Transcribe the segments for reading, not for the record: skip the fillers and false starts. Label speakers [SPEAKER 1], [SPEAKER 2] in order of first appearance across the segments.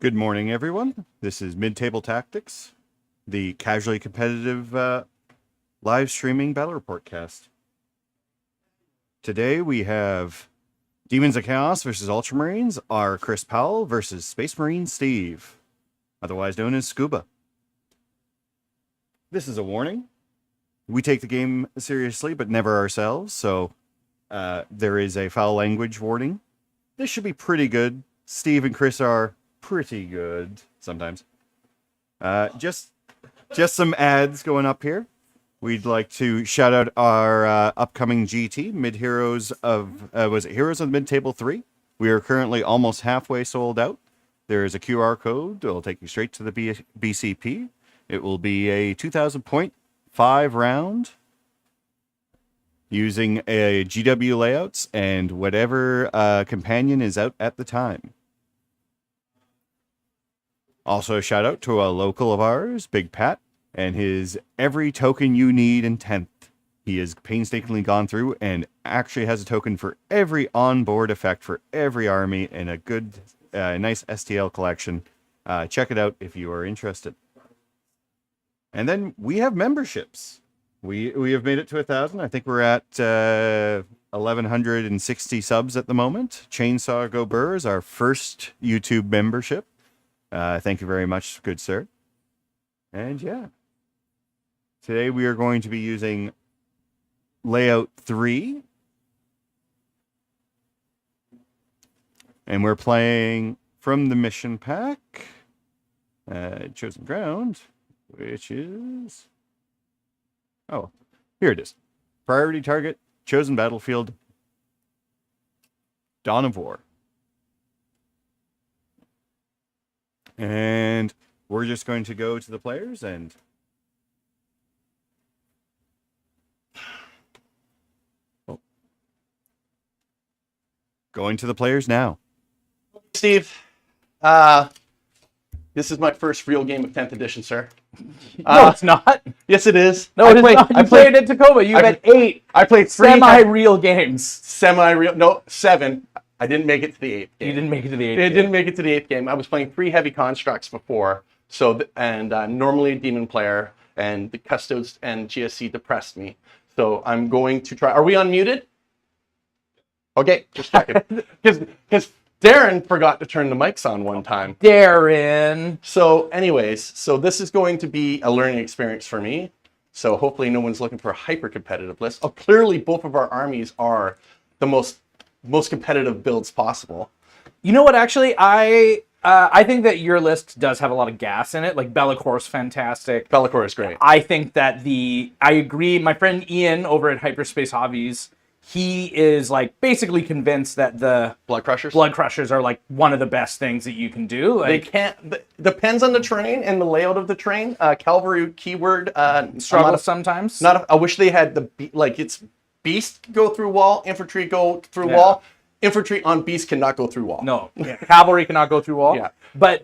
[SPEAKER 1] Good morning, everyone. This is Mid-Table Tactics, the casually competitive live streaming battle report cast. Today we have Demons of Chaos versus Ultramarines, our Chris Powell versus Space Marine Steve, otherwise known as Scuba. This is a warning. We take the game seriously, but never ourselves, so there is a foul language warning. This should be pretty good. Steve and Chris are pretty good sometimes. Just some ads going up here. We'd like to shout out our upcoming GT, Heroes of the Mid-Table 3. We are currently almost halfway sold out. There is a QR code. It'll take you straight to the BCP. It will be a 2,000.5 round using a GW layouts and whatever companion is out at the time. Also, a shout out to a local of ours, Big Pat, and his every token you need in 10th. He has painstakingly gone through and actually has a token for every onboard effect for every army and a good, nice STL collection. Check it out if you are interested. And then we have memberships. We have made it to 1,000. I think we're at 1,160 subs at the moment. Chainsaw Go Burr is our first YouTube membership. Thank you very much, good sir. And yeah, today we are going to be using layout 3. And we're playing from the mission pack, Chosen Ground, which is... Oh, here it is. Priority target, chosen battlefield, Dawn of War. And we're just going to go to the players and... Oh. Going to the players now.
[SPEAKER 2] Steve, this is my first real game of 10th edition, sir.
[SPEAKER 3] No, it's not.
[SPEAKER 2] Yes, it is.
[SPEAKER 3] No, it's not. You played at Tacoma. You've had 8
[SPEAKER 2] I played
[SPEAKER 3] semi-real games.
[SPEAKER 2] Semi-real. No, 7. I didn't make it to the 8th game.
[SPEAKER 3] You didn't make it to the 8th
[SPEAKER 2] I
[SPEAKER 3] game.
[SPEAKER 2] didn't make it to the 8th game. I was playing 3 heavy constructs before, normally a demon player, and the Custodes and GSC depressed me. So I'm going to try. Are we unmuted? Okay, just checking. Because Darren forgot to turn the mics on one time.
[SPEAKER 3] Darren.
[SPEAKER 2] So anyways, so this is going to be a learning experience for me. So hopefully no one's looking for a hyper-competitive list. Oh, clearly both of our armies are the most competitive builds possible.
[SPEAKER 3] You know what, actually, I think that your list does have a lot of gas in it. Like, Bellacor's fantastic.
[SPEAKER 2] Be'lakor is great.
[SPEAKER 3] I think that I agree. My friend Ian over at Hyperspace Hobbies, he is, like, basically convinced that the
[SPEAKER 2] Blood Crushers?
[SPEAKER 3] Blood Crushers are, like, one of the best things that you can do. Like,
[SPEAKER 2] They can't... Depends on the terrain and the layout of the terrain. Cavalry keyword...
[SPEAKER 3] struggle sometimes.
[SPEAKER 2] I wish they had it's beast go through wall, infantry go through wall. Infantry on beast cannot go through wall.
[SPEAKER 3] No, cavalry cannot go through wall.
[SPEAKER 2] Yeah.
[SPEAKER 3] But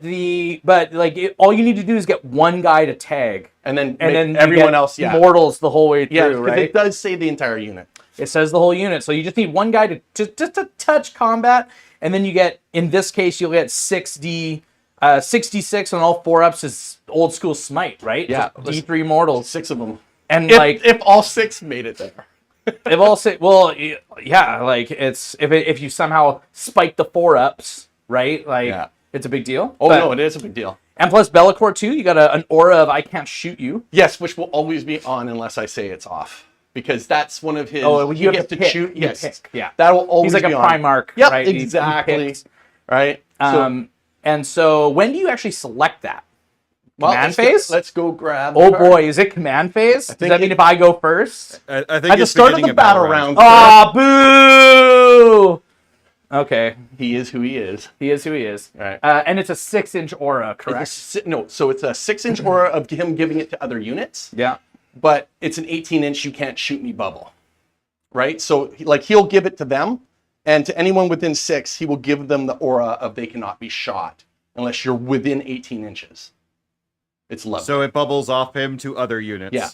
[SPEAKER 3] all you need to do is get one guy to tag,
[SPEAKER 2] and then
[SPEAKER 3] everyone
[SPEAKER 2] else,
[SPEAKER 3] mortals the whole way through.
[SPEAKER 2] Yeah, because
[SPEAKER 3] right?
[SPEAKER 2] it does say the entire unit.
[SPEAKER 3] It says the whole unit, so you just need one guy to just to touch combat, and then you get, in this case, you'll get 6D, 66 on all 4-ups is old school smite, right?
[SPEAKER 2] Yeah,
[SPEAKER 3] just D3 mortals,
[SPEAKER 2] 6 of them,
[SPEAKER 3] and
[SPEAKER 2] if all 6 made it there.
[SPEAKER 3] If all 6, well, yeah, like it's if you somehow spike the 4-ups, right? Like it's a big deal.
[SPEAKER 2] Oh no, it is a big deal.
[SPEAKER 3] And plus Be'lakor too, you got an aura of I can't shoot you.
[SPEAKER 2] Yes, which will always be on unless I say it's off. Because that's one of his...
[SPEAKER 3] Oh, you
[SPEAKER 2] he
[SPEAKER 3] have
[SPEAKER 2] gets
[SPEAKER 3] to
[SPEAKER 2] shoot.
[SPEAKER 3] You
[SPEAKER 2] Yes,
[SPEAKER 3] pick. Yeah.
[SPEAKER 2] That will always
[SPEAKER 3] be on. He's like a Primarch,
[SPEAKER 2] yep,
[SPEAKER 3] right?
[SPEAKER 2] Exactly. Right?
[SPEAKER 3] And so when do you actually select that? Command phase?
[SPEAKER 2] Let's go grab...
[SPEAKER 3] Oh boy, is it command phase? Does that mean if I go first?
[SPEAKER 1] I think
[SPEAKER 2] at the start of the battle round.
[SPEAKER 3] Ah, boo! Okay.
[SPEAKER 2] He is who he is.
[SPEAKER 3] He is who he is.
[SPEAKER 2] Right.
[SPEAKER 3] And it's a 6-inch aura, correct?
[SPEAKER 2] So it's a 6-inch aura of him giving it to other units.
[SPEAKER 3] Yeah.
[SPEAKER 2] But it's an 18-inch you can't shoot me bubble. Right? So he'll give it to them, and to anyone within 6, he will give them the aura of they cannot be shot unless you're within 18 inches. It's lovely.
[SPEAKER 1] So it bubbles off him to other units.
[SPEAKER 2] Yeah.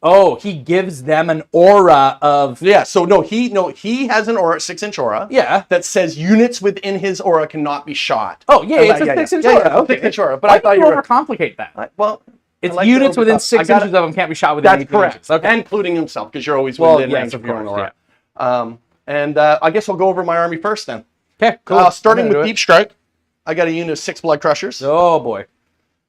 [SPEAKER 3] Oh, he gives them an aura of.
[SPEAKER 2] Yeah, so he has an aura, 6-inch aura.
[SPEAKER 3] Yeah.
[SPEAKER 2] That says units within his aura cannot be shot.
[SPEAKER 3] Oh, yeah, it's a 6-inch aura.
[SPEAKER 2] Yeah,
[SPEAKER 3] Okay.
[SPEAKER 2] 6-inch aura. But
[SPEAKER 3] Why
[SPEAKER 2] I thought
[SPEAKER 3] do
[SPEAKER 2] you
[SPEAKER 3] you
[SPEAKER 2] were
[SPEAKER 3] overcomplicate that?
[SPEAKER 2] well.
[SPEAKER 3] It's
[SPEAKER 2] I like the
[SPEAKER 3] units within
[SPEAKER 2] overcom-
[SPEAKER 3] 6 inches of them can't be shot within
[SPEAKER 2] That's
[SPEAKER 3] 18
[SPEAKER 2] correct.
[SPEAKER 3] inches. Okay.
[SPEAKER 2] Including himself, because you're always
[SPEAKER 3] Well,
[SPEAKER 2] within
[SPEAKER 3] yes,
[SPEAKER 2] range
[SPEAKER 3] of
[SPEAKER 2] of your own
[SPEAKER 3] course,
[SPEAKER 2] aura. And I guess we'll go over my army first then.
[SPEAKER 3] Okay, cool.
[SPEAKER 2] Starting
[SPEAKER 3] I'm
[SPEAKER 2] with
[SPEAKER 3] gonna do
[SPEAKER 2] Deep
[SPEAKER 3] it.
[SPEAKER 2] Strike, I got a unit of 6 Blood Crushers.
[SPEAKER 3] Oh, boy.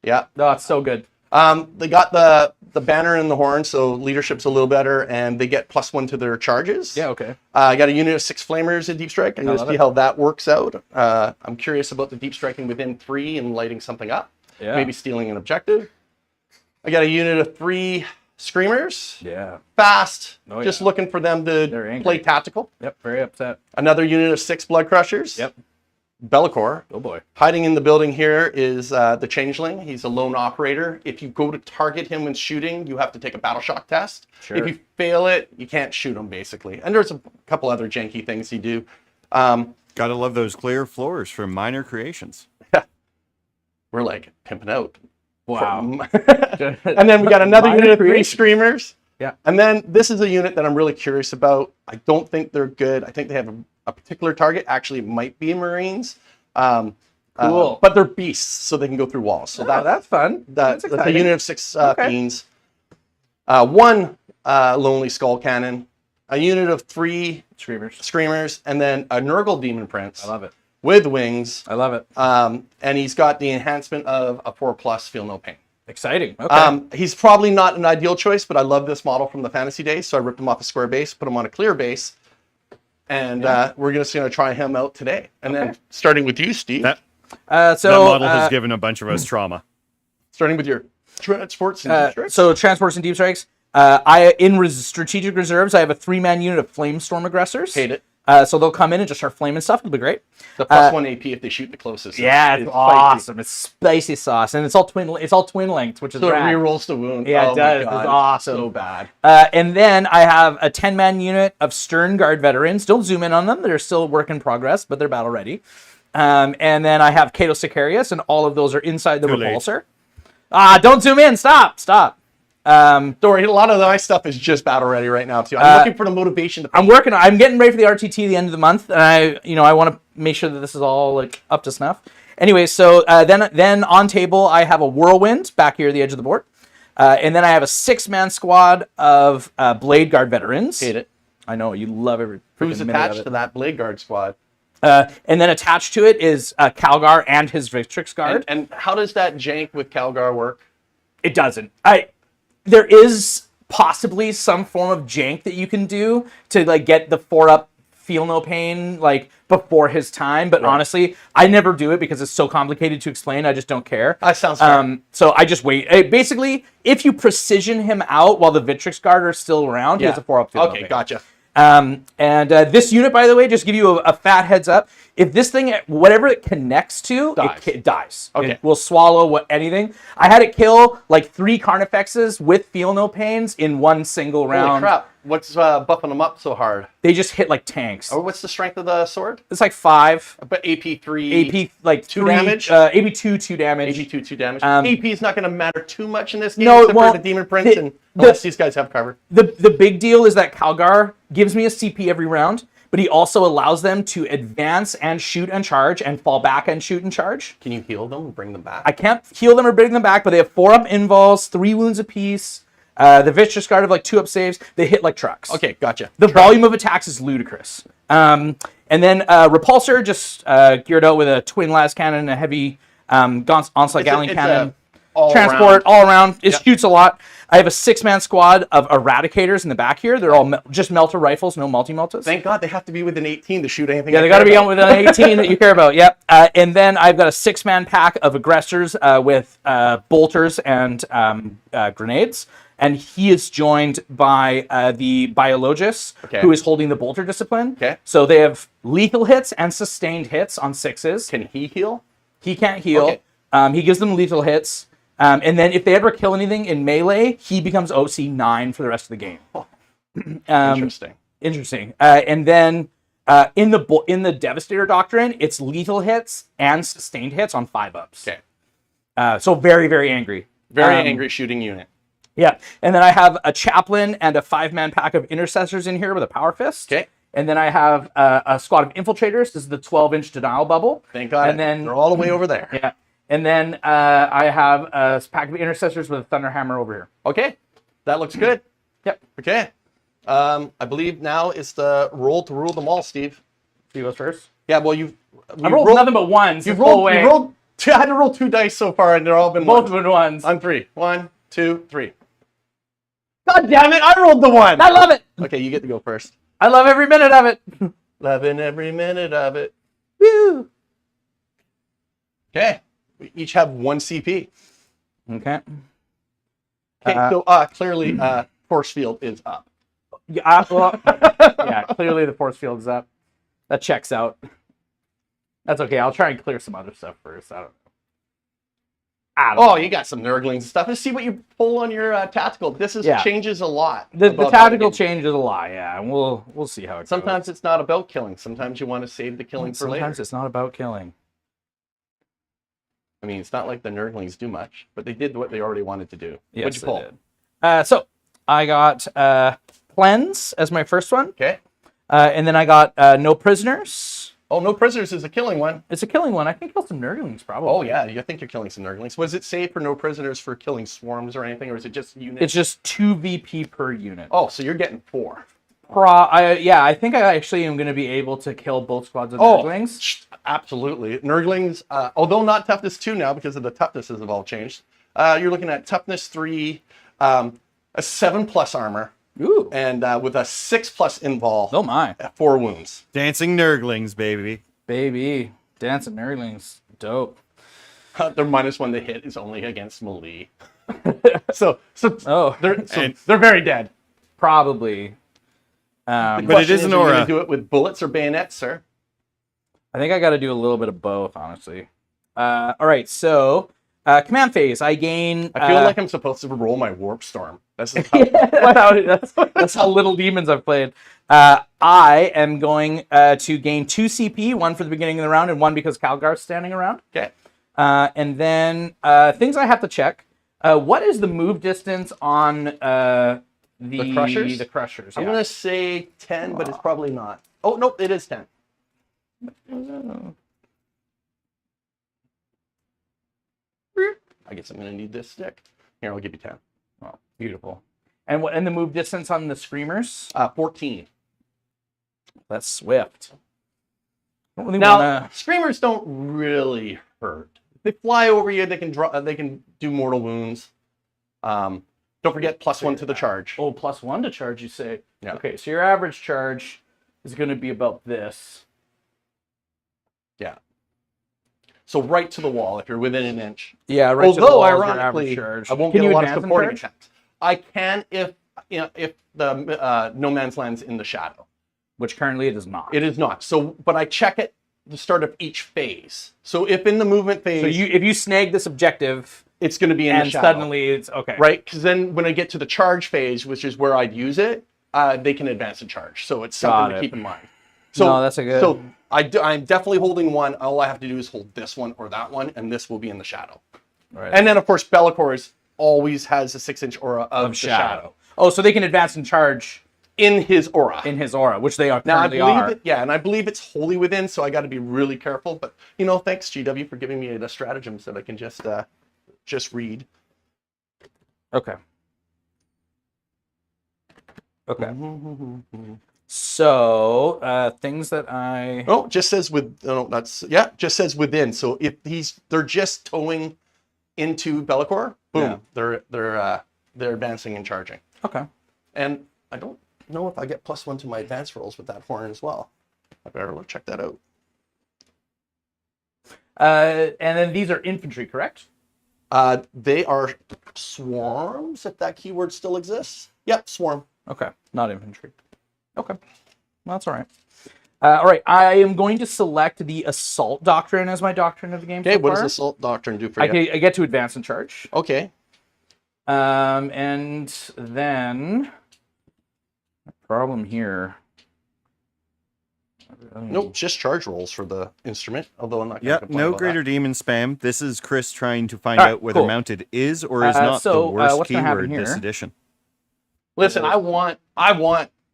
[SPEAKER 2] Yeah.
[SPEAKER 3] Oh, it's so good.
[SPEAKER 2] They got the banner and the horn, so leadership's a little better, and they get +1 to their charges.
[SPEAKER 3] Yeah, okay.
[SPEAKER 2] I got a unit of 6 Flamers in Deep Strike. I'm going to
[SPEAKER 3] love
[SPEAKER 2] see
[SPEAKER 3] it.
[SPEAKER 2] how that works out. I'm curious about the Deep Striking within 3 and lighting something up.
[SPEAKER 3] Yeah.
[SPEAKER 2] Maybe stealing an objective. I got a unit of 3 Screamers.
[SPEAKER 3] Yeah.
[SPEAKER 2] Fast.
[SPEAKER 3] Oh,
[SPEAKER 2] Just
[SPEAKER 3] yeah.
[SPEAKER 2] looking for them
[SPEAKER 3] They're
[SPEAKER 2] to
[SPEAKER 3] angry.
[SPEAKER 2] play tactical.
[SPEAKER 3] Yep, very upset.
[SPEAKER 2] Another unit of 6 Blood Crushers.
[SPEAKER 3] Yep.
[SPEAKER 2] Bellicor.
[SPEAKER 3] Oh, boy.
[SPEAKER 2] Hiding in the building here is the Changeling. He's a lone operator. If you go to target him when shooting, you have to take a battle shock test.
[SPEAKER 3] Sure.
[SPEAKER 2] If you fail it, you can't shoot him, basically. And there's a couple other janky things you do.
[SPEAKER 1] Gotta love those clear floors from Minor Creations.
[SPEAKER 2] We're like pimping out.
[SPEAKER 3] Wow.
[SPEAKER 2] And then we got another
[SPEAKER 3] Minor
[SPEAKER 2] unit of 3
[SPEAKER 3] Creations.
[SPEAKER 2] Screamers.
[SPEAKER 3] Yeah.
[SPEAKER 2] And then this is a unit that I'm really curious about. I don't think they're good. I think they have a particular target. Actually, it might be Marines.
[SPEAKER 3] Cool.
[SPEAKER 2] But they're beasts, so they can go through walls. So
[SPEAKER 3] That's fun.
[SPEAKER 2] that's a
[SPEAKER 3] exciting.
[SPEAKER 2] unit of 6
[SPEAKER 3] Okay.
[SPEAKER 2] Fiends. 1 Lonely Skull Cannon. A unit of 3
[SPEAKER 3] Screamers.
[SPEAKER 2] Screamers. And then a Nurgle Demon Prince.
[SPEAKER 3] I love it.
[SPEAKER 2] With wings.
[SPEAKER 3] I love it.
[SPEAKER 2] And he's got the enhancement of a 4+ Feel No Pain.
[SPEAKER 3] Exciting. Okay.
[SPEAKER 2] He's probably not an ideal choice, but I love this model from the Fantasy days, so I ripped him off a square base, put him on a clear base, and we're just going to try him out today. And then starting with you, Steve.
[SPEAKER 1] That
[SPEAKER 3] So
[SPEAKER 1] model has given a bunch of us trauma.
[SPEAKER 2] Starting with your transports and districts.
[SPEAKER 3] so transports and deep strikes. Strategic reserves, I have a 3-man unit of Flamestorm aggressors.
[SPEAKER 2] Hate it.
[SPEAKER 3] So they'll come in and just start flaming stuff. It'll be great.
[SPEAKER 2] The +1 AP if they shoot the closest.
[SPEAKER 3] Yeah, it's
[SPEAKER 2] spicy.
[SPEAKER 3] awesome. It's spicy sauce, and it's all twin length, which is
[SPEAKER 2] So it
[SPEAKER 3] rad.
[SPEAKER 2] rerolls the wound.
[SPEAKER 3] Yeah,
[SPEAKER 2] Oh
[SPEAKER 3] it
[SPEAKER 2] my
[SPEAKER 3] does.
[SPEAKER 2] God.
[SPEAKER 3] It's awesome.
[SPEAKER 2] So bad.
[SPEAKER 3] And then I have a 10-man unit of Stern Guard veterans. Don't zoom in on them; they're still work in progress, but they're battle ready. And then I have Cato Sicarius, and all of those are inside the
[SPEAKER 1] Too late.
[SPEAKER 3] repulsor. Don't zoom in. Stop.
[SPEAKER 2] Don't worry, a lot of my stuff is just battle ready right now too. I'm looking for the motivation to paint.
[SPEAKER 3] I'm getting ready for the RTT the end of the month, and I want to make sure that this is all like up to snuff. Anyway, so then on table I have a Whirlwind back here at the edge of the board, and then I have a 6-man squad of Blade Guard veterans.
[SPEAKER 2] Hate it.
[SPEAKER 3] I know you love every
[SPEAKER 2] Who's
[SPEAKER 3] freaking minute of
[SPEAKER 2] attached
[SPEAKER 3] it.
[SPEAKER 2] to that Blade Guard squad?
[SPEAKER 3] And then attached to it is Calgar and his Victrix Guard.
[SPEAKER 2] And how does that jank with Calgar work?
[SPEAKER 3] It doesn't. There is possibly some form of jank that you can do to like get the 4-up Feel No Pain like before his time, but honestly, I never do it because it's so complicated to explain. I just don't care.
[SPEAKER 2] That sounds fair.
[SPEAKER 3] So I just wait. Basically, if you precision him out while the Victrix Guard are still around, he has a 4-up Feel No
[SPEAKER 2] Okay,
[SPEAKER 3] Pain.
[SPEAKER 2] gotcha.
[SPEAKER 3] This unit, by the way, just give you a fat heads up. If this thing, whatever it connects to,
[SPEAKER 2] Dies.
[SPEAKER 3] it dies.
[SPEAKER 2] Okay.
[SPEAKER 3] It will swallow anything. I had it kill like 3 Carnifexes with Feel No Pains in one single round.
[SPEAKER 2] Holy crap. What's buffing them up so hard?
[SPEAKER 3] They just hit like tanks.
[SPEAKER 2] Or what's the strength of the sword?
[SPEAKER 3] It's like 5.
[SPEAKER 2] But AP 3.
[SPEAKER 3] AP like
[SPEAKER 2] 2
[SPEAKER 3] 3
[SPEAKER 2] damage?
[SPEAKER 3] AP 2 damage.
[SPEAKER 2] AP 2 damage.
[SPEAKER 3] Um,
[SPEAKER 2] AP is not going to matter too much in this game,
[SPEAKER 3] No, it
[SPEAKER 2] except
[SPEAKER 3] won't.
[SPEAKER 2] for the Demon Prince,
[SPEAKER 3] The-
[SPEAKER 2] and unless these guys have cover.
[SPEAKER 3] The big deal is that Calgar gives me a CP every round, but he also allows them to advance and shoot and charge and fall back and shoot and charge.
[SPEAKER 2] Can you heal them and bring them back?
[SPEAKER 3] I can't heal them or bring them back, but they have 4-up invols, 3 wounds apiece. The Vicious Guard have like 2-up saves. They hit like trucks.
[SPEAKER 2] Okay, gotcha.
[SPEAKER 3] The volume of attacks is ludicrous. And then Repulsor just geared out with a twin las cannon and a heavy onslaught galleon cannon. Transport all around. It shoots a lot. I have a 6-man squad of Eradicators in the back here. They're all just melter rifles, no multi-meltas.
[SPEAKER 2] Thank God they have to be within 18 to shoot anything.
[SPEAKER 3] Yeah, they got to be on with an 18 that you care about. Yep. And then I've got a 6-man pack of aggressors with bolters and grenades. And he is joined by the Biologus, who is holding the bolter discipline.
[SPEAKER 2] Okay.
[SPEAKER 3] So they have lethal hits and sustained hits on 6s.
[SPEAKER 2] Can he heal?
[SPEAKER 3] He can't heal.
[SPEAKER 2] Okay.
[SPEAKER 3] He gives them lethal hits. And then if they ever kill anything in melee, he becomes OC 9 for the rest of the game.
[SPEAKER 2] Interesting.
[SPEAKER 3] And then in the Devastator Doctrine, it's lethal hits and sustained hits on 5-ups.
[SPEAKER 2] Okay.
[SPEAKER 3] So very, very angry.
[SPEAKER 2] Very angry shooting unit.
[SPEAKER 3] Yeah, and then I have a chaplain and a 5-man pack of intercessors in here with a power fist.
[SPEAKER 2] Okay.
[SPEAKER 3] And then I have a squad of infiltrators. This is the 12-inch denial bubble.
[SPEAKER 2] Thank God.
[SPEAKER 3] And then
[SPEAKER 2] they're all the way over there.
[SPEAKER 3] yeah, and then I have a pack of intercessors with a thunderhammer over here.
[SPEAKER 2] Okay. That looks good.
[SPEAKER 3] Yep.
[SPEAKER 2] Okay. I believe now is the roll to rule them all, Steve.
[SPEAKER 3] You go first.
[SPEAKER 2] Yeah, well,
[SPEAKER 3] I rolled nothing but ones.
[SPEAKER 2] You've
[SPEAKER 3] the whole
[SPEAKER 2] rolled,
[SPEAKER 3] way.
[SPEAKER 2] you rolled two, I had to roll 2 dice so far, and they're all been
[SPEAKER 3] Both
[SPEAKER 2] ones.
[SPEAKER 3] been ones.
[SPEAKER 2] On 3. 1, 2, 3. God damn it! I rolled the 1.
[SPEAKER 3] I love it.
[SPEAKER 2] Okay, you get to go first.
[SPEAKER 3] I love every minute of it.
[SPEAKER 2] Loving every minute of it.
[SPEAKER 3] Woo.
[SPEAKER 2] Okay. We each have 1 CP.
[SPEAKER 3] Okay.
[SPEAKER 2] Okay, so clearly force field is up.
[SPEAKER 3] Yeah, yeah, clearly the force field is up. That checks out. That's okay. I'll try and clear some other stuff first. I don't know.
[SPEAKER 2] Oh, you got some nurglings and stuff. Let's see what you pull on your tactical. This changes a lot.
[SPEAKER 3] The tactical changes a lot, yeah. And we'll see how it
[SPEAKER 2] Sometimes
[SPEAKER 3] goes.
[SPEAKER 2] it's not about killing. Sometimes you want to save the killing for later.
[SPEAKER 3] Sometimes it's not about killing.
[SPEAKER 2] I mean, it's not like the nurglings do much, but they did what they already wanted to do.
[SPEAKER 3] Yes,
[SPEAKER 2] What'd you pull?
[SPEAKER 3] they did. So I got cleanse as my first one.
[SPEAKER 2] Okay.
[SPEAKER 3] And then I got no prisoners.
[SPEAKER 2] Oh, no prisoners is a killing one.
[SPEAKER 3] It's a killing one. I can kill some nurglings probably.
[SPEAKER 2] Oh yeah, you think you're killing some nurglings. What does it say for no prisoners for killing swarms or anything, or is it just units?
[SPEAKER 3] It's just 2 VP per unit.
[SPEAKER 2] Oh, so you're getting 4.
[SPEAKER 3] Yeah, I think I actually am going to be able to kill both squads of nurglings.
[SPEAKER 2] Absolutely. Nurglings, although not toughness 2 now because of the toughnesses have all changed. You're looking at toughness 3, a 7+ armor.
[SPEAKER 3] Ooh.
[SPEAKER 2] And with a 6+ invul.
[SPEAKER 3] Oh my.
[SPEAKER 2] 4 wounds.
[SPEAKER 1] Dancing Nurglings, baby.
[SPEAKER 3] Baby. Dancing nurglings. Dope.
[SPEAKER 2] Their -1 to hit is only against melee. so they're very dead.
[SPEAKER 3] Probably.
[SPEAKER 1] But it is an
[SPEAKER 2] Are you
[SPEAKER 1] aura.
[SPEAKER 2] gonna do it with bullets or bayonets, sir?
[SPEAKER 3] I think I got to do a little bit of both, honestly. All right, so command phase. I gain.
[SPEAKER 2] I feel like I'm supposed to roll my warp storm. That's
[SPEAKER 3] that's how little demons I've played. I am going to gain 2 CP, 1 for the beginning of the round and 1 because Calgar's standing around.
[SPEAKER 2] Okay.
[SPEAKER 3] And then things I have to check. What is the move distance on the
[SPEAKER 2] Crushers?
[SPEAKER 3] The Crushers.
[SPEAKER 2] I'm
[SPEAKER 3] Yeah.
[SPEAKER 2] gonna say 10, but it's probably not. Oh nope, it is 10. I guess I'm gonna need this stick. Here, I'll give you 10.
[SPEAKER 3] Oh, beautiful. And the move distance on the Screamers?
[SPEAKER 2] 14.
[SPEAKER 3] That's swift. Don't really
[SPEAKER 2] Now,
[SPEAKER 3] wanna...
[SPEAKER 2] screamers don't really hurt. They fly over you. They can draw. They can do mortal wounds. Don't forget +1 to the charge.
[SPEAKER 3] Oh, +1 to charge, you say?
[SPEAKER 2] Yeah.
[SPEAKER 3] Okay, so your average charge is going to be about this.
[SPEAKER 2] Yeah. So right to the wall if you're within an inch.
[SPEAKER 3] Yeah, right.
[SPEAKER 2] Although ironically, I won't
[SPEAKER 3] Can
[SPEAKER 2] get a
[SPEAKER 3] you
[SPEAKER 2] lot of
[SPEAKER 3] advance and
[SPEAKER 2] supporting
[SPEAKER 3] charge?
[SPEAKER 2] attacks. I can if the no man's land's in the shadow.
[SPEAKER 3] Which currently it is not.
[SPEAKER 2] It is not. So, but I check it the start of each phase. So if in the movement phase,
[SPEAKER 3] So if you snag this objective
[SPEAKER 2] it's going to be in the
[SPEAKER 3] and
[SPEAKER 2] shadow.
[SPEAKER 3] suddenly it's okay.
[SPEAKER 2] Right? Because then when I get to the charge phase, which is where I'd use it, they can advance and charge. So it's something to keep in mind. So,
[SPEAKER 3] No, that's a good-
[SPEAKER 2] So I'm definitely holding one. All I have to do is hold this one or that one, and this will be in the shadow.
[SPEAKER 3] Right.
[SPEAKER 2] And then, of course, Bellacor's always has a 6-inch aura of the shadow.
[SPEAKER 3] Oh, so they can advance and charge
[SPEAKER 2] In his aura.
[SPEAKER 3] in his aura, which they are
[SPEAKER 2] Now, I
[SPEAKER 3] currently
[SPEAKER 2] believe
[SPEAKER 3] are.
[SPEAKER 2] it, yeah, and I believe it's wholly within, so I got to be really careful. But, thanks, GW, for giving me the stratagems that I can just read.
[SPEAKER 3] Okay. Okay. So, things that I...
[SPEAKER 2] Oh, just says just says within. So if they're just towing into Be'lakor, boom, they're advancing and charging.
[SPEAKER 3] Okay.
[SPEAKER 2] And I don't know if I get +1 to my advance rolls with that horn as well. I better check that out.
[SPEAKER 3] And then these are infantry, correct?
[SPEAKER 2] They are swarms, if that keyword still exists. Yep, swarm.
[SPEAKER 3] Okay, not infantry. Okay, well, that's all right. All right, I am going to select the Assault Doctrine as my doctrine of the game.
[SPEAKER 2] Okay,
[SPEAKER 3] so
[SPEAKER 2] what does
[SPEAKER 3] far.
[SPEAKER 2] Assault Doctrine do for
[SPEAKER 3] I
[SPEAKER 2] you?
[SPEAKER 3] get to advance and charge.
[SPEAKER 2] Okay.
[SPEAKER 3] And then the problem here.
[SPEAKER 2] Nope, just charge rolls for the instrument. Although I'm not. Gonna
[SPEAKER 1] Yeah,
[SPEAKER 2] complain
[SPEAKER 1] no
[SPEAKER 2] about
[SPEAKER 1] greater
[SPEAKER 2] that.
[SPEAKER 1] demon spam. This is Chris trying to find
[SPEAKER 3] Alright,
[SPEAKER 1] out whether
[SPEAKER 3] cool.
[SPEAKER 1] mounted is or is not
[SPEAKER 3] so,
[SPEAKER 1] the worst
[SPEAKER 3] what's gonna happen
[SPEAKER 1] keyword this
[SPEAKER 3] here?
[SPEAKER 1] edition.
[SPEAKER 2] Listen, I want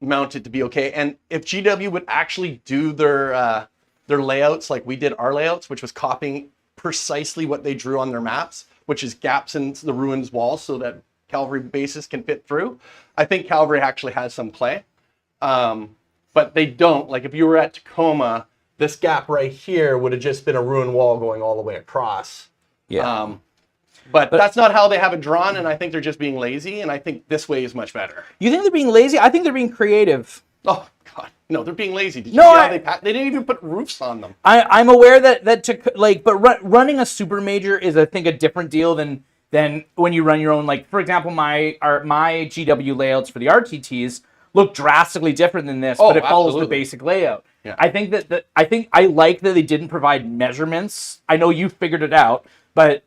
[SPEAKER 2] mounted to be okay, and if GW would actually do their layouts like we did our layouts, which was copying precisely what they drew on their maps, which is gaps in the ruins walls so that cavalry bases can fit through. I think cavalry actually has some play, but they don't. Like if you were at Tacoma, this gap right here would have just been a ruin wall going all the way across.
[SPEAKER 3] Yeah.
[SPEAKER 2] But that's not how they have it drawn, and I think they're just being lazy, and I think this way is much better.
[SPEAKER 3] You think they're being lazy? I think they're being creative.
[SPEAKER 2] Oh, God. No, they're being lazy. Did you
[SPEAKER 3] No,
[SPEAKER 2] see
[SPEAKER 3] I-
[SPEAKER 2] how they didn't even put roofs on them.
[SPEAKER 3] I'm aware but running a super major is, I think, a different deal than when you run your own. Like, for example, my GW layouts for the RTTs look drastically different than this,
[SPEAKER 2] Oh,
[SPEAKER 3] but it follows the
[SPEAKER 2] absolutely.
[SPEAKER 3] basic layout.
[SPEAKER 2] Yeah.
[SPEAKER 3] I think I like that they didn't provide measurements. I know you figured it out, but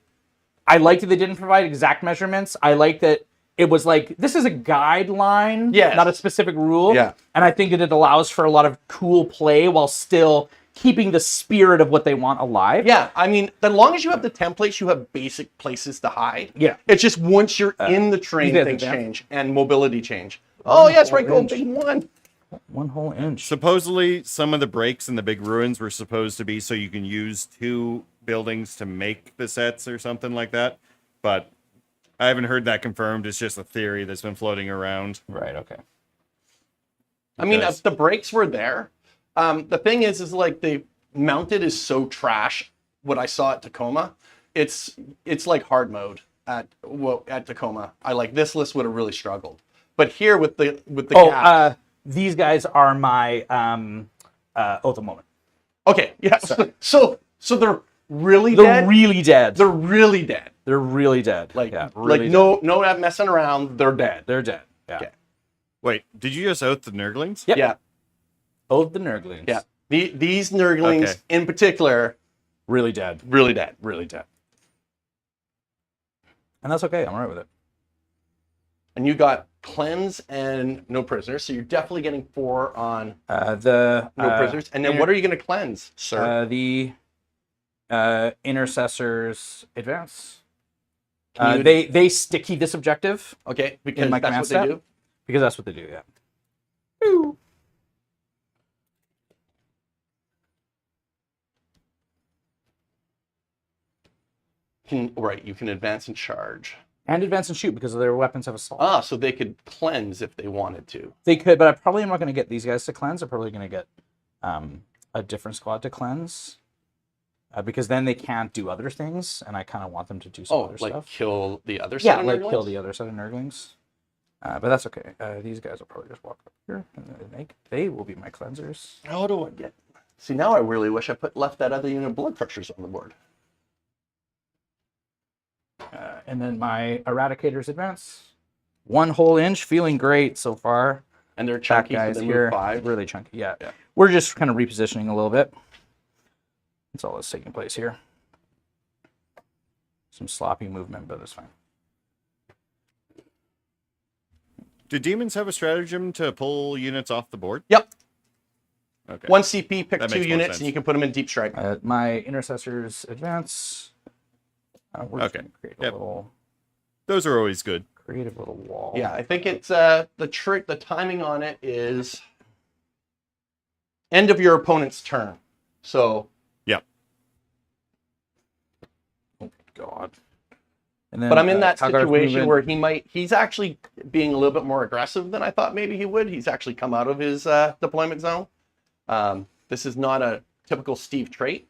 [SPEAKER 3] I like that they didn't provide exact measurements. I like that it was like, this is a guideline,
[SPEAKER 2] Yes.
[SPEAKER 3] not a specific rule.
[SPEAKER 2] Yeah.
[SPEAKER 3] And I think that it allows for a lot of cool play while still keeping the spirit of what they want alive.
[SPEAKER 2] Yeah, I mean, as long as you have the templates, you have basic places to hide.
[SPEAKER 3] Yeah.
[SPEAKER 2] It's just once you're in the train,
[SPEAKER 3] you guys
[SPEAKER 2] things
[SPEAKER 3] are down.
[SPEAKER 2] change and mobility change. Oh, yeah, that's right. Go
[SPEAKER 3] inch.
[SPEAKER 2] big one.
[SPEAKER 3] 1 whole inch.
[SPEAKER 1] Supposedly, some of the breaks in the big ruins were supposed to be so you can use 2 buildings to make the sets or something like that. But I haven't heard that confirmed. It's just a theory that's been floating around.
[SPEAKER 3] Right, okay.
[SPEAKER 2] I mean,
[SPEAKER 1] Because-
[SPEAKER 2] if the breaks were there. The thing is like the mounted is so trash. What I saw at Tacoma, it's like hard mode at Tacoma. I like this list would have really struggled, but here with the gaps.
[SPEAKER 3] These guys are my Oath of Moment.
[SPEAKER 2] Okay, yeah. So they're really
[SPEAKER 3] They're
[SPEAKER 2] dead.
[SPEAKER 3] really dead.
[SPEAKER 2] They're really dead.
[SPEAKER 3] They're really dead.
[SPEAKER 2] Like
[SPEAKER 3] yeah,
[SPEAKER 2] like
[SPEAKER 3] really
[SPEAKER 2] no messing around. They're dead.
[SPEAKER 3] They're dead. Yeah.
[SPEAKER 2] Okay.
[SPEAKER 1] Wait, did you just oath the Nurglings?
[SPEAKER 3] Yep.
[SPEAKER 2] Yeah,
[SPEAKER 3] Oath the Nurglings.
[SPEAKER 2] yeah. These Nurglings
[SPEAKER 1] Okay.
[SPEAKER 2] in particular,
[SPEAKER 3] Really dead.
[SPEAKER 2] really dead.
[SPEAKER 3] Really dead. And that's okay. I'm all right with it.
[SPEAKER 2] And you got cleanse and no prisoners, so you're definitely getting 4 on
[SPEAKER 3] The
[SPEAKER 2] no prisoners. And then what are you going to cleanse, sir?
[SPEAKER 3] the intercessors advance.
[SPEAKER 2] Can you-
[SPEAKER 3] They sticky this objective
[SPEAKER 2] Okay, because
[SPEAKER 3] my
[SPEAKER 2] that's
[SPEAKER 3] command
[SPEAKER 2] what
[SPEAKER 3] step?
[SPEAKER 2] they do.
[SPEAKER 3] because that's what they do. Yeah.
[SPEAKER 2] Right, you can advance and charge.
[SPEAKER 3] And advance and shoot because their weapons have assault.
[SPEAKER 2] Ah, so they could cleanse if they wanted to.
[SPEAKER 3] They could, but I probably am not going to get these guys to cleanse. I'm probably going to get a different squad to cleanse because then they can't do other things, and I kind of want them to do some
[SPEAKER 2] Oh,
[SPEAKER 3] other
[SPEAKER 2] like
[SPEAKER 3] stuff.
[SPEAKER 2] kill the other
[SPEAKER 3] Yeah,
[SPEAKER 2] set of
[SPEAKER 3] like
[SPEAKER 2] Nurglings?
[SPEAKER 3] kill the other set of Nurglings. But that's okay. These guys will probably just walk up here, and then they will be my cleansers.
[SPEAKER 2] How do I get? See, now I really wish I left that other unit of blood crushers on the board.
[SPEAKER 3] And then my Eradicators advance. 1 whole inch, feeling great so far.
[SPEAKER 2] And they're
[SPEAKER 3] Back
[SPEAKER 2] chunky,
[SPEAKER 3] guys
[SPEAKER 2] so they
[SPEAKER 3] here,
[SPEAKER 2] move 5.
[SPEAKER 3] really chunky. Yeah.
[SPEAKER 2] Yeah.
[SPEAKER 3] We're just kind of repositioning a little bit. That's all that's taking place here. Some sloppy movement, but it's fine.
[SPEAKER 1] Do demons have a stratagem to pull units off the board?
[SPEAKER 2] Yep.
[SPEAKER 1] Okay.
[SPEAKER 2] 1 CP, pick
[SPEAKER 1] That
[SPEAKER 2] 2
[SPEAKER 1] makes more
[SPEAKER 2] units,
[SPEAKER 1] sense.
[SPEAKER 2] and you can put them in deep strike.
[SPEAKER 3] My intercessors advance. We're just
[SPEAKER 1] Okay.
[SPEAKER 3] gonna create
[SPEAKER 1] Yep.
[SPEAKER 3] a little
[SPEAKER 1] Those are always good.
[SPEAKER 3] creative little wall.
[SPEAKER 2] Yeah, I think it's the timing on it is end of your opponent's turn. So
[SPEAKER 1] Yeah.
[SPEAKER 3] Oh God. And then,
[SPEAKER 2] but I'm in that
[SPEAKER 3] Calgar's
[SPEAKER 2] situation
[SPEAKER 3] movement.
[SPEAKER 2] where he's actually being a little bit more aggressive than I thought maybe he would. He's actually come out of his deployment zone. This is not a typical Steve trait.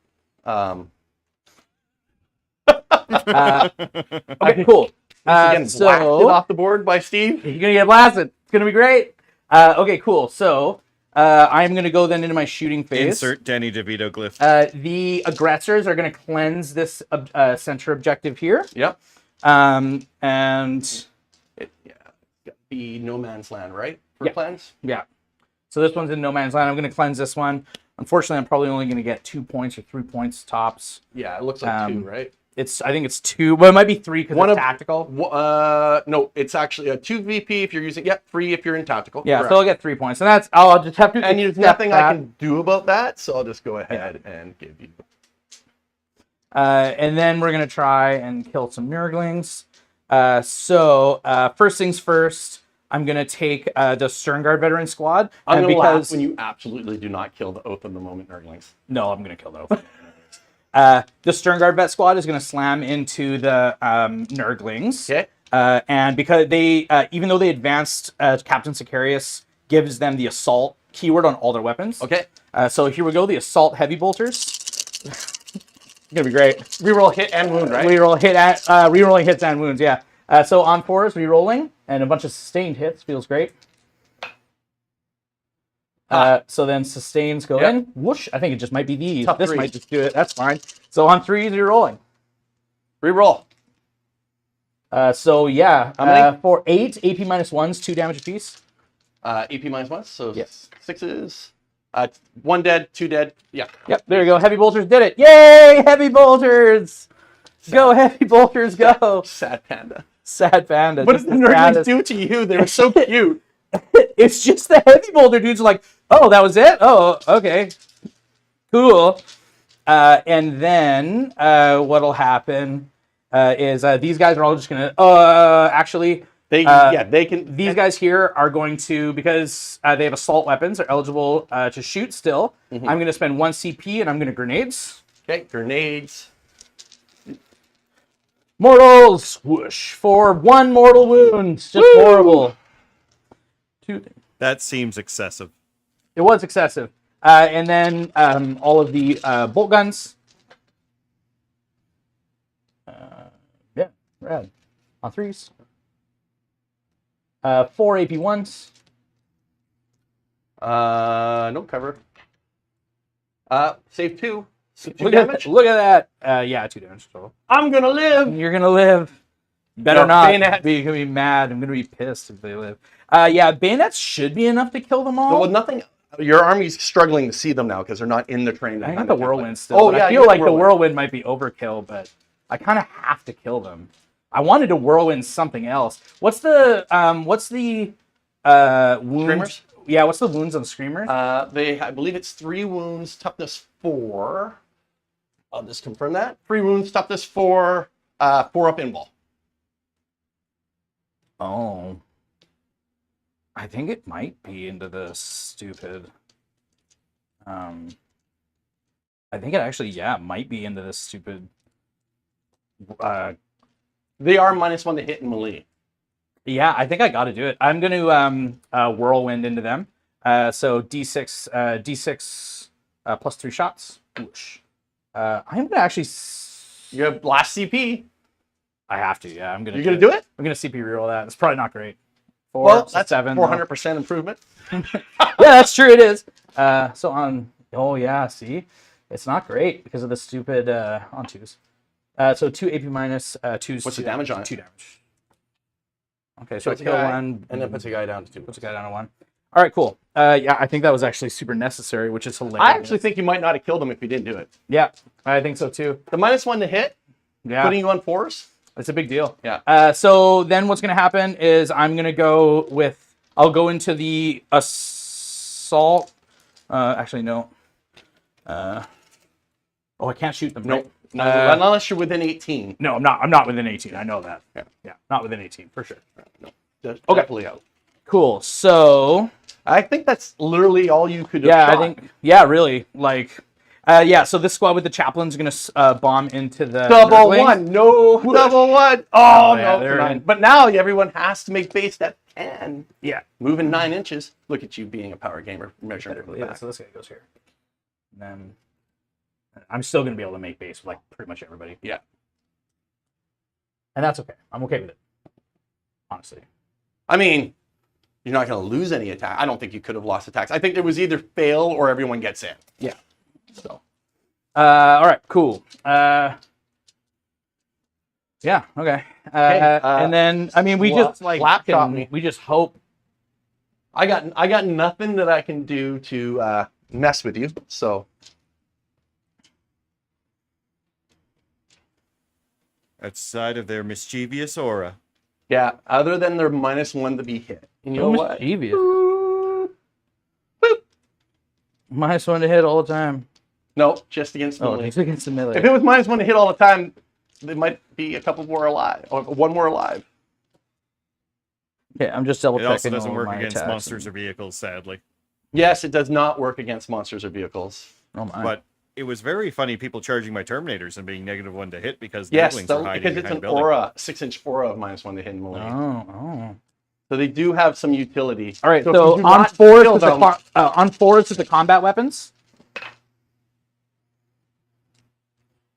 [SPEAKER 3] Okay, cool.
[SPEAKER 2] Again, blasted off the board by Steve.
[SPEAKER 3] You're gonna get blasted. It's gonna be great. Okay, cool. So I'm gonna go then into my shooting phase.
[SPEAKER 1] Insert Danny DeVito glyph.
[SPEAKER 3] The aggressors are gonna cleanse this center objective here.
[SPEAKER 2] Yep.
[SPEAKER 3] And
[SPEAKER 2] Be no man's land, right? For
[SPEAKER 3] Yeah.
[SPEAKER 2] cleanse.
[SPEAKER 3] yeah, so this one's in no man's land. I'm gonna cleanse this one. Unfortunately, I'm probably only gonna get 2 points or 3 points tops.
[SPEAKER 2] Yeah, it looks like 2, right?
[SPEAKER 3] I think it's 2. Well, it might be 3 because it's tactical.
[SPEAKER 2] No, it's actually a 2 VP if you're using. Yep, 3 if you're in tactical.
[SPEAKER 3] Yeah,
[SPEAKER 2] correct.
[SPEAKER 3] so I'll get 3 points, and that's I'll just have to.
[SPEAKER 2] And there's nothing I can do about that, so I'll just go ahead and give you.
[SPEAKER 3] And then we're gonna try and kill some Nurglings. First things first, I'm gonna take the Sternguard veteran squad.
[SPEAKER 2] I'm gonna laugh when you absolutely do not kill the Oath of the Moment Nurglings.
[SPEAKER 3] No, I'm gonna kill the Oath. The Sternguard vet squad is gonna slam into the Nurglings.
[SPEAKER 2] Okay.
[SPEAKER 3] And because they, even though they advanced, Captain Sicarius gives them the assault keyword on all their weapons.
[SPEAKER 2] Okay.
[SPEAKER 3] So here we go, the assault heavy bolters. It's gonna be great.
[SPEAKER 2] Reroll hit and wound, right?
[SPEAKER 3] Rerolling hits and wounds, yeah. So on 4s, rerolling, and a bunch of sustained hits feels great. So then sustains go in. Whoosh! I think it just might be these.
[SPEAKER 2] Tough
[SPEAKER 3] this
[SPEAKER 2] 3.
[SPEAKER 3] might just do it. That's fine. So on 3s, rerolling.
[SPEAKER 2] Reroll.
[SPEAKER 3] So yeah,
[SPEAKER 2] how many?
[SPEAKER 3] For 8 AP -1s, 2 damage apiece.
[SPEAKER 2] AP -1, so
[SPEAKER 3] Yes.
[SPEAKER 2] 6s. 1 dead, 2 dead. Yeah.
[SPEAKER 3] Yep, there you go. Heavy bolters did it. Yay! Heavy bolters! Go heavy bolters, go!
[SPEAKER 2] Sad panda.
[SPEAKER 3] Sad panda.
[SPEAKER 2] What did the Nurglings do to you? They were so cute.
[SPEAKER 3] It's just the heavy boulder dudes are like, oh, that was it? Oh, okay. Cool. And then what'll happen is these guys are all just gonna actually
[SPEAKER 2] They can.
[SPEAKER 3] these guys here are going to, because they have assault weapons, are eligible to shoot still. I'm gonna spend 1 CP and I'm gonna grenades.
[SPEAKER 2] Okay, grenades.
[SPEAKER 3] Mortals! Whoosh! For 1 mortal wound. Just horrible. 2.
[SPEAKER 1] That seems excessive.
[SPEAKER 3] It was excessive. And then all of the bolt guns. Yeah, rad. On 3s. 4 AP1s.
[SPEAKER 2] No cover. Save 2. So 2
[SPEAKER 3] Look
[SPEAKER 2] damage.
[SPEAKER 3] at that. Yeah, 2 damage total.
[SPEAKER 2] I'm gonna live.
[SPEAKER 3] You're gonna live. Better
[SPEAKER 2] No,
[SPEAKER 3] not.
[SPEAKER 2] bayonet.
[SPEAKER 3] You're gonna be mad. I'm gonna be pissed if they live. Yeah, bayonets should be enough to kill them all.
[SPEAKER 2] Well, nothing. Your army's struggling to see them now because they're not in the train.
[SPEAKER 3] I got the whirlwind still.
[SPEAKER 2] Oh,
[SPEAKER 3] but
[SPEAKER 2] yeah,
[SPEAKER 3] I
[SPEAKER 2] you
[SPEAKER 3] feel
[SPEAKER 2] got
[SPEAKER 3] like
[SPEAKER 2] the
[SPEAKER 3] the whirlwind might be overkill, but I kind of have to kill them. I wanted to whirlwind something else. What's the wound?
[SPEAKER 2] Screamers?
[SPEAKER 3] Yeah, what's the wounds on screamers?
[SPEAKER 2] I believe it's 3 wounds, toughness 4. I'll just confirm that. 3 wounds, toughness 4, 4 up in ball.
[SPEAKER 3] Oh. I think it might be into the stupid. I think it actually, might be into this stupid.
[SPEAKER 2] They are -1 to hit in melee.
[SPEAKER 3] Yeah, I think I got to do it. I'm going to whirlwind into them. So D6 plus 3 shots. Whoosh. I'm going to actually.
[SPEAKER 2] You have last CP.
[SPEAKER 3] I have to. Yeah, I'm going to.
[SPEAKER 2] You're gonna do it?
[SPEAKER 3] I'm going to CP reroll that. It's probably not great. 4,
[SPEAKER 2] Well,
[SPEAKER 3] so
[SPEAKER 2] that's
[SPEAKER 3] 7.
[SPEAKER 2] 400% improvement.
[SPEAKER 3] Yeah, that's true. It is. So on. Oh yeah, see, it's not great because of the stupid on 2s. So 2 AP minus 2s.
[SPEAKER 2] What's the damage on it?
[SPEAKER 3] 2 damage. Okay, so
[SPEAKER 2] Puts a
[SPEAKER 3] kill
[SPEAKER 2] guy,
[SPEAKER 3] 1
[SPEAKER 2] and then puts a guy down to 2.
[SPEAKER 3] puts a guy down to 1. All right, cool. Yeah, I think that was actually super necessary, which is hilarious.
[SPEAKER 2] I actually think you might not have killed him if you didn't do it.
[SPEAKER 3] Yeah, I think so too.
[SPEAKER 2] The -1 to hit,
[SPEAKER 3] Yeah,
[SPEAKER 2] putting you on 4s.
[SPEAKER 3] it's a big deal.
[SPEAKER 2] Yeah.
[SPEAKER 3] So then what's going to happen is I'm going to go with, I'll go into the assault. Actually, no. Oh, I can't shoot them.
[SPEAKER 2] Nope.
[SPEAKER 3] Right?
[SPEAKER 2] No, unless you're within 18.
[SPEAKER 3] No, I'm not. I'm not within 18. I know that.
[SPEAKER 2] Yeah.
[SPEAKER 3] Not within 18 for sure.
[SPEAKER 2] No. Just
[SPEAKER 3] Okay.
[SPEAKER 2] definitely out.
[SPEAKER 3] Cool. So
[SPEAKER 2] I think that's literally all you could have
[SPEAKER 3] yeah,
[SPEAKER 2] shot.
[SPEAKER 3] I think really like. Yeah, so this squad with the chaplain's gonna bomb into the
[SPEAKER 2] Double
[SPEAKER 3] Nurglings.
[SPEAKER 2] 1. No, double 1.
[SPEAKER 3] Oh,
[SPEAKER 2] Oh,
[SPEAKER 3] yeah,
[SPEAKER 2] no.
[SPEAKER 3] they're
[SPEAKER 2] come on.
[SPEAKER 3] in.
[SPEAKER 2] But now everyone has to make base that can.
[SPEAKER 3] Yeah,
[SPEAKER 2] Moving 9 inches. Look at you being a power gamer measuring it from the
[SPEAKER 3] yeah.
[SPEAKER 2] back.
[SPEAKER 3] So this guy goes here, and then I'm still gonna be able to make base with like pretty much everybody.
[SPEAKER 2] Yeah.
[SPEAKER 3] And that's okay. I'm okay with it, honestly.
[SPEAKER 2] I mean, you're not going to lose any attack. I don't think you could have lost attacks. I think there was either fail or everyone gets in.
[SPEAKER 3] Yeah.
[SPEAKER 2] So.
[SPEAKER 3] All right. Cool. Yeah. Okay. And then I mean, we just like
[SPEAKER 2] laptop me.
[SPEAKER 3] we just hope.
[SPEAKER 2] I got nothing that I can do to mess with you. So
[SPEAKER 1] outside of their mischievous aura.
[SPEAKER 2] Yeah, other than their -1 to be hit. And you know what?
[SPEAKER 3] Mischievous. -1 to hit all the time.
[SPEAKER 2] No, just against
[SPEAKER 3] Oh,
[SPEAKER 2] melee.
[SPEAKER 3] just against the melee.
[SPEAKER 2] If it was -1 to hit all the time, there might be a couple more alive, or one more alive.
[SPEAKER 3] Okay, I'm just double
[SPEAKER 1] It
[SPEAKER 3] checking.
[SPEAKER 1] also doesn't
[SPEAKER 3] all
[SPEAKER 1] work
[SPEAKER 3] my
[SPEAKER 1] against
[SPEAKER 3] attacks
[SPEAKER 1] monsters or vehicles, sadly.
[SPEAKER 2] Yes, it does not work against monsters or vehicles.
[SPEAKER 3] Oh my.
[SPEAKER 1] But it was very funny people charging my Terminators and being -1 to hit because
[SPEAKER 2] Yes,
[SPEAKER 1] Nurglings are hiding
[SPEAKER 2] because it's
[SPEAKER 1] behind
[SPEAKER 2] an
[SPEAKER 1] building.
[SPEAKER 2] aura, 6-inch aura of -1 to hit in melee.
[SPEAKER 3] Oh.
[SPEAKER 2] So they do have some utility.
[SPEAKER 3] All right,
[SPEAKER 2] if
[SPEAKER 3] so
[SPEAKER 2] you do
[SPEAKER 3] on
[SPEAKER 2] not
[SPEAKER 3] fours
[SPEAKER 2] kill
[SPEAKER 3] with
[SPEAKER 2] them-
[SPEAKER 3] on fours with the combat weapons,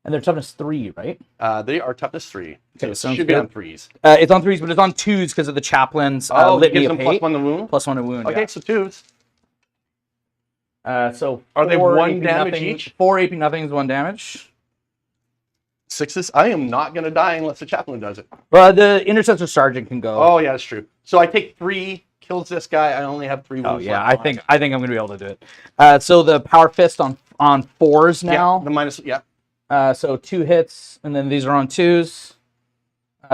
[SPEAKER 3] and they're toughness 3, right?
[SPEAKER 2] They are toughness 3. So
[SPEAKER 3] Okay,
[SPEAKER 2] it
[SPEAKER 3] sounds
[SPEAKER 2] should be
[SPEAKER 3] good.
[SPEAKER 2] on 3s.
[SPEAKER 3] It's on 3s, but it's on 2s because of the chaplain's
[SPEAKER 2] Oh, it
[SPEAKER 3] litany
[SPEAKER 2] gives
[SPEAKER 3] of
[SPEAKER 2] them
[SPEAKER 3] hate.
[SPEAKER 2] +1 to wound?
[SPEAKER 3] +1 to wound.
[SPEAKER 2] Okay,
[SPEAKER 3] Yeah.
[SPEAKER 2] so 2s.
[SPEAKER 3] So
[SPEAKER 2] Are they
[SPEAKER 3] 4
[SPEAKER 2] 1
[SPEAKER 3] AP
[SPEAKER 2] damage
[SPEAKER 3] nothing-
[SPEAKER 2] each?
[SPEAKER 3] 4 AP nothings, 1 damage.
[SPEAKER 2] 6s. I am not going to die unless the chaplain does it.
[SPEAKER 3] The intercessor sergeant can go.
[SPEAKER 2] Oh, yeah, that's true. So I take 3, kills this guy. I only have 3 wounds
[SPEAKER 3] Oh yeah,
[SPEAKER 2] left
[SPEAKER 3] I think I'm gonna be able to do it. So the power fist on 4s now.
[SPEAKER 2] Yeah, the minus, yeah.
[SPEAKER 3] So 2 hits, and then these are on 2s.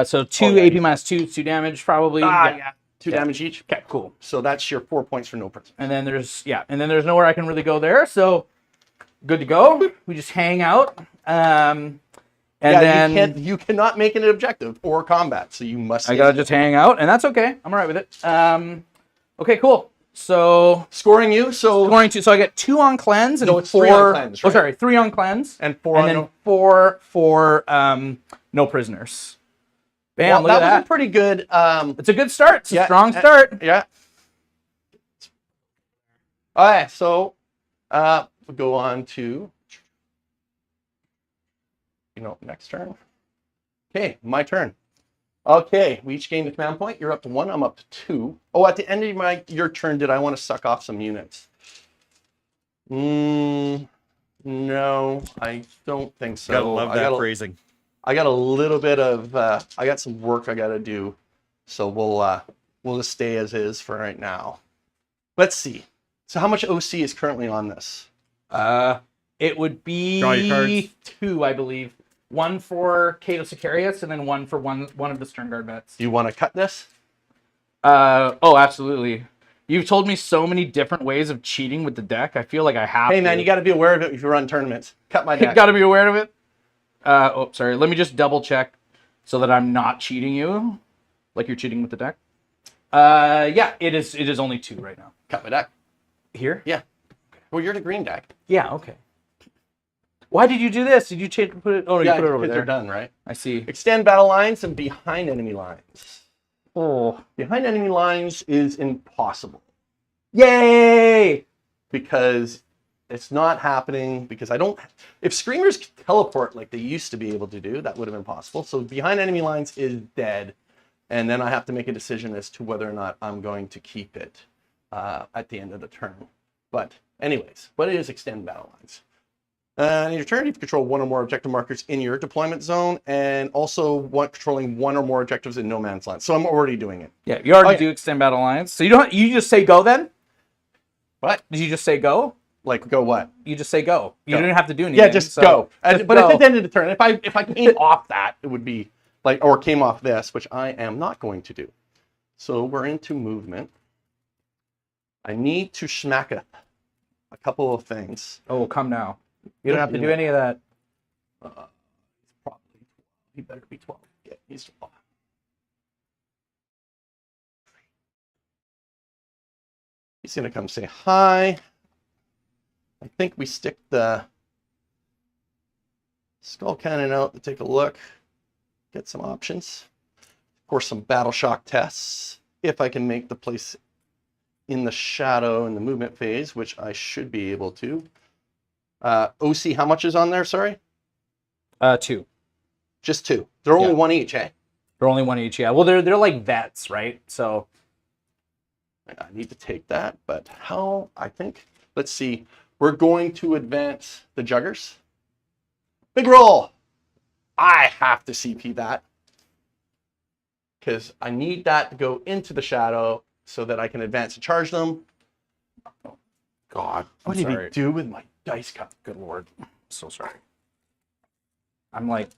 [SPEAKER 3] So 2
[SPEAKER 2] Oh, yeah,
[SPEAKER 3] AP
[SPEAKER 2] you-
[SPEAKER 3] -2, 2 damage probably.
[SPEAKER 2] Yeah. 2
[SPEAKER 3] Yeah.
[SPEAKER 2] damage each.
[SPEAKER 3] Okay, cool.
[SPEAKER 2] So that's your 4 points for no person.
[SPEAKER 3] And then there's nowhere I can really go there. So good to go. We just hang out. And then
[SPEAKER 2] you cannot make it an objective or combat, so you must.
[SPEAKER 3] I gotta just hang out, and that's okay. I'm alright with it. Okay, cool. So
[SPEAKER 2] scoring you. So
[SPEAKER 3] scoring 2. So I get 2 on cleanse and
[SPEAKER 2] No, it's
[SPEAKER 3] 4
[SPEAKER 2] 3 on cleanse,
[SPEAKER 3] Oh,
[SPEAKER 2] right?
[SPEAKER 3] sorry, 3 on cleanse
[SPEAKER 2] and 4
[SPEAKER 3] and
[SPEAKER 2] on
[SPEAKER 3] then
[SPEAKER 2] no.
[SPEAKER 3] 4 for no prisoners. Bam!
[SPEAKER 2] Well,
[SPEAKER 3] look at
[SPEAKER 2] that was
[SPEAKER 3] that.
[SPEAKER 2] a pretty good.
[SPEAKER 3] It's a good start. It's a
[SPEAKER 2] yeah,
[SPEAKER 3] strong start.
[SPEAKER 2] Yeah. All right, so we'll go on to next turn. Okay, my turn. Okay, we each gained a command point. You're up to 1. I'm up to 2. Oh, at the end of your turn, did I want to suck off some units? No, I don't think so.
[SPEAKER 1] Gotta love that phrasing.
[SPEAKER 2] I got a little bit of. I got some work I got to do, so we'll just stay as is for right now. Let's see. So how much OC is currently on this?
[SPEAKER 3] It would be
[SPEAKER 1] Draw your cards.
[SPEAKER 3] 2, I believe. 1 for Cato Sicarius, and then 1 for one of the Stern Guard vets.
[SPEAKER 2] Do you want to cut this?
[SPEAKER 3] Oh, absolutely. You've told me so many different ways of cheating with the deck. I feel like I have.
[SPEAKER 2] Hey man, you got to be aware of it if you run tournaments. Cut my deck.
[SPEAKER 3] got to be aware of it. Oh, sorry. Let me just double check so that I'm not cheating you, like you're cheating with the deck. Yeah, it is. It is only 2 right now.
[SPEAKER 2] Cut my deck.
[SPEAKER 3] Here?
[SPEAKER 2] Yeah. Well, you're the green deck.
[SPEAKER 3] Yeah. Okay. Why did you do this? Did you put it? Oh,
[SPEAKER 2] yeah,
[SPEAKER 3] you put it over
[SPEAKER 2] because
[SPEAKER 3] there.
[SPEAKER 2] you're done, right?
[SPEAKER 3] I see.
[SPEAKER 2] Extend battle lines and behind enemy lines.
[SPEAKER 3] Oh.
[SPEAKER 2] Behind enemy lines is impossible
[SPEAKER 3] Yay!
[SPEAKER 2] because it's not happening. Because I don't. If screamers could teleport like they used to be able to do, that would have been possible. So behind enemy lines is dead, and then I have to make a decision as to whether or not I'm going to keep it at the end of the turn. But anyways, what is extend battle lines? In your turn, you can control 1 or more objective markers in your deployment zone, and also controlling 1 or more objectives in no man's land. So I'm already doing it.
[SPEAKER 3] Yeah, you already
[SPEAKER 2] Okay.
[SPEAKER 3] do extend battle lines. So you don't. You just say go then?
[SPEAKER 2] What?
[SPEAKER 3] Did you just say go?
[SPEAKER 2] Like go what?
[SPEAKER 3] You just say go. You
[SPEAKER 2] Go.
[SPEAKER 3] didn't have to do anything.
[SPEAKER 2] Yeah, just
[SPEAKER 3] so
[SPEAKER 2] go.
[SPEAKER 3] just
[SPEAKER 2] But
[SPEAKER 3] go.
[SPEAKER 2] it's at the end of the turn. If I came off that, it would be like, or came off this, which I am not going to do. So we're into movement. I need to smack a couple of things.
[SPEAKER 3] Oh, come now. You don't have to do any of that.
[SPEAKER 2] Probably 12. He better be 12. Yeah, he's 12. He's gonna come say hi. I think we stick the skull cannon out to take a look, get some options. Of course, some battle shock tests. If I can make the place in the shadow in the movement phase, which I should be able to. OC, how much is on there? Sorry,
[SPEAKER 3] 2.
[SPEAKER 2] just 2. They're only
[SPEAKER 3] Yeah.
[SPEAKER 2] 1 each, eh?
[SPEAKER 3] They're only 1 each. Yeah. Well, they're like vets, right? So
[SPEAKER 2] I need to take that, but how? I think. Let's see. We're going to advance the juggers. Big roll. I have to CP that because I need that to go into the shadow so that I can advance and charge them. Oh, God, what did he
[SPEAKER 3] sorry.
[SPEAKER 2] do with my dice cup?
[SPEAKER 3] good lord, so sorry. I'm like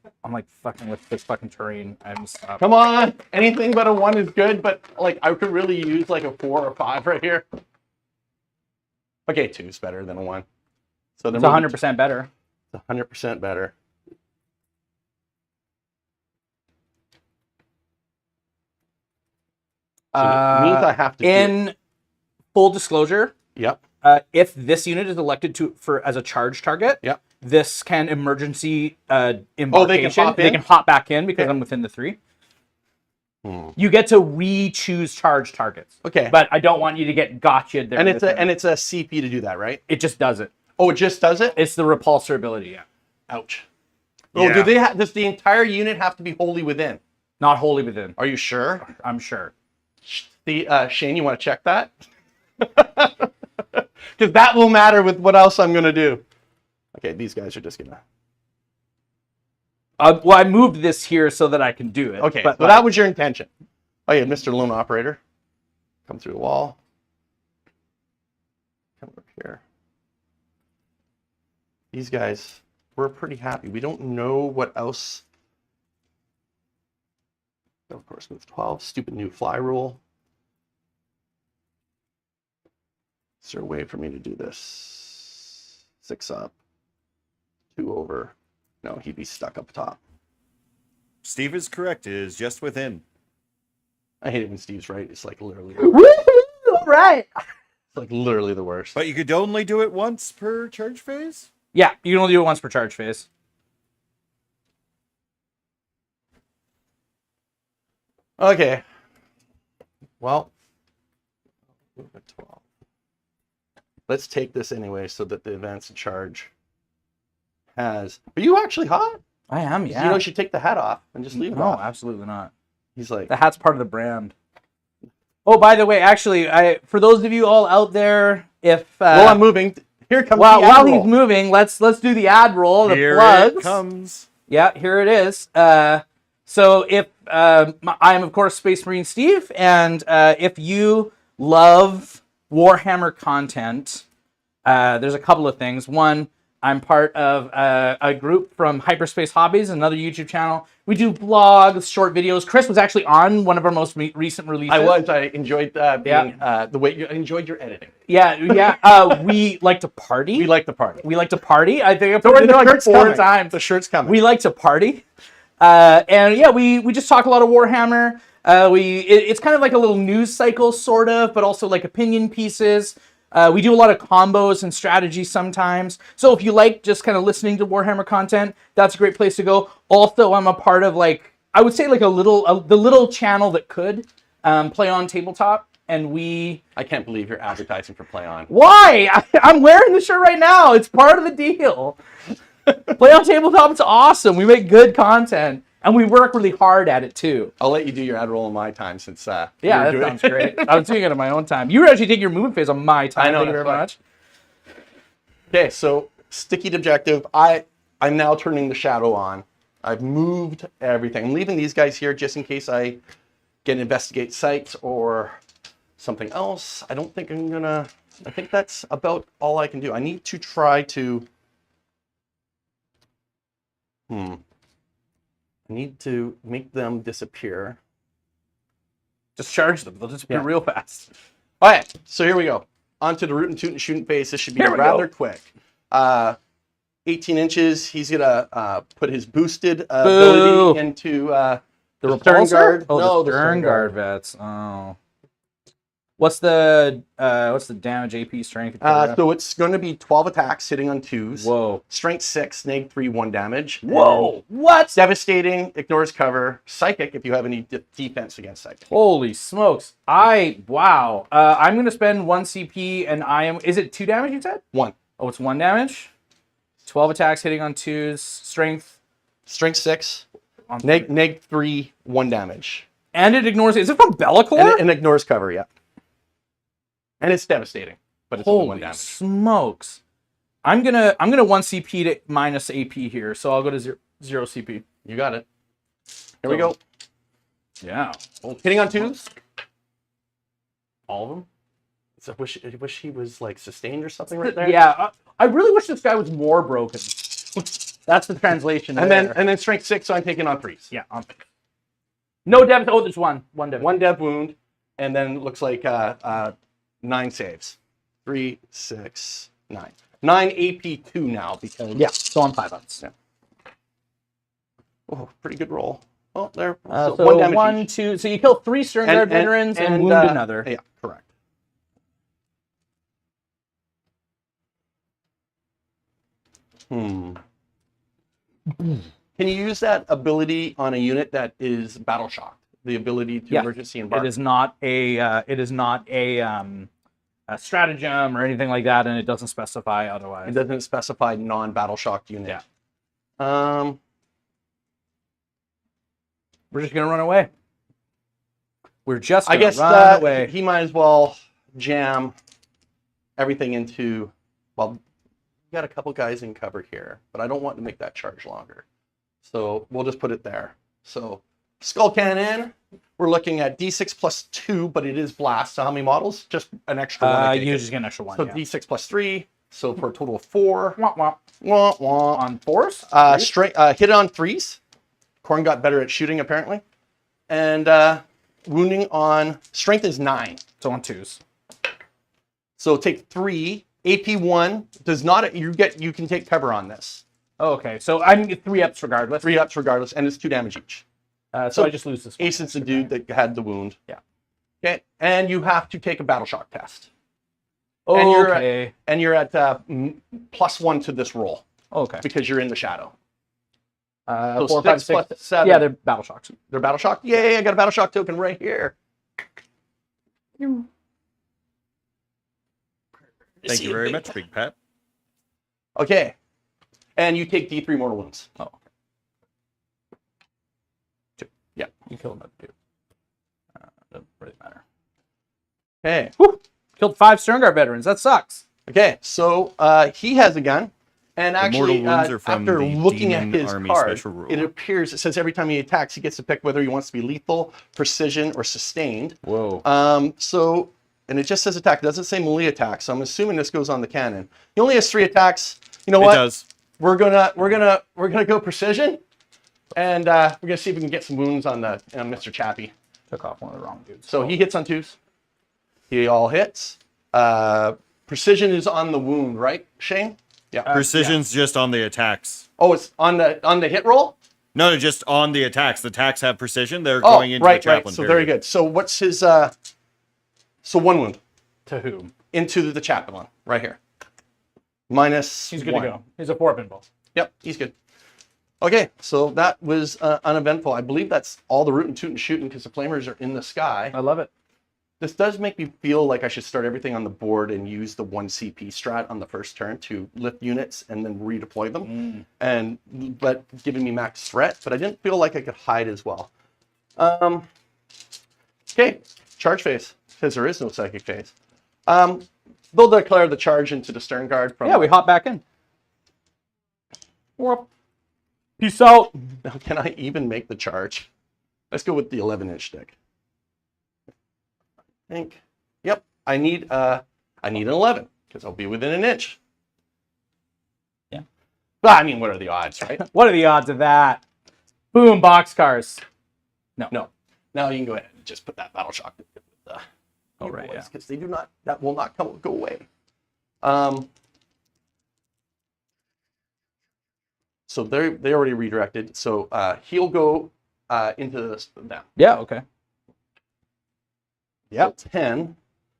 [SPEAKER 3] fucking with this fucking terrain. I'm stop.
[SPEAKER 2] Come on. Anything but a 1 is good, but like I could really use like a 4 or 5 right here. Okay, 2 is better than a 1. So
[SPEAKER 3] It's 100% better.
[SPEAKER 2] It's 100% better. So it means I have to
[SPEAKER 3] in full disclosure,
[SPEAKER 2] Yep.
[SPEAKER 3] if this unit is elected as a charge target,
[SPEAKER 2] Yep.
[SPEAKER 3] this can emergency embarkation.
[SPEAKER 2] Oh, they can hop in?
[SPEAKER 3] They can hop back in because
[SPEAKER 2] Okay.
[SPEAKER 3] I'm within the 3.
[SPEAKER 2] Hmm.
[SPEAKER 3] You get to re-choose charge targets.
[SPEAKER 2] Okay.
[SPEAKER 3] But I don't want you to get gotcha'd there.
[SPEAKER 2] And it's a CP to do that, right?
[SPEAKER 3] it just does it.
[SPEAKER 2] Oh, it just does it?
[SPEAKER 3] It's the repulsor ability, yeah.
[SPEAKER 2] Ouch. Oh,
[SPEAKER 1] Yeah.
[SPEAKER 2] does the entire unit have to be wholly within?
[SPEAKER 3] Not wholly within.
[SPEAKER 2] Are you sure?
[SPEAKER 3] I'm sure.
[SPEAKER 2] Shane, you want to check that? Because that will matter with what else I'm going to do. Okay, these guys are just going to...
[SPEAKER 3] Well, I moved this here so that I can do it.
[SPEAKER 2] Okay,
[SPEAKER 3] but
[SPEAKER 2] so that was your intention. Oh, yeah, Mr. Lone Operator. Come through the wall. Come up here. These guys, we're pretty happy. We don't know what else. Of course, move 12. Stupid new fly rule. Is there a way for me to do this? 6 up. 2 over. No, he'd be stuck up top.
[SPEAKER 1] Steve is correct. It is just within.
[SPEAKER 2] I hate it when Steve's right. It's like literally,
[SPEAKER 3] All right.
[SPEAKER 2] it's like literally the worst.
[SPEAKER 1] But you could only do it once per charge phase?
[SPEAKER 3] Yeah, you can only do it once per charge phase.
[SPEAKER 2] Okay. Well, move at 12. Let's take this anyway so that the advanced charge has... Are you actually hot?
[SPEAKER 3] I am, yeah.
[SPEAKER 2] You know, you should take the hat off and just leave it
[SPEAKER 3] No,
[SPEAKER 2] off.
[SPEAKER 3] absolutely not.
[SPEAKER 2] He's like...
[SPEAKER 3] The hat's part of the brand. Oh, by the way, actually, for those of you all out there, if
[SPEAKER 2] Well, I'm moving. Here comes the
[SPEAKER 3] while
[SPEAKER 2] Admiral.
[SPEAKER 3] he's moving, let's do the ad roll, the
[SPEAKER 1] Here
[SPEAKER 3] plugs.
[SPEAKER 1] it comes.
[SPEAKER 3] Yeah, here it is. So if I am of course Space Marine Steve, and if you love Warhammer content, there's a couple of things. One, I'm part of a group from Hyperspace Hobbies, another YouTube channel. We do blogs, short videos. Chris was actually on one of our most recent releases.
[SPEAKER 2] I was. I enjoyed the way you enjoyed your editing.
[SPEAKER 3] Yeah. We like to party.
[SPEAKER 2] We like the party.
[SPEAKER 3] We like to party. I think I've
[SPEAKER 2] So
[SPEAKER 3] put it
[SPEAKER 2] the
[SPEAKER 3] like
[SPEAKER 2] shirt's
[SPEAKER 3] 4
[SPEAKER 2] coming.
[SPEAKER 3] times.
[SPEAKER 2] The shirt's coming.
[SPEAKER 3] We like to party. And yeah, we just talk a lot of Warhammer. It's kind of like a little news cycle, sort of, but also like opinion pieces. We do a lot of combos and strategy sometimes. So if you like just kind of listening to Warhammer content, that's a great place to go. Also, I'm a part of I would say the little channel that could play on tabletop. And
[SPEAKER 2] I can't believe you're advertising for Play On.
[SPEAKER 3] why? I'm wearing the shirt right now. It's part of the deal. Play on tabletop. It's awesome. We make good content. And we work really hard at it too.
[SPEAKER 2] I'll let you do your ad roll in my time since
[SPEAKER 3] Yeah,
[SPEAKER 2] you're
[SPEAKER 3] that
[SPEAKER 2] doing
[SPEAKER 3] sounds great. I was doing it on my own time. You were actually taking your movement phase on my time.
[SPEAKER 2] I know,
[SPEAKER 3] Thank you
[SPEAKER 2] that's
[SPEAKER 3] very
[SPEAKER 2] fine.
[SPEAKER 3] much.
[SPEAKER 2] Okay, so sticky objective. I'm now turning the shadow on. I've moved everything. I'm leaving these guys here just in case I get investigate sites or something else. I don't think I'm gonna. I think that's about all I can do. I need to try to. I need to make them disappear.
[SPEAKER 3] Just charge them. They'll disappear real fast.
[SPEAKER 2] All right, so here we go. On to the root and toot and shooting phase. This should be
[SPEAKER 3] Here we
[SPEAKER 2] rather
[SPEAKER 3] go.
[SPEAKER 2] quick. 18 inches. He's gonna put his boosted ability into
[SPEAKER 3] The
[SPEAKER 2] stern
[SPEAKER 3] repulsor?
[SPEAKER 2] guard.
[SPEAKER 3] Oh,
[SPEAKER 2] No,
[SPEAKER 3] the stern guard vets. Oh. What's the damage AP strength?
[SPEAKER 2] So it's going to be 12 attacks hitting on 2s.
[SPEAKER 3] Whoa.
[SPEAKER 2] Strength 6, neg 3, 1 damage.
[SPEAKER 3] Whoa.
[SPEAKER 2] And
[SPEAKER 3] What?
[SPEAKER 2] devastating, ignores cover. Psychic if you have any defense against psychic.
[SPEAKER 3] Holy smokes. Wow. I'm going to spend 1 CP and is it 2 damage you said?
[SPEAKER 2] 1.
[SPEAKER 3] Oh, it's 1 damage? 12 attacks hitting on 2s. Strength.
[SPEAKER 2] Strength 6,
[SPEAKER 3] On
[SPEAKER 2] neg 3, 1 damage.
[SPEAKER 3] And it ignores. Is it from Bellacore?
[SPEAKER 2] And ignores cover, yeah. And it's devastating, but it's only 1
[SPEAKER 3] Holy
[SPEAKER 2] damage.
[SPEAKER 3] smokes. I'm gonna 1 CP to minus AP here, so I'll go to 0 CP.
[SPEAKER 2] You got it. Here we go.
[SPEAKER 3] Yeah.
[SPEAKER 2] Hitting on 2s.
[SPEAKER 3] All of them?
[SPEAKER 2] So I wish he was like sustained or something right there.
[SPEAKER 3] Yeah. I really wish this guy was more broken. That's the translation.
[SPEAKER 2] And
[SPEAKER 3] there.
[SPEAKER 2] then strength 6, so I'm taking on 3s.
[SPEAKER 3] Yeah, on 3. No dev. Oh, there's one. One dev.
[SPEAKER 2] 1 dev wound, and then looks like 9 saves. 3, 6, 9. 9 AP2 now because
[SPEAKER 3] Yeah, so on 5 outs.
[SPEAKER 2] Yeah. Oh, pretty good roll. Oh, there.
[SPEAKER 3] So
[SPEAKER 2] 1 damage.
[SPEAKER 3] 1,
[SPEAKER 2] each.
[SPEAKER 3] 2. So you kill 3 Stern Guard veterans and wound another.
[SPEAKER 2] Yeah, correct. Can you use that ability on a unit that is battle shocked? The ability to emergency embark.
[SPEAKER 3] It is not a stratagem or anything like that, and it doesn't specify otherwise.
[SPEAKER 2] It doesn't specify non-battle shocked unit.
[SPEAKER 3] Yeah. We're just gonna run away. We're just
[SPEAKER 2] I
[SPEAKER 3] gonna
[SPEAKER 2] guess
[SPEAKER 3] run away.
[SPEAKER 2] he might as well jam everything into. Well, we got a couple guys in cover here, but I don't want to make that charge longer, so we'll just put it there. So skull cannon. We're looking at D6 plus 2, but it is blast. So how many models? Just an extra one.
[SPEAKER 3] You just get an extra 1.
[SPEAKER 2] So D6 plus 3. So for a total of 4.
[SPEAKER 3] Womp womp.
[SPEAKER 2] Wah, wah.
[SPEAKER 3] On 4s.
[SPEAKER 2] Hit it on 3s. Corn got better at shooting apparently, and wounding on strength is 9.
[SPEAKER 3] So on 2s.
[SPEAKER 2] So take 3. AP1 does not. You can take cover on this.
[SPEAKER 3] Oh, okay, so I can get 3 ups regardless.
[SPEAKER 2] 3 ups regardless, and it's 2 damage each.
[SPEAKER 3] So I just lose this one.
[SPEAKER 2] Ace is the dude that had the wound.
[SPEAKER 3] Yeah.
[SPEAKER 2] Okay, and you have to take a battle shock test.
[SPEAKER 3] Okay.
[SPEAKER 2] And you're at +1 to this roll
[SPEAKER 3] Okay.
[SPEAKER 2] because you're in the shadow.
[SPEAKER 3] 4,
[SPEAKER 2] 6
[SPEAKER 3] 5, 6.
[SPEAKER 2] plus 7.
[SPEAKER 3] Yeah, they're battle shocks.
[SPEAKER 2] They're battle shock. Yay! I got a battle shock token right here.
[SPEAKER 1] Thank you very much, Big Pat.
[SPEAKER 2] Okay, and you take D3 mortal wounds.
[SPEAKER 3] Oh.
[SPEAKER 2] Yeah.
[SPEAKER 3] You killed another 2. Doesn't really matter.
[SPEAKER 2] Okay.
[SPEAKER 3] Whew. Killed 5 Stern Guard veterans. That sucks.
[SPEAKER 2] Okay, so he has a gun, and actually,
[SPEAKER 1] mortal wounds are from
[SPEAKER 2] after
[SPEAKER 1] the
[SPEAKER 2] looking at
[SPEAKER 1] Demon
[SPEAKER 2] his
[SPEAKER 1] Army
[SPEAKER 2] card,
[SPEAKER 1] special rule.
[SPEAKER 2] it appears, it says every time he attacks, he gets to pick whether he wants to be lethal, precision, or sustained.
[SPEAKER 3] Whoa.
[SPEAKER 2] And it just says attack. It doesn't say melee attack, so I'm assuming this goes on the cannon. He only has 3 attacks. You know what?
[SPEAKER 1] It does.
[SPEAKER 2] We're gonna go precision, and we're gonna see if we can get some wounds on the Mr. Chappie.
[SPEAKER 3] Took off one of the wrong dudes.
[SPEAKER 2] So he hits on 2s. He all hits. Precision is on the wound, right, Shane? Yeah.
[SPEAKER 1] Precision's just on the attacks.
[SPEAKER 2] Oh, it's on the hit roll?
[SPEAKER 1] No, just on the attacks. The attacks have precision. They're going into the chaplain.
[SPEAKER 2] Right. So very good. So what's his? So 1 wound
[SPEAKER 3] To whom?
[SPEAKER 2] into the chaplain right here. Minus.
[SPEAKER 3] He's good
[SPEAKER 2] 1.
[SPEAKER 3] to go. He's a 4 pinball.
[SPEAKER 2] Yep, he's good. Okay, so that was uneventful. I believe that's all the rootin' tootin' shooting because the flamers are in the sky.
[SPEAKER 3] I love it.
[SPEAKER 2] This does make me feel like I should start everything on the board and use the 1 CP strat on the first turn to lift units and then redeploy them, and giving me max threat. But I didn't feel like I could hide as well. Okay, charge phase, because there is no psychic phase. They'll declare the charge into the stern guard. From
[SPEAKER 3] We hop back in. Whoop. Peace out.
[SPEAKER 2] Now, can I even make the charge? Let's go with the 11-inch stick. I think. Yep. I need an 11 because I'll be within an inch.
[SPEAKER 3] Yeah.
[SPEAKER 2] But I mean, what are the odds, right?
[SPEAKER 3] What are the odds of that? Boom, boxcars.
[SPEAKER 2] No. Now you can go ahead and just put that battle shock.
[SPEAKER 3] Oh, right, yeah.
[SPEAKER 2] Because they do not. That will not go away. So they already redirected. So he'll go into them.
[SPEAKER 3] Yeah, okay.
[SPEAKER 2] Yep. So 10.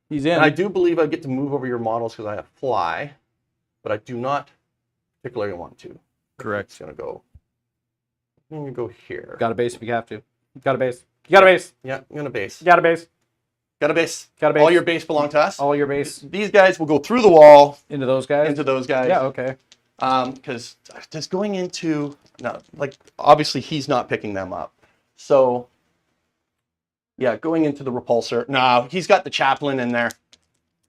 [SPEAKER 3] He's in.
[SPEAKER 2] And I do believe I get to move over your models because I have fly, but I do not particularly want to.
[SPEAKER 1] Correct.
[SPEAKER 2] It's gonna go. I'm gonna go here.
[SPEAKER 3] Got a base if you have to. Got a base. You got a base.
[SPEAKER 2] Yeah, I'm gonna base.
[SPEAKER 3] Got a base.
[SPEAKER 2] Got a base.
[SPEAKER 3] Got a base.
[SPEAKER 2] All your base belong to us.
[SPEAKER 3] All your base.
[SPEAKER 2] These guys will go through the wall
[SPEAKER 3] Into those guys?
[SPEAKER 2] into those guys.
[SPEAKER 3] Yeah, okay.
[SPEAKER 2] Because just going into obviously he's not picking them up. So yeah, going into the repulsor. No, he's got the chaplain in there.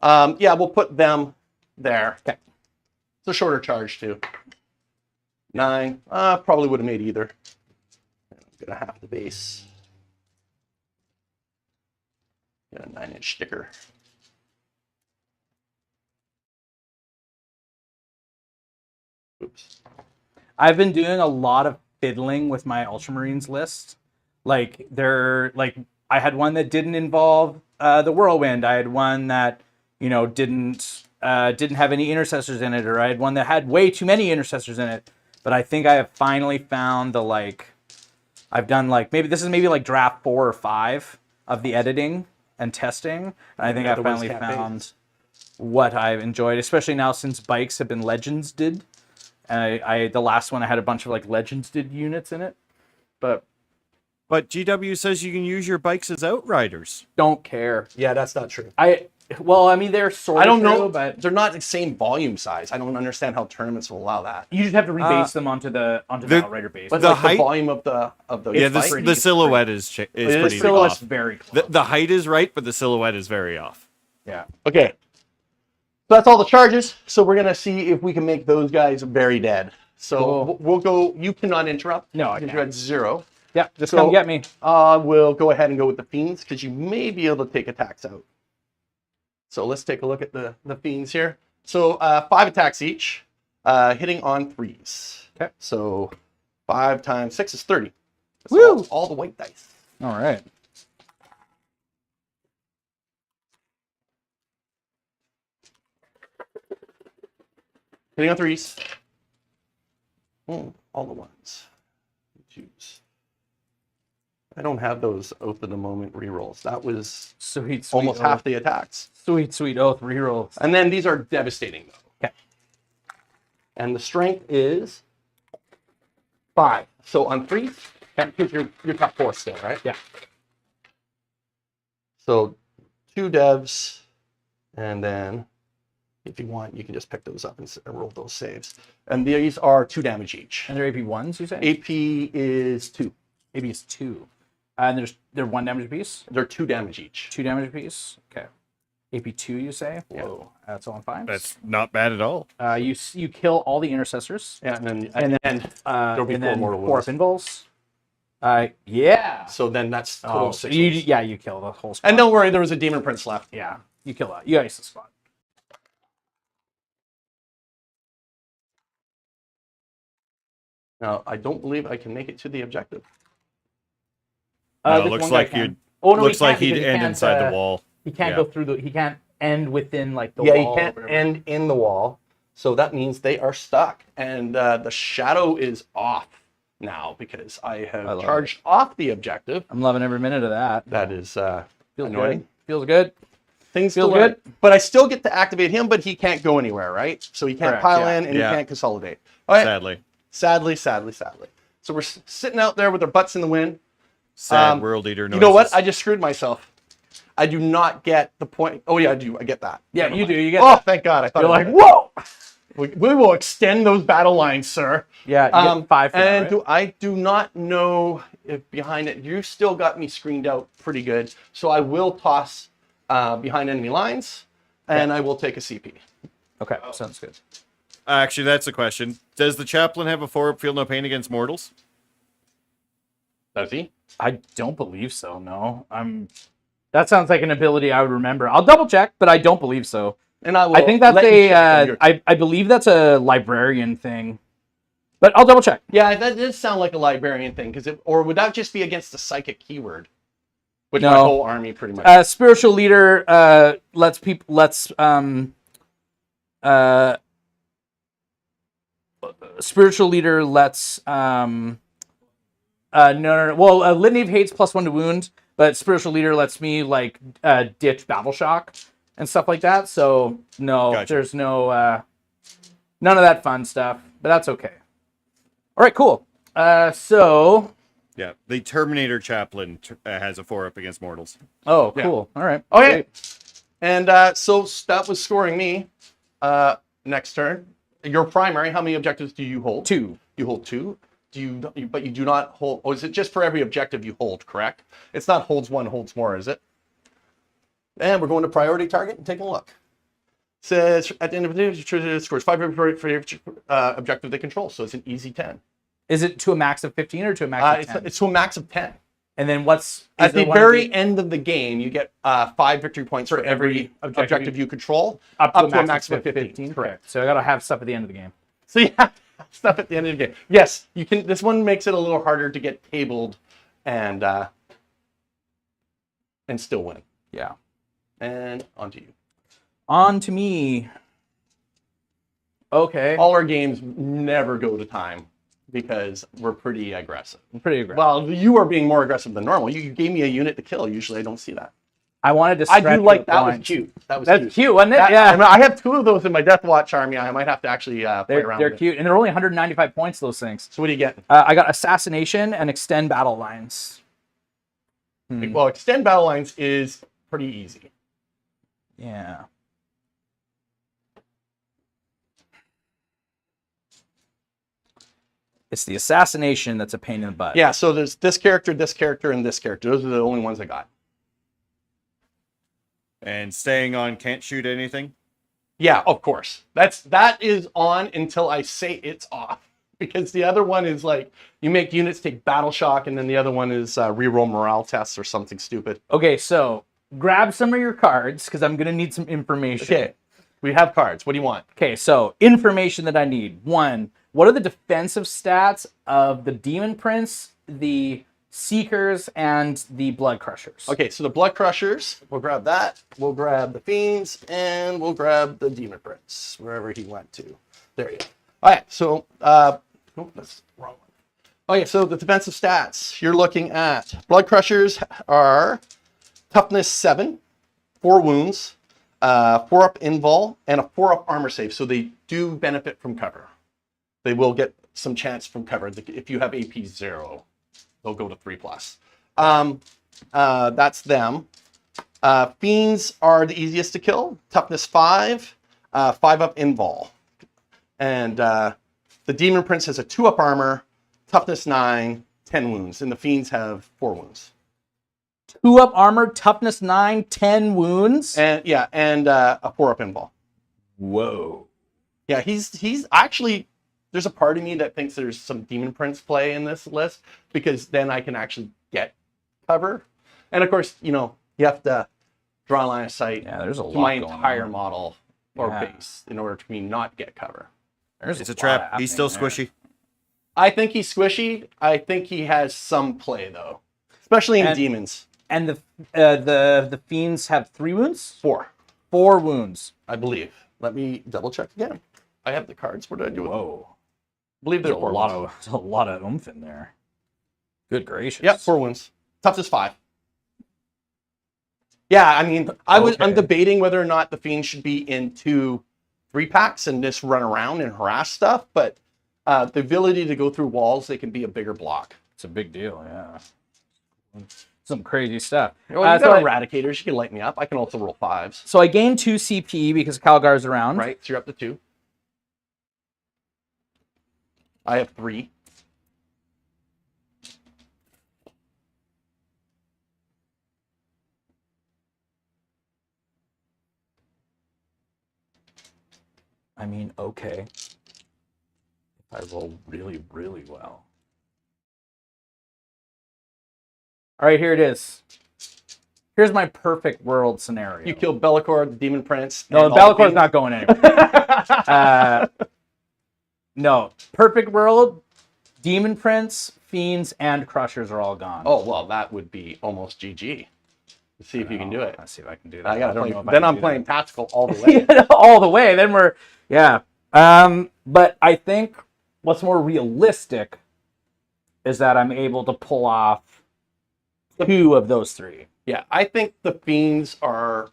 [SPEAKER 2] Yeah, we'll put them there.
[SPEAKER 3] Okay.
[SPEAKER 2] It's a shorter charge too. 9. Probably would have made either. I'm gonna have the base. Get a 9-inch sticker. Oops.
[SPEAKER 3] I've been doing a lot of fiddling with my Ultramarines list. Like I had one that didn't involve the Whirlwind. I had one that didn't have any intercessors in it, or I had one that had way too many intercessors in it. But I think I have finally found I've done maybe draft 4 or 5 of the editing and testing. And I think I finally found what I've enjoyed, especially now since bikes have been Legends did. And the last one I had a bunch of Legends did units in it. But
[SPEAKER 1] GW says you can use your bikes as outriders.
[SPEAKER 3] don't care.
[SPEAKER 2] Yeah, that's not true.
[SPEAKER 3] They're sort of
[SPEAKER 2] I don't
[SPEAKER 3] true,
[SPEAKER 2] know,
[SPEAKER 3] but
[SPEAKER 2] they're not the same volume size. I don't understand how tournaments will allow that.
[SPEAKER 3] you just have to rebase them onto the outrider base.
[SPEAKER 2] But
[SPEAKER 1] The
[SPEAKER 2] the
[SPEAKER 1] height-
[SPEAKER 2] volume of the
[SPEAKER 1] Yeah,
[SPEAKER 2] bike-
[SPEAKER 1] the silhouette is pretty
[SPEAKER 3] silhouette's
[SPEAKER 1] off.
[SPEAKER 3] very close.
[SPEAKER 1] The height is right, but the silhouette is very off.
[SPEAKER 3] Yeah.
[SPEAKER 2] Okay. So that's all the charges. So we're gonna see if we can make those guys very dead. So
[SPEAKER 3] Cool.
[SPEAKER 2] we'll go. You cannot interrupt.
[SPEAKER 3] No, I
[SPEAKER 2] because
[SPEAKER 3] can't.
[SPEAKER 2] you're at 0.
[SPEAKER 3] Yeah, just
[SPEAKER 2] So-
[SPEAKER 3] come get me.
[SPEAKER 2] We'll go ahead and go with the fiends because you may be able to take attacks out. So let's take a look at the fiends here. So 5 attacks each, hitting on 3s.
[SPEAKER 3] Okay.
[SPEAKER 2] So 5 times 6 is 30. That's
[SPEAKER 3] Woo!
[SPEAKER 2] all the white dice.
[SPEAKER 3] All right.
[SPEAKER 2] Hitting on 3s. All the ones. Choose. I don't have those oath of the moment rerolls. That was
[SPEAKER 3] Sweet, sweet.
[SPEAKER 2] almost half the attacks.
[SPEAKER 3] Sweet oath rerolls.
[SPEAKER 2] And then these are devastating though.
[SPEAKER 3] Okay.
[SPEAKER 2] And the strength is 5. So on 3, here's your top 4 still, right?
[SPEAKER 3] Yeah.
[SPEAKER 2] So 2 devs, and then if you want, you can just pick those up and roll those saves. And these are 2 damage each.
[SPEAKER 3] And they're AP 1s, you say?
[SPEAKER 2] AP is 2.
[SPEAKER 3] AP is 2. And they're 1 damage apiece?
[SPEAKER 2] They're 2 damage each.
[SPEAKER 3] 2 damage apiece? Okay. AP 2, you say?
[SPEAKER 2] Yeah.
[SPEAKER 3] Whoa. That's all on 5.
[SPEAKER 1] That's not bad at all.
[SPEAKER 3] You kill all the intercessors.
[SPEAKER 2] Yeah, and then
[SPEAKER 3] And
[SPEAKER 2] and
[SPEAKER 3] then,
[SPEAKER 2] be 4 mortal
[SPEAKER 3] 4
[SPEAKER 2] wounds.
[SPEAKER 3] pinballs. Yeah.
[SPEAKER 2] So then that's total
[SPEAKER 3] Oh,
[SPEAKER 2] 6.
[SPEAKER 3] you kill the whole squad.
[SPEAKER 2] And don't worry, there was a demon prince left.
[SPEAKER 3] Yeah, you kill that. You ice the squad.
[SPEAKER 2] Now, I don't believe I can make it to the objective.
[SPEAKER 1] No,
[SPEAKER 3] This
[SPEAKER 1] looks
[SPEAKER 3] one guy
[SPEAKER 1] like
[SPEAKER 3] can.
[SPEAKER 1] you'd
[SPEAKER 3] Oh, no,
[SPEAKER 1] looks
[SPEAKER 3] he
[SPEAKER 1] like
[SPEAKER 3] can't
[SPEAKER 1] he'd
[SPEAKER 3] because he
[SPEAKER 1] end
[SPEAKER 3] can't,
[SPEAKER 1] inside the wall.
[SPEAKER 3] He can't
[SPEAKER 1] Yeah.
[SPEAKER 3] go through the. He can't end within the
[SPEAKER 2] Yeah,
[SPEAKER 3] wall.
[SPEAKER 2] you can't end in the wall. So that means they are stuck. And the shadow is off now because I have
[SPEAKER 3] love
[SPEAKER 2] charged off the objective.
[SPEAKER 3] I'm loving every minute of that.
[SPEAKER 2] That is
[SPEAKER 3] Feels
[SPEAKER 2] annoying.
[SPEAKER 3] good. Feels good.
[SPEAKER 2] Things
[SPEAKER 3] Feels
[SPEAKER 2] still
[SPEAKER 3] good.
[SPEAKER 2] good. But I still get to activate him, but he can't go anywhere, right? So he can't
[SPEAKER 3] Correct,
[SPEAKER 2] pile
[SPEAKER 3] yeah.
[SPEAKER 2] in and
[SPEAKER 1] Yeah.
[SPEAKER 2] he can't consolidate. All right.
[SPEAKER 1] Sadly.
[SPEAKER 2] Sadly. So we're sitting out there with our butts in the wind.
[SPEAKER 1] Sad world eater
[SPEAKER 2] You
[SPEAKER 1] noises.
[SPEAKER 2] know what? I just screwed myself. I do not get the point. Oh, yeah, I do. I get that.
[SPEAKER 3] Yeah,
[SPEAKER 2] Never
[SPEAKER 3] you
[SPEAKER 2] mind.
[SPEAKER 3] do. You get.
[SPEAKER 2] Oh, thank God. I thought
[SPEAKER 3] You're
[SPEAKER 2] I
[SPEAKER 3] like,
[SPEAKER 2] did.
[SPEAKER 3] whoa.
[SPEAKER 2] We will extend those battle lines, sir.
[SPEAKER 3] Yeah, you get 5 for that,
[SPEAKER 2] And
[SPEAKER 3] right?
[SPEAKER 2] I do not know if behind it, you still got me screened out pretty good. So I will toss behind enemy lines, and I will take a CP.
[SPEAKER 3] Okay, sounds good.
[SPEAKER 1] Actually, that's a question. Does the chaplain have a 4-up feel no pain against mortals?
[SPEAKER 2] Does he?
[SPEAKER 3] I don't believe so. No, That sounds like an ability I would remember. I'll double check, but I don't believe so.
[SPEAKER 2] And I will.
[SPEAKER 3] I think that's
[SPEAKER 2] let you check on your-
[SPEAKER 3] I believe that's a librarian thing, but I'll double check.
[SPEAKER 2] Yeah, that does sound like a librarian thing, or would that just be against the psychic keyword? Which my
[SPEAKER 3] No.
[SPEAKER 2] whole army pretty much.
[SPEAKER 3] Spiritual leader spiritual leader lets no. Well, litany of hates +1 to wound, but spiritual leader lets me ditch battle shock and stuff like that. So no,
[SPEAKER 1] Gotcha.
[SPEAKER 3] there's no none of that fun stuff, but that's okay. All right, cool. So
[SPEAKER 1] Yeah, the Terminator chaplain has a 4-up against mortals.
[SPEAKER 3] oh,
[SPEAKER 2] Yeah.
[SPEAKER 3] cool. All right.
[SPEAKER 2] Okay.
[SPEAKER 3] Great.
[SPEAKER 2] And so that was scoring me. Next turn. Your primary, how many objectives do you hold?
[SPEAKER 3] 2.
[SPEAKER 2] You hold 2. But you do not hold. Oh, is it just for every objective you hold, correct? It's not holds 1, holds more, is it? And we're going to priority target and taking a look. Says at the end of the day, scores 5 for every objective they control. So it's an easy 10.
[SPEAKER 3] Is it to a max of 15 or to a max of 10?
[SPEAKER 2] It's to a max of 10.
[SPEAKER 3] And then what's
[SPEAKER 2] At the very end of the game, you get 5 victory points for every objective you control,
[SPEAKER 3] up to a max of
[SPEAKER 2] 15.
[SPEAKER 3] 15? Correct. So I gotta have stuff at the end of the game.
[SPEAKER 2] So yeah, stuff at the end of the game. Yes, you can. This one makes it a little harder to get tabled and still win.
[SPEAKER 3] Yeah.
[SPEAKER 2] And on to you.
[SPEAKER 3] On to me. Okay.
[SPEAKER 2] All our games never go to time because we're pretty aggressive.
[SPEAKER 3] Pretty aggressive.
[SPEAKER 2] Well, you are being more aggressive than normal. You gave me a unit to kill. Usually I don't see that.
[SPEAKER 3] I wanted to
[SPEAKER 2] I
[SPEAKER 3] stretch
[SPEAKER 2] do like
[SPEAKER 3] the
[SPEAKER 2] that was
[SPEAKER 3] points.
[SPEAKER 2] cute.
[SPEAKER 3] That's cute, wasn't it?
[SPEAKER 2] That-
[SPEAKER 3] Yeah.
[SPEAKER 2] I mean, I have 2 of those in my Death Watch army. I might have to actually play around
[SPEAKER 3] They're
[SPEAKER 2] with
[SPEAKER 3] cute, and they're only 195 points, those things.
[SPEAKER 2] it. So what do you get?
[SPEAKER 3] I got Assassination and Extend Battle Lines.
[SPEAKER 2] Well, extend battle lines is pretty easy.
[SPEAKER 3] Yeah. It's the Assassination that's a pain in the butt.
[SPEAKER 2] Yeah, so there's this character, and this character. Those are the only ones I got.
[SPEAKER 1] And staying on can't shoot anything.
[SPEAKER 2] Yeah, of course. That is on until I say it's off. Because the other one is like, you make units take battle shock, and then the other one is reroll morale tests or something stupid.
[SPEAKER 3] Okay, so grab some of your cards, because I'm going to need some information.
[SPEAKER 2] Okay, we have cards. What do you want?
[SPEAKER 3] Okay, so information that I need. 1, what are the defensive stats of the Demon Prince, the Seekers, and the Blood Crushers?
[SPEAKER 2] Okay, so the Blood Crushers, we'll grab that. We'll grab the Fiends, and we'll grab the Demon Prince, wherever he went to. There you go. All right, so, oh, that's the wrong one. Okay, so the defensive stats, you're looking at Blood Crushers are toughness 7, 4 wounds, 4-up invul, and a 4-up armor save. So they do benefit from cover. They will get some chance from cover. If you have AP 0, they'll go to 3+. That's them. Fiends are the easiest to kill. Toughness 5, 5-up invul. And the Demon Prince has a 2-up armor, toughness 9, 10 wounds. And the Fiends have 4 wounds.
[SPEAKER 3] 2-up armor, toughness 9, 10 wounds.
[SPEAKER 2] And yeah, and a 4-up invul.
[SPEAKER 3] Whoa.
[SPEAKER 2] Yeah, he's actually, there's a part of me that thinks there's some Demon Prince play in this list, because then I can actually get cover. And of course, you know, you have to draw a line of sight
[SPEAKER 3] Yeah, there's a
[SPEAKER 2] to
[SPEAKER 3] lot
[SPEAKER 2] my
[SPEAKER 3] going
[SPEAKER 2] entire
[SPEAKER 3] on.
[SPEAKER 2] model or
[SPEAKER 3] Yeah.
[SPEAKER 2] base in order for me not get cover.
[SPEAKER 3] There's
[SPEAKER 1] It's a
[SPEAKER 3] lot
[SPEAKER 1] trap. He's still
[SPEAKER 3] happening
[SPEAKER 1] squishy.
[SPEAKER 2] I think he's squishy. I think he has some play though, especially in
[SPEAKER 3] And-
[SPEAKER 2] demons.
[SPEAKER 3] And the Fiends have 3 wounds?
[SPEAKER 2] 4,
[SPEAKER 3] 4 wounds.
[SPEAKER 2] I believe. Let me double check again. I have the cards. What did I do with them?
[SPEAKER 3] Whoa.
[SPEAKER 2] I believe
[SPEAKER 3] There's
[SPEAKER 2] they're
[SPEAKER 3] a
[SPEAKER 2] 4
[SPEAKER 3] lot
[SPEAKER 2] wounds.
[SPEAKER 3] of, there's a lot of oomph in there. Good gracious.
[SPEAKER 2] Yeah, 4 wounds. Toughness 5. Yeah, I mean, I'm
[SPEAKER 3] Okay.
[SPEAKER 2] debating whether or not the Fiend should be in 2 3-packs and just run around and harass stuff, but the ability to go through walls, they can be a bigger block.
[SPEAKER 3] It's a big deal, yeah. Some crazy stuff.
[SPEAKER 2] Well, you
[SPEAKER 3] so,
[SPEAKER 2] got
[SPEAKER 3] I,
[SPEAKER 2] Eradicators, you can light me up. I can also roll 5s.
[SPEAKER 3] so I gained 2 CP because Calgar's around.
[SPEAKER 2] Right, so you're up to 2. I have 3.
[SPEAKER 3] I mean, okay. If I roll really, really well. All right, here it is. Here's my perfect world scenario.
[SPEAKER 2] You kill Be'lakor, the Demon Prince.
[SPEAKER 3] No,
[SPEAKER 2] and all the
[SPEAKER 3] Bellacor's
[SPEAKER 2] Fiends.
[SPEAKER 3] not going anywhere. No, perfect world, Demon Prince, Fiends, and Crushers are all gone.
[SPEAKER 2] Oh, well, that would be almost GG. Let's see if you can do it.
[SPEAKER 3] Let's see if I can do that.
[SPEAKER 2] I gotta
[SPEAKER 3] don't
[SPEAKER 2] play.
[SPEAKER 3] know if I
[SPEAKER 2] Then
[SPEAKER 3] can
[SPEAKER 2] I'm
[SPEAKER 3] do
[SPEAKER 2] playing
[SPEAKER 3] that.
[SPEAKER 2] tactical all the way.
[SPEAKER 3] all the way. Then we're but I think what's more realistic is that I'm able to pull off 2 of those 3.
[SPEAKER 2] Yeah, I think the Fiends are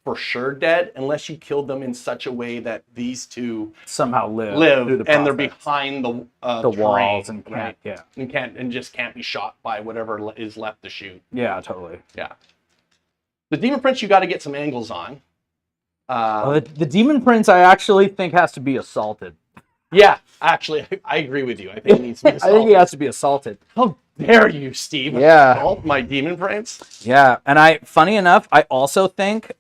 [SPEAKER 2] for sure dead unless you killed them in such a way that these 2
[SPEAKER 3] Somehow live through
[SPEAKER 2] live
[SPEAKER 3] the
[SPEAKER 2] and they're
[SPEAKER 3] process.
[SPEAKER 2] behind the
[SPEAKER 3] The walls
[SPEAKER 2] terrain,
[SPEAKER 3] and can't.
[SPEAKER 2] right?
[SPEAKER 3] Yeah,
[SPEAKER 2] and just can't be shot by whatever is left to shoot.
[SPEAKER 3] yeah, totally.
[SPEAKER 2] Yeah, the Demon Prince you got to get some angles on.
[SPEAKER 3] The Demon Prince, I actually think has to be assaulted.
[SPEAKER 2] Yeah, actually, I agree with you. I think he needs to be
[SPEAKER 3] I think he
[SPEAKER 2] assaulted.
[SPEAKER 3] has to be assaulted.
[SPEAKER 2] How dare you, Steve?
[SPEAKER 3] Yeah.
[SPEAKER 2] Assault my Demon Prince?
[SPEAKER 3] Yeah, and funny enough, I also think,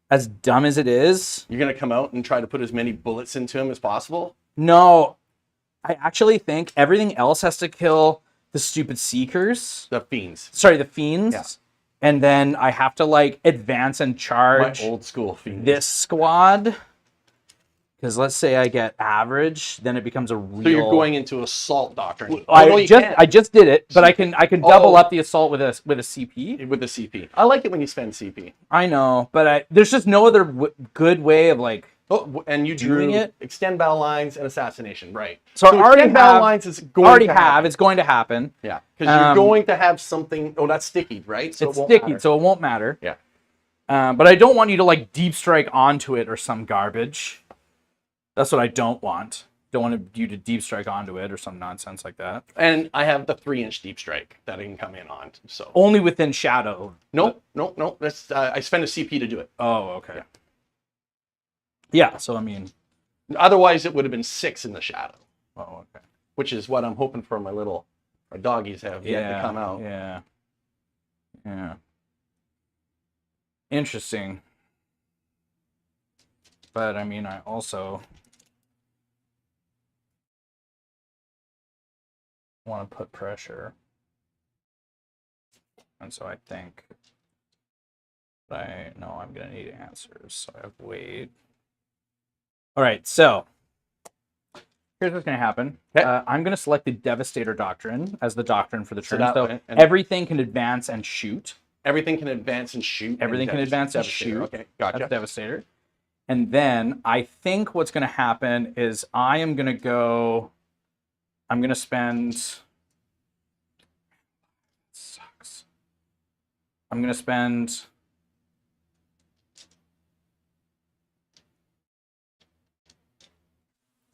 [SPEAKER 3] as dumb as it is,
[SPEAKER 2] You're gonna come out and try to put as many bullets into him as possible?
[SPEAKER 3] no, I actually think everything else has to kill the stupid Seekers.
[SPEAKER 2] The Fiends.
[SPEAKER 3] Sorry, the Fiends.
[SPEAKER 2] Yeah.
[SPEAKER 3] And then I have to, like, advance and
[SPEAKER 2] My
[SPEAKER 3] charge
[SPEAKER 2] old school Fiends.
[SPEAKER 3] this squad. Because let's say I get average, then it becomes a real.
[SPEAKER 2] So you're going into assault doctrine.
[SPEAKER 3] I just did it, but I can double up the assault with a CP.
[SPEAKER 2] With the CP. I like it when you spend CP.
[SPEAKER 3] I know, but there's just no other good way of like.
[SPEAKER 2] Oh, and you
[SPEAKER 3] doing
[SPEAKER 2] drew
[SPEAKER 3] it.
[SPEAKER 2] Extend battle lines and assassination, right?
[SPEAKER 3] So I already
[SPEAKER 2] extend battle
[SPEAKER 3] have.
[SPEAKER 2] lines is going to happen.
[SPEAKER 3] It's going to happen.
[SPEAKER 2] Yeah, because you're going to have something. Oh, that's sticky, right? So
[SPEAKER 3] it's sticky, so it won't matter.
[SPEAKER 2] Yeah.
[SPEAKER 3] But I don't want you to like deep strike onto it or some garbage. That's what I don't want. Don't want you to deep strike onto it or some nonsense like that.
[SPEAKER 2] And I have the 3-inch deep strike that I can come in on. So
[SPEAKER 3] only within shadow.
[SPEAKER 2] Nope. That's I spend a CP to do it.
[SPEAKER 3] Oh, okay. Yeah. So I mean,
[SPEAKER 2] otherwise it would have been 6 in the shadow.
[SPEAKER 3] Oh, okay.
[SPEAKER 2] Which is what I'm hoping for. My doggies have yet to come out.
[SPEAKER 3] Yeah. Yeah. Interesting. But I mean, I also want to put pressure. And so I think I'm going to need answers. So I have to wait. All right. So here's what's going to happen.
[SPEAKER 2] Okay.
[SPEAKER 3] I'm going to select the Devastator Doctrine as the doctrine for the turn.
[SPEAKER 2] that
[SPEAKER 3] So
[SPEAKER 2] way,
[SPEAKER 3] everything can advance and shoot.
[SPEAKER 2] Everything can advance and shoot.
[SPEAKER 3] Everything can advance and shoot.
[SPEAKER 2] Okay, gotcha.
[SPEAKER 3] That's Devastator. And then I think what's going to happen is I'm going to spend. Sucks. I'm going to spend.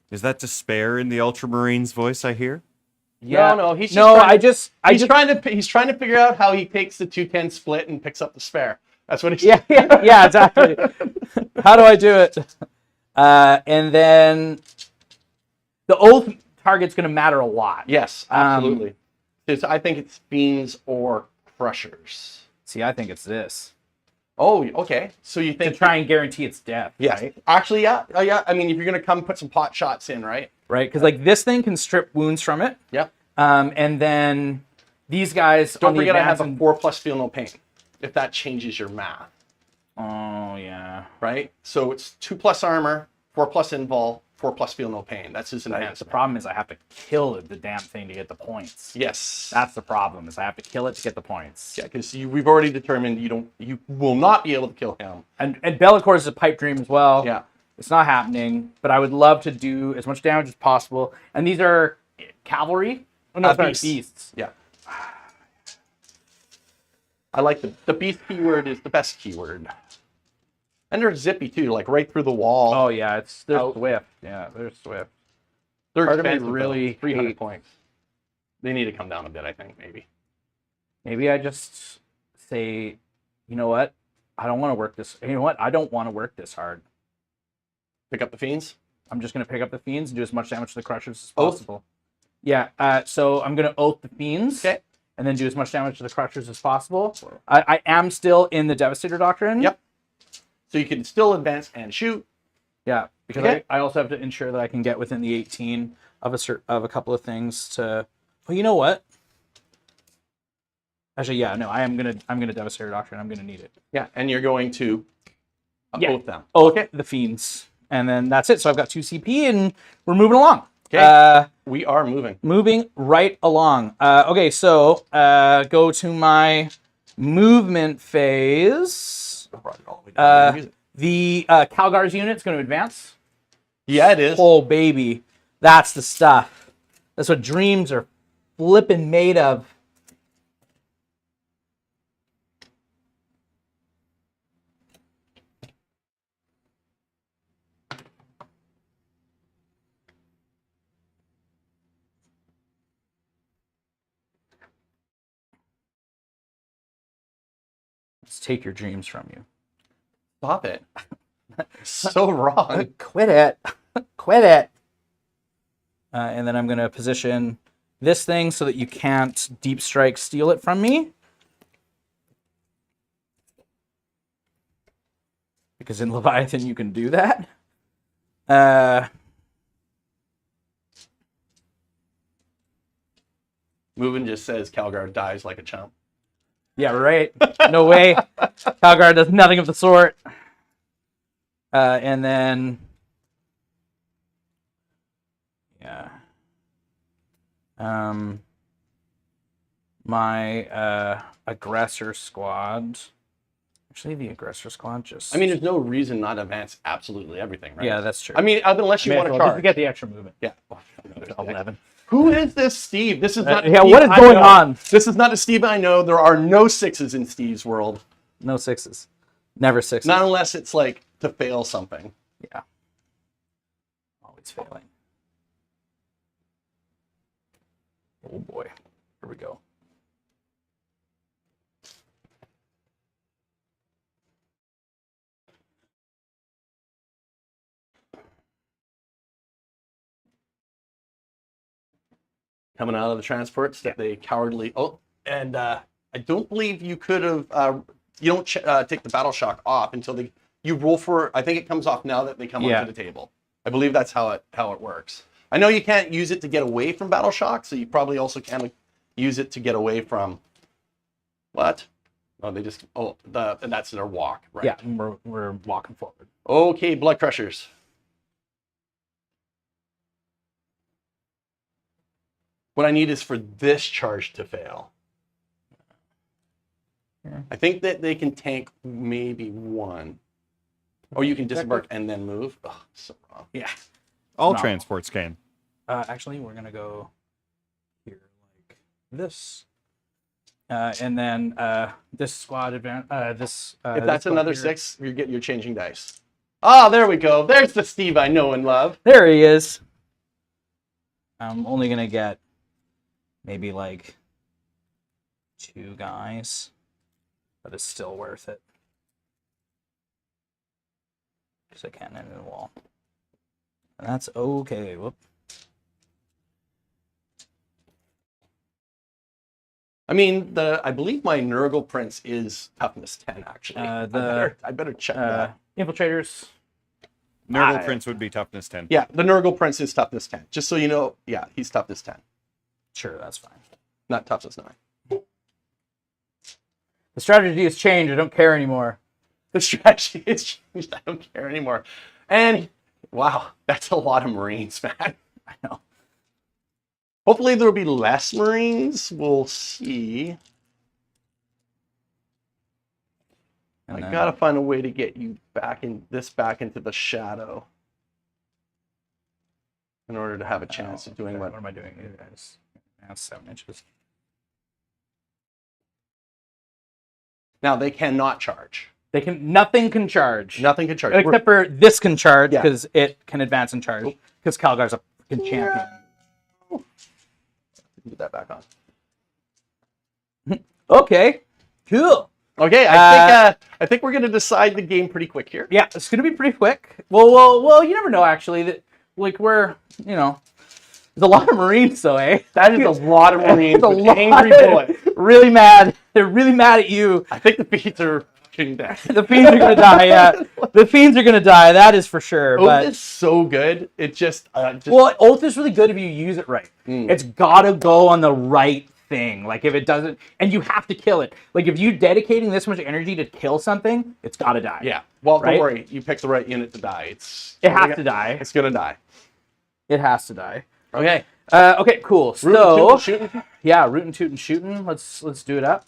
[SPEAKER 1] Is that despair in the Ultramarines voice I hear?
[SPEAKER 2] Yeah. No, he's
[SPEAKER 3] trying
[SPEAKER 2] to figure out how he takes the 210 split and picks up the spare. That's what he's
[SPEAKER 3] yeah, exactly. How do I do it? And then the oath target's going to matter a lot.
[SPEAKER 2] Yes, absolutely. I think it's fiends or crushers.
[SPEAKER 3] See, I think it's this.
[SPEAKER 2] Oh, okay. So you think
[SPEAKER 3] to try and guarantee its death?
[SPEAKER 2] Yes.
[SPEAKER 3] Right?
[SPEAKER 2] Actually, yeah. I mean, if you're going to come put some pot shots in, right?
[SPEAKER 3] Right, because like this thing can strip wounds from it.
[SPEAKER 2] Yep.
[SPEAKER 3] And then these guys.
[SPEAKER 2] Don't forget, I have a 4+ feel no pain. If that changes your math.
[SPEAKER 3] Oh yeah.
[SPEAKER 2] Right. So it's 2+ armor, 4+ invul, 4+ feel no pain. That's his enhancement.
[SPEAKER 3] The problem is I have to kill the damn thing to get the points.
[SPEAKER 2] Yes.
[SPEAKER 3] That's the problem. Is I have to kill it to get the points.
[SPEAKER 2] Yeah, because we've already determined you will not be able to kill him.
[SPEAKER 3] And Bellicor is a pipe dream as well.
[SPEAKER 2] Yeah.
[SPEAKER 3] It's not happening, but I would love to do as much damage as possible. And these are cavalry? Oh, no, sorry, beasts.
[SPEAKER 2] Yeah. I like the beast keyword is the best keyword. And they're zippy too, like right through the wall.
[SPEAKER 3] Oh yeah, they're swift. Yeah, they're swift.
[SPEAKER 2] They're
[SPEAKER 3] Part of me
[SPEAKER 2] expensive,
[SPEAKER 3] really
[SPEAKER 2] 300 points. They need to come down a bit, I think, maybe.
[SPEAKER 3] Maybe I just say, you know what? I don't want to work this. You know what? I don't want to work this hard.
[SPEAKER 2] Pick up the fiends?
[SPEAKER 3] I'm just going to pick up the fiends and do as much damage to the crushers as possible. Yeah, so I'm going to oath the fiends.
[SPEAKER 2] Okay.
[SPEAKER 3] And then do as much damage to the crushers as possible. I am still in the Devastator Doctrine.
[SPEAKER 2] Yep. So you can still advance and shoot.
[SPEAKER 3] Yeah, because I also have to ensure that I can get within the 18 of a couple of things to. Well, you know what? Actually, yeah, no, I'm gonna Devastator Doctrine. I'm gonna need it.
[SPEAKER 2] Yeah, and you're going to oath them.
[SPEAKER 3] Oath the fiends, and then that's it. So I've got 2 CP, and we're moving along.
[SPEAKER 2] Okay. We are moving.
[SPEAKER 3] Moving right along. Okay, so go to my movement phase. The Calgar's unit's going to advance.
[SPEAKER 2] Yeah, it is.
[SPEAKER 3] Oh, baby. That's the stuff. That's what dreams are flipping made of. Let's take your dreams from you.
[SPEAKER 2] Stop it. So wrong.
[SPEAKER 3] Quit it. Quit it. And then I'm going to position this thing so that you can't deep strike steal it from me. Because in Leviathan you can do that.
[SPEAKER 2] Moving just says Calgar dies like a chump.
[SPEAKER 3] Yeah, right. No way. Calgar does nothing of the sort. And then my aggressor squad. Actually, the aggressor squad just.
[SPEAKER 2] I mean, there's no reason not to advance absolutely everything, right?
[SPEAKER 3] Yeah, that's true.
[SPEAKER 2] I mean, unless you want to charge.
[SPEAKER 3] Just to get the extra movement.
[SPEAKER 2] Yeah.
[SPEAKER 3] 11.
[SPEAKER 2] Who is this Steve? This is not.
[SPEAKER 3] Yeah,
[SPEAKER 2] Steve
[SPEAKER 3] what is
[SPEAKER 2] I
[SPEAKER 3] going
[SPEAKER 2] know.
[SPEAKER 3] on?
[SPEAKER 2] This is not a Steve I know. There are no 6s in Steve's world.
[SPEAKER 3] No 6s. Never 6s.
[SPEAKER 2] Not unless it's like to fail something.
[SPEAKER 3] Yeah. Always failing. Oh boy. Here we go.
[SPEAKER 2] Coming out of the transports that they cowardly. Oh, and I don't believe you could have. You don't take the battle shock off until you roll for. I think it comes off now that they come onto the table. I believe that's how it works. I know you can't use it to get away from battle shock, so you probably also can't use it to get away from. What? Oh, they just. Oh, and that's their walk, right?
[SPEAKER 3] Yeah, we're walking forward.
[SPEAKER 2] Okay, blood crushers. What I need is for this charge to fail.
[SPEAKER 3] Yeah.
[SPEAKER 2] I think that they can tank maybe one. Or you can disembark and then move. Oh, so wrong.
[SPEAKER 3] Yeah.
[SPEAKER 1] All
[SPEAKER 3] No.
[SPEAKER 1] transports can.
[SPEAKER 3] Actually, we're going to go here like this. And then this squad advance.
[SPEAKER 2] If that's another 6, you're changing dice. Ah, there we go. There's the Steve I know and love.
[SPEAKER 3] There he is. I'm only going to get maybe like 2 guys, but it's still worth it. Because I can't enter the wall. And that's okay. Whoop.
[SPEAKER 2] I mean, I believe my Nurgle Prince is toughness 10, actually. I better check that.
[SPEAKER 3] Infiltrators.
[SPEAKER 1] Nurgle Prince would be toughness 10.
[SPEAKER 2] Yeah, the Nurgle Prince is toughness 10. Just so you know, yeah, he's toughness 10.
[SPEAKER 3] Sure, that's fine.
[SPEAKER 2] Not toughness 9.
[SPEAKER 3] The strategy has changed. I don't care anymore.
[SPEAKER 2] The strategy has changed. I don't care anymore. And wow, that's a lot of Marines, man.
[SPEAKER 3] I know.
[SPEAKER 2] Hopefully there will be less Marines. We'll see.
[SPEAKER 3] And
[SPEAKER 2] I gotta find a way to get you back into the shadow in order to have a chance of doing
[SPEAKER 3] What am I doing here, guys? That's 7 inches.
[SPEAKER 2] Now they cannot charge.
[SPEAKER 3] Nothing can charge.
[SPEAKER 2] Nothing can charge.
[SPEAKER 3] Except for this can charge
[SPEAKER 2] Yeah.
[SPEAKER 3] because it can advance and charge. Because Calgar's a freaking champion.
[SPEAKER 2] Put that back on.
[SPEAKER 3] Okay. Cool.
[SPEAKER 2] Okay, I think we're gonna decide the game pretty quick here.
[SPEAKER 3] Yeah, it's gonna be pretty quick. Well, you never know actually. That like we're there's a lot of Marines though, eh?
[SPEAKER 2] That is a lot of Marines
[SPEAKER 3] There's
[SPEAKER 2] with angry bullets.
[SPEAKER 3] Really mad. They're really mad at you.
[SPEAKER 2] I think the beats are fucking dead.
[SPEAKER 3] The fiends are gonna die. Yeah, the fiends are gonna die. That is for sure.
[SPEAKER 2] Oath
[SPEAKER 3] But
[SPEAKER 2] is so good. It just
[SPEAKER 3] well, Oath is really good if you use it right. It's gotta go on the right thing. Like if it doesn't, and you have to kill it. Like if you're dedicating this much energy to kill something, it's gotta die.
[SPEAKER 2] Yeah. Well,
[SPEAKER 3] Right?
[SPEAKER 2] don't worry. You picked the right unit to die.
[SPEAKER 3] It has to die.
[SPEAKER 2] It's gonna die.
[SPEAKER 3] It has to die.
[SPEAKER 2] Okay.
[SPEAKER 3] Okay, cool.
[SPEAKER 2] Root
[SPEAKER 3] So
[SPEAKER 2] and shooting.
[SPEAKER 3] yeah, root and toot and shooting. Let's do it up.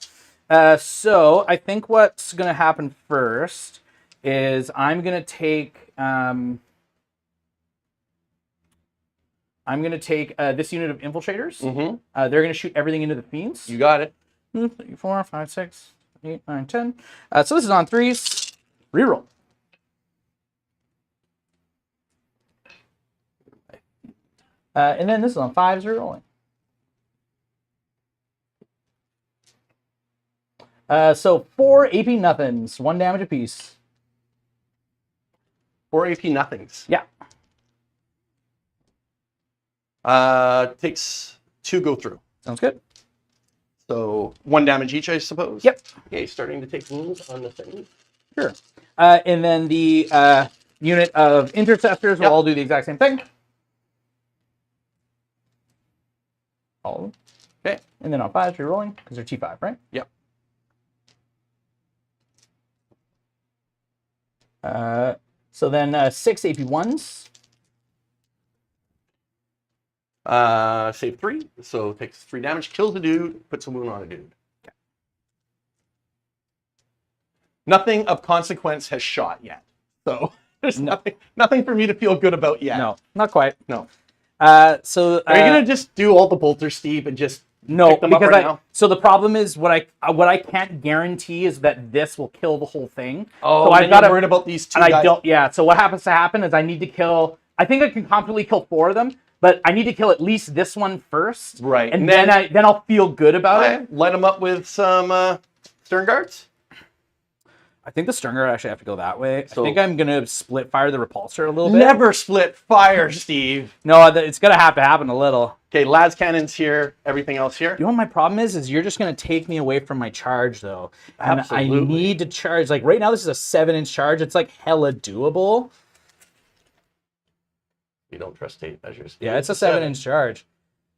[SPEAKER 3] So I think what's gonna happen first is I'm gonna take this unit of infiltrators.
[SPEAKER 2] Mm-hmm.
[SPEAKER 3] They're gonna shoot everything into the fiends.
[SPEAKER 2] You got it.
[SPEAKER 3] 3, 4, 5, 6, 8, 9, 10. So this is on 3s. Reroll. And then this is on 5s. Rerolling. So 4 AP nothings, 1 damage apiece.
[SPEAKER 2] 4 AP nothings.
[SPEAKER 3] Yeah.
[SPEAKER 2] Takes 2 go through.
[SPEAKER 3] Sounds good.
[SPEAKER 2] So 1 damage each, I suppose.
[SPEAKER 3] Yep.
[SPEAKER 2] Okay, starting to take wounds on the thing.
[SPEAKER 3] Sure. And then the unit of intercessors will all do the exact same thing. All of them.
[SPEAKER 2] Okay.
[SPEAKER 3] And then on 5s, you're rolling because they're T5, right?
[SPEAKER 2] Yep.
[SPEAKER 3] So then 6 AP1s.
[SPEAKER 2] Save 3, so takes 3 damage, kills a dude, puts a wound on a dude. Okay. Nothing of consequence has shot yet, so there's nothing for me to feel good about yet.
[SPEAKER 3] No, not quite.
[SPEAKER 2] No.
[SPEAKER 3] Are
[SPEAKER 2] you gonna just do all the bolters, Steve, and just pick them up right now?
[SPEAKER 3] So the problem is what I can't guarantee is that this will kill the whole thing.
[SPEAKER 2] Oh,
[SPEAKER 3] so
[SPEAKER 2] I've got to worry about these two guys.
[SPEAKER 3] I don't. Yeah. So what happens to happen is I need to kill. I think I can confidently kill 4 of them, but I need to kill at least this one first.
[SPEAKER 2] Right.
[SPEAKER 3] And then I'll feel good about it.
[SPEAKER 2] Light them up with some stern guards.
[SPEAKER 3] I think the stern guard actually have to go that way. So, I think I'm gonna split fire the repulsor a little bit.
[SPEAKER 2] Never split fire, Steve.
[SPEAKER 3] No, it's gonna have to happen a little.
[SPEAKER 2] Okay, las cannons here. Everything else here.
[SPEAKER 3] You know what my problem is you're just gonna take me away from my charge though. And
[SPEAKER 2] Absolutely.
[SPEAKER 3] I need to charge. Like right now, this is a 7-inch charge. It's like hella doable.
[SPEAKER 2] You don't trust tape measures.
[SPEAKER 3] Yeah, it's a 7-inch charge.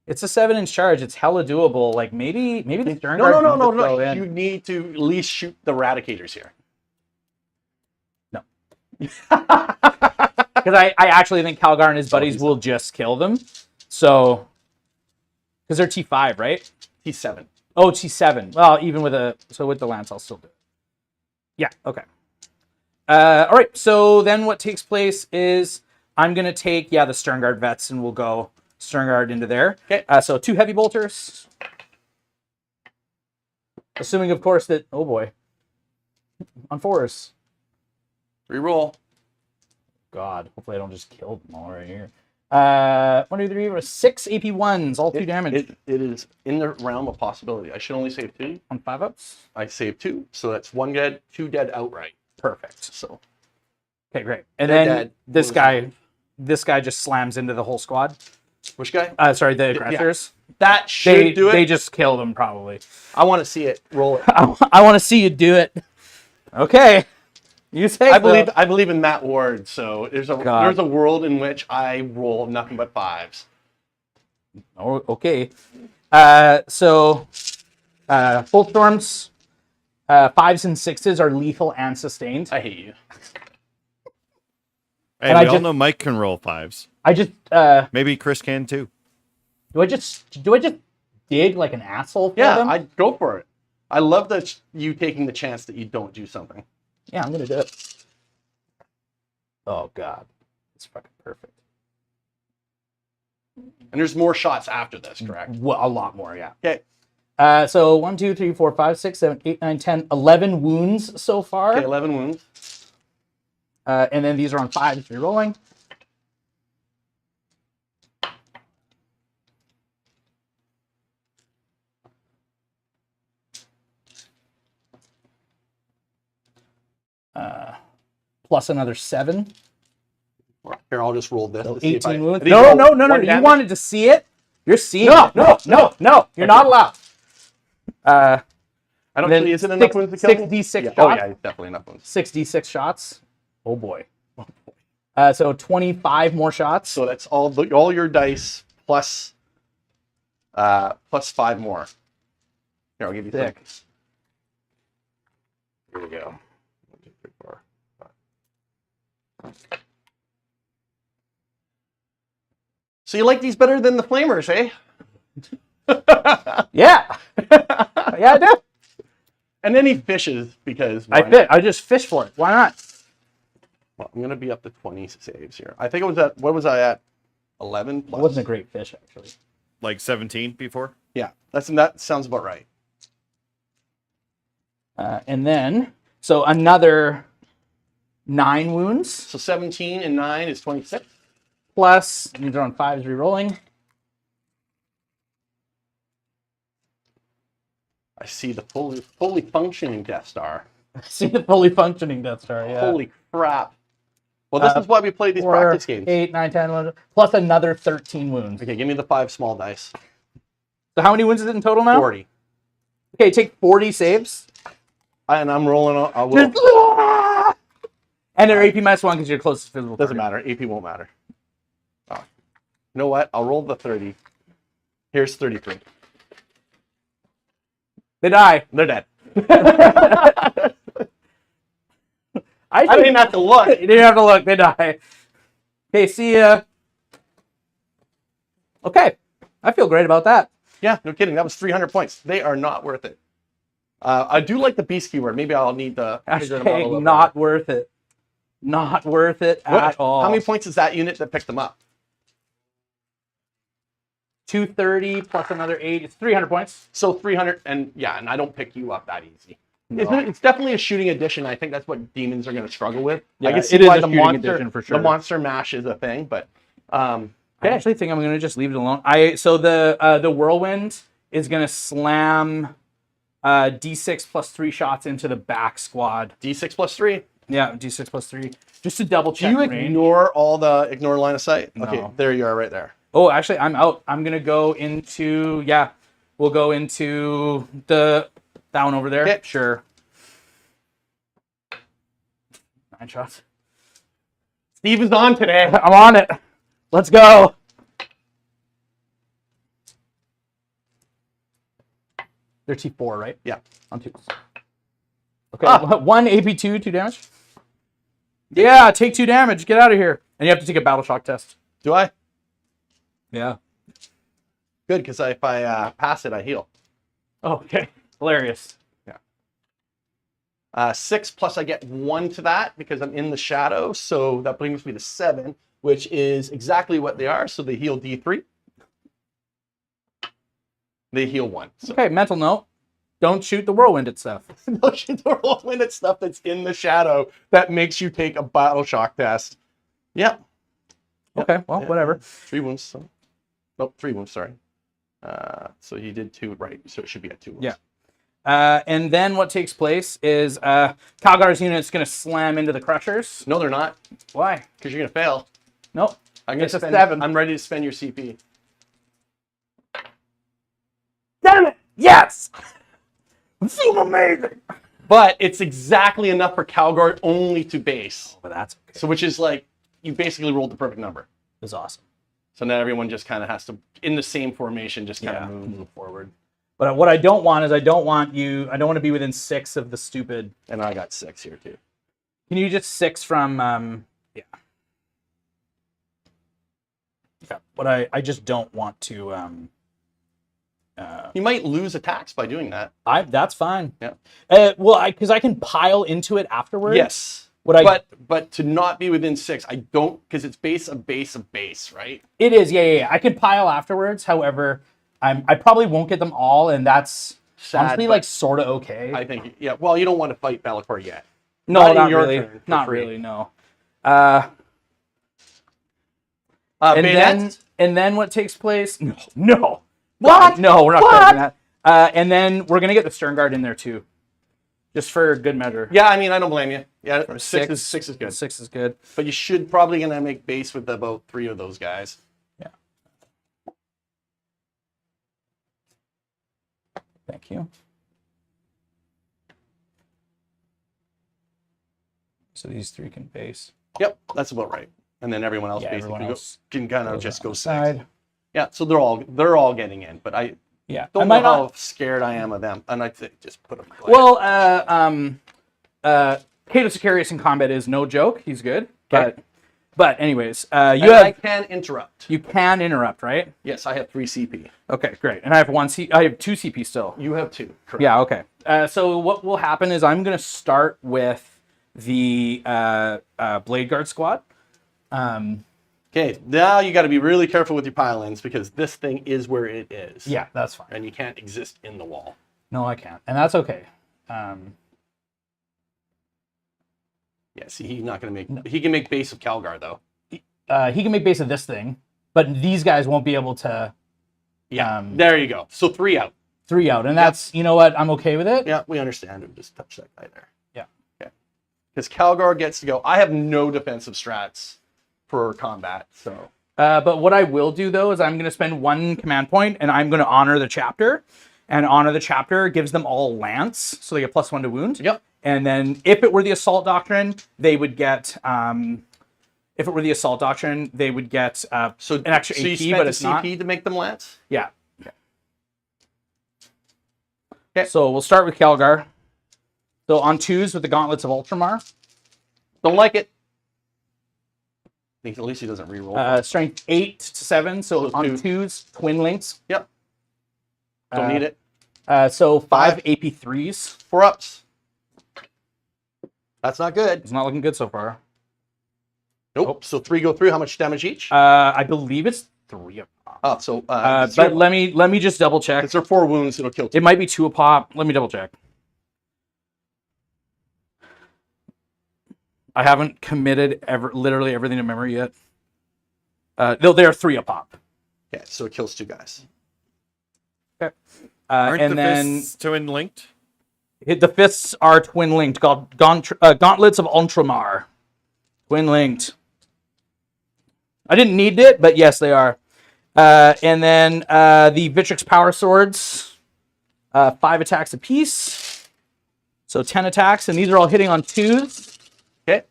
[SPEAKER 3] It's a 7-inch charge. It's hella doable. Like maybe the stern guard.
[SPEAKER 2] No. You need to at least shoot the eradicators here.
[SPEAKER 3] No. Because I actually think Calgar and his buddies will just kill them. So, because they're T5, right?
[SPEAKER 2] T7.
[SPEAKER 3] Oh, T7. Well, even with the lance, I'll still do it. Yeah. Okay. All right. So then, what takes place is I'm gonna take the stern guard vets, and we'll go stern guard into there.
[SPEAKER 2] Okay.
[SPEAKER 3] So 2 heavy bolters. Assuming, of course, that oh boy, on 4s.
[SPEAKER 2] Reroll.
[SPEAKER 3] God, hopefully I don't just kill them all right here. 1, 2, 3, 6 AP1s, all 2 damage.
[SPEAKER 2] It is in the realm of possibility. I should only save 2.
[SPEAKER 3] On 5-ups?
[SPEAKER 2] I saved 2, so that's 1 dead, 2 dead outright.
[SPEAKER 3] Perfect.
[SPEAKER 2] So,
[SPEAKER 3] okay, great. And then this guy just slams into the whole squad.
[SPEAKER 2] Which guy?
[SPEAKER 3] Sorry, the aggressors.
[SPEAKER 2] Yeah. That should do it.
[SPEAKER 3] They just kill them probably.
[SPEAKER 2] I want to see it. Roll it.
[SPEAKER 3] I want to see you do it. Okay. You say
[SPEAKER 2] I believe in Matt Ward, so there's a world in which I roll nothing but 5s.
[SPEAKER 3] Oh, okay. So full storms, 5s and 6s are lethal and sustained.
[SPEAKER 2] I hate you.
[SPEAKER 1] Hey, we all know Mike can roll 5s.
[SPEAKER 3] I just
[SPEAKER 1] maybe Chris can too.
[SPEAKER 3] Do I just dig like an asshole for them?
[SPEAKER 2] Yeah, I'd go for it. I love that you taking the chance that you don't do something.
[SPEAKER 3] Yeah, I'm gonna do it. Oh god, it's fucking perfect.
[SPEAKER 2] And there's more shots after this, correct?
[SPEAKER 3] Well, a lot more, yeah.
[SPEAKER 2] Okay.
[SPEAKER 3] So 1, 2, 3, 4, 5, 6, 7, 8, 9, 10, 11 wounds so far.
[SPEAKER 2] Okay, 11 wounds.
[SPEAKER 3] And then these are on 5s, rerolling. Plus another 7.
[SPEAKER 2] Here, I'll just roll this.
[SPEAKER 3] So 18 wounds. No. You wanted to see it? You're seeing it. No. You're not allowed.
[SPEAKER 2] I don't see. Is it enough wounds to kill me?
[SPEAKER 3] 6d6 shots.
[SPEAKER 2] Oh, yeah, definitely enough wounds.
[SPEAKER 3] 6d6 shots. Oh, boy. So 25 more shots.
[SPEAKER 2] So that's all your dice plus 5 more. Here, I'll give you 6. Here we go. 1, 2, 3, 4, 5. So you like these better than the flamers, eh?
[SPEAKER 3] Yeah. Yeah, I do.
[SPEAKER 2] And then he fishes because
[SPEAKER 3] I just fish for it. Why not?
[SPEAKER 2] Well, I'm gonna be up to 20 saves here. I think it was at what was I at? 11 plus.
[SPEAKER 3] It wasn't a great fish actually.
[SPEAKER 1] Like 17 before?
[SPEAKER 2] Yeah, that sounds about right.
[SPEAKER 3] And then so another 9 wounds.
[SPEAKER 2] So 17 and 9 is 26.
[SPEAKER 3] Plus, these are on 5s rerolling.
[SPEAKER 2] I see the fully functioning Death Star.
[SPEAKER 3] See the fully functioning Death Star, yeah.
[SPEAKER 2] Holy crap. Well, this is why we play these
[SPEAKER 3] 4,
[SPEAKER 2] practice games.
[SPEAKER 3] 8, 9, 10, 11, plus another 13 wounds.
[SPEAKER 2] Okay, give me the 5 small dice.
[SPEAKER 3] So how many wounds is it in total now?
[SPEAKER 2] 40.
[SPEAKER 3] Okay, take 40 saves.
[SPEAKER 2] And I'm rolling on.
[SPEAKER 3] And they're AP minus 1 because you're closest physical.
[SPEAKER 2] Doesn't matter. AP won't matter. Oh. You know what? I'll roll the 30. Here's 33.
[SPEAKER 3] They die.
[SPEAKER 2] They're dead.
[SPEAKER 3] I
[SPEAKER 2] didn't have to look.
[SPEAKER 3] You didn't have to look. They die. Okay, see ya. Okay. I feel great about that.
[SPEAKER 2] Yeah, no kidding. That was 300 points. They are not worth it. I do like the beast keyword. Maybe I'll need the
[SPEAKER 3] Hashtag not worth it. Not worth it at all.
[SPEAKER 2] How many points is that unit that picked them up?
[SPEAKER 3] 230 plus another 8. It's 300 points.
[SPEAKER 2] So 300, and I don't pick you up that easy.
[SPEAKER 3] No.
[SPEAKER 2] It's definitely a shooting edition. I think that's what demons are going to struggle with.
[SPEAKER 3] Yeah,
[SPEAKER 2] I can see
[SPEAKER 3] it is
[SPEAKER 2] why
[SPEAKER 3] a
[SPEAKER 2] the
[SPEAKER 3] shooting
[SPEAKER 2] monster,
[SPEAKER 3] edition for sure.
[SPEAKER 2] the monster mash is a thing, but
[SPEAKER 3] I actually think I'm going to just leave it alone. So the whirlwind is going to slam D6 plus 3 shots into the back squad.
[SPEAKER 2] D6 plus 3.
[SPEAKER 3] Yeah, D6 plus 3. Just to double check.
[SPEAKER 2] Do you
[SPEAKER 3] range.
[SPEAKER 2] ignore line of sight?
[SPEAKER 3] No.
[SPEAKER 2] Okay, there you are right there.
[SPEAKER 3] Oh, actually, I'm out. I'm going to go into, we'll go into that one over there.
[SPEAKER 2] Okay.
[SPEAKER 3] Sure. 9 shots.
[SPEAKER 2] Steve is on today.
[SPEAKER 3] I'm on it. Let's go. They're T4, right?
[SPEAKER 2] Yeah.
[SPEAKER 3] On 2s. Okay, 1 AP2, 2 damage. Yeah, take 2 damage. Get out of here. And you have to take a battle shock test.
[SPEAKER 2] Do I?
[SPEAKER 3] Yeah.
[SPEAKER 2] Good, because if I pass it, I heal.
[SPEAKER 3] Oh, okay. Hilarious.
[SPEAKER 2] Yeah. 6 plus I get 1 to that because I'm in the shadow. So that brings me to 7, which is exactly what they are. So they heal D3. They heal 1. So.
[SPEAKER 3] Okay, mental note. Don't shoot the whirlwind at stuff.
[SPEAKER 2] Don't shoot the whirlwind at stuff that's in the shadow that makes you take a battle shock test. Yep.
[SPEAKER 3] Okay, well, whatever.
[SPEAKER 2] 3 wounds. So. Nope, 3 wounds, sorry. So he did 2, right? So it should be at 2 wounds.
[SPEAKER 3] Yeah. And then what takes place is Calgar's unit's going to slam into the crushers.
[SPEAKER 2] No, they're not.
[SPEAKER 3] Why?
[SPEAKER 2] Because you're going to fail.
[SPEAKER 3] Nope.
[SPEAKER 2] It's
[SPEAKER 3] a 7.
[SPEAKER 2] I'm ready to spend your CP.
[SPEAKER 3] Damn it! Yes! I'm so amazing!
[SPEAKER 2] But it's exactly enough for Calgar only to base.
[SPEAKER 3] But that's okay.
[SPEAKER 2] So which is like, you basically rolled the perfect number.
[SPEAKER 3] It was awesome.
[SPEAKER 2] So now everyone just kind of has to, in the same formation, just kind of move forward.
[SPEAKER 3] But what I don't want is I don't want to be within 6 of the stupid.
[SPEAKER 2] And I got 6 here too.
[SPEAKER 3] Can you just 6 from, yeah. Yeah, but I just don't want to,
[SPEAKER 2] You might lose attacks by doing that.
[SPEAKER 3] That's fine.
[SPEAKER 2] Yeah.
[SPEAKER 3] Well, because I can pile into it afterwards.
[SPEAKER 2] Yes. But to not be within 6, I don't, because it's base of base, right?
[SPEAKER 3] It is, yeah. I can pile afterwards. However, I probably won't get them all, and that's
[SPEAKER 2] Sad,
[SPEAKER 3] honestly like sort of okay.
[SPEAKER 2] I think, yeah. Well, you don't want to fight Be'lakor yet.
[SPEAKER 3] No, not
[SPEAKER 2] your
[SPEAKER 3] really.
[SPEAKER 2] turn,
[SPEAKER 3] Not
[SPEAKER 2] free.
[SPEAKER 3] really. No.
[SPEAKER 2] And
[SPEAKER 3] then what takes place? No. What? No, we're not covering that. And then we're gonna get the Stern Guard in there too, just for good measure.
[SPEAKER 2] Yeah, I mean, I don't blame you. Yeah, 6
[SPEAKER 3] 6
[SPEAKER 2] is good.
[SPEAKER 3] 6 is good.
[SPEAKER 2] But you should probably gonna make base with about 3 of those guys.
[SPEAKER 3] Yeah. Thank you. So these 3 can base.
[SPEAKER 2] Yep, that's about right. And then everyone else basically can kind of just go 6.
[SPEAKER 3] Side.
[SPEAKER 2] Yeah, so they're all getting in, but I don't know how scared I am of them, and I just put them.
[SPEAKER 3] Well, Cato Sicarius in combat is no joke. He's good, but anyways,
[SPEAKER 2] I can interrupt.
[SPEAKER 3] You can interrupt, right?
[SPEAKER 2] Yes, I have 3 CP.
[SPEAKER 3] Okay, great, and I have 2 CP still.
[SPEAKER 2] You have 2. Correct.
[SPEAKER 3] Yeah, okay. So what will happen is I'm going to start with the Blade Guard squad.
[SPEAKER 2] Okay, now you got to be really careful with your pile-ins because this thing is where it is.
[SPEAKER 3] Yeah, that's fine.
[SPEAKER 2] And you can't exist in the wall.
[SPEAKER 3] No, I can't, and that's okay.
[SPEAKER 2] Yeah, see, he's not going to make... He can make base of Calgar, though.
[SPEAKER 3] He can make base of this thing, but these guys won't be able to...
[SPEAKER 2] Yeah, there you go. So 3 out.
[SPEAKER 3] 3 out, and that's... You know what? I'm okay with it.
[SPEAKER 2] Yeah, we understand. We'll just touch that guy there.
[SPEAKER 3] Yeah.
[SPEAKER 2] Okay. Because Calgar gets to go. I have no defensive strats for combat, so...
[SPEAKER 3] But what I will do, though, is I'm going to spend 1 command point, and I'm going to honor the chapter. And honor the chapter gives them all lance, so they get +1 to wound.
[SPEAKER 2] Yep.
[SPEAKER 3] And then if it were the assault doctrine, they would get... if it were the assault doctrine, they would get an extra
[SPEAKER 2] so
[SPEAKER 3] AP, but it's not.
[SPEAKER 2] CP to make them lance?
[SPEAKER 3] Yeah. Okay. So we'll start with Calgar. So on 2s with the Gauntlets of Ultramar.
[SPEAKER 2] Don't like it. At least he doesn't reroll.
[SPEAKER 3] Strength 8 to 7, so
[SPEAKER 2] Those
[SPEAKER 3] on
[SPEAKER 2] two.
[SPEAKER 3] 2s, twin links.
[SPEAKER 2] Yep. Don't need it.
[SPEAKER 3] So 5
[SPEAKER 2] Five.
[SPEAKER 3] AP 3s.
[SPEAKER 2] 4 ups. That's not good.
[SPEAKER 3] It's not looking good so far.
[SPEAKER 2] Nope. So 3 go through. How much damage each?
[SPEAKER 3] I believe it's 3 a pop.
[SPEAKER 2] Oh, so
[SPEAKER 3] But let me just double check.
[SPEAKER 2] If there are 4 wounds, it'll kill 2.
[SPEAKER 3] It might be 2 a pop. Let me double check. I haven't committed literally everything to memory yet. No, they are 3 a pop.
[SPEAKER 2] Yeah, so it kills 2 guys.
[SPEAKER 3] Okay.
[SPEAKER 1] Aren't
[SPEAKER 3] and
[SPEAKER 1] the
[SPEAKER 3] then
[SPEAKER 1] fists twin linked?
[SPEAKER 3] the fists are twin linked. Gauntlets of Ultramar. Twin linked. I didn't need it, but yes, they are. And then the Vitrix Power Swords. 5 attacks apiece. So 10 attacks, and these are all hitting on 2s.
[SPEAKER 2] Okay.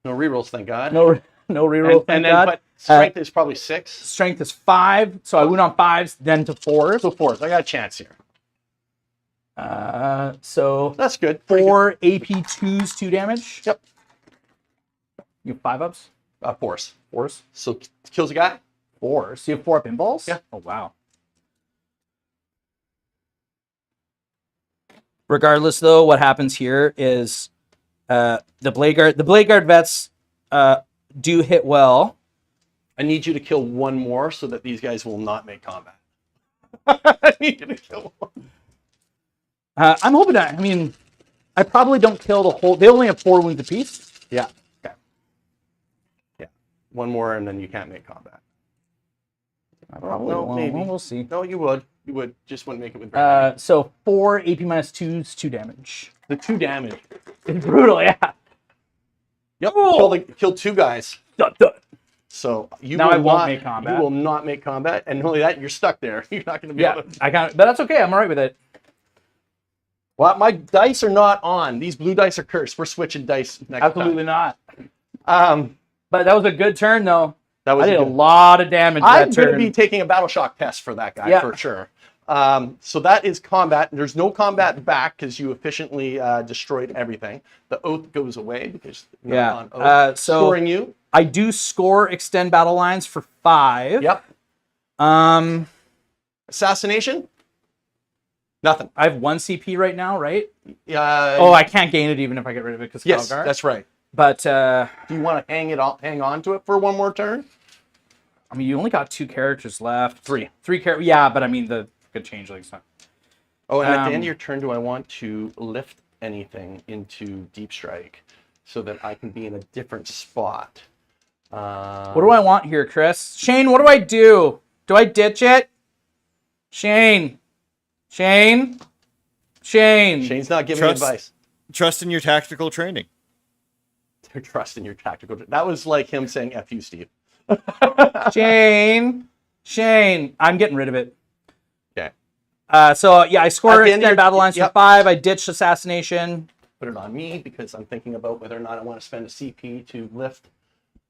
[SPEAKER 2] No rerolls, thank God.
[SPEAKER 3] No reroll.
[SPEAKER 2] And then, but strength is probably 6.
[SPEAKER 3] Strength is 5, so I wound on 5s, then to 4s.
[SPEAKER 2] So 4s. I got a chance here.
[SPEAKER 3] So
[SPEAKER 2] That's good.
[SPEAKER 3] 4 AP 2s, 2 damage.
[SPEAKER 2] Yep.
[SPEAKER 3] You have 5 ups?
[SPEAKER 2] 4s.
[SPEAKER 3] 4s?
[SPEAKER 2] So kills a guy.
[SPEAKER 3] 4s. So you have 4 up pinballs?
[SPEAKER 2] Yeah.
[SPEAKER 3] Oh, wow. Regardless, though, what happens here is the Blade Guard vets do hit well.
[SPEAKER 2] I need you to kill 1 more so that these guys will not make combat. I need you to kill 1.
[SPEAKER 3] I'm hoping that, I probably don't kill the whole. They only have 4 wounds apiece.
[SPEAKER 2] Yeah.
[SPEAKER 3] Okay.
[SPEAKER 2] Yeah. 1 more and then you can't make combat.
[SPEAKER 3] I probably
[SPEAKER 2] no,
[SPEAKER 3] won't.
[SPEAKER 2] maybe.
[SPEAKER 3] We'll see.
[SPEAKER 2] No, you would. You would. Just wouldn't make it with Brandon.
[SPEAKER 3] So 4 AP minus 2s, 2 damage.
[SPEAKER 2] The 2 damage.
[SPEAKER 3] It's brutal, yeah.
[SPEAKER 2] Yep.
[SPEAKER 3] Oh.
[SPEAKER 2] Kill 2 guys.
[SPEAKER 3] Dun, dun.
[SPEAKER 2] So you
[SPEAKER 3] Now
[SPEAKER 2] will
[SPEAKER 3] I won't
[SPEAKER 2] not
[SPEAKER 3] make combat.
[SPEAKER 2] You will not make combat, and not only that, you're stuck there. You're not going to be
[SPEAKER 3] Yeah,
[SPEAKER 2] able to.
[SPEAKER 3] I can't. But that's okay. I'm all right with it.
[SPEAKER 2] Well, my dice are not on. These blue dice are cursed. We're switching dice next
[SPEAKER 3] Absolutely not.
[SPEAKER 2] time.
[SPEAKER 3] But that was a good turn, though.
[SPEAKER 2] That was
[SPEAKER 3] I did a
[SPEAKER 2] good-
[SPEAKER 3] lot of damage
[SPEAKER 2] I'm
[SPEAKER 3] that
[SPEAKER 2] going to
[SPEAKER 3] turn.
[SPEAKER 2] be taking a battle shock test for that guy
[SPEAKER 3] Yeah.
[SPEAKER 2] for sure. So that is combat. There's no combat back because you efficiently destroyed everything. The oath goes away because you're
[SPEAKER 3] Yeah.
[SPEAKER 2] not on oath.
[SPEAKER 3] So
[SPEAKER 2] Scoring you.
[SPEAKER 3] I do score extend battle lines for 5.
[SPEAKER 2] Yep.
[SPEAKER 3] I
[SPEAKER 2] Assassination. Nothing.
[SPEAKER 3] have 1 CP right now, right?
[SPEAKER 2] Oh,
[SPEAKER 3] I can't gain it even if I get rid of it because
[SPEAKER 2] yes,
[SPEAKER 3] Calgar.
[SPEAKER 2] that's right.
[SPEAKER 3] But
[SPEAKER 2] Do you want to hang on to it for 1 more turn?
[SPEAKER 3] you only got 2 characters left.
[SPEAKER 2] 3.
[SPEAKER 3] 3 characters. Yeah, but the good changelings. So.
[SPEAKER 2] Oh, and at the end of your turn, do I want to lift anything into Deep Strike so that I can be in a different spot?
[SPEAKER 3] What do I want here, Chris? Shane, what do I do? Do I ditch it? Shane.
[SPEAKER 2] Shane's not giving advice.
[SPEAKER 1] Trust in your tactical training.
[SPEAKER 2] They're trusting your tactical. That was like him saying "F you, Steve."
[SPEAKER 3] Shane. I'm getting rid of it.
[SPEAKER 2] Okay.
[SPEAKER 3] So yeah, I scored
[SPEAKER 2] At the end of
[SPEAKER 3] extend
[SPEAKER 2] your-
[SPEAKER 3] battle lines
[SPEAKER 2] yep.
[SPEAKER 3] for 5. I ditched assassination.
[SPEAKER 2] Put it on me because I'm thinking about whether or not I want to spend a CP to lift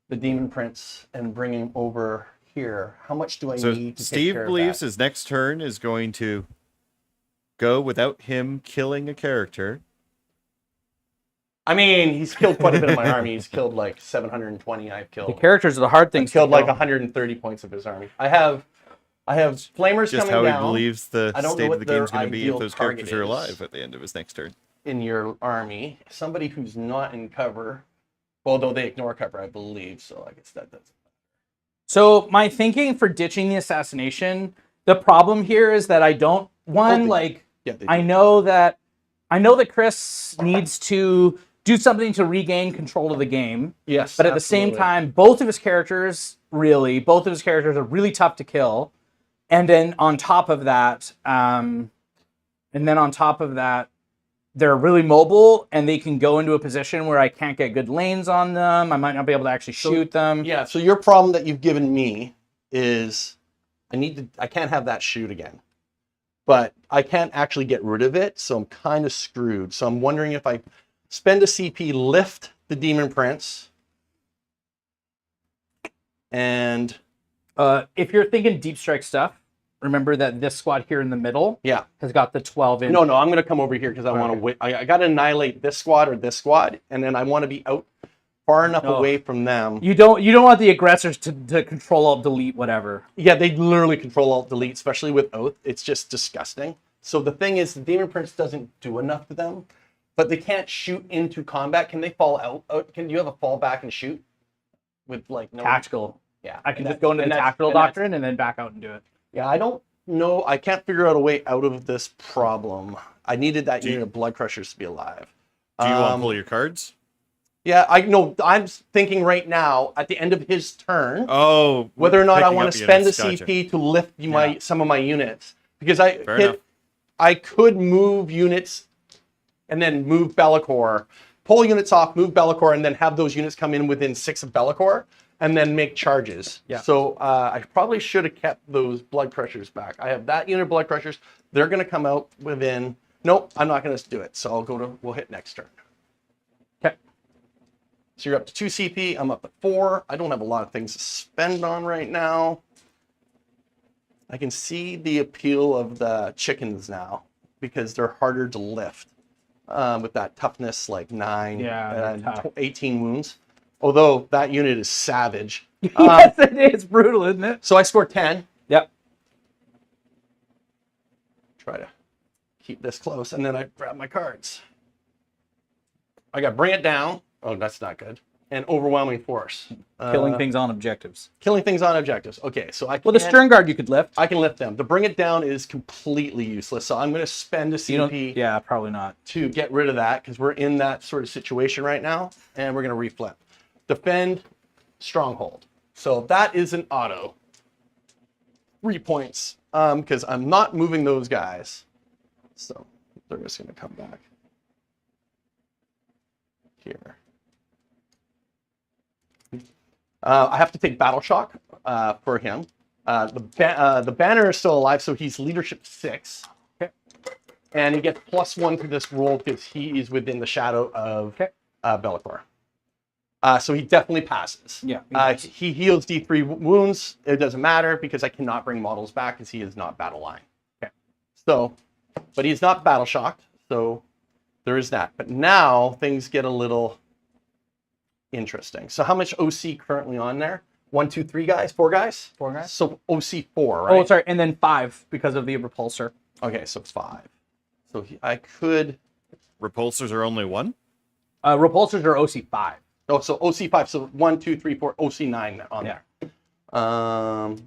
[SPEAKER 2] the Demon Prince and bring him over here. How much do I
[SPEAKER 1] So
[SPEAKER 2] need to take
[SPEAKER 1] Steve
[SPEAKER 2] care
[SPEAKER 1] believes
[SPEAKER 2] of
[SPEAKER 1] his next turn is going to go without him killing a character.
[SPEAKER 2] I mean, he's killed quite a bit of my army. He's killed like 720. I've
[SPEAKER 3] The
[SPEAKER 2] killed.
[SPEAKER 3] characters are the hard things.
[SPEAKER 2] I've killed
[SPEAKER 3] to
[SPEAKER 2] like
[SPEAKER 3] kill.
[SPEAKER 2] 130 points of his army. I have flamers
[SPEAKER 1] Just
[SPEAKER 2] coming
[SPEAKER 1] how
[SPEAKER 2] down
[SPEAKER 1] he believes the
[SPEAKER 2] I don't know
[SPEAKER 1] state
[SPEAKER 2] what
[SPEAKER 1] of the game's
[SPEAKER 2] their
[SPEAKER 1] going to be if
[SPEAKER 2] ideal
[SPEAKER 1] those
[SPEAKER 2] target
[SPEAKER 1] characters are
[SPEAKER 2] is.
[SPEAKER 1] alive at the end of his next turn.
[SPEAKER 2] in your army. Somebody who's not in cover, although they ignore cover, I believe. So I guess that does.
[SPEAKER 3] So my thinking for ditching the assassination, the problem here is that I don't
[SPEAKER 2] Yeah, they
[SPEAKER 3] I
[SPEAKER 2] do.
[SPEAKER 3] know that Chris needs to do something to regain control of the game.
[SPEAKER 2] Yes,
[SPEAKER 3] But at the same
[SPEAKER 2] absolutely.
[SPEAKER 3] time, both of his characters are really tough to kill. And then on top of that, they're really mobile and they can go into a position where I can't get good lanes on them. I might not be able to actually shoot them.
[SPEAKER 2] Yeah, so your problem that you've given me is I can't have that shoot again. But I can't actually get rid of it, so I'm kind of screwed. So I'm wondering if I spend a CP, lift the Demon Prince, and
[SPEAKER 3] If you're thinking deep strike stuff, remember that this squad here in the middle
[SPEAKER 2] yeah.
[SPEAKER 3] has got the 12 inch.
[SPEAKER 2] No, I'm going to come over here because I want to win. I got to annihilate this squad or this squad, and then I want to be out far enough
[SPEAKER 3] Oh.
[SPEAKER 2] away from them.
[SPEAKER 3] You don't want the aggressors to control alt delete whatever.
[SPEAKER 2] Yeah, they literally control alt delete, especially with Oath. It's just disgusting. So the thing is, the Demon Prince doesn't do enough to them, but they can't shoot into combat. Can they fall out? Can you have a fall back and shoot with like no
[SPEAKER 3] Tactical.
[SPEAKER 2] Yeah,
[SPEAKER 3] I can
[SPEAKER 2] and
[SPEAKER 3] just go into the tactical doctrine and then back out and do it.
[SPEAKER 2] Yeah, I don't know. I can't figure out a way out of this problem. I needed that unit of Blood Crushers to be alive.
[SPEAKER 1] Do you want to pull your cards?
[SPEAKER 2] Yeah, I know. I'm thinking right now at the end of his turn.
[SPEAKER 1] Oh,
[SPEAKER 2] Whether or not I
[SPEAKER 1] picking
[SPEAKER 2] want
[SPEAKER 1] up
[SPEAKER 2] to spend the
[SPEAKER 1] units. Gotcha.
[SPEAKER 2] CP to lift some of my units, because
[SPEAKER 1] Fair enough.
[SPEAKER 2] I could move units and then move Be'lakor, pull units off, move Be'lakor, and then have those units come in within 6 of Be'lakor and then make charges.
[SPEAKER 3] Yeah.
[SPEAKER 2] So I probably should have kept those Blood Crushers back. I have that unit of Blood Crushers. They're going to come out within. Nope, I'm not going to do it. So we'll hit next turn.
[SPEAKER 3] Okay.
[SPEAKER 2] So you're up to 2 CP. I'm up to 4. I don't have a lot of things to spend on right now. I can see the appeal of the chickens now because they're harder to lift with that toughness like 9 and
[SPEAKER 3] tough.
[SPEAKER 2] 18 wounds. Although that unit is savage.
[SPEAKER 3] Yes, it is brutal, isn't it?
[SPEAKER 2] So I scored 10.
[SPEAKER 3] Yep.
[SPEAKER 2] Try to keep this close, and then I grab my cards. I got Bring It Down. Oh, that's not good. And Overwhelming Force.
[SPEAKER 3] Killing things on objectives.
[SPEAKER 2] Killing things on objectives. Okay, so I
[SPEAKER 3] Well, the Stern Guard you could lift.
[SPEAKER 2] I can lift them. The Bring It Down is completely useless, so I'm going to spend a CP
[SPEAKER 3] Yeah, probably not.
[SPEAKER 2] to get rid of that because we're in that sort of situation right now, and we're going to reflip. Defend Stronghold. So that is an auto. 3 points because I'm not moving those guys. So they're just going to come back here. I have to take Battle Shock for him. The banner is still alive, so he's leadership 6.
[SPEAKER 3] Okay.
[SPEAKER 2] And he gets +1 to this roll because he is within the shadow of Be'lakor. So he definitely passes.
[SPEAKER 3] Yeah.
[SPEAKER 2] He heals D3 wounds. It doesn't matter because I cannot bring models back because he is not battle line.
[SPEAKER 3] Okay.
[SPEAKER 2] So, but he's not battle shocked, so there is that. But now things get a little interesting. So how much OC currently on there? 1, 2, 3 guys? 4 guys?
[SPEAKER 3] 4 guys.
[SPEAKER 2] So OC 4, right?
[SPEAKER 3] Oh, sorry, and then 5 because of the repulsor.
[SPEAKER 2] Okay, so it's 5. So I could.
[SPEAKER 1] Repulsors are only 1?
[SPEAKER 3] Repulsors are OC 5.
[SPEAKER 2] Oh, so OC 5. So 1, 2, 3, 4, OC 9 on there.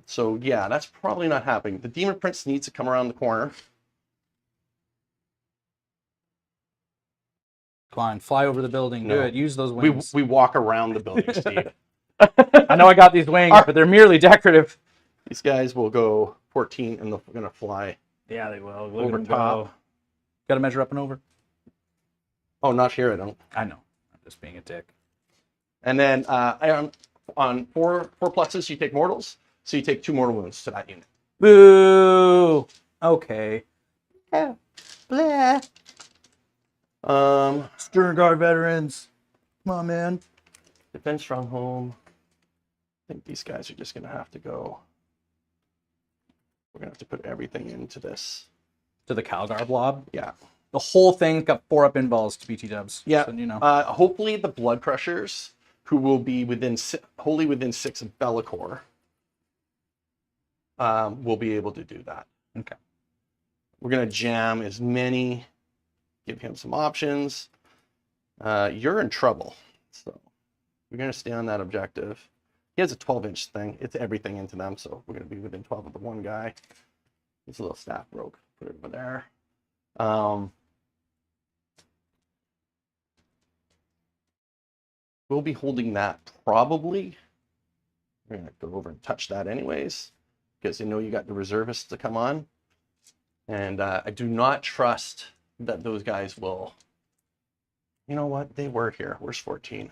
[SPEAKER 2] So yeah, that's probably not happening. The Demon Prince needs to come around the corner.
[SPEAKER 3] Come on, fly over the building. Do it. Use those wings.
[SPEAKER 2] We walk around the building, Steve.
[SPEAKER 3] I know I got these wings, but they're merely decorative.
[SPEAKER 2] These guys will go 14 and they're going to fly.
[SPEAKER 3] Yeah, they will.
[SPEAKER 2] Over top.
[SPEAKER 3] Got to measure up and over.
[SPEAKER 2] Oh, not here, I don't.
[SPEAKER 3] I know. I'm just being a dick.
[SPEAKER 2] And then on 4 pluses, you take mortals. So you take 2 mortal wounds to that unit.
[SPEAKER 3] Boo! Okay.
[SPEAKER 2] Yeah. Blah.
[SPEAKER 3] Stern Guard veterans. Come on, man.
[SPEAKER 2] Defend Stronghold. I think these guys are just going to have to go. We're going to have to put everything into this.
[SPEAKER 3] To the Calgar blob.
[SPEAKER 2] Yeah.
[SPEAKER 3] The whole thing's got 4 up involves to BT dubs.
[SPEAKER 2] Yeah.
[SPEAKER 3] So, you know.
[SPEAKER 2] Hopefully the Blood Crushers, who will be wholly within 6 of Be'lakor, will be able to do that.
[SPEAKER 3] Okay.
[SPEAKER 2] We're going to jam as many, give him some options. You're in trouble. So we're going to stay on that objective. He has a 12-inch thing. It's everything into them, so we're going to be within 12 of the one guy. His little staff broke. Put it over there. We'll be holding that probably. We're going to go over and touch that anyways, because you know you got the reservists to come on. And I do not trust that those guys will. You know what? They were here. Where's 14?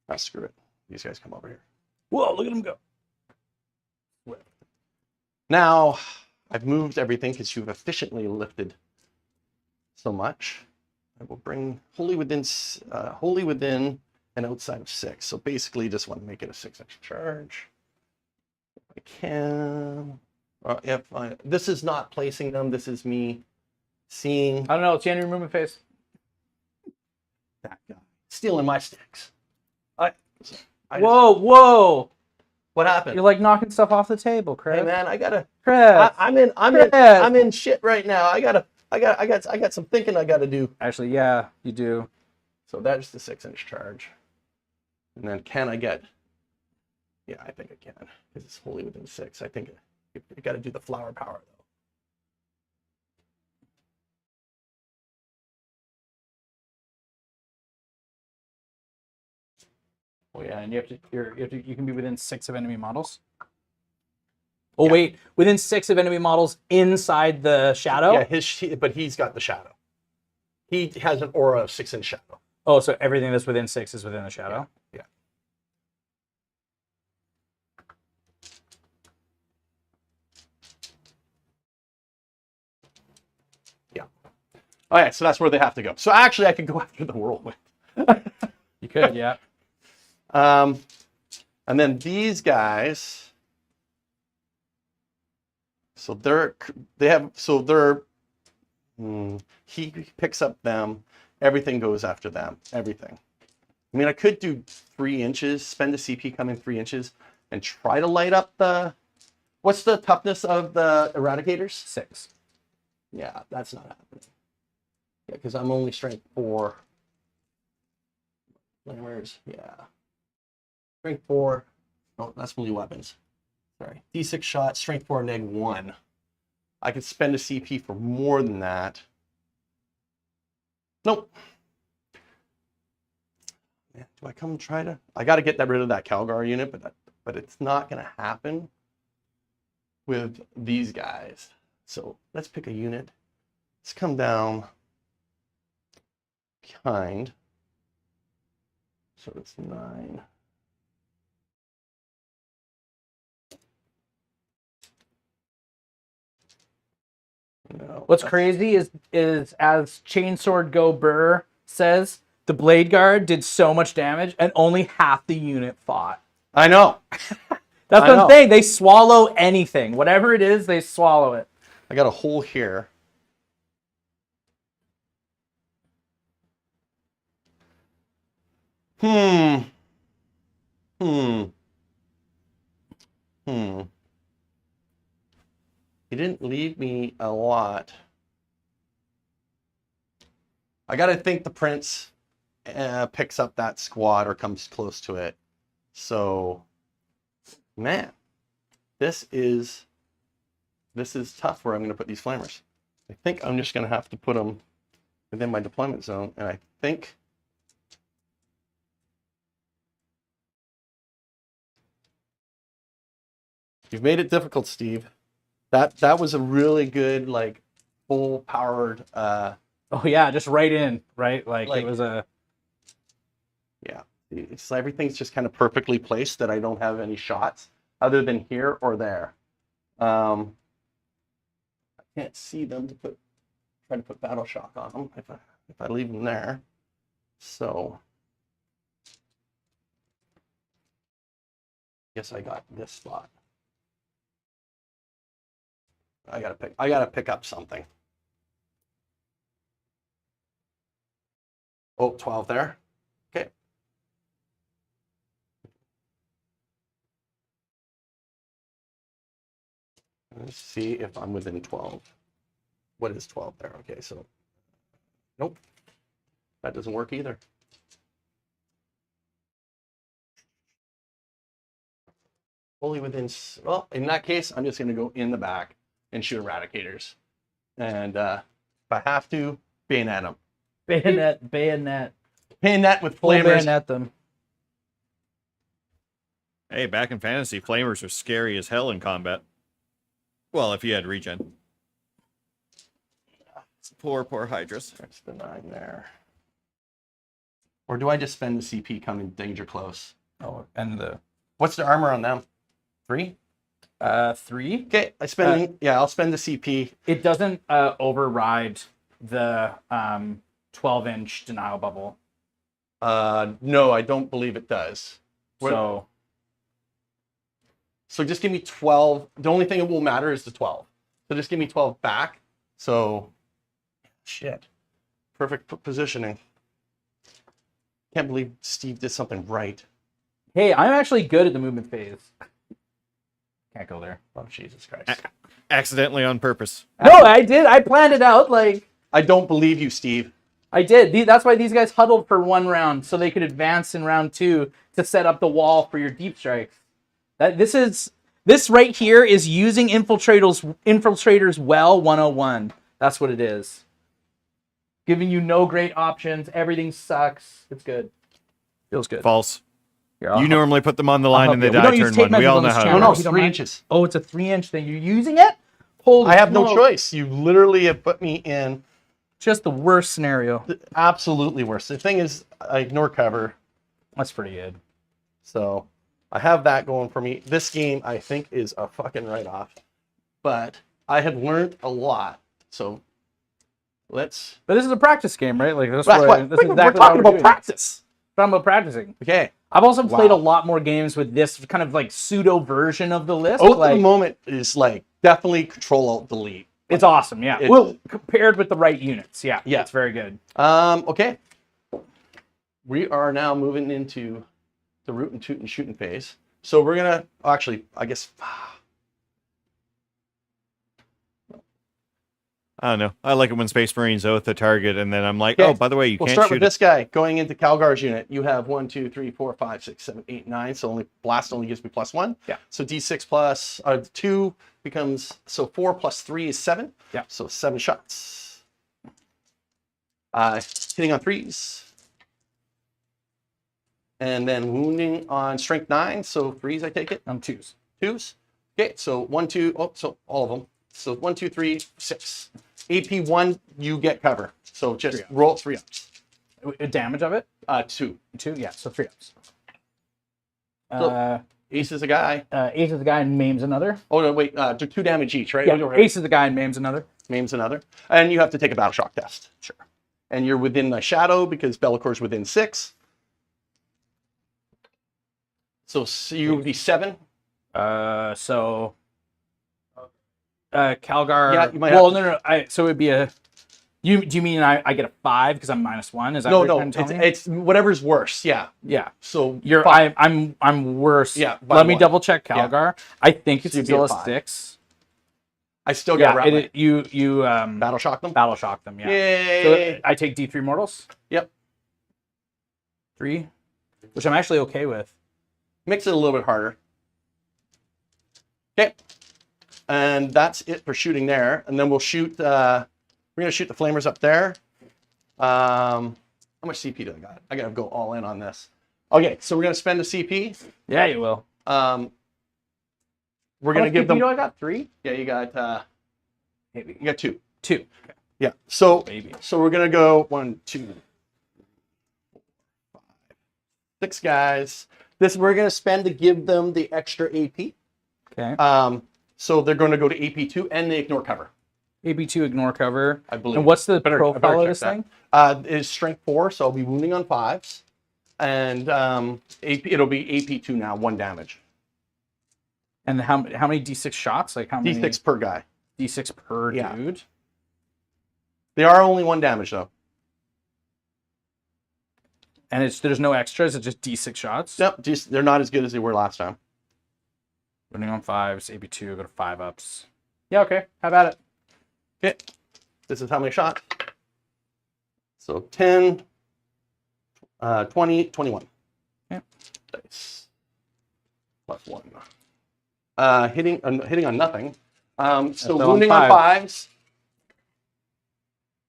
[SPEAKER 2] Ah, screw it. These guys come over here.
[SPEAKER 3] Whoa, look at them go.
[SPEAKER 2] Now, I've moved everything because you've efficiently lifted so much. I will bring wholly within and outside of 6. So basically, just want to make it a 6-inch charge. If I can. This is not placing them. This is me seeing
[SPEAKER 3] I don't know. It's the enemy movement phase.
[SPEAKER 2] that guy stealing my sticks.
[SPEAKER 3] Whoa!
[SPEAKER 2] What happened?
[SPEAKER 3] You're like knocking stuff off the table, Chris.
[SPEAKER 2] Hey man, I gotta.
[SPEAKER 3] Chris.
[SPEAKER 2] I'm in shit right now. I got some thinking I gotta do.
[SPEAKER 3] Actually, yeah, you do.
[SPEAKER 2] So that's the 6-inch charge. And then can I get? Yeah, I think I can because it's wholly within 6. I think you got to do the flower power though.
[SPEAKER 3] Oh yeah, and you can be within 6 of enemy models. Oh wait, within 6 of enemy models inside the shadow.
[SPEAKER 2] Yeah, but he's got the shadow. He has an aura of 6-inch shadow.
[SPEAKER 3] Oh, so everything that's within 6 is within the shadow.
[SPEAKER 2] Yeah. Oh yeah, so that's where they have to go. So actually, I could go after the whirlwind.
[SPEAKER 3] You could, yeah.
[SPEAKER 2] And then these guys. So he picks up them. Everything goes after them. Everything. I mean, I could do 3 inches, spend a CP coming 3 inches, and try to light up the. What's the toughness of the Eradicators?
[SPEAKER 3] 6.
[SPEAKER 2] Yeah, that's not happening. Yeah, because I'm only strength 4. Where's strength 4. Oh, that's melee weapons. Sorry, D6 shot, strength 4, -1. I could spend a CP for more than that. Nope. Man, do I come and try to? I got to get rid of that Calgar unit, but it's not going to happen with these guys. So let's pick a unit. Let's come down behind. So it's 9. No,
[SPEAKER 3] What's crazy is as Chainsword Go Burr says, the Blade Guard did so much damage and only half the unit fought.
[SPEAKER 2] I know.
[SPEAKER 3] That's what I'm saying. They swallow anything. Whatever it is, they swallow it.
[SPEAKER 2] I got a hole here. He didn't leave me a lot. I got to think the Prince picks up that squad or comes close to it. So, man, this is tough where I'm going to put these flamers. I think I'm just going to have to put them within my deployment zone, and I think you've made it difficult, Steve. That was a really good, like, full powered.
[SPEAKER 3] Oh yeah, just right in, right? Like it was a.
[SPEAKER 2] Yeah, it's everything's just kind of perfectly placed that I don't have any shots other than here or there. I can't see them to try to put battle shock on them if I leave them there. So guess I got this spot. I gotta pick up something. Oh, 12 there. Okay. Let's see if I'm within 12. What is 12 there? Okay, so nope. That doesn't work either. Only within, well, in that case, I'm just going to go in the back and shoot Eradicators. And if I have to, bayonet them.
[SPEAKER 3] Bayonet.
[SPEAKER 2] Bayonet with
[SPEAKER 3] Full
[SPEAKER 2] flamers.
[SPEAKER 3] bayonet them.
[SPEAKER 1] Hey, back in fantasy, flamers are scary as hell in combat. Well, if you had regen. Poor Hydras.
[SPEAKER 2] There's the 9 there. Or do I just spend the CP coming danger close?
[SPEAKER 3] Oh, and the.
[SPEAKER 2] What's the armor on them? 3?
[SPEAKER 3] 3.
[SPEAKER 2] Okay, I'll spend the CP.
[SPEAKER 3] It doesn't override the 12-inch denial bubble.
[SPEAKER 2] No, I don't believe it does. So just give me 12. The only thing that will matter is the 12. So just give me 12 back. So, shit. Perfect positioning. Can't believe Steve did something right.
[SPEAKER 3] Hey, I'm actually good at the movement phase. Can't go there.
[SPEAKER 2] Oh, Jesus Christ.
[SPEAKER 1] Accidentally on purpose.
[SPEAKER 3] No, I did. I planned it out. Like
[SPEAKER 2] I don't believe you, Steve.
[SPEAKER 3] I did. That's why these guys huddled for 1 round so they could advance in round 2 to set up the wall for your deep strikes. This right here is using infiltrators well 101. That's what it is. Giving you no great options. Everything sucks. It's good. Feels good.
[SPEAKER 1] False.
[SPEAKER 3] Here, I'll
[SPEAKER 1] You
[SPEAKER 3] help-
[SPEAKER 1] normally put them on the line in the
[SPEAKER 3] you. We don't
[SPEAKER 1] die
[SPEAKER 3] use
[SPEAKER 1] turn
[SPEAKER 3] tape
[SPEAKER 1] one. We
[SPEAKER 3] measures
[SPEAKER 1] all
[SPEAKER 3] on
[SPEAKER 1] know
[SPEAKER 3] this
[SPEAKER 1] how it
[SPEAKER 3] channel.
[SPEAKER 2] No,
[SPEAKER 1] works.
[SPEAKER 2] it's
[SPEAKER 3] You don't
[SPEAKER 2] 3
[SPEAKER 3] mind?
[SPEAKER 2] inches.
[SPEAKER 3] Oh, it's a 3-inch thing. You're using it? Holy
[SPEAKER 2] I have no
[SPEAKER 3] smoke.
[SPEAKER 2] choice. You literally have put me in
[SPEAKER 3] Just the worst scenario.
[SPEAKER 2] the absolutely worst. The thing is, I ignore cover.
[SPEAKER 3] That's pretty good.
[SPEAKER 2] So I have that going for me. This game, I think, is a fucking write-off. But I have learned a lot. So let's...
[SPEAKER 3] But this is a practice game, right? Like this.
[SPEAKER 2] That's
[SPEAKER 3] Is
[SPEAKER 2] what,
[SPEAKER 3] this is
[SPEAKER 2] we're
[SPEAKER 3] exactly
[SPEAKER 2] talking
[SPEAKER 3] what
[SPEAKER 2] about practice.
[SPEAKER 3] Talking about practicing.
[SPEAKER 2] Okay.
[SPEAKER 3] I've also played a
[SPEAKER 2] Wow.
[SPEAKER 3] lot more games with this kind of like pseudo version of the list.
[SPEAKER 2] Oath of
[SPEAKER 3] Like,
[SPEAKER 2] the moment is like definitely Control-Alt-Delete.
[SPEAKER 3] it's awesome, yeah.
[SPEAKER 2] It-
[SPEAKER 3] Well, compared with the right units, yeah,
[SPEAKER 2] Yeah.
[SPEAKER 3] it's very good.
[SPEAKER 2] Okay. We are now moving into the root and toot and shooting phase. So we're gonna actually, I guess,
[SPEAKER 1] I don't know. I like it when Space Marines oath the target, and then I'm like,
[SPEAKER 2] Okay.
[SPEAKER 1] oh, by the way, you
[SPEAKER 2] we'll
[SPEAKER 1] can't
[SPEAKER 2] start
[SPEAKER 1] shoot
[SPEAKER 2] with this guy. Going into Calgar's unit, you have 1, 2, 3, 4, 5, 6, 7, 8, 9. So only blast only gives me +1.
[SPEAKER 3] Yeah.
[SPEAKER 2] So D6 plus 2 becomes, so 4 plus 3 is 7.
[SPEAKER 3] Yeah.
[SPEAKER 2] So 7 shots. Hitting on 3s. And then wounding on strength 9. So 3s, I take it.
[SPEAKER 3] 2s.
[SPEAKER 2] 2s. Okay, so 1, 2, oh, so all of them. So 1, 2, 3, 6. AP 1, you get cover. So just
[SPEAKER 3] 3 ups.
[SPEAKER 2] roll 3 ups.
[SPEAKER 3] Damage of it?
[SPEAKER 2] 2.
[SPEAKER 3] 2, yeah, so 3 ups.
[SPEAKER 2] So- Ace is a guy.
[SPEAKER 3] Ace is the guy and Maims another.
[SPEAKER 2] Oh, no, wait. Do 2 damage each, right?
[SPEAKER 3] Yeah,
[SPEAKER 2] Oh,
[SPEAKER 3] Ace is the guy and Maims another.
[SPEAKER 2] Maims another. And you have to take a battle shock test.
[SPEAKER 3] Sure.
[SPEAKER 2] And you're within the shadow because Bellacor's within 6. So you would be 7.
[SPEAKER 3] Calgar.
[SPEAKER 2] Yeah, you might
[SPEAKER 3] well,
[SPEAKER 2] have
[SPEAKER 3] no. So it would be a. Do you mean I get a 5 because I'm -1? Is that
[SPEAKER 2] No,
[SPEAKER 3] what you're
[SPEAKER 2] no.
[SPEAKER 3] trying to tell me?
[SPEAKER 2] It's whatever's worse. Yeah.
[SPEAKER 3] Yeah.
[SPEAKER 2] So
[SPEAKER 3] You're
[SPEAKER 2] 5.
[SPEAKER 3] I'm worse.
[SPEAKER 2] Yeah, by
[SPEAKER 3] Let me
[SPEAKER 2] 1.
[SPEAKER 3] double check Calgar. I think it's
[SPEAKER 2] So you'd be at
[SPEAKER 3] still a
[SPEAKER 2] 5.
[SPEAKER 3] 6.
[SPEAKER 2] I still got
[SPEAKER 3] Yeah,
[SPEAKER 2] to
[SPEAKER 3] you
[SPEAKER 2] battle shock them.
[SPEAKER 3] battle shock them. Yeah.
[SPEAKER 2] Yay.
[SPEAKER 3] So I take D3 mortals.
[SPEAKER 2] Yep.
[SPEAKER 3] 3, which I'm actually okay with.
[SPEAKER 2] Makes it a little bit harder. Okay. And that's it for shooting there. And then we'll shoot, we're going to shoot the flamers up there. How much CP do I got? I got to go all in on this. Okay, so we're going to spend the CP.
[SPEAKER 3] Yeah, you will.
[SPEAKER 2] We're going to give them,
[SPEAKER 3] I got 3.
[SPEAKER 2] yeah, you got
[SPEAKER 3] Maybe
[SPEAKER 2] 2.
[SPEAKER 3] 2.
[SPEAKER 2] Yeah. So,
[SPEAKER 3] Maybe.
[SPEAKER 2] so we're going to go 1, 2, 5, 6 guys. This we're going to spend to give them the extra AP.
[SPEAKER 3] Okay.
[SPEAKER 2] So they're going to go to AP2 and they ignore cover.
[SPEAKER 3] AB2 ignore cover.
[SPEAKER 2] I believe.
[SPEAKER 3] And what's the
[SPEAKER 2] I better
[SPEAKER 3] profile of
[SPEAKER 2] check
[SPEAKER 3] this
[SPEAKER 2] that.
[SPEAKER 3] thing?
[SPEAKER 2] Is strength 4, so I'll be wounding on 5s. And it'll be AP2 now, 1 damage.
[SPEAKER 3] And how many D6 shots? Like how many?
[SPEAKER 2] D6 per guy.
[SPEAKER 3] D6 per
[SPEAKER 2] Yeah.
[SPEAKER 3] dude.
[SPEAKER 2] They are only 1 damage though.
[SPEAKER 3] And there's no extras. It's just D6 shots.
[SPEAKER 2] Yep, just, they're not as good as they were last time.
[SPEAKER 3] Running on 5s, AB2, go to 5 ups. Yeah, okay. How about it?
[SPEAKER 2] Okay, this is how many shots. So 10, 20, 21.
[SPEAKER 3] Yeah.
[SPEAKER 2] Dice. +1. Hitting on nothing. So
[SPEAKER 3] So
[SPEAKER 2] wounding
[SPEAKER 3] on
[SPEAKER 2] on 5s.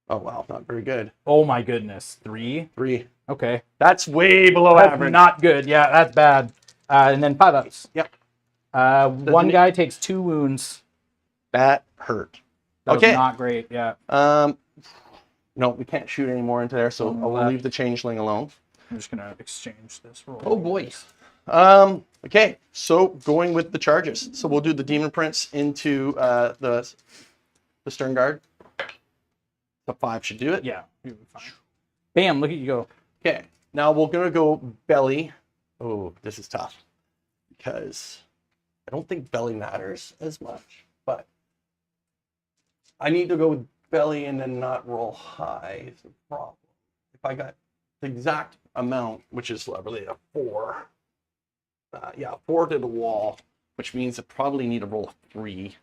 [SPEAKER 2] Oh wow, not very good.
[SPEAKER 3] Oh my goodness. 3.
[SPEAKER 2] 3.
[SPEAKER 3] Okay.
[SPEAKER 2] That's way below
[SPEAKER 3] That's
[SPEAKER 2] average.
[SPEAKER 3] not good. Yeah, that's bad. And then 5 ups.
[SPEAKER 2] Yep.
[SPEAKER 3] One guy takes 2 wounds.
[SPEAKER 2] That hurt.
[SPEAKER 3] That
[SPEAKER 2] Okay.
[SPEAKER 3] was not great. Yeah.
[SPEAKER 2] No, we can't shoot any more into there, so I will leave the changeling alone.
[SPEAKER 3] I'm just gonna exchange this roll.
[SPEAKER 2] Oh boy. Okay, so going with the charges. So we'll do the demon prince into the stern guard. The 5 should do it.
[SPEAKER 3] Yeah. You'll be fine. Bam! Look at you go.
[SPEAKER 2] Okay, now we're gonna go belly. Oh, this is tough because I don't think belly matters as much, but I need to go with belly and then not roll high is the problem. If I got the exact amount, which is really a 4, yeah, 4 to the wall, which means I probably need to roll a 3.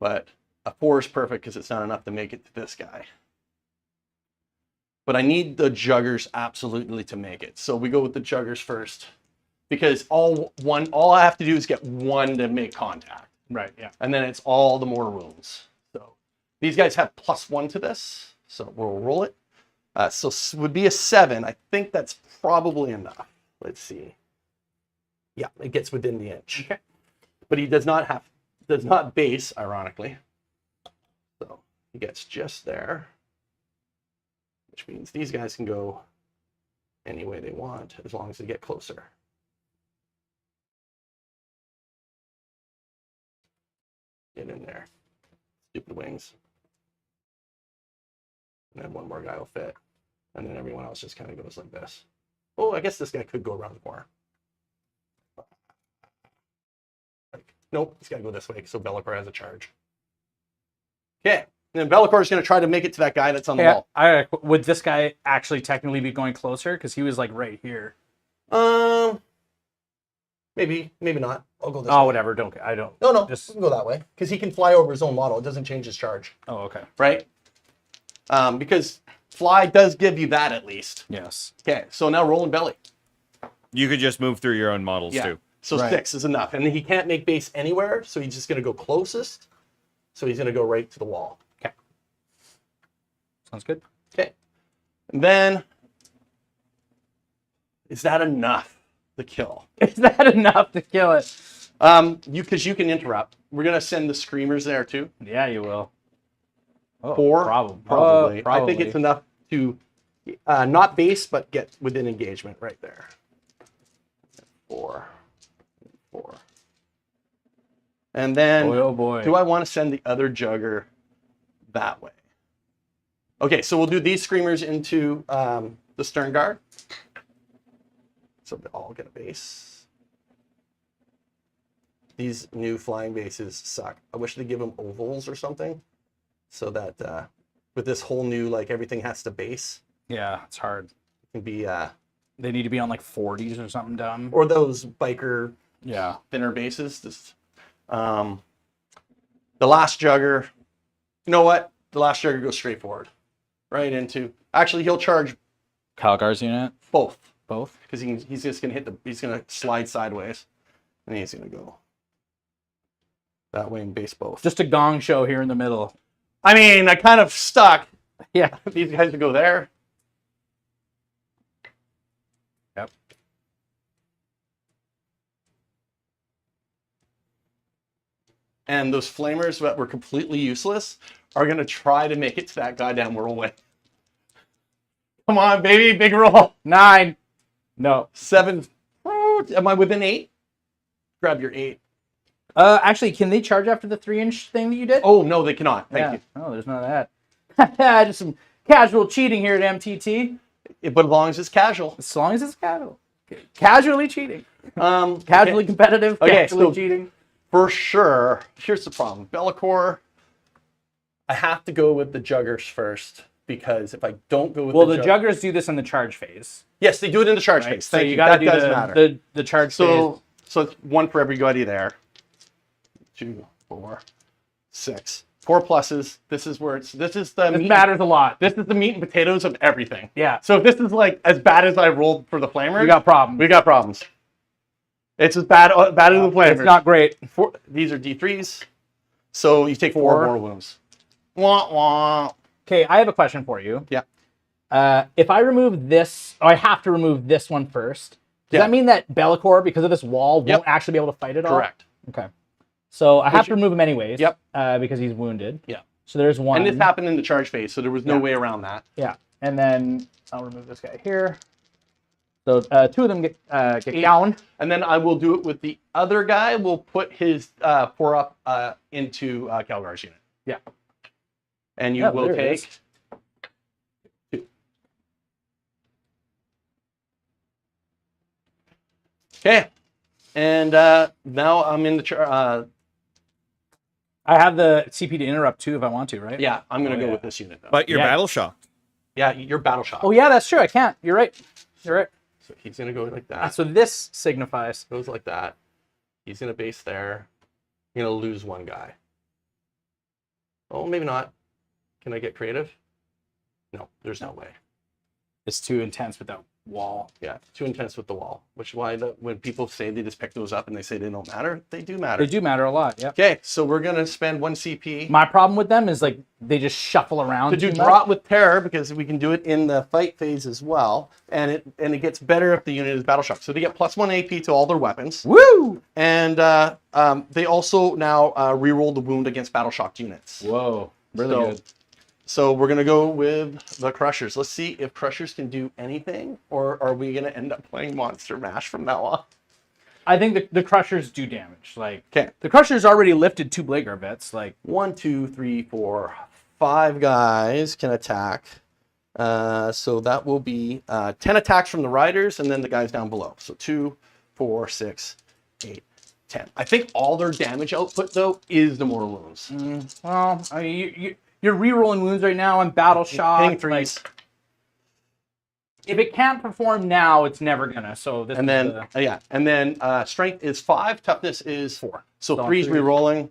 [SPEAKER 2] But a 4 is perfect because it's not enough to make it to this guy. But I need the juggers absolutely to make it. So we go with the juggers first. Because all I have to do is get 1 to make contact.
[SPEAKER 3] Right, yeah.
[SPEAKER 2] And then it's all the mortar wounds. So these guys have +1 to this. So we'll roll it. So would be a 7. I think that's probably enough. Let's see. Yeah, it gets within the inch.
[SPEAKER 3] Okay.
[SPEAKER 2] But he does not base, ironically. So he gets just there. Which means these guys can go any way they want as long as they get closer. Get in there. Stupid wings. And then 1 more guy will fit. And then everyone else just kind of goes like this. Oh, I guess this guy could go around the corner. Like, nope, he's got to go this way, so Bellicor has a charge. Okay, and then Bellicor is going to try to make it to that guy that's on the wall.
[SPEAKER 3] Would this guy actually technically be going closer? Because he was like right here.
[SPEAKER 2] Maybe not. I'll go this way.
[SPEAKER 3] Oh, whatever. I don't.
[SPEAKER 2] No,
[SPEAKER 3] Just
[SPEAKER 2] we can go that way. Because he can fly over his own model. It doesn't change his charge.
[SPEAKER 3] Oh, okay.
[SPEAKER 2] Right? Because fly does give you that at least.
[SPEAKER 3] Yes.
[SPEAKER 2] Okay, so now rolling belly.
[SPEAKER 1] You could just move through your own models too.
[SPEAKER 2] So
[SPEAKER 3] Right.
[SPEAKER 2] 6 is enough. And he can't make base anywhere, so he's just going to go closest. So he's going to go right to the wall.
[SPEAKER 3] Okay. Sounds good.
[SPEAKER 2] Okay. And then, is that enough to kill?
[SPEAKER 3] Is that enough to kill it?
[SPEAKER 2] Because you can interrupt. We're going to send the screamers there too.
[SPEAKER 3] Yeah, you will. Oh,
[SPEAKER 2] 4?
[SPEAKER 3] Probably.
[SPEAKER 2] I think it's enough to not base, but get within engagement right there. 4. And then,
[SPEAKER 3] Oh boy.
[SPEAKER 2] do I want to send the other jugger that way? Okay, so we'll do these screamers into the stern guard. So they all get a base. These new flying bases suck. I wish they'd give them ovals or something, so that with this whole new, like, everything has to base.
[SPEAKER 3] Yeah, it's hard.
[SPEAKER 2] It can be
[SPEAKER 3] They need to be on like 40s or something dumb.
[SPEAKER 2] or those biker
[SPEAKER 3] Yeah.
[SPEAKER 2] thinner bases. Just, the last jugger, you know what? The last jugger goes straight forward, right into. Actually, he'll charge
[SPEAKER 3] Calgar's unit.
[SPEAKER 2] both
[SPEAKER 3] Both.
[SPEAKER 2] because he's just gonna he's gonna slide sideways, and he's gonna go that way and base both.
[SPEAKER 3] Just a gong show here in the middle.
[SPEAKER 2] I mean, I kind of stuck.
[SPEAKER 3] Yeah.
[SPEAKER 2] These guys would go there.
[SPEAKER 3] Yep.
[SPEAKER 2] And those flamers that were completely useless are going to try to make it to that goddamn whirlwind. Come on, baby. Big roll.
[SPEAKER 3] 9. No.
[SPEAKER 2] 7. Am I within 8? Grab your 8.
[SPEAKER 3] Actually, can they charge after the 3-inch thing that you did?
[SPEAKER 2] Oh, no, they cannot. Thank you.
[SPEAKER 3] Oh, there's none of that. Just some casual cheating here at MTT.
[SPEAKER 2] But as long as it's casual.
[SPEAKER 3] As long as it's casual. Casually cheating. Casually
[SPEAKER 2] Okay.
[SPEAKER 3] competitive.
[SPEAKER 2] Okay,
[SPEAKER 3] Casually
[SPEAKER 2] so-
[SPEAKER 3] cheating.
[SPEAKER 2] For sure. Here's the problem. Bellicor, I have to go with the juggers first. Because if I don't go with
[SPEAKER 3] The juggers do this in the charge phase.
[SPEAKER 2] Yes, they do it in the charge
[SPEAKER 3] Right?
[SPEAKER 2] phase.
[SPEAKER 3] So
[SPEAKER 2] Thank
[SPEAKER 3] you
[SPEAKER 2] you.
[SPEAKER 3] got to
[SPEAKER 2] That
[SPEAKER 3] do
[SPEAKER 2] does matter.
[SPEAKER 3] the charge phase.
[SPEAKER 2] So it's 1 for everybody there. 2, 4, 6. 4 pluses. This is where this is the
[SPEAKER 3] It matters a lot.
[SPEAKER 2] This is the meat and potatoes of everything.
[SPEAKER 3] Yeah.
[SPEAKER 2] So if this is like as bad as I rolled for the flamers,
[SPEAKER 3] We got problems.
[SPEAKER 2] we got problems. It's as bad as the flamers.
[SPEAKER 3] It's not great.
[SPEAKER 2] These are D3s. So you take 4
[SPEAKER 3] 4.
[SPEAKER 2] more wounds. Wah wah.
[SPEAKER 3] Okay, I have a question for you.
[SPEAKER 2] Yeah.
[SPEAKER 3] If I remove this, I have to remove this one first. Does
[SPEAKER 2] Yeah.
[SPEAKER 3] that mean that Bellicor, because of this wall, won't
[SPEAKER 2] Yep.
[SPEAKER 3] actually be able to fight it all?
[SPEAKER 2] Correct.
[SPEAKER 3] Okay. So I have to
[SPEAKER 2] you-
[SPEAKER 3] remove him anyways.
[SPEAKER 2] Yep.
[SPEAKER 3] Because he's wounded.
[SPEAKER 2] Yeah.
[SPEAKER 3] So there's one.
[SPEAKER 2] And this happened in the charge phase, so there was no
[SPEAKER 3] Yeah.
[SPEAKER 2] way around that.
[SPEAKER 3] Yeah. And then I'll remove this guy here. So 2 of them get down.
[SPEAKER 2] And then I will do it with the other guy. We'll put his 4 up into Calgar's unit.
[SPEAKER 3] Yeah.
[SPEAKER 2] And you
[SPEAKER 3] Oh,
[SPEAKER 2] will
[SPEAKER 3] there it
[SPEAKER 2] take
[SPEAKER 3] is.
[SPEAKER 2] 2. Okay. And now I'm in the
[SPEAKER 3] I have the CP to interrupt too if I want to, right?
[SPEAKER 2] yeah, I'm going to
[SPEAKER 3] Oh,
[SPEAKER 2] go
[SPEAKER 3] yeah.
[SPEAKER 2] with this unit though.
[SPEAKER 1] But you're
[SPEAKER 3] Yeah.
[SPEAKER 1] battle shocked.
[SPEAKER 2] Yeah, you're battle shock.
[SPEAKER 3] Oh yeah, that's true. I can't. You're right. You're right.
[SPEAKER 2] So he's going to go like that.
[SPEAKER 3] So this signifies.
[SPEAKER 2] Goes like that. He's going to base there. You're going to lose one guy. Oh, maybe not. Can I get creative? No, there's no way.
[SPEAKER 3] It's too intense with that wall.
[SPEAKER 2] Yeah, too intense with the wall. Which is why when people say they just pick those up and they say they don't matter, they do matter.
[SPEAKER 3] They do matter a lot, yeah.
[SPEAKER 2] Okay, so we're going to spend 1 CP.
[SPEAKER 3] My problem with them is like they just shuffle around.
[SPEAKER 2] To do
[SPEAKER 3] too much.
[SPEAKER 2] drop with terror, because we can do it in the fight phase as well, and it gets better if the unit is battle shock. So they get +1 AP to all their weapons.
[SPEAKER 3] Woo!
[SPEAKER 2] And they also now reroll the wound against battle shocked units.
[SPEAKER 3] Whoa, really good.
[SPEAKER 2] So we're gonna go with the Crushers. Let's see if Crushers can do anything, or are we gonna end up playing Monster Mash from now on?
[SPEAKER 3] I think the Crushers do damage. Like,
[SPEAKER 2] Okay.
[SPEAKER 3] the Crushers already lifted 2 Blade Guard vets. Like,
[SPEAKER 2] 1, 2, 3, 4, 5 guys can attack. So that will be 10 attacks from the Riders, and then the guys down below. So 2, 4, 6, 8, 10. I think all their damage output though is the mortal wounds.
[SPEAKER 3] well, I mean, you're re-rolling wounds right now on battle shock.
[SPEAKER 2] Hitting threes.
[SPEAKER 3] Like, if it can't perform now, it's never gonna. So this
[SPEAKER 2] And
[SPEAKER 3] is
[SPEAKER 2] then and then strength is 5, toughness is 4. So
[SPEAKER 3] So
[SPEAKER 2] 3's
[SPEAKER 3] 3.
[SPEAKER 2] re-rolling.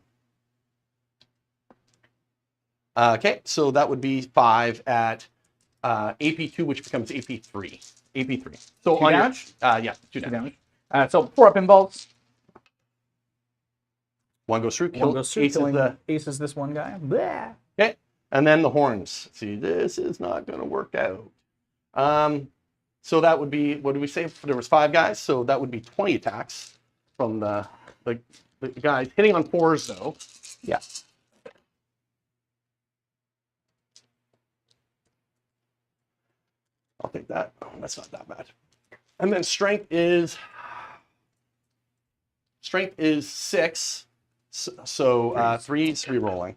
[SPEAKER 2] Okay, so that would be 5 at AP2, which becomes AP3. AP3. So
[SPEAKER 3] 2
[SPEAKER 2] on
[SPEAKER 3] damage?
[SPEAKER 2] Your, yeah, 2
[SPEAKER 3] 2
[SPEAKER 2] damage.
[SPEAKER 3] damage. So 4 up involves.
[SPEAKER 2] 1 goes through.
[SPEAKER 3] One goes through,
[SPEAKER 2] aces
[SPEAKER 3] killing
[SPEAKER 2] the,
[SPEAKER 3] aces this one guy. Blah.
[SPEAKER 2] okay, and then the horns. See, this is not going to work out. So that would be, what did we say? There was 5 guys, so that would be 20 attacks from the guys hitting on 4s though. Yeah. I'll take that. Oh, that's not that bad. And then strength is 6. So 3's re-rolling.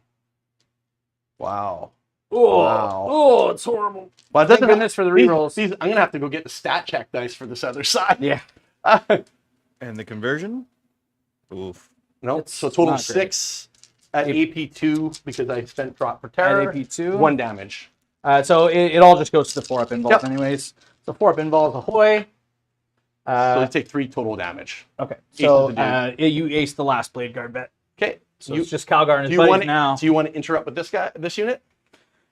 [SPEAKER 2] Wow.
[SPEAKER 3] Oh,
[SPEAKER 2] Wow.
[SPEAKER 3] oh, it's horrible.
[SPEAKER 2] Well,
[SPEAKER 3] Thank goodness for the rerolls.
[SPEAKER 2] I'm gonna have to go get the stat check dice for this other side.
[SPEAKER 3] Yeah.
[SPEAKER 1] And the conversion? Oof.
[SPEAKER 2] No,
[SPEAKER 3] It's
[SPEAKER 2] so total
[SPEAKER 3] not great.
[SPEAKER 2] 6 at AP2 because I spent drop for terror.
[SPEAKER 3] At AP2.
[SPEAKER 2] 1 damage.
[SPEAKER 3] So it all just goes to the 4 up involves
[SPEAKER 2] Yep.
[SPEAKER 3] anyways. So 4 up involves ahoy.
[SPEAKER 2] So you take 3 total damage.
[SPEAKER 3] Okay.
[SPEAKER 2] Aces
[SPEAKER 3] So
[SPEAKER 2] to
[SPEAKER 3] you ace the last Blade Guard bet.
[SPEAKER 2] Okay.
[SPEAKER 3] So it's just Calgar and
[SPEAKER 2] do
[SPEAKER 3] his
[SPEAKER 2] you
[SPEAKER 3] buddies
[SPEAKER 2] want
[SPEAKER 3] now.
[SPEAKER 2] Do you want to interrupt with this unit?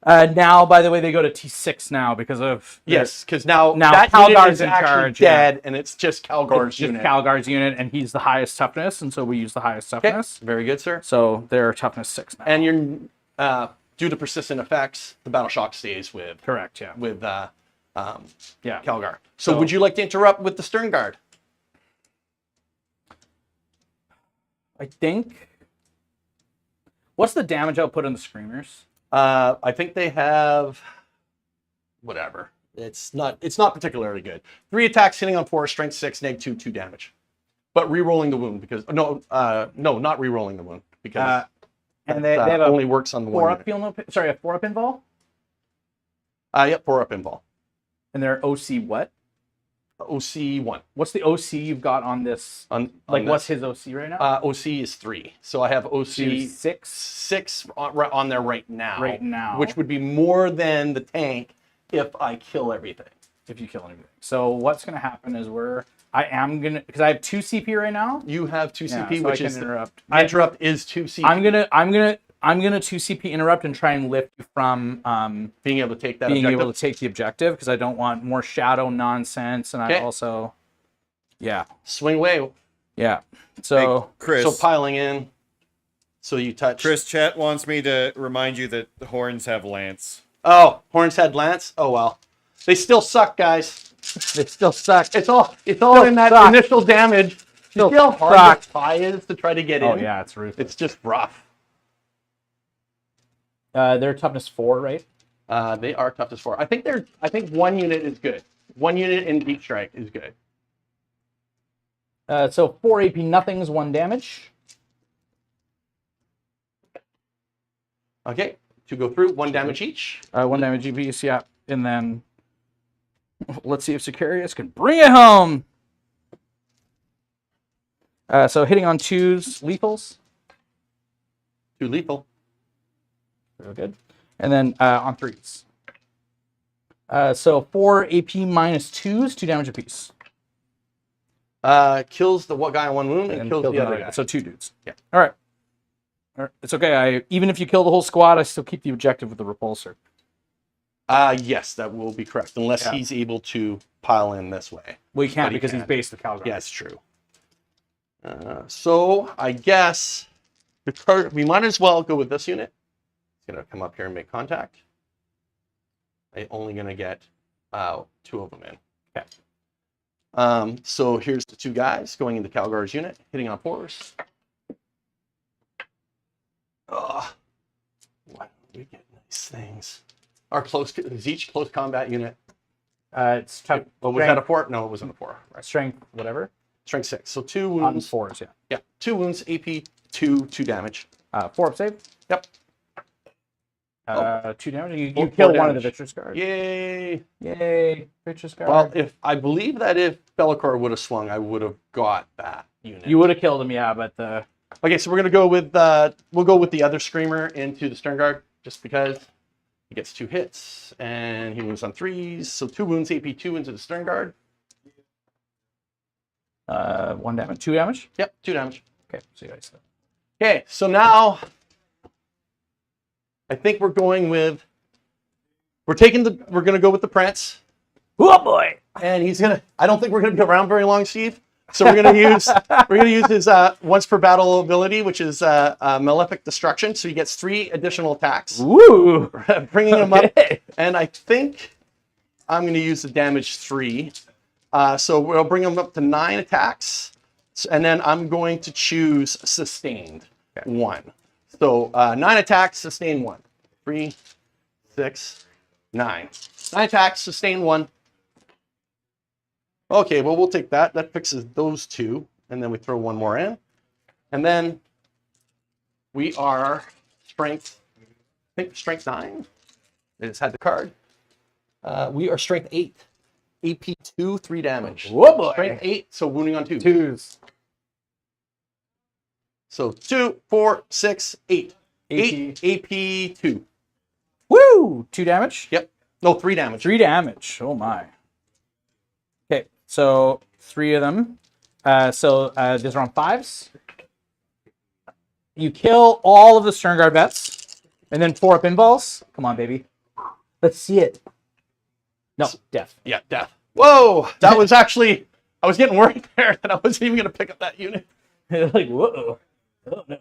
[SPEAKER 3] Now, by the way, they go to T6 now because of
[SPEAKER 2] Yes, because now that
[SPEAKER 3] Calgar's
[SPEAKER 2] unit is
[SPEAKER 3] in
[SPEAKER 2] actually
[SPEAKER 3] charge, yeah.
[SPEAKER 2] dead, and it's just Calgar's
[SPEAKER 3] it's just
[SPEAKER 2] unit.
[SPEAKER 3] Calgar's unit, and he's the highest toughness, and so we use the highest
[SPEAKER 2] Okay.
[SPEAKER 3] toughness.
[SPEAKER 2] Very good, sir.
[SPEAKER 3] So they're toughness 6 now.
[SPEAKER 2] And you're due to persistent effects, the battle shock stays with
[SPEAKER 3] Correct, yeah.
[SPEAKER 2] yeah, Calgar. So,
[SPEAKER 3] So-
[SPEAKER 2] would you like to interrupt with the Stern Guard?
[SPEAKER 3] I think. What's the damage output on the Screamers?
[SPEAKER 2] I think they have whatever. It's not particularly good. 3 attacks hitting on 4, strength 6, -2, 2 damage. But re-rolling the wound because no, not re-rolling the wound because
[SPEAKER 3] And they have
[SPEAKER 2] only
[SPEAKER 3] a
[SPEAKER 2] works on the
[SPEAKER 3] 4
[SPEAKER 2] one
[SPEAKER 3] up
[SPEAKER 2] unit.
[SPEAKER 3] a 4 up invol,
[SPEAKER 2] Yep, 4 up invol.
[SPEAKER 3] and they're OC what?
[SPEAKER 2] OC 1.
[SPEAKER 3] What's the OC you've got on this?
[SPEAKER 2] On
[SPEAKER 3] What's
[SPEAKER 2] this.
[SPEAKER 3] his OC right now?
[SPEAKER 2] OC is 3. So I have OC
[SPEAKER 3] 6
[SPEAKER 2] 6 on there right now.
[SPEAKER 3] right now.
[SPEAKER 2] Which would be more than the tank if I kill everything.
[SPEAKER 3] if you kill anything. So what's going to happen is I am going to, because I have 2 CP right now.
[SPEAKER 2] You have 2
[SPEAKER 3] Yeah,
[SPEAKER 2] CP,
[SPEAKER 3] so
[SPEAKER 2] which
[SPEAKER 3] I
[SPEAKER 2] is
[SPEAKER 3] can interrupt.
[SPEAKER 2] interrupt is 2 CP.
[SPEAKER 3] I'm gonna 2 CP interrupt and try and lift you from
[SPEAKER 2] being able to take that
[SPEAKER 3] being
[SPEAKER 2] objective.
[SPEAKER 3] able to take the objective because I don't want more shadow nonsense, and I
[SPEAKER 2] Okay.
[SPEAKER 3] also, yeah,
[SPEAKER 2] Swing away.
[SPEAKER 3] yeah. So
[SPEAKER 1] Hey, Chris,
[SPEAKER 2] So piling in. So you touch.
[SPEAKER 1] Chris, chat wants me to remind you that the horns have lance.
[SPEAKER 2] Oh, Horns Head Lance. Oh well, they still suck, guys.
[SPEAKER 3] they still suck.
[SPEAKER 2] It's all in that
[SPEAKER 3] suck.
[SPEAKER 2] initial damage.
[SPEAKER 3] Still
[SPEAKER 2] See how hard
[SPEAKER 3] suck.
[SPEAKER 2] the tie is to try to get
[SPEAKER 3] Oh
[SPEAKER 2] in.
[SPEAKER 3] yeah, it's ruthless.
[SPEAKER 2] It's just rough.
[SPEAKER 3] They're toughness 4, right?
[SPEAKER 2] They are toughness 4. I think 1 unit is good. 1 unit in deep strike is good.
[SPEAKER 3] So 4 AP nothings, 1 damage.
[SPEAKER 2] Okay, 2 go through, 1 damage each.
[SPEAKER 3] 1 damage each, yeah. And then let's see if Sicarius can bring it home. So hitting on 2s, lethals.
[SPEAKER 2] 2 lethal.
[SPEAKER 3] Real good. And then on 3s. So 4 AP minus 2s, 2 damage apiece.
[SPEAKER 2] Kills the guy on 1 wound and kills the other guy.
[SPEAKER 3] So 2 dudes.
[SPEAKER 2] Yeah.
[SPEAKER 3] All right. It's okay. Even if you kill the whole squad, I still keep the objective with the repulsor.
[SPEAKER 2] Yes, that will be correct, unless he's able to pile in this way.
[SPEAKER 3] Well, he can't because he's based with Calgar.
[SPEAKER 2] Yeah, that's true. So I guess we might as well go with this unit. It's going to come up here and make contact. I'm only going to get 2 of them in.
[SPEAKER 3] Okay.
[SPEAKER 2] So here's the 2 guys going into Calgar's unit, hitting on 4s. Oh, why don't we get nice things? Our is each close combat unit.
[SPEAKER 3] It's tough.
[SPEAKER 2] Oh, was that a 4? No, it wasn't a 4. Right.
[SPEAKER 3] Strength, whatever.
[SPEAKER 2] Strength 6. So 2 wounds.
[SPEAKER 3] On 4s, yeah.
[SPEAKER 2] Yeah, 2 wounds, AP 2 damage.
[SPEAKER 3] 4 up save.
[SPEAKER 2] Yep.
[SPEAKER 3] 2 damage. You
[SPEAKER 2] Four
[SPEAKER 3] kill one
[SPEAKER 2] damage.
[SPEAKER 3] of the Victor's Guard.
[SPEAKER 2] Yay!
[SPEAKER 3] Yay! Victor's Guard.
[SPEAKER 2] Well, I believe that if Bellicor would have swung, I would have got that unit.
[SPEAKER 3] You would have killed him, yeah, but the...
[SPEAKER 2] Okay, so we're gonna go with we'll go with the other Screamer into the Stern Guard just because he gets 2 hits and he moves on 3s. So 2 wounds, AP 2 into the Stern Guard.
[SPEAKER 3] 1 damage. 2 damage?
[SPEAKER 2] Yep, 2 damage.
[SPEAKER 3] Okay, so you guys...
[SPEAKER 2] Okay, so now I think we're going with we're gonna go with the Prince.
[SPEAKER 3] Oh boy!
[SPEAKER 2] And I don't think we're gonna be around very long, Steve. So we're gonna use his once per battle ability, which is Malefic Destruction. So he gets 3 additional attacks.
[SPEAKER 3] Woo!
[SPEAKER 2] Bringing him up. And I think I'm gonna use the damage 3. So we'll bring him up to 9 attacks. And then I'm going to choose sustained 1. So 9 attacks, sustain 1. 3, 6, 9. 9 attacks, sustain 1. Okay, well, we'll take that. That fixes those 2. And then we throw 1 more in. And then we are strength, I think strength 9. I just had the card. We are strength 8. AP 2, 3 damage.
[SPEAKER 3] Whoa, boy.
[SPEAKER 2] Strength 8, so wounding on 2.
[SPEAKER 3] 2s.
[SPEAKER 2] So 2, 4, 6, 8. 8 AP 2.
[SPEAKER 3] Woo! 2 damage?
[SPEAKER 2] Yep. No, 3 damage.
[SPEAKER 3] 3 damage. Oh my. Okay, so 3 of them. These are on 5s. You kill all of the Stern Guard vets, and then 4 up involves. Come on, baby. Let's see it. No, death.
[SPEAKER 2] Yeah, death. Whoa! That was actually, I was getting worried there that I wasn't even going to pick up that unit.
[SPEAKER 3] Like, whoa. Oh, no.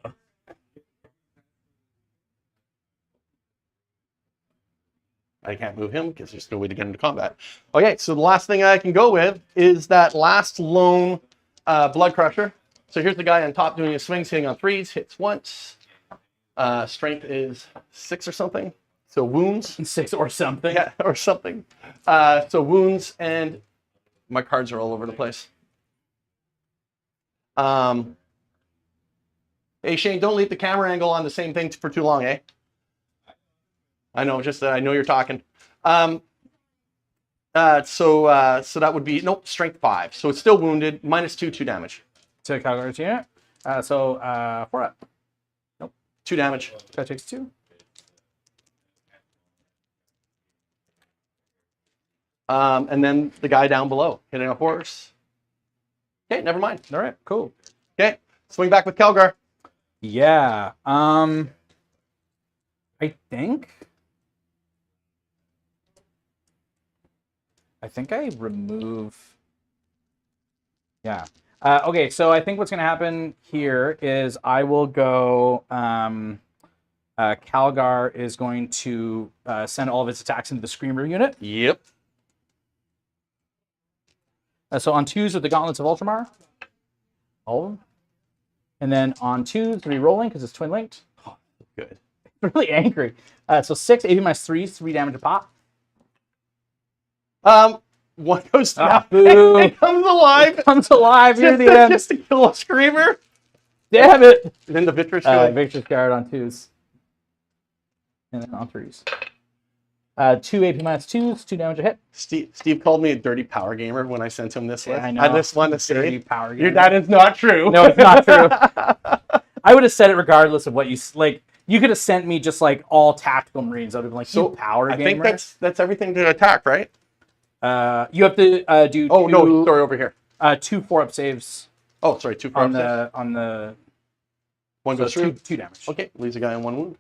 [SPEAKER 2] I can't move him because there's no way to get into combat. Okay, so the last thing I can go with is that last lone Blood Crusher. So here's the guy on top doing his swings, hitting on 3s, hits once. Strength is 6 or something. So wounds.
[SPEAKER 3] 6 or something.
[SPEAKER 2] Yeah, or something. So wounds, and my cards are all over the place. Hey, Shane, don't leave the camera angle on the same thing for too long, eh? I know, just that I know you're talking. So that would be, nope, strength 5. So it's still wounded, -2, 2 damage.
[SPEAKER 3] To Calgar's unit. 4 up. Nope.
[SPEAKER 2] 2 damage.
[SPEAKER 3] That takes 2.
[SPEAKER 2] And then the guy down below, hitting a horse. Okay, never mind.
[SPEAKER 3] All right, cool.
[SPEAKER 2] Okay, swing back with Calgar.
[SPEAKER 3] Yeah. I think I remove. Yeah. Okay, so I think what's going to happen here is I will go. Calgar is going to send all of its attacks into the Screamer unit.
[SPEAKER 2] Yep.
[SPEAKER 3] So on 2s with the Gauntlets of Ultramar. All of them. And then on 2s, re-rolling because it's twin linked.
[SPEAKER 2] Oh, good.
[SPEAKER 3] Really angry. So 6, AP -3, 3 damage a pop.
[SPEAKER 2] One goes down.
[SPEAKER 3] Boo.
[SPEAKER 2] It comes alive.
[SPEAKER 3] It comes alive near the end.
[SPEAKER 2] Just to kill a Screamer.
[SPEAKER 3] Damn it.
[SPEAKER 2] And then the Victor's Guard.
[SPEAKER 3] Victor's Guard on 2s. And then on 3s. 2 AP -2s, 2 damage a hit.
[SPEAKER 2] Steve called me a dirty power gamer when I sent him this list.
[SPEAKER 3] I know.
[SPEAKER 2] I just want to
[SPEAKER 3] Dirty
[SPEAKER 2] say,
[SPEAKER 3] power gamer.
[SPEAKER 2] that is not true.
[SPEAKER 3] No, it's not true. I would have said it regardless of what you like. You could have sent me just like all tactical Marines. I would have been like,
[SPEAKER 2] So,
[SPEAKER 3] you power
[SPEAKER 2] I
[SPEAKER 3] gamer.
[SPEAKER 2] think that's everything to attack, right?
[SPEAKER 3] You have to do.
[SPEAKER 2] Oh,
[SPEAKER 3] two...
[SPEAKER 2] no, sorry, over here.
[SPEAKER 3] 2 4-up saves
[SPEAKER 2] Oh, sorry, 2
[SPEAKER 3] on
[SPEAKER 2] for
[SPEAKER 3] the
[SPEAKER 2] one
[SPEAKER 3] so
[SPEAKER 2] goes through.
[SPEAKER 3] 2 damage.
[SPEAKER 2] Okay, leaves a guy in 1 wound.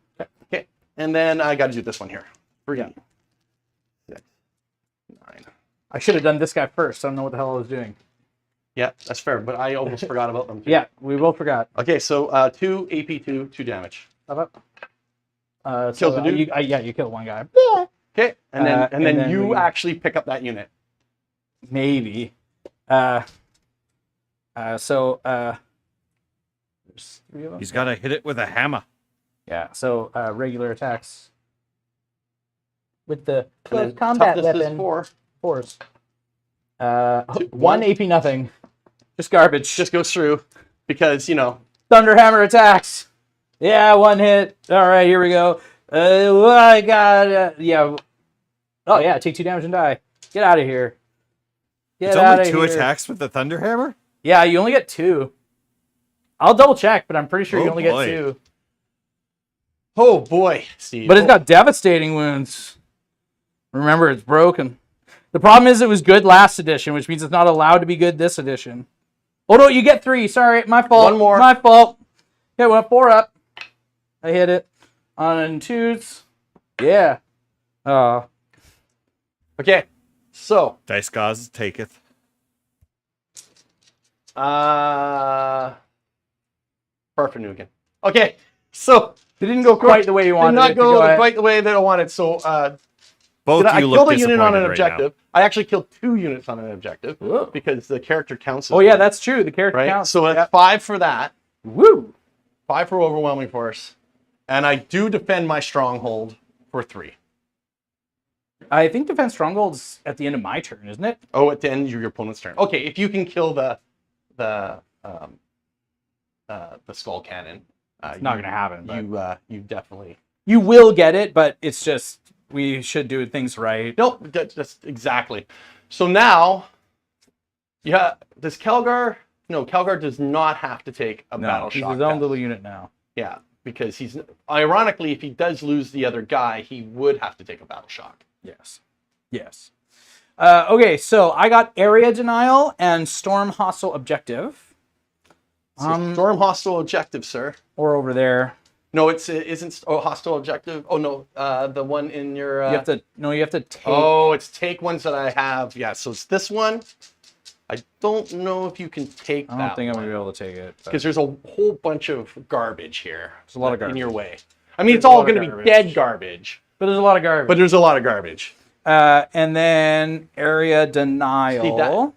[SPEAKER 2] Okay, and then I got to do this one here. 3,
[SPEAKER 3] Yeah.
[SPEAKER 2] 6, 9.
[SPEAKER 3] I should have done this guy first. I don't know what the hell I was doing.
[SPEAKER 2] Yeah, that's fair, but I almost forgot about them too.
[SPEAKER 3] Yeah, we both forgot.
[SPEAKER 2] Okay, so 2 AP, 2 damage.
[SPEAKER 3] How about?
[SPEAKER 2] Kills the dude?
[SPEAKER 3] You killed one guy.
[SPEAKER 2] Okay, and then
[SPEAKER 3] and then
[SPEAKER 2] you
[SPEAKER 3] we-
[SPEAKER 2] actually pick up that unit.
[SPEAKER 3] Maybe. So there's 3 of them.
[SPEAKER 1] He's got to hit it with a hammer.
[SPEAKER 3] Yeah. So regular attacks with the
[SPEAKER 2] And then
[SPEAKER 3] combat
[SPEAKER 2] toughness is
[SPEAKER 3] weapon
[SPEAKER 2] 4.
[SPEAKER 3] force.
[SPEAKER 2] 2,
[SPEAKER 3] 1 AP nothing. Just garbage.
[SPEAKER 2] Just goes through because, you know,
[SPEAKER 3] Thunderhammer attacks. Yeah, 1 hit. All right, here we go. I got yeah. Oh yeah, take 2 damage and die. Get out of here. Get
[SPEAKER 1] It's
[SPEAKER 3] out
[SPEAKER 1] only
[SPEAKER 3] of
[SPEAKER 1] 2
[SPEAKER 3] here.
[SPEAKER 1] attacks with the Thunderhammer?
[SPEAKER 3] Yeah, you only get 2. I'll double check, but I'm pretty sure you
[SPEAKER 1] Oh,
[SPEAKER 3] only
[SPEAKER 1] boy.
[SPEAKER 3] get 2.
[SPEAKER 2] oh boy, Steve.
[SPEAKER 3] But it's got devastating wounds. Remember, it's broken. The problem is it was good last edition, which means it's not allowed to be good this edition. Oh no, you get 3. Sorry, my fault.
[SPEAKER 2] 1 more.
[SPEAKER 3] My fault. Yeah, it went 4 up. I hit it on 2s. Yeah.
[SPEAKER 2] Okay, so
[SPEAKER 1] Dice Gods taketh.
[SPEAKER 2] Parfanugan. Okay, so
[SPEAKER 3] It didn't go quite the way you
[SPEAKER 2] did
[SPEAKER 3] wanted.
[SPEAKER 2] not
[SPEAKER 3] it to
[SPEAKER 2] go
[SPEAKER 3] at.
[SPEAKER 2] quite the way that I wanted. So
[SPEAKER 1] Both
[SPEAKER 2] I
[SPEAKER 1] you
[SPEAKER 2] killed
[SPEAKER 1] look
[SPEAKER 2] a unit on an
[SPEAKER 1] disappointed right now.
[SPEAKER 2] objective. I actually killed 2 units on an objective
[SPEAKER 3] Whoa.
[SPEAKER 2] because the character counts. As
[SPEAKER 3] Oh yeah,
[SPEAKER 2] one,
[SPEAKER 3] that's true. The character
[SPEAKER 2] right.
[SPEAKER 3] counts.
[SPEAKER 2] So that's
[SPEAKER 3] Yeah.
[SPEAKER 2] 5 for that.
[SPEAKER 3] Woo.
[SPEAKER 2] 5 for overwhelming force, and I do defend my stronghold for 3.
[SPEAKER 3] I think defense stronghold's at the end of my turn, isn't it?
[SPEAKER 2] Oh, at the end of your opponent's turn. Okay, if you can kill the skull cannon,
[SPEAKER 3] It's not gonna happen. But
[SPEAKER 2] you definitely.
[SPEAKER 3] you will get it, but it's just we should do things right.
[SPEAKER 2] Nope, that's exactly. So now, yeah, does Kelgar? No, Kelgar does not have to take a
[SPEAKER 3] No,
[SPEAKER 2] battle
[SPEAKER 3] he's
[SPEAKER 2] shock
[SPEAKER 3] his own
[SPEAKER 2] test.
[SPEAKER 3] little unit now.
[SPEAKER 2] Yeah, because he's ironically, if he does lose the other guy, he would have to take a battle shock.
[SPEAKER 3] Yes. Yes. Okay, so I got area denial and storm hostile objective.
[SPEAKER 2] So storm hostile objective, sir.
[SPEAKER 3] Or over there.
[SPEAKER 2] No, it isn't hostile objective. Oh no, the one in your.
[SPEAKER 3] You have to take.
[SPEAKER 2] Oh, it's take ones that I have. Yeah, so it's this one. I don't know if you can take that.
[SPEAKER 3] I don't think I'm gonna be able to take it. but-
[SPEAKER 2] Because there's a whole bunch of garbage here.
[SPEAKER 3] There's a lot of
[SPEAKER 2] in your
[SPEAKER 3] garbage.
[SPEAKER 2] way. I mean,
[SPEAKER 3] There's
[SPEAKER 2] it's
[SPEAKER 3] a
[SPEAKER 2] all
[SPEAKER 3] lot of
[SPEAKER 2] going to be
[SPEAKER 3] garbage.
[SPEAKER 2] dead garbage,
[SPEAKER 3] But there's a lot of garbage.
[SPEAKER 2] but there's a lot of garbage.
[SPEAKER 3] And then area denial.
[SPEAKER 2] See that?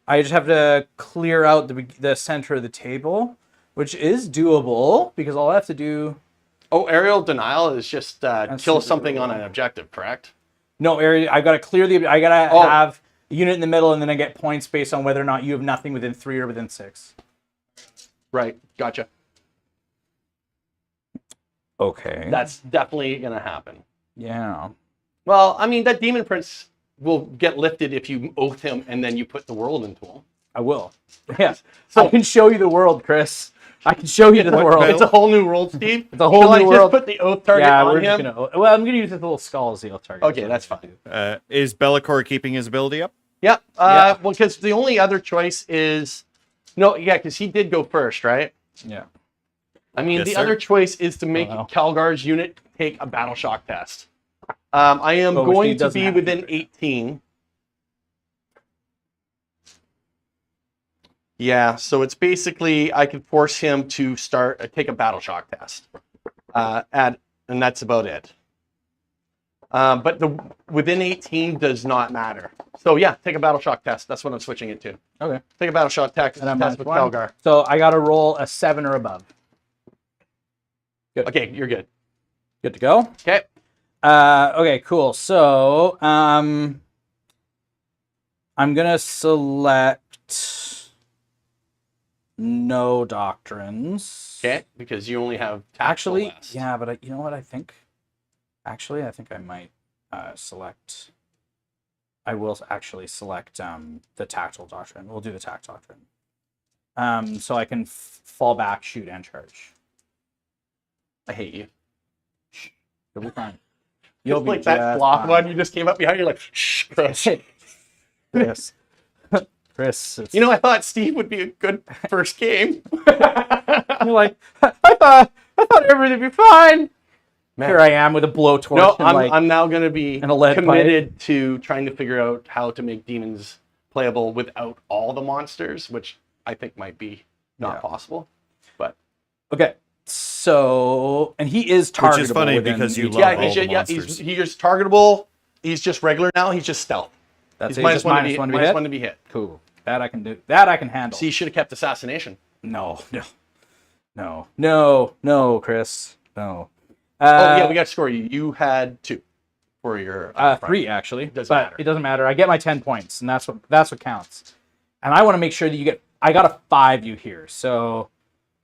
[SPEAKER 3] I just have to clear out the center of the table, which is doable because all I have to do.
[SPEAKER 2] Oh, aerial denial is just kill
[SPEAKER 3] super
[SPEAKER 2] something
[SPEAKER 3] cool.
[SPEAKER 2] on an objective, correct?
[SPEAKER 3] No area. I got to clear the. I got to
[SPEAKER 2] Oh.
[SPEAKER 3] have a unit in the middle, and then I get points based on whether or not you have nothing within 3 or within 6.
[SPEAKER 2] Right. Gotcha.
[SPEAKER 3] Okay.
[SPEAKER 2] That's definitely going to happen.
[SPEAKER 3] Yeah.
[SPEAKER 2] Well, I mean, that Demon Prince will get lifted if you oath him and then you put the world into him.
[SPEAKER 3] I will. Yeah.
[SPEAKER 2] So-
[SPEAKER 3] I can show you the world, Chris. I can show you the world.
[SPEAKER 2] It's a whole new world, Steve.
[SPEAKER 3] It's a whole
[SPEAKER 2] Shall
[SPEAKER 3] new
[SPEAKER 2] I
[SPEAKER 3] world.
[SPEAKER 2] just put the oath target
[SPEAKER 3] Yeah,
[SPEAKER 2] on
[SPEAKER 3] we're
[SPEAKER 2] him?
[SPEAKER 3] just gonna. Well, I'm gonna use this little skull as the oath target.
[SPEAKER 2] Okay, that's fine.
[SPEAKER 1] Is Bellicor keeping his ability up?
[SPEAKER 2] Yeah.
[SPEAKER 3] Yeah.
[SPEAKER 2] Well, because the only other choice is no. Yeah, because he did go first, right?
[SPEAKER 3] Yeah.
[SPEAKER 2] I mean,
[SPEAKER 1] Yes,
[SPEAKER 2] the
[SPEAKER 1] sir.
[SPEAKER 2] other choice is to make
[SPEAKER 3] Wow.
[SPEAKER 2] Calgar's unit take a battle shock test. I am
[SPEAKER 3] Oh, which he
[SPEAKER 2] going to
[SPEAKER 3] doesn't
[SPEAKER 2] be
[SPEAKER 3] have to
[SPEAKER 2] within
[SPEAKER 3] do.
[SPEAKER 2] 18. Yeah, so it's basically I could force him to take a battle shock test, and that's about it. But the within 18 does not matter. So yeah, take a battle shock test. That's what I'm switching it to.
[SPEAKER 3] Okay.
[SPEAKER 2] Take a battle shock test
[SPEAKER 3] And I'm
[SPEAKER 2] with
[SPEAKER 3] -1.
[SPEAKER 2] Calgar.
[SPEAKER 3] So I gotta roll a 7 or above.
[SPEAKER 2] Okay, you're good.
[SPEAKER 3] Good to go.
[SPEAKER 2] Okay.
[SPEAKER 3] Okay, cool. So, I'm gonna select no doctrines.
[SPEAKER 2] Okay, because you only have tactical
[SPEAKER 3] Actually,
[SPEAKER 2] last.
[SPEAKER 3] yeah, but you know what I think? Actually, I think I might select. I will actually select the tactile doctrine. We'll do the tact doctrine. So I can fall back, shoot, and charge.
[SPEAKER 2] I hate you.
[SPEAKER 3] You'll be fine.
[SPEAKER 2] You'll
[SPEAKER 3] You'll be
[SPEAKER 2] like that
[SPEAKER 3] just
[SPEAKER 2] flock
[SPEAKER 3] fine.
[SPEAKER 2] one. You just came up behind. You're like, shh, Chris.
[SPEAKER 3] Chris. Chris. It's,
[SPEAKER 2] I thought Steve would be a good first game.
[SPEAKER 3] you're like, I thought everything would be fine.
[SPEAKER 2] Man.
[SPEAKER 3] Here I am with a blowtorch.
[SPEAKER 2] No,
[SPEAKER 3] and
[SPEAKER 2] I'm now going to be
[SPEAKER 3] and a lead
[SPEAKER 2] committed to trying to figure out how to make demons playable without all the monsters, which I think might be not possible. But
[SPEAKER 3] okay, so and he is targetable.
[SPEAKER 1] Which is funny
[SPEAKER 3] within
[SPEAKER 1] because you
[SPEAKER 3] each-
[SPEAKER 1] love all
[SPEAKER 2] he's
[SPEAKER 1] the
[SPEAKER 2] just,
[SPEAKER 1] monsters.
[SPEAKER 2] he's just targetable. He's just regular now. He's just stealth.
[SPEAKER 3] That's
[SPEAKER 2] He's
[SPEAKER 3] it,
[SPEAKER 2] minus
[SPEAKER 3] just
[SPEAKER 2] one to
[SPEAKER 3] minus
[SPEAKER 2] be,
[SPEAKER 3] one to be
[SPEAKER 2] minus
[SPEAKER 3] hit?
[SPEAKER 2] one to be hit.
[SPEAKER 3] Cool. That I can do. That I can handle.
[SPEAKER 2] So you should have kept assassination.
[SPEAKER 3] No, Chris. No.
[SPEAKER 2] Oh yeah, we got to score you. You had 2 for your
[SPEAKER 3] 3 actually.
[SPEAKER 2] Doesn't
[SPEAKER 3] but
[SPEAKER 2] matter.
[SPEAKER 3] it doesn't matter. I get my 10 points, and that's what counts. And I want to make sure that you get. I got a 5 you here. So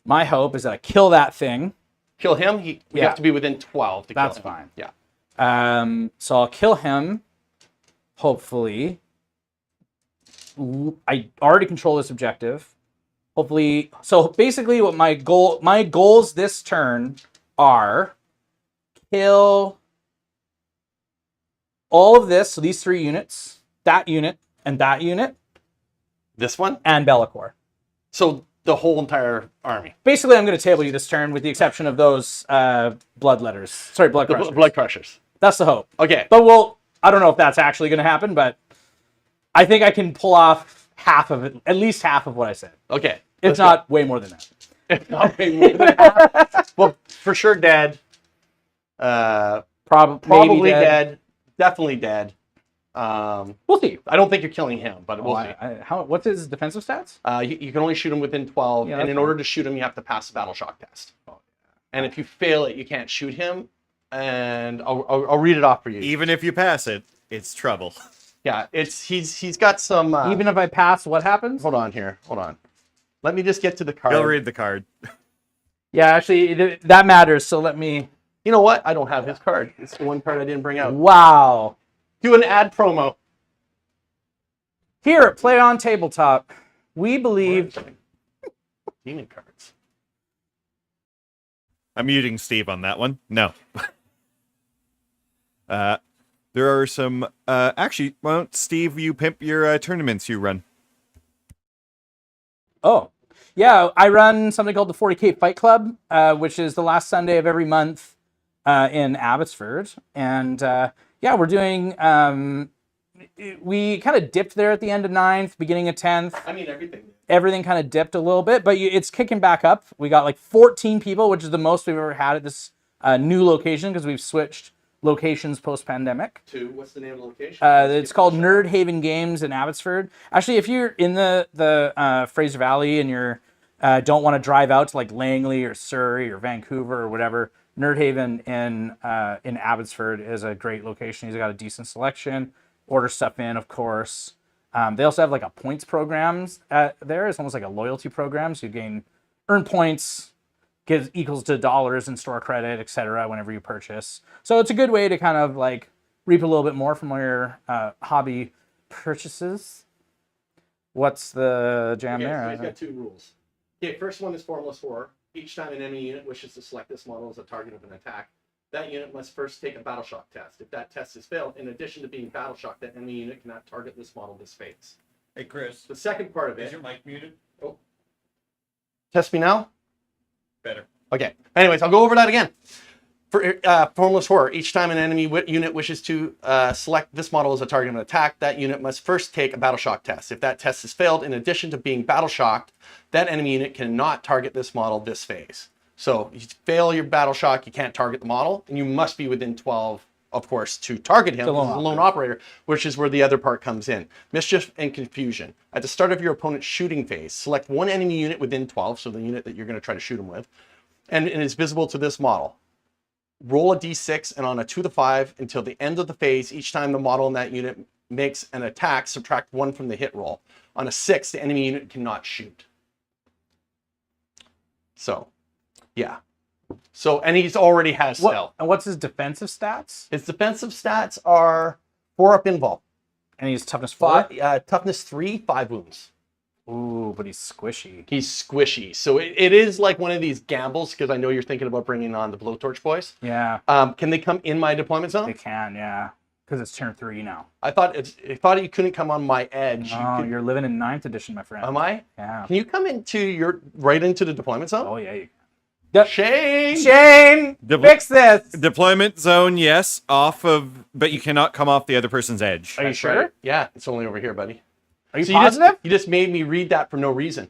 [SPEAKER 3] my hope is that I kill that thing.
[SPEAKER 2] Kill him. We have to be within 12 to kill him.
[SPEAKER 3] That's fine.
[SPEAKER 2] Yeah.
[SPEAKER 3] So I'll kill him. Hopefully. I already control this objective. Hopefully. So basically what my goals this turn are kill all of this, so these 3 units, that unit, and that unit,
[SPEAKER 2] This one.
[SPEAKER 3] and Bellicor.
[SPEAKER 2] So the whole entire army.
[SPEAKER 3] Basically, I'm going to table you this turn with the exception of those blood letters. Sorry, blood
[SPEAKER 2] The
[SPEAKER 3] crushers.
[SPEAKER 2] blood crushers.
[SPEAKER 3] That's the hope.
[SPEAKER 2] Okay.
[SPEAKER 3] But I don't know if that's actually going to happen, but I think I can pull off half of it, at least half of what I said.
[SPEAKER 2] Okay.
[SPEAKER 3] If not, way more than that.
[SPEAKER 2] If not, way more than half. Well, for sure dead. Probably
[SPEAKER 3] Maybe
[SPEAKER 2] dead. Definitely dead.
[SPEAKER 3] We'll see.
[SPEAKER 2] I don't think you're killing him, but we'll see.
[SPEAKER 3] What's his defensive stats?
[SPEAKER 2] You can only shoot him within 12,
[SPEAKER 3] Yeah,
[SPEAKER 2] and
[SPEAKER 3] that's
[SPEAKER 2] in order to shoot him, you have to pass the battle shock test. And if you fail it, you can't shoot him. And I'll read it off for you.
[SPEAKER 1] Even if you pass it, it's trouble.
[SPEAKER 2] Yeah, he's got some.
[SPEAKER 3] Even if I pass, what happens?
[SPEAKER 2] Hold on here. Hold on. Let me just get to the card.
[SPEAKER 1] He'll read the card.
[SPEAKER 3] Yeah, actually, that matters. So let me.
[SPEAKER 2] You know what? I don't have his card. It's the one card I didn't bring out.
[SPEAKER 3] Wow.
[SPEAKER 2] Do an ad promo.
[SPEAKER 3] Here at Play on Tabletop, we believe.
[SPEAKER 2] Demon cards.
[SPEAKER 1] I'm muting Steve on that one. No. There are some... actually, why don't Steve, you pimp your tournaments you run?
[SPEAKER 3] Oh, yeah. I run something called the 40k Fight Club, which is the last Sunday of every month in Abbotsford. And yeah, we're doing... we kind of dipped there at the end of 9th, beginning of 10th.
[SPEAKER 2] I mean, everything.
[SPEAKER 3] Everything kind of dipped a little bit, but it's kicking back up. We got like 14 people, which is the most we've ever had at this new location because we've switched locations post-pandemic.
[SPEAKER 2] What's the name of the location?
[SPEAKER 3] It's called Nerd Haven Games in Abbotsford. Actually, if you're in the Fraser Valley and you're don't want to drive out to like Langley or Surrey or Vancouver or whatever, Nerd Haven in Abbotsford is a great location. He's got a decent selection. Order stuff in, of course. They also have like a points programs there. It's almost like a loyalty program. So you earn points, equals to dollars in store credit, etc. whenever you purchase. So it's a good way to kind of like reap a little bit more from all your hobby purchases. What's the jam there?
[SPEAKER 2] So he's got 2 rules. Okay, first one is Formless 4. Each time an enemy unit wishes to select this model as a target of an attack, that unit must first take a battle shock test. If that test is failed, in addition to being battle shocked, that enemy unit cannot target this model this phase.
[SPEAKER 1] Hey, Chris.
[SPEAKER 2] The second part of it.
[SPEAKER 1] Is your mic muted?
[SPEAKER 2] Oh. Test me now?
[SPEAKER 1] Better.
[SPEAKER 2] Okay. Anyways, I'll go over that again. For Formless Horror, each time an enemy unit wishes to select this model as a target of an attack, that unit must first take a battle shock test. If that test is failed, in addition to being battle shocked, that enemy unit cannot target this model this phase. So you fail your battle shock, you can't target the model, and you must be within 12, of course, to target him. He's a lone operator, which is where the other part comes in. Mischief and confusion. At the start of your opponent's shooting phase, select one enemy unit within 12, so the unit that you're going to try to shoot him with, and it is visible to this model. Roll a d6, and on a 2 to 5 until the end of the phase, each time the model in that unit makes an attack, subtract 1 from the hit roll. On a 6, the enemy unit cannot shoot. So, yeah. So, and he's already has stealth.
[SPEAKER 3] And what's his defensive stats?
[SPEAKER 2] His defensive stats are 4 up invul.
[SPEAKER 3] And he's toughness 4?
[SPEAKER 2] Toughness 3, 5 wounds.
[SPEAKER 3] Ooh, but he's squishy.
[SPEAKER 2] He's squishy. So it is like one of these gambles, because I know you're thinking about bringing on the Blowtorch boys.
[SPEAKER 3] Yeah.
[SPEAKER 2] Can they come in my deployment zone?
[SPEAKER 3] They can, yeah. Because it's turn 3 now.
[SPEAKER 2] I thought you couldn't come on my edge.
[SPEAKER 3] Oh, you're living in 9th edition, my friend.
[SPEAKER 2] Am I?
[SPEAKER 3] Yeah.
[SPEAKER 2] Can you come right into the deployment zone?
[SPEAKER 3] Oh, yeah, you can.
[SPEAKER 2] Shane!
[SPEAKER 3] Fix this!
[SPEAKER 1] Deployment zone, yes, but you cannot come off the other person's edge.
[SPEAKER 3] Are you
[SPEAKER 2] That's
[SPEAKER 3] sure?
[SPEAKER 2] right. Yeah, it's only over here, buddy.
[SPEAKER 3] Are you
[SPEAKER 2] So
[SPEAKER 3] positive?
[SPEAKER 2] You just made me read that for no reason.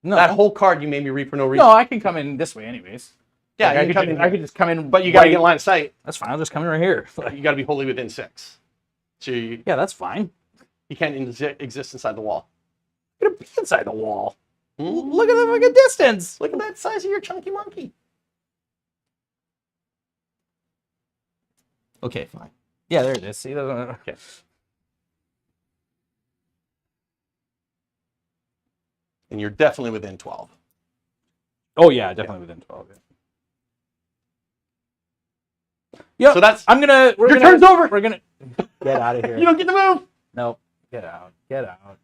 [SPEAKER 3] No.
[SPEAKER 2] That whole card you made me read for no reason.
[SPEAKER 3] No, I can come in this way anyways.
[SPEAKER 2] Yeah,
[SPEAKER 3] Like,
[SPEAKER 2] you can come in.
[SPEAKER 3] I could just come in.
[SPEAKER 2] But you got to
[SPEAKER 3] right-
[SPEAKER 2] get line of sight.
[SPEAKER 3] That's fine. I'll just come in right here.
[SPEAKER 2] You got to be wholly within 6. So
[SPEAKER 3] Yeah, that's fine.
[SPEAKER 2] you can't exist inside the wall.
[SPEAKER 3] I'm gonna be inside the wall.
[SPEAKER 2] Mm.
[SPEAKER 3] Look at the fucking distance.
[SPEAKER 2] Look at that size of your chunky monkey.
[SPEAKER 3] Okay, fine. Yeah, there it is. See, okay.
[SPEAKER 2] And you're definitely within 12.
[SPEAKER 3] Oh yeah, definitely within 12. Yeah.
[SPEAKER 2] So that's
[SPEAKER 3] I'm gonna.
[SPEAKER 2] your turn's over.
[SPEAKER 3] We're gonna get out of here.
[SPEAKER 2] You don't get to move.
[SPEAKER 3] Nope. Get out. Get out.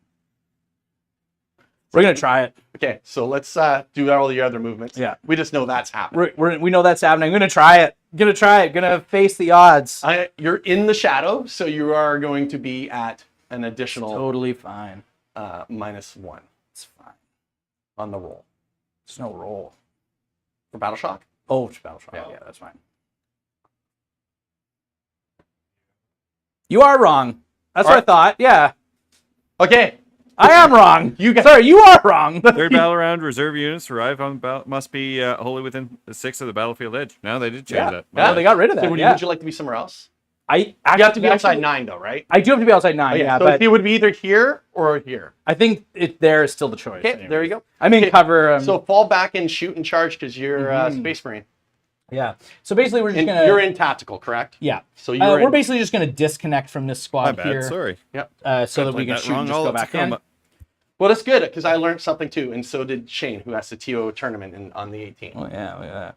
[SPEAKER 3] We're gonna try it.
[SPEAKER 2] Okay, so let's do all the other movements.
[SPEAKER 3] Yeah.
[SPEAKER 2] We just know that's happening.
[SPEAKER 3] We know that's happening. I'm gonna try it. Gonna face the odds.
[SPEAKER 2] You're in the shadow, so you are going to be at an additional
[SPEAKER 3] Totally fine.
[SPEAKER 2] -1
[SPEAKER 3] It's fine.
[SPEAKER 2] on the roll
[SPEAKER 3] It's no roll.
[SPEAKER 2] for battle shock.
[SPEAKER 3] Oh, it's battle shock.
[SPEAKER 2] Yeah.
[SPEAKER 3] Yeah, that's fine. You are wrong. That's what I thought. Yeah,
[SPEAKER 2] Okay,
[SPEAKER 3] I am wrong. Sorry, you are wrong.
[SPEAKER 1] Third battle round, reserve units arrive on must be wholly within 6 of the battlefield edge. Now they did change
[SPEAKER 3] Yeah,
[SPEAKER 1] that.
[SPEAKER 3] yeah, they got rid of that.
[SPEAKER 2] so would you like to be somewhere else?
[SPEAKER 3] I
[SPEAKER 2] You have to be outside
[SPEAKER 3] actually-
[SPEAKER 2] 9 though, right?
[SPEAKER 3] I do have to be outside 9. Yeah,
[SPEAKER 2] so
[SPEAKER 3] but
[SPEAKER 2] it would be either here or here.
[SPEAKER 3] I think there is still the choice.
[SPEAKER 2] Okay,
[SPEAKER 3] anyway.
[SPEAKER 2] there you go.
[SPEAKER 3] I'm in
[SPEAKER 2] Okay,
[SPEAKER 3] cover.
[SPEAKER 2] So fall back and shoot and charge because you're Space Marine.
[SPEAKER 3] yeah. So basically, we're just
[SPEAKER 2] And
[SPEAKER 3] gonna.
[SPEAKER 2] you're in tactical, correct?
[SPEAKER 3] Yeah.
[SPEAKER 2] So you're
[SPEAKER 3] we're basically just gonna disconnect from this
[SPEAKER 1] My
[SPEAKER 3] squad
[SPEAKER 1] bad,
[SPEAKER 3] here,
[SPEAKER 1] sorry.
[SPEAKER 3] so that we can shoot and just go back in.
[SPEAKER 2] Well, that's good because I learned something too, and so did Shane, who has the TO tournament on the 18th.
[SPEAKER 3] Oh yeah, look at that.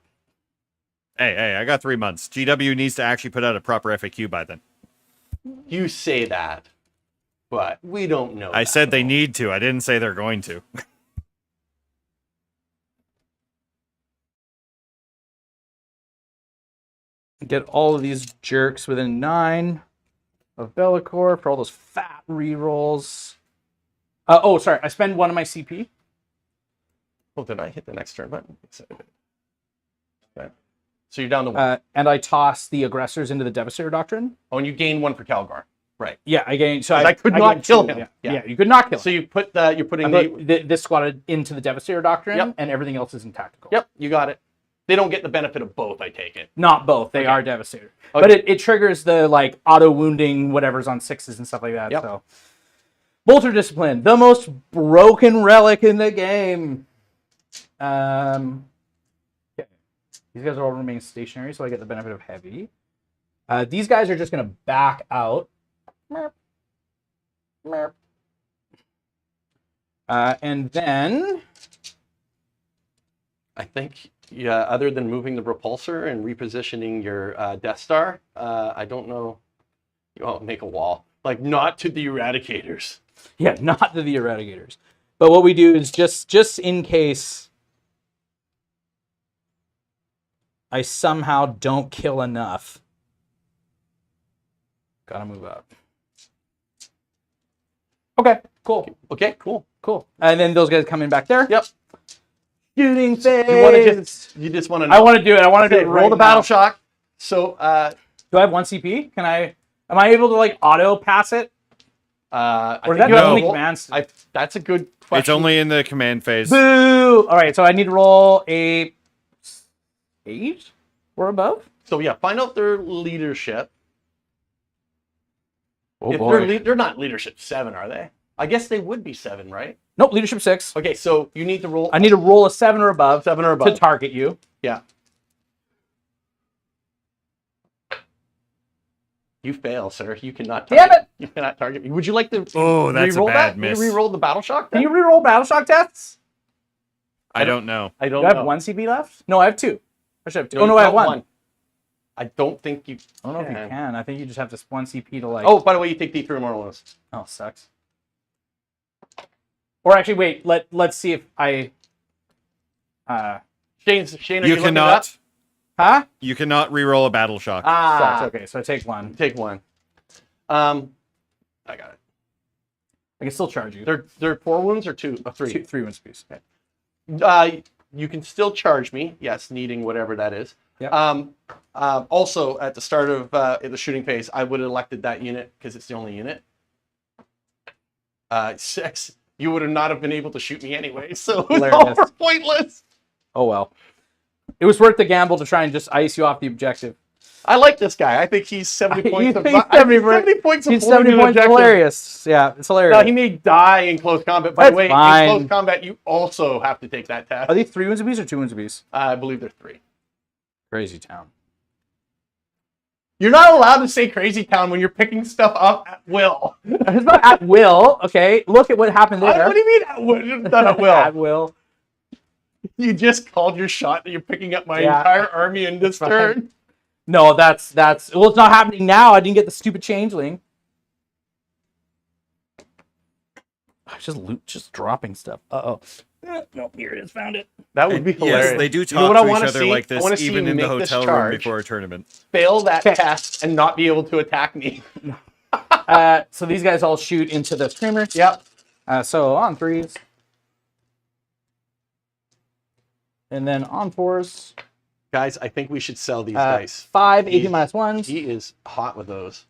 [SPEAKER 1] Hey, I got 3 months. GW needs to actually put out a proper FAQ by then.
[SPEAKER 2] You say that, but we don't know.
[SPEAKER 1] I
[SPEAKER 2] that,
[SPEAKER 1] said they
[SPEAKER 2] though.
[SPEAKER 1] need to. I didn't say they're going to.
[SPEAKER 3] Get all of these jerks within 9 of Bellicor for all those fat rerolls. Oh, sorry. I spend 1 of my CP.
[SPEAKER 2] Oh, did I hit the next turn button? Okay. So you're down to 1.
[SPEAKER 3] And I toss the aggressors into the Devastator Doctrine.
[SPEAKER 2] Oh, and you gain 1 for Calgar. Right.
[SPEAKER 3] Yeah, I gained. So
[SPEAKER 2] I could not
[SPEAKER 3] gained
[SPEAKER 2] kill
[SPEAKER 3] 2,
[SPEAKER 2] him.
[SPEAKER 3] Yeah.
[SPEAKER 2] Yeah.
[SPEAKER 3] Yeah, you could not kill him.
[SPEAKER 2] So you put you're putting
[SPEAKER 3] I put this squad into the Devastator Doctrine,
[SPEAKER 2] Yep.
[SPEAKER 3] and everything else is in tactical.
[SPEAKER 2] Yep, you got it. They don't get the benefit of both, I take it.
[SPEAKER 3] Not both. They are Devastator.
[SPEAKER 2] Okay.
[SPEAKER 3] But it triggers the like auto wounding whatever's on 6s and stuff like that.
[SPEAKER 2] Yep.
[SPEAKER 3] So Bolter Discipline, the most broken relic in the game. Okay. These guys all remain stationary, so I get the benefit of heavy. These guys are just gonna back out. Merp. Merp. And then
[SPEAKER 2] I think, yeah, other than moving the repulsor and repositioning your Death Star, I don't know. Oh, make a wall. Like, not to the Eradicators.
[SPEAKER 3] yeah, not the Eradicators. But what we do is just in case I somehow don't kill enough. Gotta move up. Okay, cool.
[SPEAKER 2] Okay, cool.
[SPEAKER 3] Cool. And then those guys come in back there.
[SPEAKER 2] Yep.
[SPEAKER 3] Shooting phase.
[SPEAKER 2] You just want to know.
[SPEAKER 3] I want to do it. I want to do
[SPEAKER 2] Okay,
[SPEAKER 3] it.
[SPEAKER 2] roll
[SPEAKER 3] right
[SPEAKER 2] the battle
[SPEAKER 3] now.
[SPEAKER 2] shock. So,
[SPEAKER 3] Do I have 1 CP? Am I able to like auto pass it?
[SPEAKER 2] I
[SPEAKER 3] Or is
[SPEAKER 2] think
[SPEAKER 3] that
[SPEAKER 2] you
[SPEAKER 3] the
[SPEAKER 2] have
[SPEAKER 3] only
[SPEAKER 2] to roll-
[SPEAKER 3] commands?
[SPEAKER 2] That's a good question.
[SPEAKER 1] It's only in the command phase.
[SPEAKER 3] Boo! All right, so I need to roll a 8 or above.
[SPEAKER 2] So yeah, find out their leadership.
[SPEAKER 3] Oh
[SPEAKER 2] If they're not leadership 7, are they? I guess they would be 7, right?
[SPEAKER 3] Nope, leadership 6.
[SPEAKER 2] Okay, so you need to roll
[SPEAKER 3] I need to roll a 7 or above
[SPEAKER 2] 7 or
[SPEAKER 3] to
[SPEAKER 2] above.
[SPEAKER 3] target you.
[SPEAKER 2] Yeah. You fail, sir. You cannot target.
[SPEAKER 3] Damn it!
[SPEAKER 2] You cannot target me. Would you like to
[SPEAKER 1] Oh, that's a
[SPEAKER 2] re-roll
[SPEAKER 1] bad
[SPEAKER 2] that?
[SPEAKER 1] miss.
[SPEAKER 2] Re-roll the battle shock?
[SPEAKER 3] Can
[SPEAKER 2] then?
[SPEAKER 3] you reroll battle shock tests?
[SPEAKER 1] I don't know.
[SPEAKER 2] I don't
[SPEAKER 3] Do I have
[SPEAKER 2] know.
[SPEAKER 3] 1 CP left? No, I have 2. I should have 2.
[SPEAKER 2] No,
[SPEAKER 3] Oh no,
[SPEAKER 2] you've
[SPEAKER 3] I have
[SPEAKER 2] got
[SPEAKER 3] 1.
[SPEAKER 2] I don't think you.
[SPEAKER 3] I don't know if you can. I think you just have this 1 CP to like.
[SPEAKER 2] Oh, by the way, you take D3 Immortal Wounds.
[SPEAKER 3] Oh, sucks. Or actually, wait. Let's see if I.
[SPEAKER 2] Shane, are you
[SPEAKER 1] You
[SPEAKER 2] looking it up?
[SPEAKER 1] cannot.
[SPEAKER 3] Huh?
[SPEAKER 1] You cannot re-roll a battle shock.
[SPEAKER 2] Ah,
[SPEAKER 3] Sucks. Okay, so I take 1.
[SPEAKER 2] take 1. I got it.
[SPEAKER 3] I can still charge you.
[SPEAKER 2] They're 4 wounds or 2 or 3?
[SPEAKER 3] 3 wounds apiece.
[SPEAKER 2] You can still charge me, yes, needing whatever that is.
[SPEAKER 3] Yep.
[SPEAKER 2] Also, at the start of the shooting phase, I would have elected that unit because it's the only unit. 6, you would have not have been able to shoot me anyway, so it was all pointless.
[SPEAKER 3] Oh well. It was worth the gamble to try and just ice you off the objective.
[SPEAKER 2] I like this guy. I think he's 70 points.
[SPEAKER 3] He's 70 points. He's 70 points. Hilarious. Yeah, it's hilarious.
[SPEAKER 2] Now he may die in close combat. By the way, in close combat, you also have to take that test.
[SPEAKER 3] Are these 3 wounds apiece or 2 wounds apiece?
[SPEAKER 2] I believe they're 3.
[SPEAKER 3] Crazy town.
[SPEAKER 2] You're not allowed to say crazy town when you're picking stuff up at will.
[SPEAKER 3] It's not at will. Okay, look at what happened there.
[SPEAKER 2] What do you mean at will? It's not at will.
[SPEAKER 3] At will.
[SPEAKER 2] You just called your shot that you're picking up my entire army in this turn.
[SPEAKER 3] No, that's well, it's not happening now. I didn't get the stupid changeling. Just dropping stuff. Uh-oh. No, here it is. Found it.
[SPEAKER 2] That would be hilarious.
[SPEAKER 1] Yes, they do talk to each other like this, even in the hotel room before a tournament.
[SPEAKER 2] Fail that test and not be able to attack me.
[SPEAKER 3] So these guys all shoot into the screamer.
[SPEAKER 2] Yep.
[SPEAKER 3] So on 3s. And then on 4s.
[SPEAKER 2] Guys, I think we should sell these dice.
[SPEAKER 3] 5 AP -1s.
[SPEAKER 2] He is hot with those.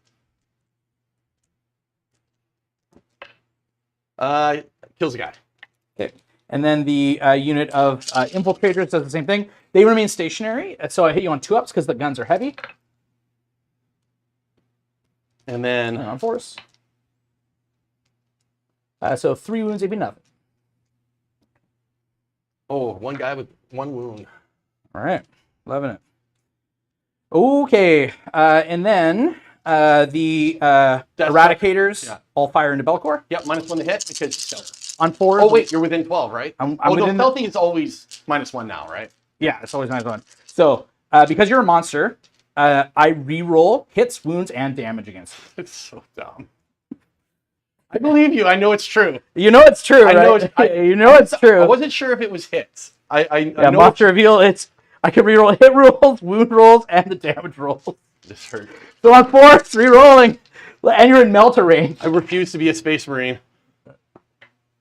[SPEAKER 2] Kills a guy.
[SPEAKER 3] Okay. And then the unit of infiltrators does the same thing. They remain stationary, so I hit you on 2-ups because the guns are heavy.
[SPEAKER 2] And then
[SPEAKER 3] on 4s. So 3 wounds, AP nothing.
[SPEAKER 2] Oh, one guy with 1 wound.
[SPEAKER 3] All right. Loving it. Okay. And then the Eradicators all fire into Belcor.
[SPEAKER 2] Yep, -1 to hit because it's stealthy.
[SPEAKER 3] On 4s.
[SPEAKER 2] Oh, wait, you're within 12, right?
[SPEAKER 3] I'm
[SPEAKER 2] within stealthy is always -1 now, right?
[SPEAKER 3] Yeah, it's always -1. So, because you're a monster, I re-roll hits, wounds, and damage against you.
[SPEAKER 2] It's so dumb. I believe you. I know it's true.
[SPEAKER 3] You know it's true, right? You know it's true.
[SPEAKER 2] I wasn't sure if it was hits. I know
[SPEAKER 3] monster reveal, I can re-roll hit rolls, wound rolls, and the damage rolls.
[SPEAKER 2] This hurt.
[SPEAKER 3] So on 4s, re-rolling. And you're in Melter range.
[SPEAKER 2] I refuse to be a Space Marine.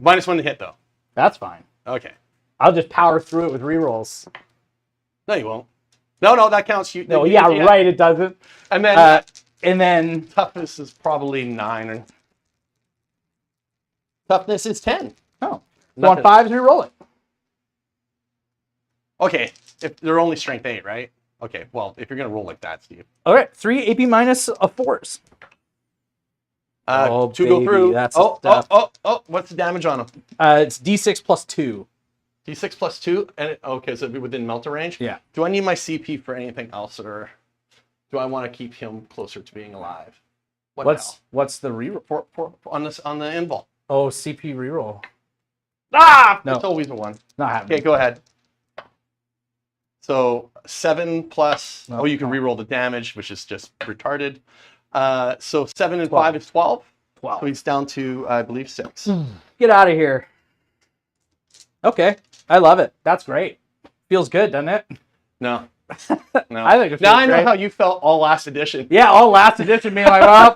[SPEAKER 2] -1 to hit, though.
[SPEAKER 3] That's fine.
[SPEAKER 2] Okay.
[SPEAKER 3] I'll just power through it with re-rolls.
[SPEAKER 2] No, you won't. No, that counts.
[SPEAKER 3] No, yeah, right, it doesn't.
[SPEAKER 2] And then toughness is probably 9. Or... Toughness is 10.
[SPEAKER 3] Oh. So on 5s, re-roll it.
[SPEAKER 2] Okay, if they're only strength 8, right? Okay, well, if you're going to roll like that, Steve.
[SPEAKER 3] All right, 3 AP minus of 4s.
[SPEAKER 2] 2 go through.
[SPEAKER 3] That's
[SPEAKER 2] what's the damage on them?
[SPEAKER 3] It's D6 plus 2.
[SPEAKER 2] D6 plus 2? And okay, so it'd be within Melter range?
[SPEAKER 3] Yeah.
[SPEAKER 2] Do I need my CP for anything else, or do I want to keep him closer to being alive?
[SPEAKER 3] What's the reroll?
[SPEAKER 2] On the invul.
[SPEAKER 3] Oh, CP reroll.
[SPEAKER 2] Ah!
[SPEAKER 3] No.
[SPEAKER 2] It's always a 1.
[SPEAKER 3] Not happening.
[SPEAKER 2] Okay, go ahead. So 7 plus... No, you can reroll the damage, which is just retarded. So 7 and 5 is 12. 12. So he's down to, I believe, 6.
[SPEAKER 3] Get out of here. Okay. I love it. That's great. Feels good, doesn't it?
[SPEAKER 2] No. No.
[SPEAKER 3] I think it feels
[SPEAKER 2] now I know
[SPEAKER 3] great.
[SPEAKER 2] how you felt all last edition.
[SPEAKER 3] Yeah, all last edition being like, well,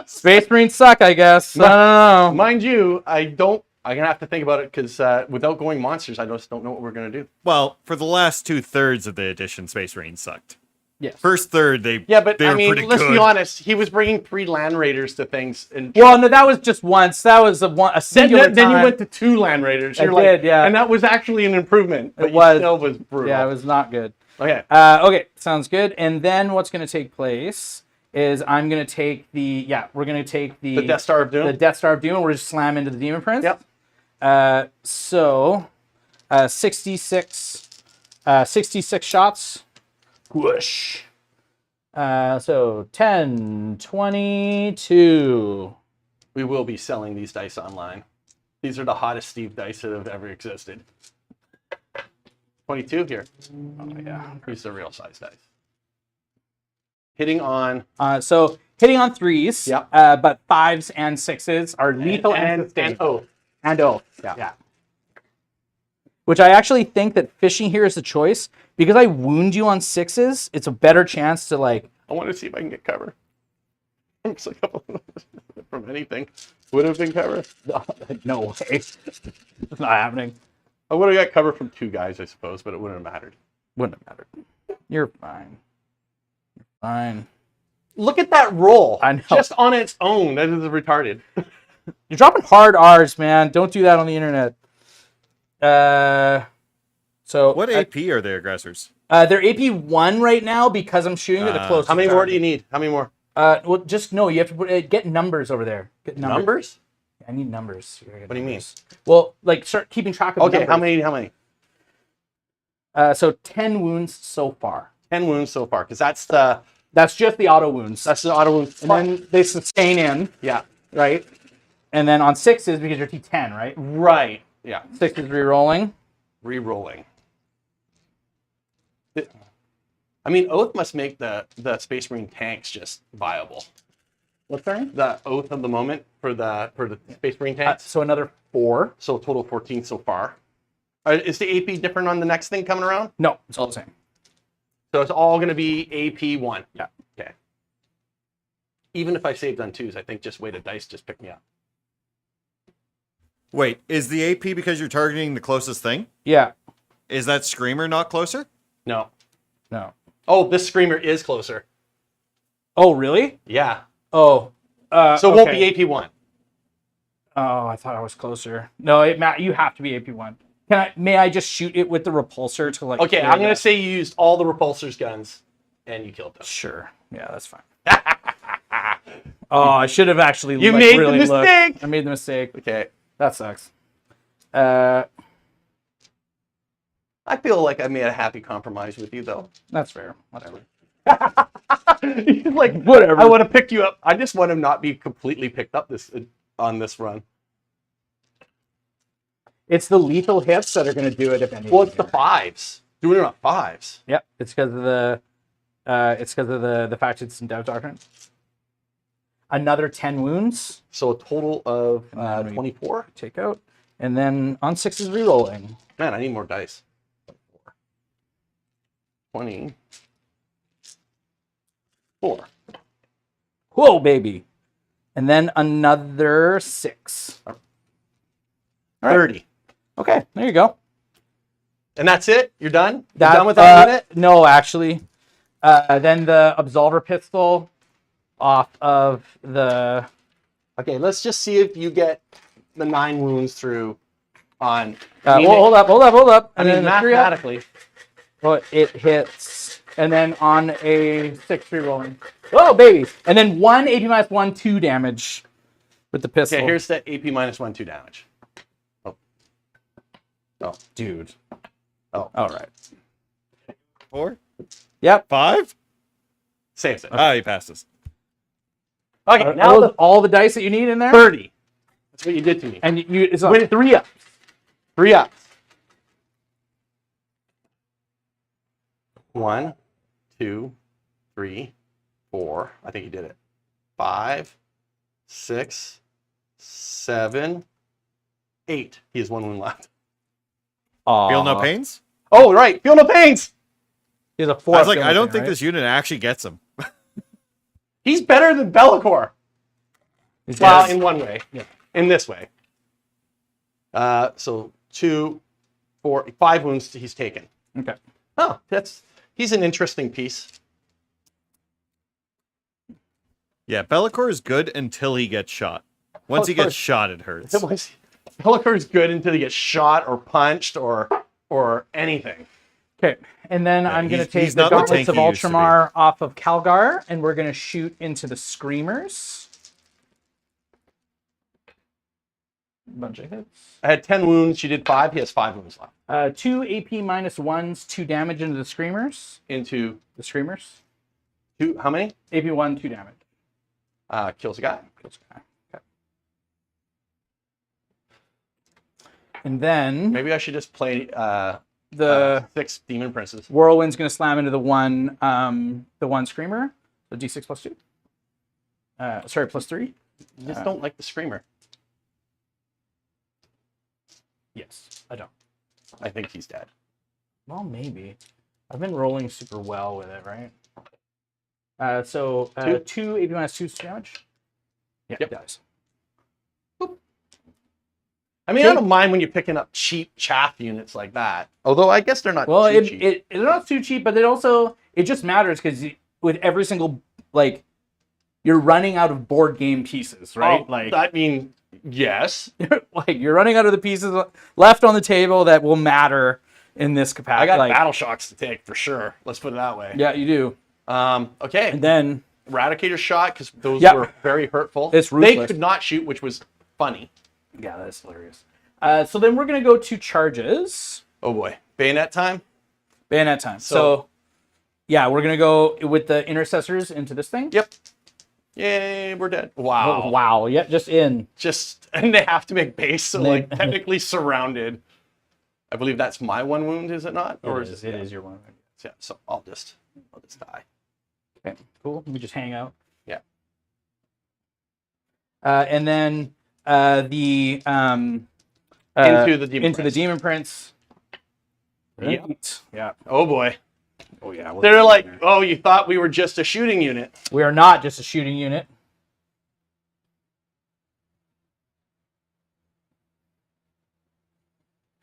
[SPEAKER 3] Space Marines suck, I guess. I don't know.
[SPEAKER 2] Mind you, I'm going to have to think about it because without going monsters, I just don't know what we're going to do.
[SPEAKER 1] Well, for the last 2/3 of the edition, Space Marines sucked.
[SPEAKER 3] Yes.
[SPEAKER 1] First third, they
[SPEAKER 2] but
[SPEAKER 1] they
[SPEAKER 2] I
[SPEAKER 1] were
[SPEAKER 2] mean,
[SPEAKER 1] pretty
[SPEAKER 2] let's
[SPEAKER 1] good.
[SPEAKER 2] be honest. He was bringing 3 Land Raiders to things. And
[SPEAKER 3] Well, no, that was just once. That was a singular
[SPEAKER 2] then you
[SPEAKER 3] time.
[SPEAKER 2] went to 2 Land Raiders. You're
[SPEAKER 3] did, yeah.
[SPEAKER 2] And that was actually an improvement. But
[SPEAKER 3] It was.
[SPEAKER 2] still was brutal.
[SPEAKER 3] Yeah, it was not good.
[SPEAKER 2] Okay.
[SPEAKER 3] Okay, sounds good. And then what's going to take place is I'm going to take we're going to take the
[SPEAKER 2] Death Star of Doom.
[SPEAKER 3] The Death Star of Doom. We're just slam into the Demon Prince.
[SPEAKER 2] Yep.
[SPEAKER 3] So 66 shots. Whoosh. So 10, 22.
[SPEAKER 2] We will be selling these dice online. These are the hottest Steve dice that have ever existed. 22 here.
[SPEAKER 3] Oh, yeah.
[SPEAKER 2] These are real size dice. Hitting on...
[SPEAKER 3] So hitting on 3s,
[SPEAKER 2] Yep.
[SPEAKER 3] but 5s and 6s are lethal and
[SPEAKER 2] oath.
[SPEAKER 3] And oath. Yeah. Which I actually think that fishing here is the choice. Because I wound you on 6s, it's a better chance to like...
[SPEAKER 2] I want to see if I can get cover. Looks like a couple from anything. Would have been cover.
[SPEAKER 3] No way. It's not happening.
[SPEAKER 2] I would have got cover from 2 guys, I suppose, but it wouldn't have mattered.
[SPEAKER 3] Wouldn't have mattered. You're fine. You're fine.
[SPEAKER 2] Look at that roll.
[SPEAKER 3] I know.
[SPEAKER 2] Just on its own. That is retarded.
[SPEAKER 3] You're dropping hard R's, man. Don't do that on the internet. So
[SPEAKER 1] What AP are the aggressors?
[SPEAKER 3] they're AP1 right now because I'm shooting to the closest.
[SPEAKER 2] How many more do you
[SPEAKER 3] target.
[SPEAKER 2] need? How many more?
[SPEAKER 3] Well, just no. You have to put, get numbers over there. Get
[SPEAKER 2] Numbers?
[SPEAKER 3] I need numbers.
[SPEAKER 2] What do you mean?
[SPEAKER 3] Well, like start keeping track of.
[SPEAKER 2] Okay,
[SPEAKER 3] numbers.
[SPEAKER 2] how many?
[SPEAKER 3] So 10 wounds so far.
[SPEAKER 2] 10 wounds so far, because that's
[SPEAKER 3] just the auto wounds.
[SPEAKER 2] the auto wounds.
[SPEAKER 3] And then they sustain in,
[SPEAKER 2] Yeah.
[SPEAKER 3] right? And then on 6s, because you're T10, right?
[SPEAKER 2] Right. Yeah.
[SPEAKER 3] 6 is re-rolling.
[SPEAKER 2] Re-rolling. I mean, Oath must make the Space Marine tanks just viable.
[SPEAKER 3] What's that?
[SPEAKER 2] The Oath of the moment for the Space Marine tanks.
[SPEAKER 3] So another 4.
[SPEAKER 2] So a total of 14 so far. Is the AP different on the next thing coming around?
[SPEAKER 3] No, it's all the same.
[SPEAKER 2] So it's all going to be AP1.
[SPEAKER 3] Yeah.
[SPEAKER 2] Okay. Even if I saved on 2s, I think just weighted dice just pick me up.
[SPEAKER 1] Wait, is the AP because you're targeting the closest thing?
[SPEAKER 3] Yeah.
[SPEAKER 1] Is that Screamer not closer?
[SPEAKER 2] No.
[SPEAKER 3] No.
[SPEAKER 2] Oh, this Screamer is closer.
[SPEAKER 3] Oh, really?
[SPEAKER 2] Yeah.
[SPEAKER 3] Oh.
[SPEAKER 2] So it won't be AP1.
[SPEAKER 3] Oh, I thought I was closer. No, Matt, you have to be AP1. May I just shoot it with the repulsor to like?
[SPEAKER 2] Okay, I'm going to say you used all the repulsor's guns and you killed them.
[SPEAKER 3] Sure. Yeah, that's fine. Oh, I should have actually.
[SPEAKER 2] You
[SPEAKER 3] like,
[SPEAKER 2] made
[SPEAKER 3] really
[SPEAKER 2] the mistake.
[SPEAKER 3] Looked. I made the mistake.
[SPEAKER 2] Okay.
[SPEAKER 3] That sucks.
[SPEAKER 2] I feel like I made a happy compromise with you, though.
[SPEAKER 3] That's fair. Whatever.
[SPEAKER 2] He's like,
[SPEAKER 3] Whatever.
[SPEAKER 2] I want to pick you up. I just want him not be completely picked up on this run.
[SPEAKER 3] It's the lethal hits that are going to do it, if anything.
[SPEAKER 2] Well, it's the 5s. Doing it on 5s.
[SPEAKER 3] Yep. It's because of the. It's because of the fact it's in Dev Doctrine. Another 10 wounds.
[SPEAKER 2] So a total of
[SPEAKER 3] And then we
[SPEAKER 2] 24.
[SPEAKER 3] Take out, and then on 6s re-rolling.
[SPEAKER 2] Man, I need more dice. 24.
[SPEAKER 3] Whoa, baby! And then another 6. All right.
[SPEAKER 2] 30.
[SPEAKER 3] Okay, there you go.
[SPEAKER 2] And that's it? You're done? You're done with that unit?
[SPEAKER 3] No, actually. Then the Absolver pistol off of the...
[SPEAKER 2] Okay, let's just see if you get the 9 wounds through on...
[SPEAKER 3] hold up.
[SPEAKER 2] I
[SPEAKER 3] And
[SPEAKER 2] mean,
[SPEAKER 3] then the 3 up.
[SPEAKER 2] mathematically.
[SPEAKER 3] Well, it hits. And then on a 6 re-rolling. Oh, baby. And then 1 AP minus 1, 2 damage with the pistol.
[SPEAKER 2] Okay, here's the AP minus 1, 2 damage. Oh.
[SPEAKER 3] Dude.
[SPEAKER 2] Oh.
[SPEAKER 3] All right.
[SPEAKER 1] 4?
[SPEAKER 3] Yep.
[SPEAKER 1] 5?
[SPEAKER 2] Saves it.
[SPEAKER 1] Ah, he passes.
[SPEAKER 2] Okay,
[SPEAKER 3] Are
[SPEAKER 2] now
[SPEAKER 3] those all the dice that you need in there?
[SPEAKER 2] 30. That's what you did to me.
[SPEAKER 3] And it's a
[SPEAKER 2] Wait,
[SPEAKER 3] 3 ups.
[SPEAKER 2] 3 ups. 1, 2, 3, 4. I think you did it. 5, 6, 7, 8. He has 1 wound left.
[SPEAKER 1] Feel no pains?
[SPEAKER 2] Oh, right. Feel no pains.
[SPEAKER 3] He has a 4.
[SPEAKER 1] I was like, I don't think this unit actually gets him.
[SPEAKER 2] He's better than Be'lakor.
[SPEAKER 3] This.
[SPEAKER 2] Well, in one way.
[SPEAKER 3] Yeah.
[SPEAKER 2] In this way. So 2, 4, 5 wounds he's taken.
[SPEAKER 3] Okay.
[SPEAKER 2] Oh, he's an interesting piece.
[SPEAKER 1] Yeah, Be'lakor is good until he gets shot. Once he gets shot, it hurts.
[SPEAKER 2] Be'lakor is good until he gets shot or punched or anything.
[SPEAKER 3] Okay. And then
[SPEAKER 1] Yeah,
[SPEAKER 3] I'm going to
[SPEAKER 1] he's
[SPEAKER 3] take the
[SPEAKER 1] not the
[SPEAKER 3] Gauntlets of
[SPEAKER 1] tank he used to be.
[SPEAKER 3] Ultramar off of Calgar, and we're going to shoot into the Screamers. Bunch of hits.
[SPEAKER 2] I had 10 wounds. She did 5. He has 5 wounds left.
[SPEAKER 3] 2 AP minus 1s, 2 damage into the Screamers.
[SPEAKER 2] Into
[SPEAKER 3] The Screamers.
[SPEAKER 2] 2, how many?
[SPEAKER 3] AP 1, 2 damage.
[SPEAKER 2] Kills a guy.
[SPEAKER 3] Kills a guy. Okay. And then
[SPEAKER 2] Maybe I should just play
[SPEAKER 3] the
[SPEAKER 2] 6 Demon Princes.
[SPEAKER 3] Whirlwind's going to slam into the one Screamer. So D6 plus 2. Sorry, plus 3.
[SPEAKER 2] You just don't like the Screamer.
[SPEAKER 3] Yes, I don't.
[SPEAKER 2] I think he's dead.
[SPEAKER 3] Well, maybe. I've been rolling super well with it, right? So
[SPEAKER 2] Two.
[SPEAKER 3] 2 AP minus 2 damage. Yeah,
[SPEAKER 2] Yep.
[SPEAKER 3] it does.
[SPEAKER 2] I mean, I don't mind when you're picking up cheap chaff units like that. Although I guess they're not
[SPEAKER 3] Well,
[SPEAKER 2] too cheap.
[SPEAKER 3] they're not too cheap, but it just matters because with every single like you're running out of board game pieces, right?
[SPEAKER 2] Oh, I mean, yes.
[SPEAKER 3] Like you're running out of the pieces left on the table that will matter in this capacity.
[SPEAKER 2] I got battle shocks to take for sure. Let's put it that way.
[SPEAKER 3] Yeah, you do.
[SPEAKER 2] Okay.
[SPEAKER 3] And then
[SPEAKER 2] Eradicator shot, because those
[SPEAKER 3] Yep.
[SPEAKER 2] were very hurtful.
[SPEAKER 3] It's
[SPEAKER 2] They
[SPEAKER 3] ruthless.
[SPEAKER 2] could not shoot, which was funny.
[SPEAKER 3] yeah, that's hilarious. So then we're gonna go to charges.
[SPEAKER 2] Oh boy. Bayonet time?
[SPEAKER 3] Bayonet time. So yeah, we're gonna go with the intercessors into this thing.
[SPEAKER 2] Yep. Yay, we're dead. Wow.
[SPEAKER 3] Oh, wow. Yeah, just in.
[SPEAKER 2] And they have to make base, so
[SPEAKER 3] They-
[SPEAKER 2] like technically surrounded. I believe that's my 1 wound, is it not?
[SPEAKER 3] It is your one.
[SPEAKER 2] Yeah, so I'll just die.
[SPEAKER 3] Okay, cool. We just hang out.
[SPEAKER 2] Yeah.
[SPEAKER 3] And then the
[SPEAKER 2] Into the Demon
[SPEAKER 3] into the
[SPEAKER 2] Prince.
[SPEAKER 3] Demon Prince.
[SPEAKER 2] Yep.
[SPEAKER 3] Right. Yeah.
[SPEAKER 2] Oh boy.
[SPEAKER 3] Oh yeah.
[SPEAKER 2] They're like, oh, you thought we were just a shooting unit.
[SPEAKER 3] We are not just a shooting unit.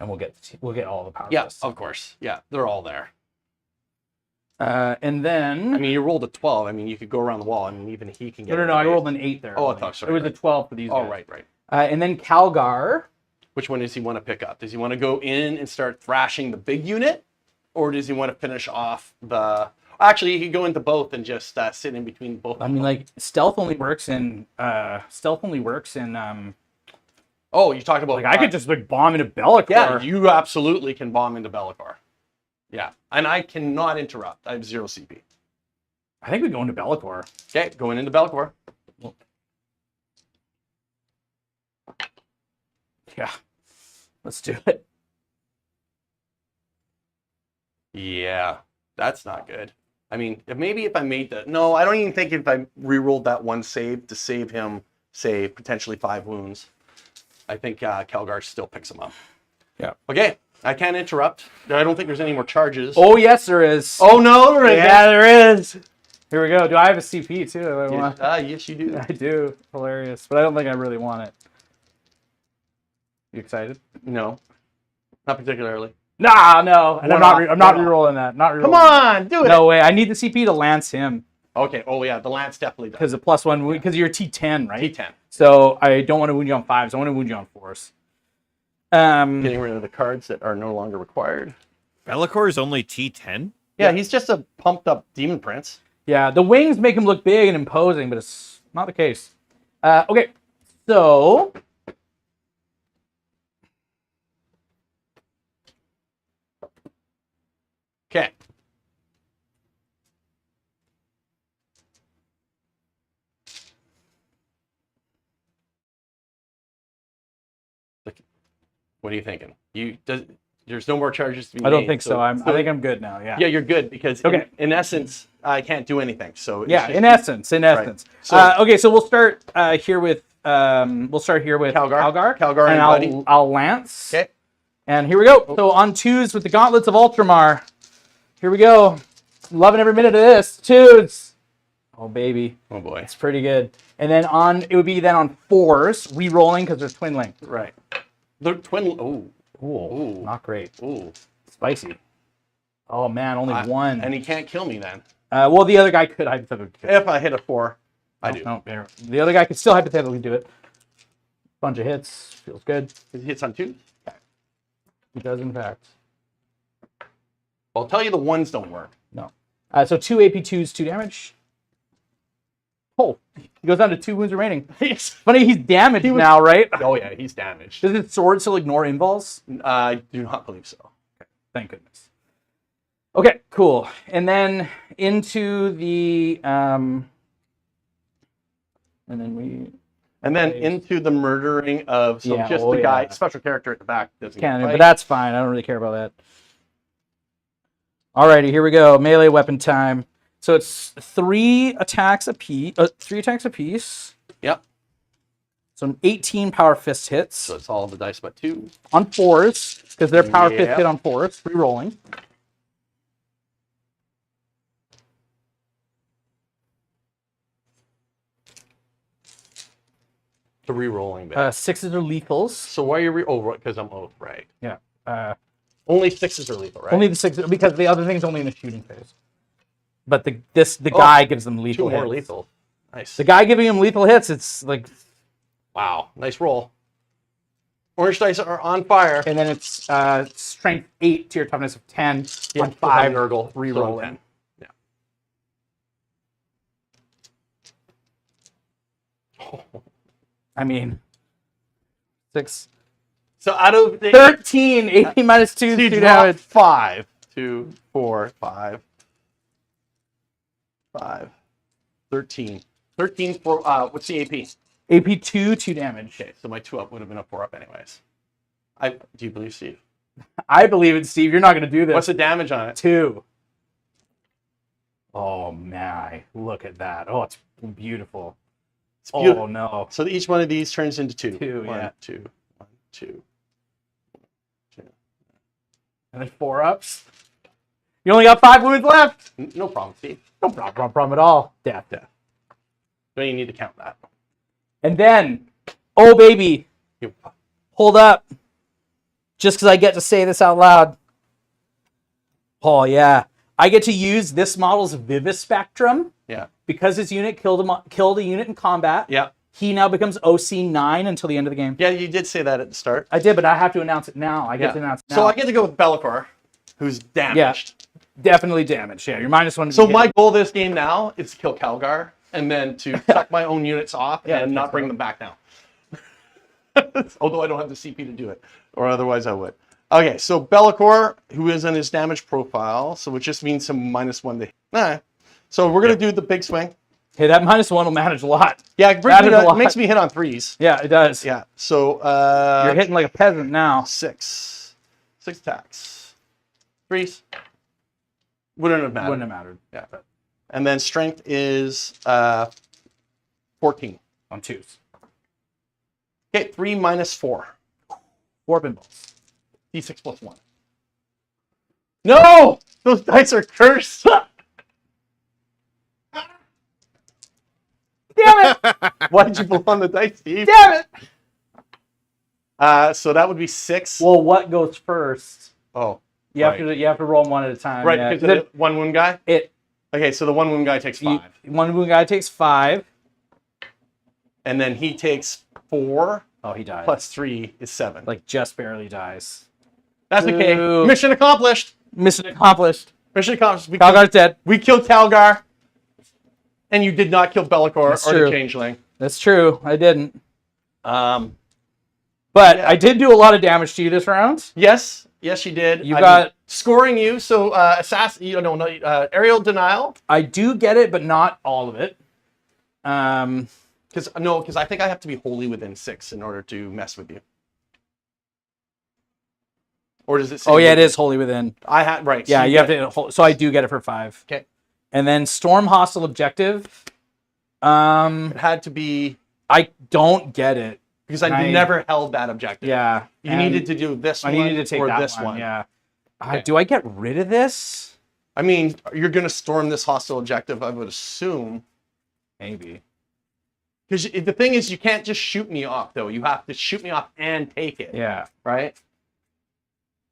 [SPEAKER 3] And we'll get all the power.
[SPEAKER 2] Yeah,
[SPEAKER 3] lists.
[SPEAKER 2] of course. Yeah, they're all there.
[SPEAKER 3] And then
[SPEAKER 2] I mean, you rolled a 12. I mean, you could go around the wall. I mean, even he can get.
[SPEAKER 3] no, I rolled an 8 there.
[SPEAKER 2] Oh, I
[SPEAKER 3] only.
[SPEAKER 2] thought so,
[SPEAKER 3] It was
[SPEAKER 2] right.
[SPEAKER 3] a 12 for these.
[SPEAKER 2] Oh,
[SPEAKER 3] guys.
[SPEAKER 2] right.
[SPEAKER 3] And then Calgar.
[SPEAKER 2] Which one does he want to pick up? Does he want to go in and start thrashing the big unit, or does he want to finish off the? Actually, he could go into both and just sit in between both.
[SPEAKER 3] I mean, like stealth only works in.
[SPEAKER 2] Oh, you talked about
[SPEAKER 3] Like I could just like bomb into Bellicor.
[SPEAKER 2] Yeah, you absolutely can bomb into Bellicor. Yeah, and I cannot interrupt. I have 0 CP.
[SPEAKER 3] I think we go into Bellicor.
[SPEAKER 2] Okay, going into Bellicor.
[SPEAKER 3] Yeah, let's do it.
[SPEAKER 2] Yeah, that's not good. I mean, maybe if I made the... No, I don't even think if I re-rolled that 1 save to save him, say, potentially 5 wounds, I think Calgar still picks him up.
[SPEAKER 3] Yeah.
[SPEAKER 2] Okay, I can't interrupt. I don't think there's any more charges.
[SPEAKER 3] Oh yes, there is.
[SPEAKER 2] Oh no, there isn't.
[SPEAKER 3] yeah, there is. Here we go. Do I have a CP too?
[SPEAKER 2] Yes, you do.
[SPEAKER 3] I do. Hilarious, but I don't think I really want it. You excited?
[SPEAKER 2] No, not particularly.
[SPEAKER 3] Nah, no. And I'm not re-rolling that. Not re-rolling.
[SPEAKER 2] Come on, do it.
[SPEAKER 3] No way. I need the CP to lance him
[SPEAKER 2] Okay. Oh yeah, the lance definitely does.
[SPEAKER 3] because the +1 because you're T10, right?
[SPEAKER 2] T10.
[SPEAKER 3] So I don't want to wound you on 5s. I want to wound you on 4s.
[SPEAKER 2] Getting rid of the cards that are no longer required.
[SPEAKER 1] Bellicor is only T10?
[SPEAKER 2] Yeah, he's just a pumped up demon prince.
[SPEAKER 3] Yeah, the wings make him look big and imposing, but it's not the case. Okay, so
[SPEAKER 2] Okay. What are you thinking? There's no more charges to be
[SPEAKER 3] I don't
[SPEAKER 2] made,
[SPEAKER 3] think so. I think I'm good now. Yeah.
[SPEAKER 2] Yeah, you're good because
[SPEAKER 3] Okay.
[SPEAKER 2] in essence, I can't do anything. So it's
[SPEAKER 3] Yeah.
[SPEAKER 2] just-
[SPEAKER 3] In essence.
[SPEAKER 2] So-
[SPEAKER 3] Okay, so we'll start here with Calgar.
[SPEAKER 2] Calgar
[SPEAKER 3] and
[SPEAKER 2] and Buddy.
[SPEAKER 3] I'll lance.
[SPEAKER 2] Okay.
[SPEAKER 3] And here we go. So on 2s with the gauntlets of Ultramar. Here we go. Loving every minute of this. 2s. Oh baby,
[SPEAKER 2] Oh boy.
[SPEAKER 3] it's pretty good. And then it would be on 4s, re-rolling because there's twin link.
[SPEAKER 2] Right. The twin. Oh.
[SPEAKER 3] Ooh, not great.
[SPEAKER 2] Ooh.
[SPEAKER 3] Spicy. Oh man, only 1.
[SPEAKER 2] And he can't kill me then.
[SPEAKER 3] Well, the other guy could hypothetically do it.
[SPEAKER 2] If I hit a 4, I do.
[SPEAKER 3] No, the other guy could still hypothetically do it. Bunch of hits. Feels good.
[SPEAKER 2] He hits on 2.
[SPEAKER 3] He does, in fact.
[SPEAKER 2] I'll tell you the 1s don't work.
[SPEAKER 3] No. So 2 AP2s, 2 damage. Oh, he goes down to 2 wounds remaining. Funny, he's damaged now, right?
[SPEAKER 2] Oh yeah, he's damaged.
[SPEAKER 3] Does his sword still ignore invols?
[SPEAKER 2] I do not believe so.
[SPEAKER 3] Thank goodness. Okay, cool. And then into the and then
[SPEAKER 2] into the murdering of just the guy, special character at the back doesn't get
[SPEAKER 3] cannon,
[SPEAKER 2] fight.
[SPEAKER 3] but that's fine. I don't really care about that. Alrighty, here we go. Melee weapon time. So it's 3 attacks apiece. 3 attacks apiece.
[SPEAKER 2] Yep.
[SPEAKER 3] So an 18 power fist hits
[SPEAKER 2] So it's all the dice but 2.
[SPEAKER 3] on 4s because they're power fist
[SPEAKER 2] Yep.
[SPEAKER 3] hit on 4s. Re-rolling.
[SPEAKER 2] The re-rolling bit.
[SPEAKER 3] 6s are lethals.
[SPEAKER 2] So why are you oh, because I'm oath, right?
[SPEAKER 3] Yeah.
[SPEAKER 2] Only 6s are lethal, right?
[SPEAKER 3] Only the 6, because the other thing's only in the shooting phase. But the guy gives them lethal
[SPEAKER 2] 2 more
[SPEAKER 3] hits.
[SPEAKER 2] lethal. Nice.
[SPEAKER 3] The guy giving him lethal hits, it's like...
[SPEAKER 2] Wow, nice roll. Orange dice are on fire.
[SPEAKER 3] And then it's strength 8 to your toughness of 10
[SPEAKER 2] Yeah,
[SPEAKER 3] on 5
[SPEAKER 2] Nurgle,
[SPEAKER 3] reroll.
[SPEAKER 2] 10. Yeah.
[SPEAKER 3] I mean, 6.
[SPEAKER 2] So out of the
[SPEAKER 3] 13, 18 minus 2, 2 damage.
[SPEAKER 2] 5, 2, 4, 5, 5, 13. 13 for, what's the AP?
[SPEAKER 3] AP 2, 2 damage.
[SPEAKER 2] Okay, so my 2 up would have been a 4 up anyways. Do you believe Steve?
[SPEAKER 3] I believe it, Steve. You're not going to do this.
[SPEAKER 2] What's the damage on it?
[SPEAKER 3] 2. Oh, my. Look at that. Oh, it's beautiful.
[SPEAKER 2] It's beautiful.
[SPEAKER 3] Oh, no.
[SPEAKER 2] So each one of these turns into 2.
[SPEAKER 3] 2,
[SPEAKER 2] 1,
[SPEAKER 3] yeah.
[SPEAKER 2] 2, 1, 2.
[SPEAKER 3] And then 4 ups. You only got 5 wounds left.
[SPEAKER 2] No problem, Steve.
[SPEAKER 3] No problem at all. Death.
[SPEAKER 2] Don't even need to count that.
[SPEAKER 3] And then, oh, baby. Hold up. Just because I get to say this out loud. Oh, yeah. I get to use this model's Vivispectrum.
[SPEAKER 2] Yeah.
[SPEAKER 3] Because his unit killed a unit in combat.
[SPEAKER 2] Yeah.
[SPEAKER 3] He now becomes OC 9 until the end of the game.
[SPEAKER 2] Yeah, you did say that at the start.
[SPEAKER 3] I did, but I have to announce it now. I get to announce it now.
[SPEAKER 2] So I get to go with Be'lakor, who's damaged.
[SPEAKER 3] Yeah, definitely damaged. Yeah, you're -1.
[SPEAKER 2] So my goal this game now is to kill Calgar and then to tuck my own units off and not bring them back down. Although I don't have the CP to do it, or otherwise I would. Okay, so Be'lakor, who is on his damage profile, so it just means some -1 to hit. Nah. So we're going to do the big swing.
[SPEAKER 3] Hey, that -1 will manage a lot.
[SPEAKER 2] Yeah, it makes me hit on 3s.
[SPEAKER 3] Yeah, it does.
[SPEAKER 2] Yeah, so...
[SPEAKER 3] you're hitting like a peasant now.
[SPEAKER 2] 6 attacks. 3s. Wouldn't have mattered.
[SPEAKER 3] Wouldn't have mattered.
[SPEAKER 2] Yeah. And then strength is 14.
[SPEAKER 3] On 2s.
[SPEAKER 2] Okay, 3 minus 4.
[SPEAKER 3] 4 pinballs.
[SPEAKER 2] D6 plus 1. No! Those dice are cursed!
[SPEAKER 3] Damn it!
[SPEAKER 2] Why did you blow on the dice, Steve?
[SPEAKER 3] Damn it!
[SPEAKER 2] So that would be 6.
[SPEAKER 3] Well, what goes first?
[SPEAKER 2] Oh.
[SPEAKER 3] You have to roll them one at a time.
[SPEAKER 2] Right,
[SPEAKER 3] yeah.
[SPEAKER 2] because of the 1 wound guy?
[SPEAKER 3] Okay,
[SPEAKER 2] so the 1 wound guy takes 5.
[SPEAKER 3] 1 wound guy takes 5.
[SPEAKER 2] And then he takes 4.
[SPEAKER 3] Oh, he dies.
[SPEAKER 2] Plus 3 is 7.
[SPEAKER 3] Like, just barely dies.
[SPEAKER 2] That's okay.
[SPEAKER 3] Ooh.
[SPEAKER 2] Mission accomplished.
[SPEAKER 3] Mission accomplished.
[SPEAKER 2] Mission accomplished.
[SPEAKER 3] Calgar's dead.
[SPEAKER 2] We killed Calgar. And you did not kill Be'lakor or
[SPEAKER 3] true.
[SPEAKER 2] the Changeling.
[SPEAKER 3] That's true. I didn't.
[SPEAKER 2] But
[SPEAKER 3] I did do a lot of damage to you this round.
[SPEAKER 2] Yes, you did.
[SPEAKER 3] You got
[SPEAKER 2] scoring you. So aerial denial.
[SPEAKER 3] I do get it, but not all of it.
[SPEAKER 2] Because I think I have to be wholly within 6 in order to mess with you. Or does it say?
[SPEAKER 3] Oh yeah, it is wholly within.
[SPEAKER 2] I had right.
[SPEAKER 3] Yeah,
[SPEAKER 2] so
[SPEAKER 3] you have to. So I do get it for 5.
[SPEAKER 2] Okay.
[SPEAKER 3] And then storm hostile objective.
[SPEAKER 2] It had to be.
[SPEAKER 3] I don't get it
[SPEAKER 2] because I never held that objective.
[SPEAKER 3] Yeah.
[SPEAKER 2] You needed to do this one.
[SPEAKER 3] I needed to take
[SPEAKER 2] or
[SPEAKER 3] that
[SPEAKER 2] this one.
[SPEAKER 3] Yeah.
[SPEAKER 2] Okay.
[SPEAKER 3] Do I get rid of this?
[SPEAKER 2] I mean, you're going to storm this hostile objective, I would assume.
[SPEAKER 3] Maybe.
[SPEAKER 2] Because the thing is, you can't just shoot me off, though. You have to shoot me off and take it.
[SPEAKER 3] Yeah.
[SPEAKER 2] Right?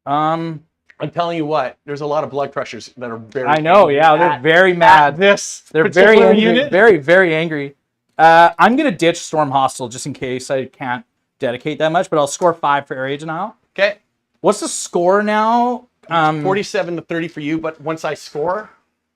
[SPEAKER 2] I'm telling you what, there's a lot of blood crushers that are very
[SPEAKER 3] I know, yeah, they're very mad.
[SPEAKER 2] They're
[SPEAKER 3] very angry, very, very angry. I'm going to ditch Storm Hostile just in case I can't dedicate that much, but I'll score 5 for Area Denial.
[SPEAKER 2] Okay.
[SPEAKER 3] What's the score now?
[SPEAKER 2] 47 to 30 for you, but once I score,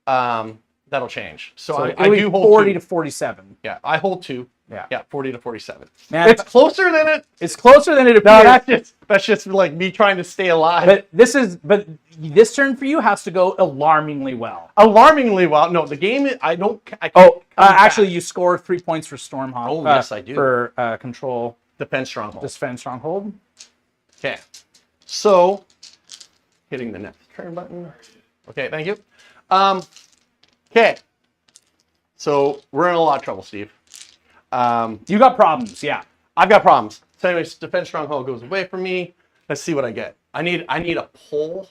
[SPEAKER 2] that'll change. So I do hold
[SPEAKER 3] 40
[SPEAKER 2] 2.
[SPEAKER 3] to 47.
[SPEAKER 2] Yeah, I hold 2.
[SPEAKER 3] Yeah,
[SPEAKER 2] 40 to 47.
[SPEAKER 3] Man,
[SPEAKER 2] it's closer than it.
[SPEAKER 3] It's closer than it
[SPEAKER 2] No,
[SPEAKER 3] appears.
[SPEAKER 2] that's just like me trying to stay alive.
[SPEAKER 3] But this turn for you has to go alarmingly well.
[SPEAKER 2] Alarmingly well. No, the game I can't
[SPEAKER 3] actually, you score 3 points for Storm Hostile.
[SPEAKER 2] Oh, yes, I do.
[SPEAKER 3] For control.
[SPEAKER 2] Defense Stronghold.
[SPEAKER 3] Defense Stronghold.
[SPEAKER 2] Okay. So, hitting the next turn button. Okay, thank you. Okay. So we're in a lot of trouble, Steve.
[SPEAKER 3] You got problems, yeah.
[SPEAKER 2] I've got problems. So anyways, Defense Stronghold goes away from me. Let's see what I get. I need a pull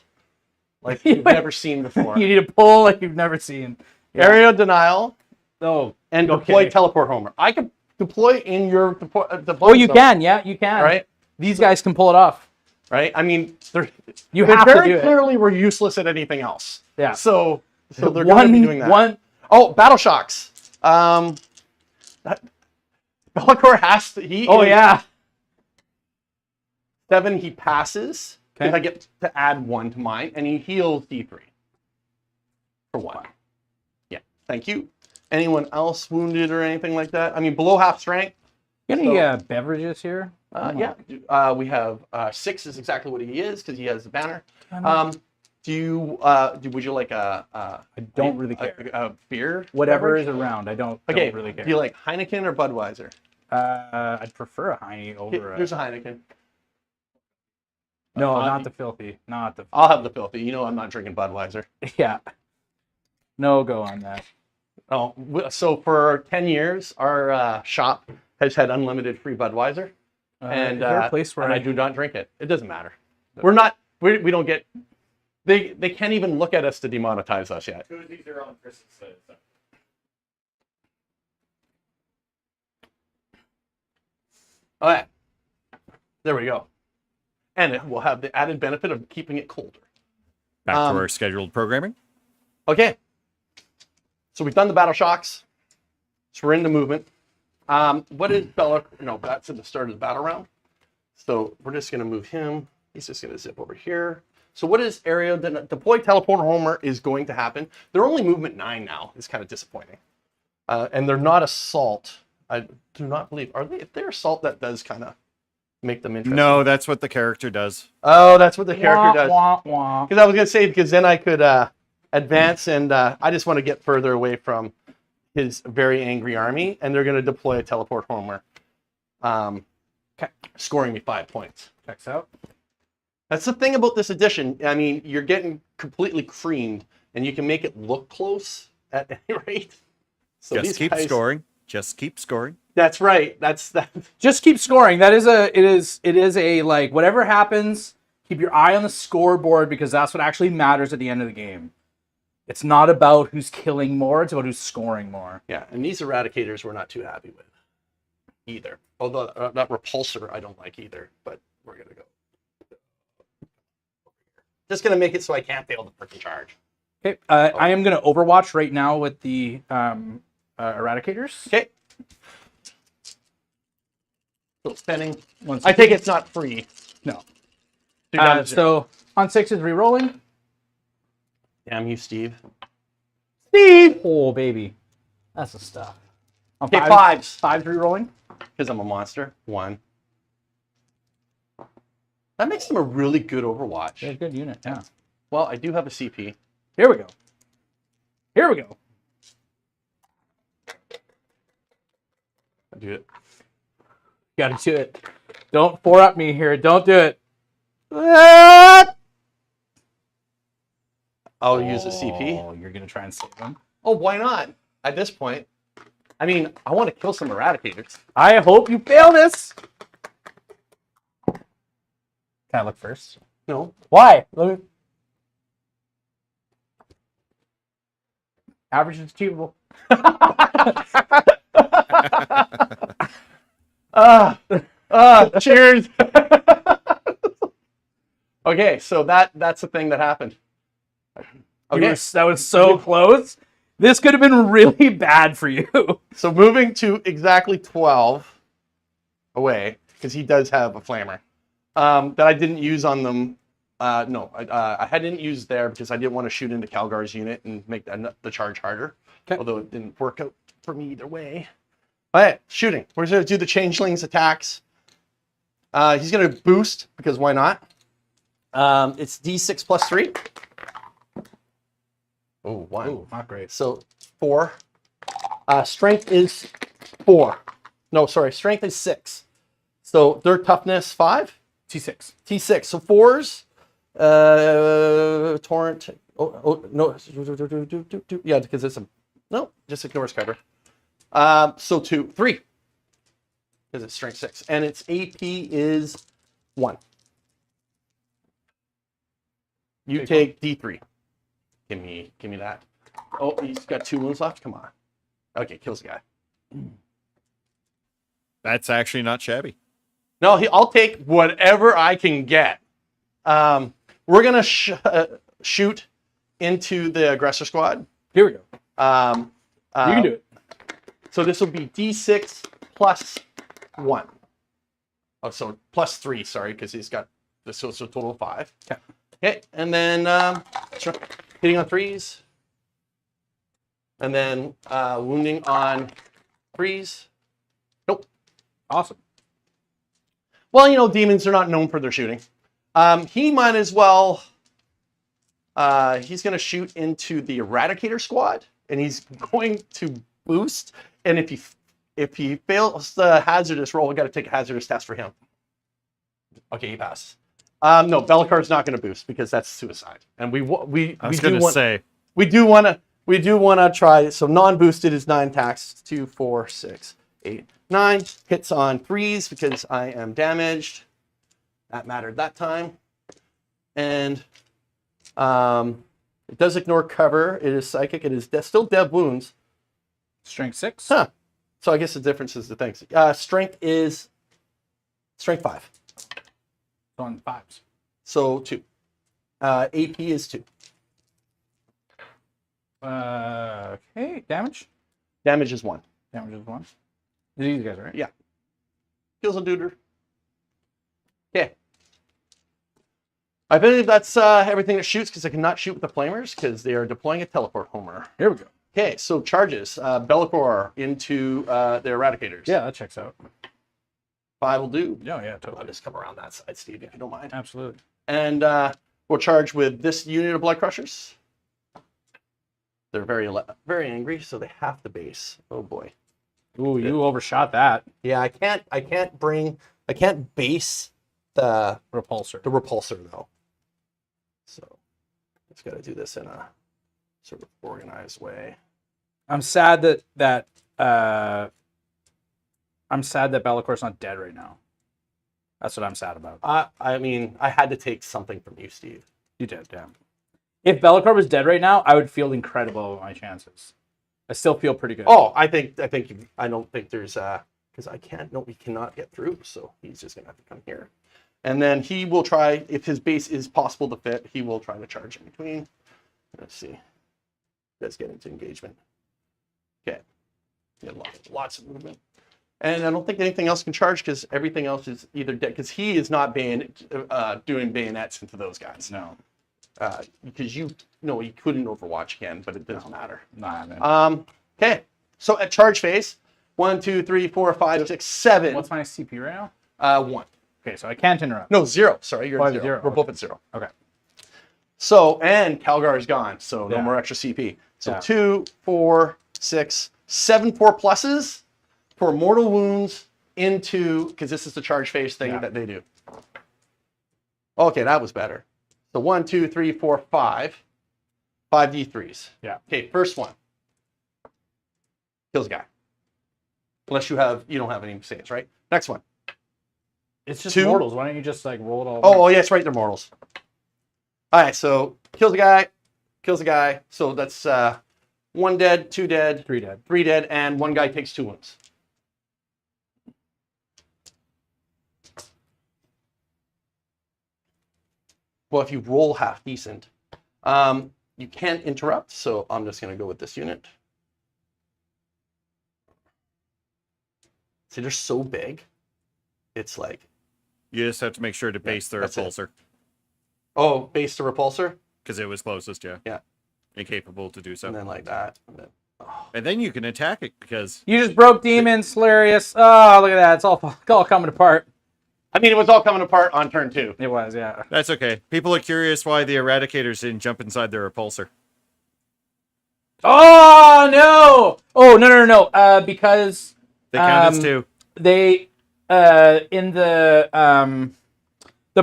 [SPEAKER 2] like you've never seen before.
[SPEAKER 3] You need a pull like you've never seen.
[SPEAKER 2] Yeah. Area Denial.
[SPEAKER 3] Oh,
[SPEAKER 2] and deploy Teleport Homer. I could deploy in your deployment
[SPEAKER 3] Oh, you
[SPEAKER 2] zone,
[SPEAKER 3] can. Yeah, you can.
[SPEAKER 2] right?
[SPEAKER 3] These guys can pull it off.
[SPEAKER 2] Right? I mean,
[SPEAKER 3] You
[SPEAKER 2] they
[SPEAKER 3] have to
[SPEAKER 2] very
[SPEAKER 3] do it.
[SPEAKER 2] clearly were useless at anything else.
[SPEAKER 3] Yeah.
[SPEAKER 2] So they're going to be doing that. Oh, battle shocks. Bellicor has to.
[SPEAKER 3] Oh, yeah.
[SPEAKER 2] 7, he passes. Because
[SPEAKER 3] Okay.
[SPEAKER 2] I get to add 1 to mine, and he heals D3 for 1. Yeah, thank you. Anyone else wounded or anything like that? I mean, below half strength.
[SPEAKER 3] You got any beverages here?
[SPEAKER 2] Yeah, we have 6 is exactly what he is because he has the banner. Would you like
[SPEAKER 3] I don't really care.
[SPEAKER 2] a beer?
[SPEAKER 3] Whatever
[SPEAKER 2] beverage?
[SPEAKER 3] is around. I don't really care.
[SPEAKER 2] Do you like Heineken or Budweiser?
[SPEAKER 3] I'd prefer a Heine over
[SPEAKER 2] There's a Heineken.
[SPEAKER 3] No, not the filthy. Not the.
[SPEAKER 2] I'll have the filthy. You know I'm not drinking Budweiser.
[SPEAKER 3] Yeah. No go on that.
[SPEAKER 2] Oh, so for 10 years, our shop has had unlimited free Budweiser, and
[SPEAKER 3] is there a place where
[SPEAKER 2] I do not drink it. It doesn't matter. We're not. We don't get. They can't even look at us to demonetize us yet.
[SPEAKER 1] Koozies are on Chris's side.
[SPEAKER 2] All right. There we go. And it will have the added benefit of keeping it colder.
[SPEAKER 1] Back to our scheduled programming.
[SPEAKER 2] Okay. So we've done the battle shocks. So we're in the movement. What is Bella? No, that's at the start of the battle round. So we're just going to move him. He's just going to zip over here. So what is area deploy teleport homer is going to happen? They're only movement 9 now. It's kind of disappointing. And they're not assault. I do not believe. Are they? If they're assault, that does kind of make them interesting.
[SPEAKER 1] No, that's what the character does.
[SPEAKER 2] Oh, that's what the character does.
[SPEAKER 3] Wah, wah.
[SPEAKER 2] Because I was going to say, because then I could advance, and I just want to get further away from his very angry army, and they're going to deploy a teleport homer, scoring me 5 points.
[SPEAKER 3] Checks out.
[SPEAKER 2] That's the thing about this edition. I mean, you're getting completely creamed, and you can make it look close at any rate. So
[SPEAKER 1] Just
[SPEAKER 2] these
[SPEAKER 1] keep
[SPEAKER 2] guys-
[SPEAKER 1] scoring. Just keep scoring.
[SPEAKER 2] That's right. That's that.
[SPEAKER 3] Just keep scoring. It is a like whatever happens, keep your eye on the scoreboard because that's what actually matters at the end of the game. It's not about who's killing more, it's about who's scoring more.
[SPEAKER 2] Yeah, and these eradicators we're not too happy with either. Although that repulsor I don't like either, but we're gonna go. Just gonna make it so I can't fail the freaking charge.
[SPEAKER 3] Okay, I am going to Overwatch right now with the Eradicators.
[SPEAKER 2] Okay. So spending.
[SPEAKER 3] Once
[SPEAKER 2] I think it's not free.
[SPEAKER 3] No.
[SPEAKER 2] So
[SPEAKER 3] on 6 is re-rolling.
[SPEAKER 2] damn you, Steve.
[SPEAKER 3] Steve! Oh, baby. That's the stuff. On
[SPEAKER 2] Okay, 5s.
[SPEAKER 3] 5's re-rolling.
[SPEAKER 2] Because I'm a monster. 1. That makes them a really good Overwatch.
[SPEAKER 3] They're a good unit, yeah.
[SPEAKER 2] Well, I do have a CP.
[SPEAKER 3] Here we go. Here we go.
[SPEAKER 2] I do it.
[SPEAKER 3] Gotta do it. Don't 4-up me here. Don't do it.
[SPEAKER 2] I'll use a CP.
[SPEAKER 3] Oh, you're gonna try and save them.
[SPEAKER 2] Oh, why not? At this point. I mean, I want to kill some Eradicators.
[SPEAKER 3] I hope you fail this. Can I look first?
[SPEAKER 2] No.
[SPEAKER 3] Why? Let me... Average is achievable.
[SPEAKER 2] Cheers. Okay, so that's the thing that happened. Okay,
[SPEAKER 3] That was so close. This could have been really bad for you.
[SPEAKER 2] so moving to exactly 12 away, because he does have a flamer that I didn't use on them. No, I didn't use there because I didn't want to shoot into Calgar's unit and make the charge harder.
[SPEAKER 3] Okay.
[SPEAKER 2] Although it didn't work out for me either way. All right, shooting. We're going to do the changelings attacks. He's going to boost because why not? It's D6 plus 3. Oh, 1.
[SPEAKER 3] Ooh, not great.
[SPEAKER 2] So 4. Strength is 4. No, sorry, strength is 6. So their toughness 5.
[SPEAKER 3] T6.
[SPEAKER 2] T6. So 4s. Torrent. Oh no. Yeah, because it's a no. Just ignores cover. So 2, 3. Because it's strength 6, and its AP is 1. You take D3. Give me that. Oh, he's got 2 wounds left. Come on. Okay, kills the guy.
[SPEAKER 1] That's actually not shabby.
[SPEAKER 2] No, I'll take whatever I can get. We're going to shoot into the aggressor squad.
[SPEAKER 3] Here we go.
[SPEAKER 2] You
[SPEAKER 3] You can do it.
[SPEAKER 2] So this will be D6 plus 1. Oh, so plus 3, sorry, because he's got this, so it's a total of 5.
[SPEAKER 3] Okay.
[SPEAKER 2] Okay, and then hitting on 3s. And then wounding on 3s. Nope.
[SPEAKER 3] Awesome.
[SPEAKER 2] Well, you know, demons are not known for their shooting. He might as well... he's going to shoot into the Eradicator squad, and he's going to boost. And if he fails the hazardous roll, we got to take a hazardous test for him. Okay, he passes. No, Bellacar's not going to boost because that's suicide. And we do want to try. So non-boosted is 9 attacks. 2, 4, 6, 8, 9 hits on 3s because I am damaged. That mattered that time. And it does ignore cover. It is psychic. It is still dead wounds.
[SPEAKER 3] Strength 6.
[SPEAKER 2] Huh. So I guess the difference is the things. Strength is strength 5.
[SPEAKER 3] On 5s.
[SPEAKER 2] So 2. AP is 2.
[SPEAKER 3] Okay. Damage?
[SPEAKER 2] Damage is 1.
[SPEAKER 3] Damage is 1. These guys, right?
[SPEAKER 2] Yeah. Kills a duder. Okay. I believe that's everything that shoots because I cannot shoot with the flamers because they are deploying a teleport homer.
[SPEAKER 3] Here we go.
[SPEAKER 2] Okay, so charges. Bellacar into the Eradicators.
[SPEAKER 3] Yeah, that checks out.
[SPEAKER 2] 5 will do.
[SPEAKER 3] Yeah,
[SPEAKER 2] I'll
[SPEAKER 3] totally.
[SPEAKER 2] just come around that side, Steve, if you don't mind.
[SPEAKER 3] Absolutely.
[SPEAKER 2] And we'll charge with this unit of Blood Crushers. They're very angry, so they have to base. Oh boy.
[SPEAKER 3] Ooh, you overshot that.
[SPEAKER 2] Yeah, I can't base the repulsor though. So just got to do this in a sort of organized way.
[SPEAKER 3] I'm sad that Bellacor's not dead right now. That's what I'm sad about.
[SPEAKER 2] I mean, I had to take something from you, Steve.
[SPEAKER 3] You did, damn. If Bellacar was dead right now, I would feel incredible about my chances. I still feel pretty good.
[SPEAKER 2] Oh, I don't think there's because we cannot get through, so he's just gonna have to come here. And then he will try, if his base is possible to fit, he will try to charge in between. Let's see. Let's get into engagement. Okay. Yeah, lots of movement. And I don't think anything else can charge because everything else is either dead, because he is not doing bayonets into those guys.
[SPEAKER 3] No.
[SPEAKER 2] Because he couldn't Overwatch again, but it doesn't matter.
[SPEAKER 3] Nah, man.
[SPEAKER 2] Okay. So at charge phase, 1, 2, 3, 4, 5, 6, 7.
[SPEAKER 3] What's my CP right now?
[SPEAKER 2] 1.
[SPEAKER 3] Okay, so I can't interrupt.
[SPEAKER 2] No, 0. Sorry, you're
[SPEAKER 3] Oh,
[SPEAKER 2] at 0.
[SPEAKER 3] 0.
[SPEAKER 2] We're both at 0.
[SPEAKER 3] Okay.
[SPEAKER 2] So, and Calgar is gone, so no
[SPEAKER 3] Yeah.
[SPEAKER 2] more extra CP. So
[SPEAKER 3] Yeah.
[SPEAKER 2] 2, 4, 6, 7 4 pluses for mortal wounds into, because this is the charge phase thing that they do. Okay, that was better. So 1, 2, 3, 4, 5. 5 D3s.
[SPEAKER 3] Yeah.
[SPEAKER 2] Okay, first one. Kills a guy. Unless you don't have any saves, right? Next one.
[SPEAKER 3] It's just
[SPEAKER 2] 2.
[SPEAKER 3] mortals. Why don't you just like roll it all?
[SPEAKER 2] Oh, yes, right, they're mortals. All right, so kills a guy. So that's 1 dead, 2 dead,
[SPEAKER 3] 3 dead.
[SPEAKER 2] 3 dead, and 1 guy takes 2 wounds. Well, if you roll half decent, you can't interrupt, so I'm just going to go with this unit. See, they're so big. It's like...
[SPEAKER 1] You just have to make sure to base the
[SPEAKER 2] that's it.
[SPEAKER 1] repulsor.
[SPEAKER 2] Oh, base the repulsor?
[SPEAKER 1] Because it was closest, yeah.
[SPEAKER 2] Yeah.
[SPEAKER 1] Incapable to do so.
[SPEAKER 2] And then like that.
[SPEAKER 1] And then you can attack it because...
[SPEAKER 3] You just broke Demons, hilarious. Oh, look at that. It's all coming apart.
[SPEAKER 2] I mean, it was all coming apart on turn 2.
[SPEAKER 3] It was, yeah.
[SPEAKER 1] That's okay. People are curious why the Eradicators didn't jump inside their repulsor.
[SPEAKER 3] Oh, no! Oh, no. Because...
[SPEAKER 1] They count as 2.
[SPEAKER 3] They... in the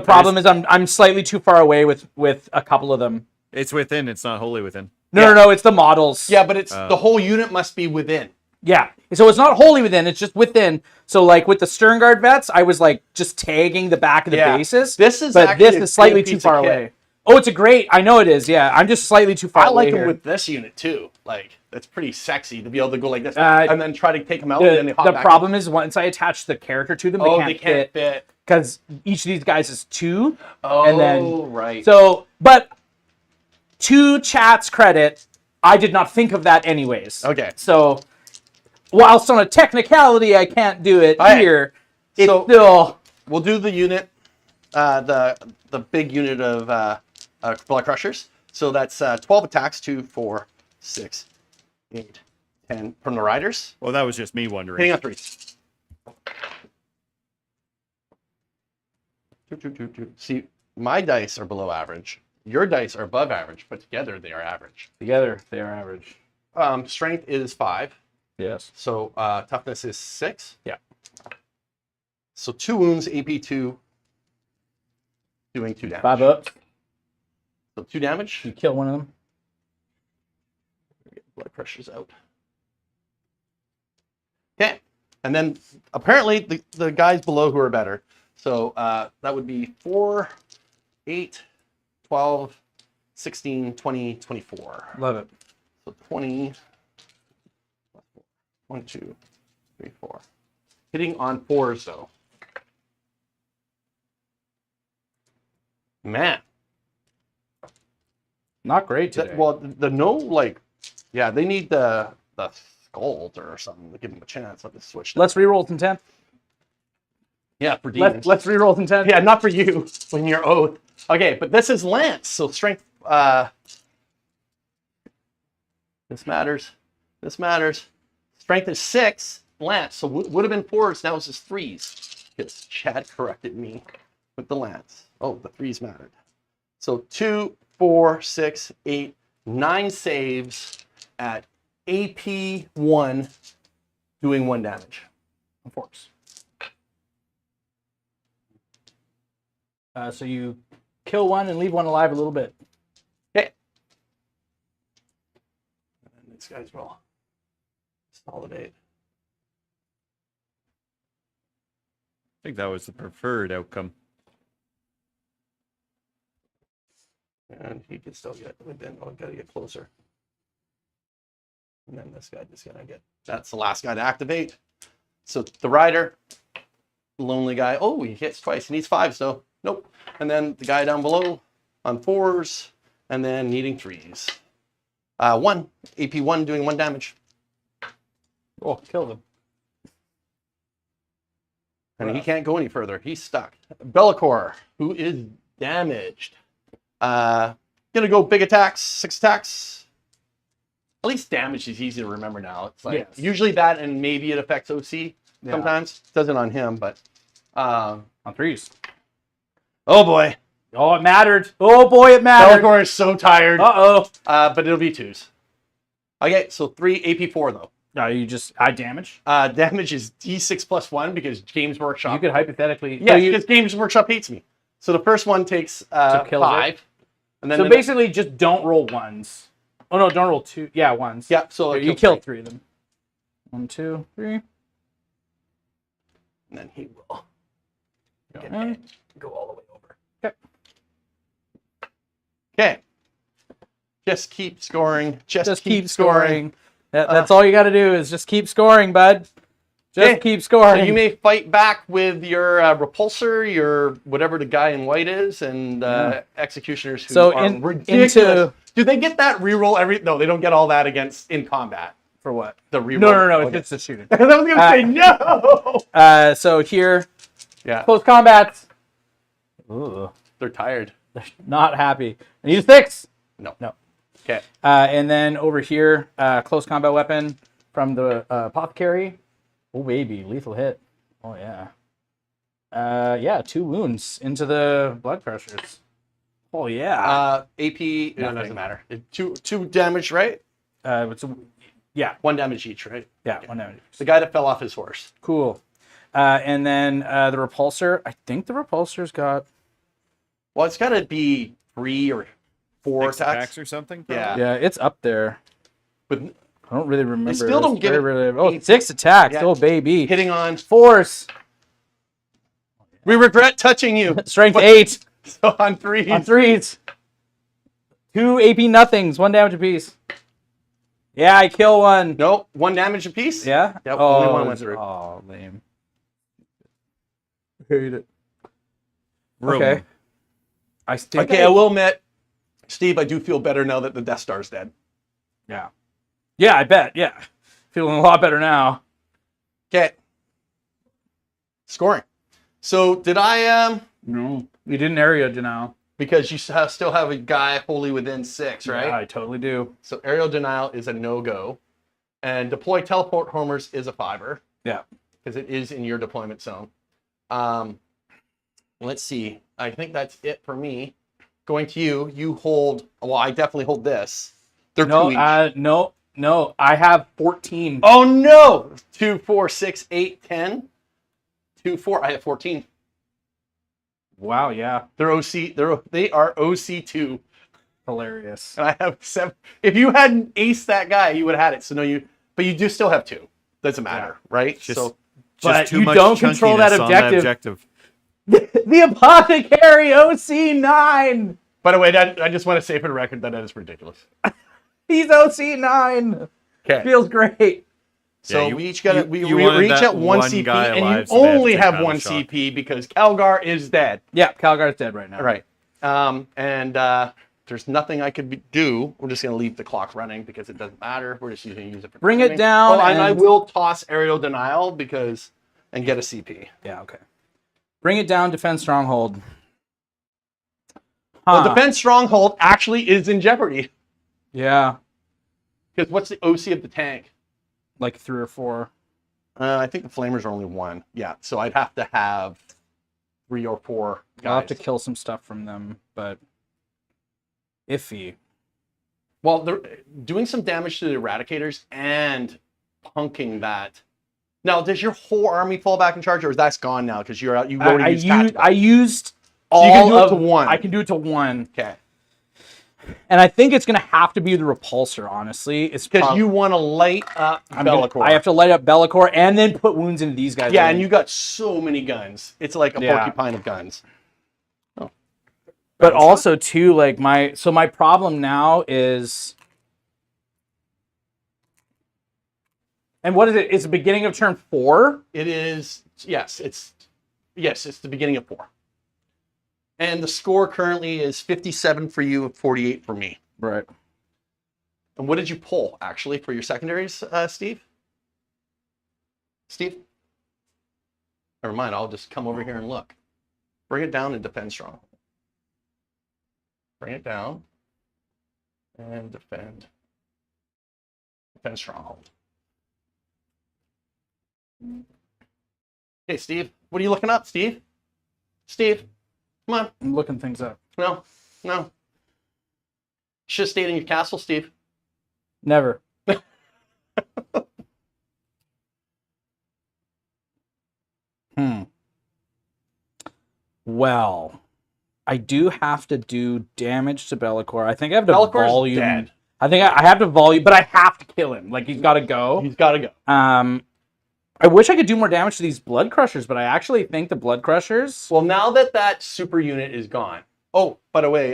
[SPEAKER 3] problem is I'm slightly too far away with a couple of them.
[SPEAKER 1] It's within, it's not wholly within.
[SPEAKER 3] No, it's the models.
[SPEAKER 2] Yeah, but it's the whole unit must be within.
[SPEAKER 3] Yeah. So it's not wholly within, it's just within. So like with the Sternguard vets, I was like just tagging the back of the bases.
[SPEAKER 2] This is
[SPEAKER 3] but
[SPEAKER 2] actually
[SPEAKER 3] this
[SPEAKER 2] a
[SPEAKER 3] is slightly
[SPEAKER 2] good
[SPEAKER 3] too
[SPEAKER 2] piece
[SPEAKER 3] far
[SPEAKER 2] of kit.
[SPEAKER 3] away. Oh, it's a great. I know it is. Yeah, I'm just slightly too far
[SPEAKER 2] I
[SPEAKER 3] away
[SPEAKER 2] like him
[SPEAKER 3] here.
[SPEAKER 2] with this unit too. Like that's pretty sexy to be able to go like this and then try to take him out. And then they hop
[SPEAKER 3] The
[SPEAKER 2] back
[SPEAKER 3] problem is once I attach the character to them,
[SPEAKER 2] they can't fit.
[SPEAKER 3] because each of these guys is 2.
[SPEAKER 2] Oh,
[SPEAKER 3] and then,
[SPEAKER 2] right.
[SPEAKER 3] So, but to chat's credit, I did not think of that anyways.
[SPEAKER 2] Okay.
[SPEAKER 3] So, whilst on a technicality I can't do it here, it's
[SPEAKER 2] So-
[SPEAKER 3] still.
[SPEAKER 2] We'll do the unit, the big unit of Blood Crushers. So that's 12 attacks, 2, 4, 6, 8, 10 from the Riders.
[SPEAKER 1] Well, that was just me wondering.
[SPEAKER 2] Hitting on 3s. See, my dice are below average. Your dice are above average, but together they are average.
[SPEAKER 3] Together, they are average.
[SPEAKER 2] Strength is 5.
[SPEAKER 3] Yes.
[SPEAKER 2] So toughness is 6.
[SPEAKER 3] Yeah.
[SPEAKER 2] So 2 wounds, AP 2, doing 2 damage.
[SPEAKER 3] 5 up.
[SPEAKER 2] So 2 damage.
[SPEAKER 3] You kill one of them.
[SPEAKER 2] Get blood pressures out. Okay. And then apparently the guys below who are better. So that would be 4, 8, 12, 16, 20, 24.
[SPEAKER 3] Love it.
[SPEAKER 2] So 20, 1, 2, 3, 4. Hitting on 4s though. Man.
[SPEAKER 3] Not great today.
[SPEAKER 2] Well, the no, like, yeah, they need the Scald or something to give them a chance. Let me switch.
[SPEAKER 3] Let's reroll some 10.
[SPEAKER 2] Yeah, for Demons.
[SPEAKER 3] Let's reroll some 10.
[SPEAKER 2] Yeah, not for you when you're Oath. Okay, but this is Lance, so strength. This matters. This matters. Strength is 6. Lance, so would have been 4s. Now it's just 3s. Because Chad corrected me with the Lance. Oh, the 3s mattered. So 2, 4, 6, 8, 9 saves at AP 1, doing 1 damage.
[SPEAKER 3] Of course. So you kill one and leave one alive a little bit.
[SPEAKER 2] Okay. And these guys will consolidate.
[SPEAKER 1] I think that was the preferred outcome.
[SPEAKER 2] And he can still get within. Oh, gotta get closer. And then this guy just gonna get. That's the last guy to activate. So the rider, lonely guy. Oh, he hits twice. He needs 5s though. Nope. And then the guy down below on 4s, and then needing 3s. 1 AP 1 doing 1 damage.
[SPEAKER 3] Oh, kill them.
[SPEAKER 2] And he can't go any further. He's stuck. Bellicor, who is damaged. Gonna go big attacks, 6 attacks. At least damage is easy to remember now. It's like usually that, and maybe it affects OC sometimes. Doesn't on him, but
[SPEAKER 3] On 3s.
[SPEAKER 2] oh boy,
[SPEAKER 3] Oh, it mattered. Oh boy, it mattered.
[SPEAKER 2] Bellicor is so tired.
[SPEAKER 3] Uh-oh.
[SPEAKER 2] But it'll be 2s. Okay, so 3 AP 4 though.
[SPEAKER 3] No, I damage.
[SPEAKER 2] Damage is D6 plus 1 because Games Workshop.
[SPEAKER 3] You could hypothetically.
[SPEAKER 2] Yes, because Games Workshop hates me. So the first one takes 5. And then
[SPEAKER 3] So basically, just don't roll 1s. Oh no, don't roll 2. Yeah, 1s.
[SPEAKER 2] Yeah, so
[SPEAKER 3] you kill 3 of them. 1, 2, 3.
[SPEAKER 2] And then he will go all the way over.
[SPEAKER 3] Okay.
[SPEAKER 2] Okay. Just keep scoring. Just
[SPEAKER 3] keep scoring. That's all you got to do is just keep scoring, bud. Just keep scoring.
[SPEAKER 2] So you may fight back with your repulsor, your whatever the guy in white is, and executioners who are ridiculous. Do they get that reroll every? No, they don't get all that against in combat.
[SPEAKER 3] For what?
[SPEAKER 2] The reroll.
[SPEAKER 3] No. It's the shooting.
[SPEAKER 2] I was gonna say no.
[SPEAKER 3] So here,
[SPEAKER 2] Yeah,
[SPEAKER 3] close combat. Ooh,
[SPEAKER 2] they're tired.
[SPEAKER 3] they're not happy. I need a 6.
[SPEAKER 2] No.
[SPEAKER 3] Okay. And then over here, close combat weapon from the apothecary. Oh baby, lethal hit. Oh yeah. 2 wounds into the blood pressures. Oh yeah.
[SPEAKER 2] AP. No, it doesn't matter. Two damage, right?
[SPEAKER 3] Yeah.
[SPEAKER 2] 1 damage each, right?
[SPEAKER 3] Yeah, 1 damage.
[SPEAKER 2] The guy that fell off his horse.
[SPEAKER 3] Cool. And then the repulsor. I think the repulsor's got.
[SPEAKER 2] Well, it's got to be 3 or 4 attacks
[SPEAKER 1] or something.
[SPEAKER 2] Yeah.
[SPEAKER 1] probably?
[SPEAKER 3] Yeah, it's up there.
[SPEAKER 2] But
[SPEAKER 3] I don't really remember.
[SPEAKER 2] still don't
[SPEAKER 3] It's
[SPEAKER 2] give
[SPEAKER 3] very,
[SPEAKER 2] it
[SPEAKER 3] really, 6 attacks.
[SPEAKER 2] Yeah.
[SPEAKER 3] Oh baby.
[SPEAKER 2] hitting on.
[SPEAKER 3] Force.
[SPEAKER 2] We regret touching you.
[SPEAKER 3] Strength 8
[SPEAKER 2] So on 3.
[SPEAKER 3] on 3s. 2 AP nothings, 1 damage apiece. Yeah, I kill one.
[SPEAKER 2] Nope, 1 damage apiece.
[SPEAKER 3] Yeah?
[SPEAKER 2] Yep, only one went through.
[SPEAKER 3] Oh, lame. Hate it.
[SPEAKER 1] Room.
[SPEAKER 3] Okay. I think
[SPEAKER 2] Okay, I will admit, Steve, I do feel better now that the Death Star's dead.
[SPEAKER 3] Yeah. Yeah, I bet. Yeah. Feeling a lot better now.
[SPEAKER 2] Okay. Scoring. So did I,
[SPEAKER 3] No. You didn't area denial.
[SPEAKER 2] because you still have a guy wholly within 6, right?
[SPEAKER 3] Yeah, I totally do.
[SPEAKER 2] So aerial denial is a no-go. And deploy teleport homers is a 5-er.
[SPEAKER 3] Yeah.
[SPEAKER 2] Because it is in your deployment zone. Let's see. I think that's it for me. Going to you. You hold. Well, I definitely hold this. They're 2 each.
[SPEAKER 3] No. I have 14.
[SPEAKER 2] Oh no! 2, 4, 6, 8, 10. 2, 4. I have 14.
[SPEAKER 3] Wow, yeah.
[SPEAKER 2] They're OC. They are OC2.
[SPEAKER 3] Hilarious.
[SPEAKER 2] And I have 7. If you hadn't aced that guy, you would have had it. So no, but you do still have 2. Doesn't matter, right?
[SPEAKER 1] Just
[SPEAKER 3] But
[SPEAKER 1] too
[SPEAKER 3] you
[SPEAKER 1] much
[SPEAKER 3] don't control that
[SPEAKER 1] chunkiness on that
[SPEAKER 3] objective. The Apothecary OC9.
[SPEAKER 2] By the way, I just want to say for the record that is ridiculous.
[SPEAKER 3] He's OC9.
[SPEAKER 2] Okay.
[SPEAKER 3] Feels great.
[SPEAKER 2] So
[SPEAKER 1] Yeah,
[SPEAKER 2] we each got
[SPEAKER 1] you
[SPEAKER 2] we're each
[SPEAKER 1] wanted
[SPEAKER 2] at 1
[SPEAKER 1] that
[SPEAKER 2] CP,
[SPEAKER 1] one guy
[SPEAKER 2] and
[SPEAKER 1] alive
[SPEAKER 2] you
[SPEAKER 1] so they have to
[SPEAKER 2] only
[SPEAKER 1] take
[SPEAKER 2] have
[SPEAKER 1] battle
[SPEAKER 2] 1
[SPEAKER 1] shock.
[SPEAKER 2] CP because Calgar is dead.
[SPEAKER 3] Yeah, Calgar's dead right now.
[SPEAKER 2] Right. There's nothing I could do. We're just going to leave the clock running because it doesn't matter. We're just going to use it for
[SPEAKER 3] Bring it
[SPEAKER 2] timing.
[SPEAKER 3] down.
[SPEAKER 2] Oh, and I
[SPEAKER 3] and-
[SPEAKER 2] will toss aerial denial and get a CP.
[SPEAKER 3] Yeah, okay. Bring it down, defend stronghold.
[SPEAKER 2] Well, defense stronghold actually is in jeopardy
[SPEAKER 3] Yeah,
[SPEAKER 2] because what's the OC of the tank?
[SPEAKER 3] like 3 or 4.
[SPEAKER 2] I think the flamers are only 1. Yeah, so I'd have to have 3 or 4 guys.
[SPEAKER 3] I'll have to kill some stuff from them, but iffy.
[SPEAKER 2] Well, they're doing some damage to the eradicators and punking that. Now, does your whole army fall back in charge, or is that gone now because you're out? You already used tactical?
[SPEAKER 3] I used
[SPEAKER 2] So
[SPEAKER 3] all
[SPEAKER 2] you can do it
[SPEAKER 3] of
[SPEAKER 2] to 1.
[SPEAKER 3] I can do it to 1,
[SPEAKER 2] Okay.
[SPEAKER 3] and I think it's gonna have to be the repulsor. Honestly, it's
[SPEAKER 2] Because you want to light up Be'lakor.
[SPEAKER 3] I have to light up Be'lakor and then put wounds into these guys.
[SPEAKER 2] Yeah, and you got so many guns. It's like a
[SPEAKER 3] Yeah.
[SPEAKER 2] porcupine of guns.
[SPEAKER 3] But also too, like my problem now is, and what is it? It's the beginning of turn 4.
[SPEAKER 2] It is, yes, it's the beginning of 4. And the score currently is 57 for you and 48 for me.
[SPEAKER 3] Right.
[SPEAKER 2] And what did you pull, actually, for your secondaries, Steve? Steve? Never mind, I'll just come over here and look. Bring it down and defend strong. Bring it down and defend. Defend stronghold. Hey, Steve, what are you looking up, Steve? Steve, come on.
[SPEAKER 3] I'm looking things up.
[SPEAKER 2] No. Should have stayed in your castle, Steve.
[SPEAKER 3] Never. Well, I do have to do damage to Be'lakor. I think I have to
[SPEAKER 2] Bellacor's
[SPEAKER 3] volume.
[SPEAKER 2] dead.
[SPEAKER 3] I think I have to volume, but I have to kill him. Like, he's got to go.
[SPEAKER 2] He's got to go.
[SPEAKER 3] I wish I could do more damage to these Blood Crushers, but I actually think the Blood Crushers.
[SPEAKER 2] Well, now that super unit is gone. Oh, by the way,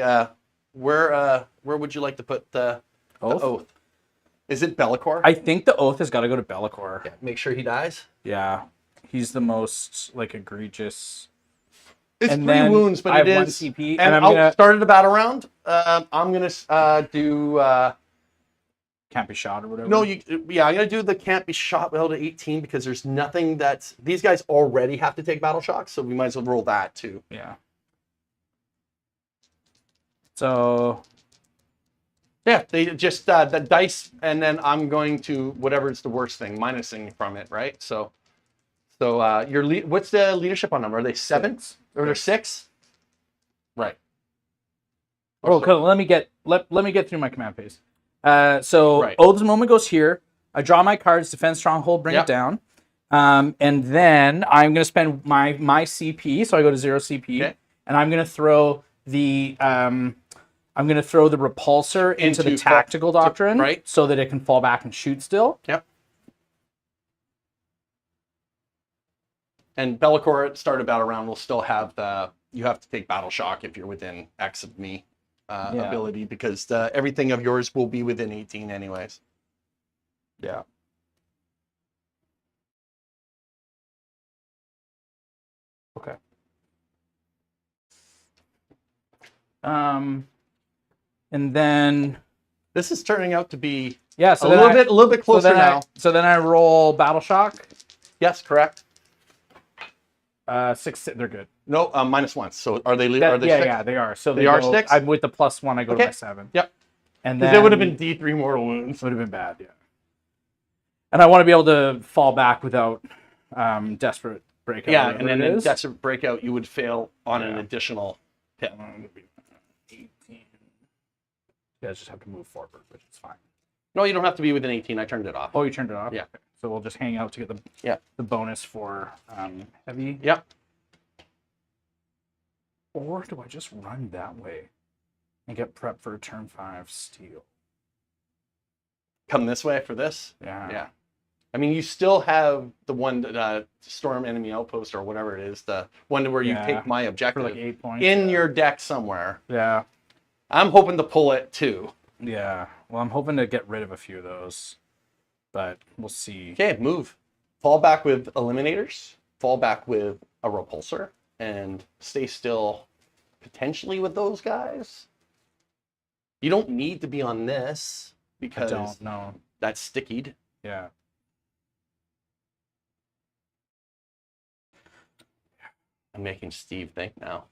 [SPEAKER 2] where would you like to put the oath? Is it Be'lakor?
[SPEAKER 3] I think the Oath has got to go to Be'lakor.
[SPEAKER 2] Yeah, make sure he dies.
[SPEAKER 3] Yeah, he's the most like egregious.
[SPEAKER 2] It's
[SPEAKER 3] And
[SPEAKER 2] 3
[SPEAKER 3] then
[SPEAKER 2] wounds, but
[SPEAKER 3] I
[SPEAKER 2] it
[SPEAKER 3] have 1
[SPEAKER 2] is.
[SPEAKER 3] CP,
[SPEAKER 2] and
[SPEAKER 3] I'm
[SPEAKER 2] I'll
[SPEAKER 3] gonna
[SPEAKER 2] start the battle round. I'm gonna do.
[SPEAKER 3] can't be shot or whatever.
[SPEAKER 2] No, I'm gonna do the can't be shot well to 18 because there's nothing that's these guys already have to take battle shock, so we might as well roll that too.
[SPEAKER 3] Yeah. So
[SPEAKER 2] Yeah, they just the dice, and then I'm going to whatever is the worst thing, minusing from it, right? So your what's the leadership on them? Are they 7 or they're 6? Right.
[SPEAKER 3] oh, cool. Let me get through my command phase. So
[SPEAKER 2] Right.
[SPEAKER 3] Oath's moment goes here. I draw my cards, defend stronghold, bring
[SPEAKER 2] Yep.
[SPEAKER 3] it down. And then I'm gonna spend my CP, so I go to 0 CP,
[SPEAKER 2] Okay.
[SPEAKER 3] and I'm gonna throw the repulsor into the tactical doctrine,
[SPEAKER 2] right.
[SPEAKER 3] so that it can fall back and shoot still.
[SPEAKER 2] Yep. And Be'lakor at start of battle round will still have you have to take battle shock if you're within X of me. ability because everything of yours will be within 18 anyways.
[SPEAKER 3] Yeah. Okay. And then
[SPEAKER 2] This is turning out to be
[SPEAKER 3] so
[SPEAKER 2] a little bit closer now.
[SPEAKER 3] So then I roll Battle Shock.
[SPEAKER 2] Yes, correct.
[SPEAKER 3] 6. They're good.
[SPEAKER 2] No, -1. So are they? Are they?
[SPEAKER 3] Yeah,
[SPEAKER 2] 6?
[SPEAKER 3] yeah, they are. So
[SPEAKER 2] They are
[SPEAKER 3] go,
[SPEAKER 2] 6?
[SPEAKER 3] I'm with the +1. I go to
[SPEAKER 2] Okay.
[SPEAKER 3] my 7.
[SPEAKER 2] Yep.
[SPEAKER 3] And
[SPEAKER 2] Because
[SPEAKER 3] then
[SPEAKER 2] it would have been D3 mortal wounds.
[SPEAKER 3] would have been bad. Yeah. And I want to be able to fall back without desperate breakout.
[SPEAKER 2] Yeah, and then in
[SPEAKER 3] is.
[SPEAKER 2] desperate breakout, you would fail on an additional hit.
[SPEAKER 3] 18. You guys just have to move forward, which is fine.
[SPEAKER 2] No, you don't have to be within 18. I turned it off.
[SPEAKER 3] Oh, you turned it off?
[SPEAKER 2] Yeah.
[SPEAKER 3] Okay. So we'll just hang out to get the bonus for heavy.
[SPEAKER 2] Yep.
[SPEAKER 3] Or do I just run that way and get prepped for a turn 5 steal?
[SPEAKER 2] Come this way for this.
[SPEAKER 3] Yeah.
[SPEAKER 2] Yeah. I mean, you still have the one storm enemy outpost or whatever it is, the one where you take my
[SPEAKER 3] For
[SPEAKER 2] objective
[SPEAKER 3] like 8 points.
[SPEAKER 2] in your deck somewhere.
[SPEAKER 3] Yeah.
[SPEAKER 2] I'm hoping to pull it too.
[SPEAKER 3] Yeah. Well, I'm hoping to get rid of a few of those, but we'll see.
[SPEAKER 2] Okay, move. Fall back with eliminators. Fall back with a repulsor, and stay still. Potentially with those guys. You don't need to be on this
[SPEAKER 3] I
[SPEAKER 2] because
[SPEAKER 3] don't know.
[SPEAKER 2] that's stickied.
[SPEAKER 3] Yeah.
[SPEAKER 2] I'm making Steve think now.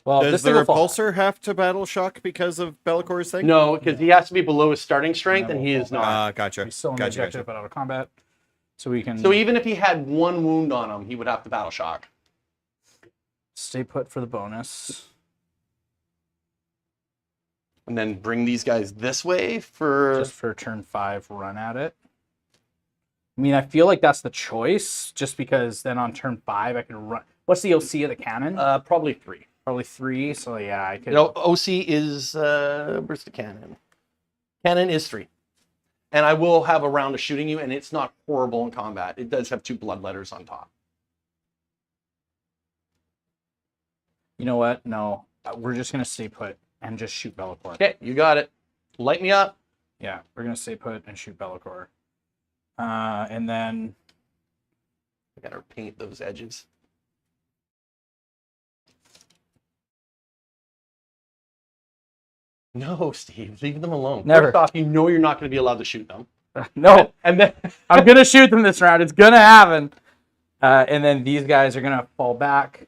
[SPEAKER 3] Well,
[SPEAKER 1] Does
[SPEAKER 3] this
[SPEAKER 1] the
[SPEAKER 3] thing will fall
[SPEAKER 1] repulsor have to battle shock because of Bellacor's thing?
[SPEAKER 2] No, because he has to be below his starting strength, and he is not.
[SPEAKER 1] Gotcha.
[SPEAKER 3] He's still in the
[SPEAKER 1] Gotcha.
[SPEAKER 3] objective, but out of combat. So we can
[SPEAKER 2] So even if he had 1 wound on him, he would have to battle shock.
[SPEAKER 3] stay put for the bonus.
[SPEAKER 2] And then bring these guys this way for...
[SPEAKER 3] Just for turn 5, run at it. I mean, I feel like that's the choice, just because then on turn 5 I can run. What's the OC of the cannon?
[SPEAKER 2] probably 3.
[SPEAKER 3] Probably 3. So yeah, I could.
[SPEAKER 2] No, OC is... where's the cannon? Cannon is 3. And I will have a round of shooting you, and it's not horrible in combat. It does have 2 bloodletters on top.
[SPEAKER 3] You know what? No, we're just gonna stay put and just shoot Bellacore.
[SPEAKER 2] Okay, you got it. Light me up.
[SPEAKER 3] Yeah, we're gonna stay put and shoot Bellacore. And then
[SPEAKER 2] I gotta paint those edges. No, Steve, leave them alone.
[SPEAKER 3] Never.
[SPEAKER 2] First off, you know you're not going to be allowed to shoot them.
[SPEAKER 3] no,
[SPEAKER 2] And then
[SPEAKER 3] I'm gonna shoot them this round. It's gonna happen. And then these guys are gonna fall back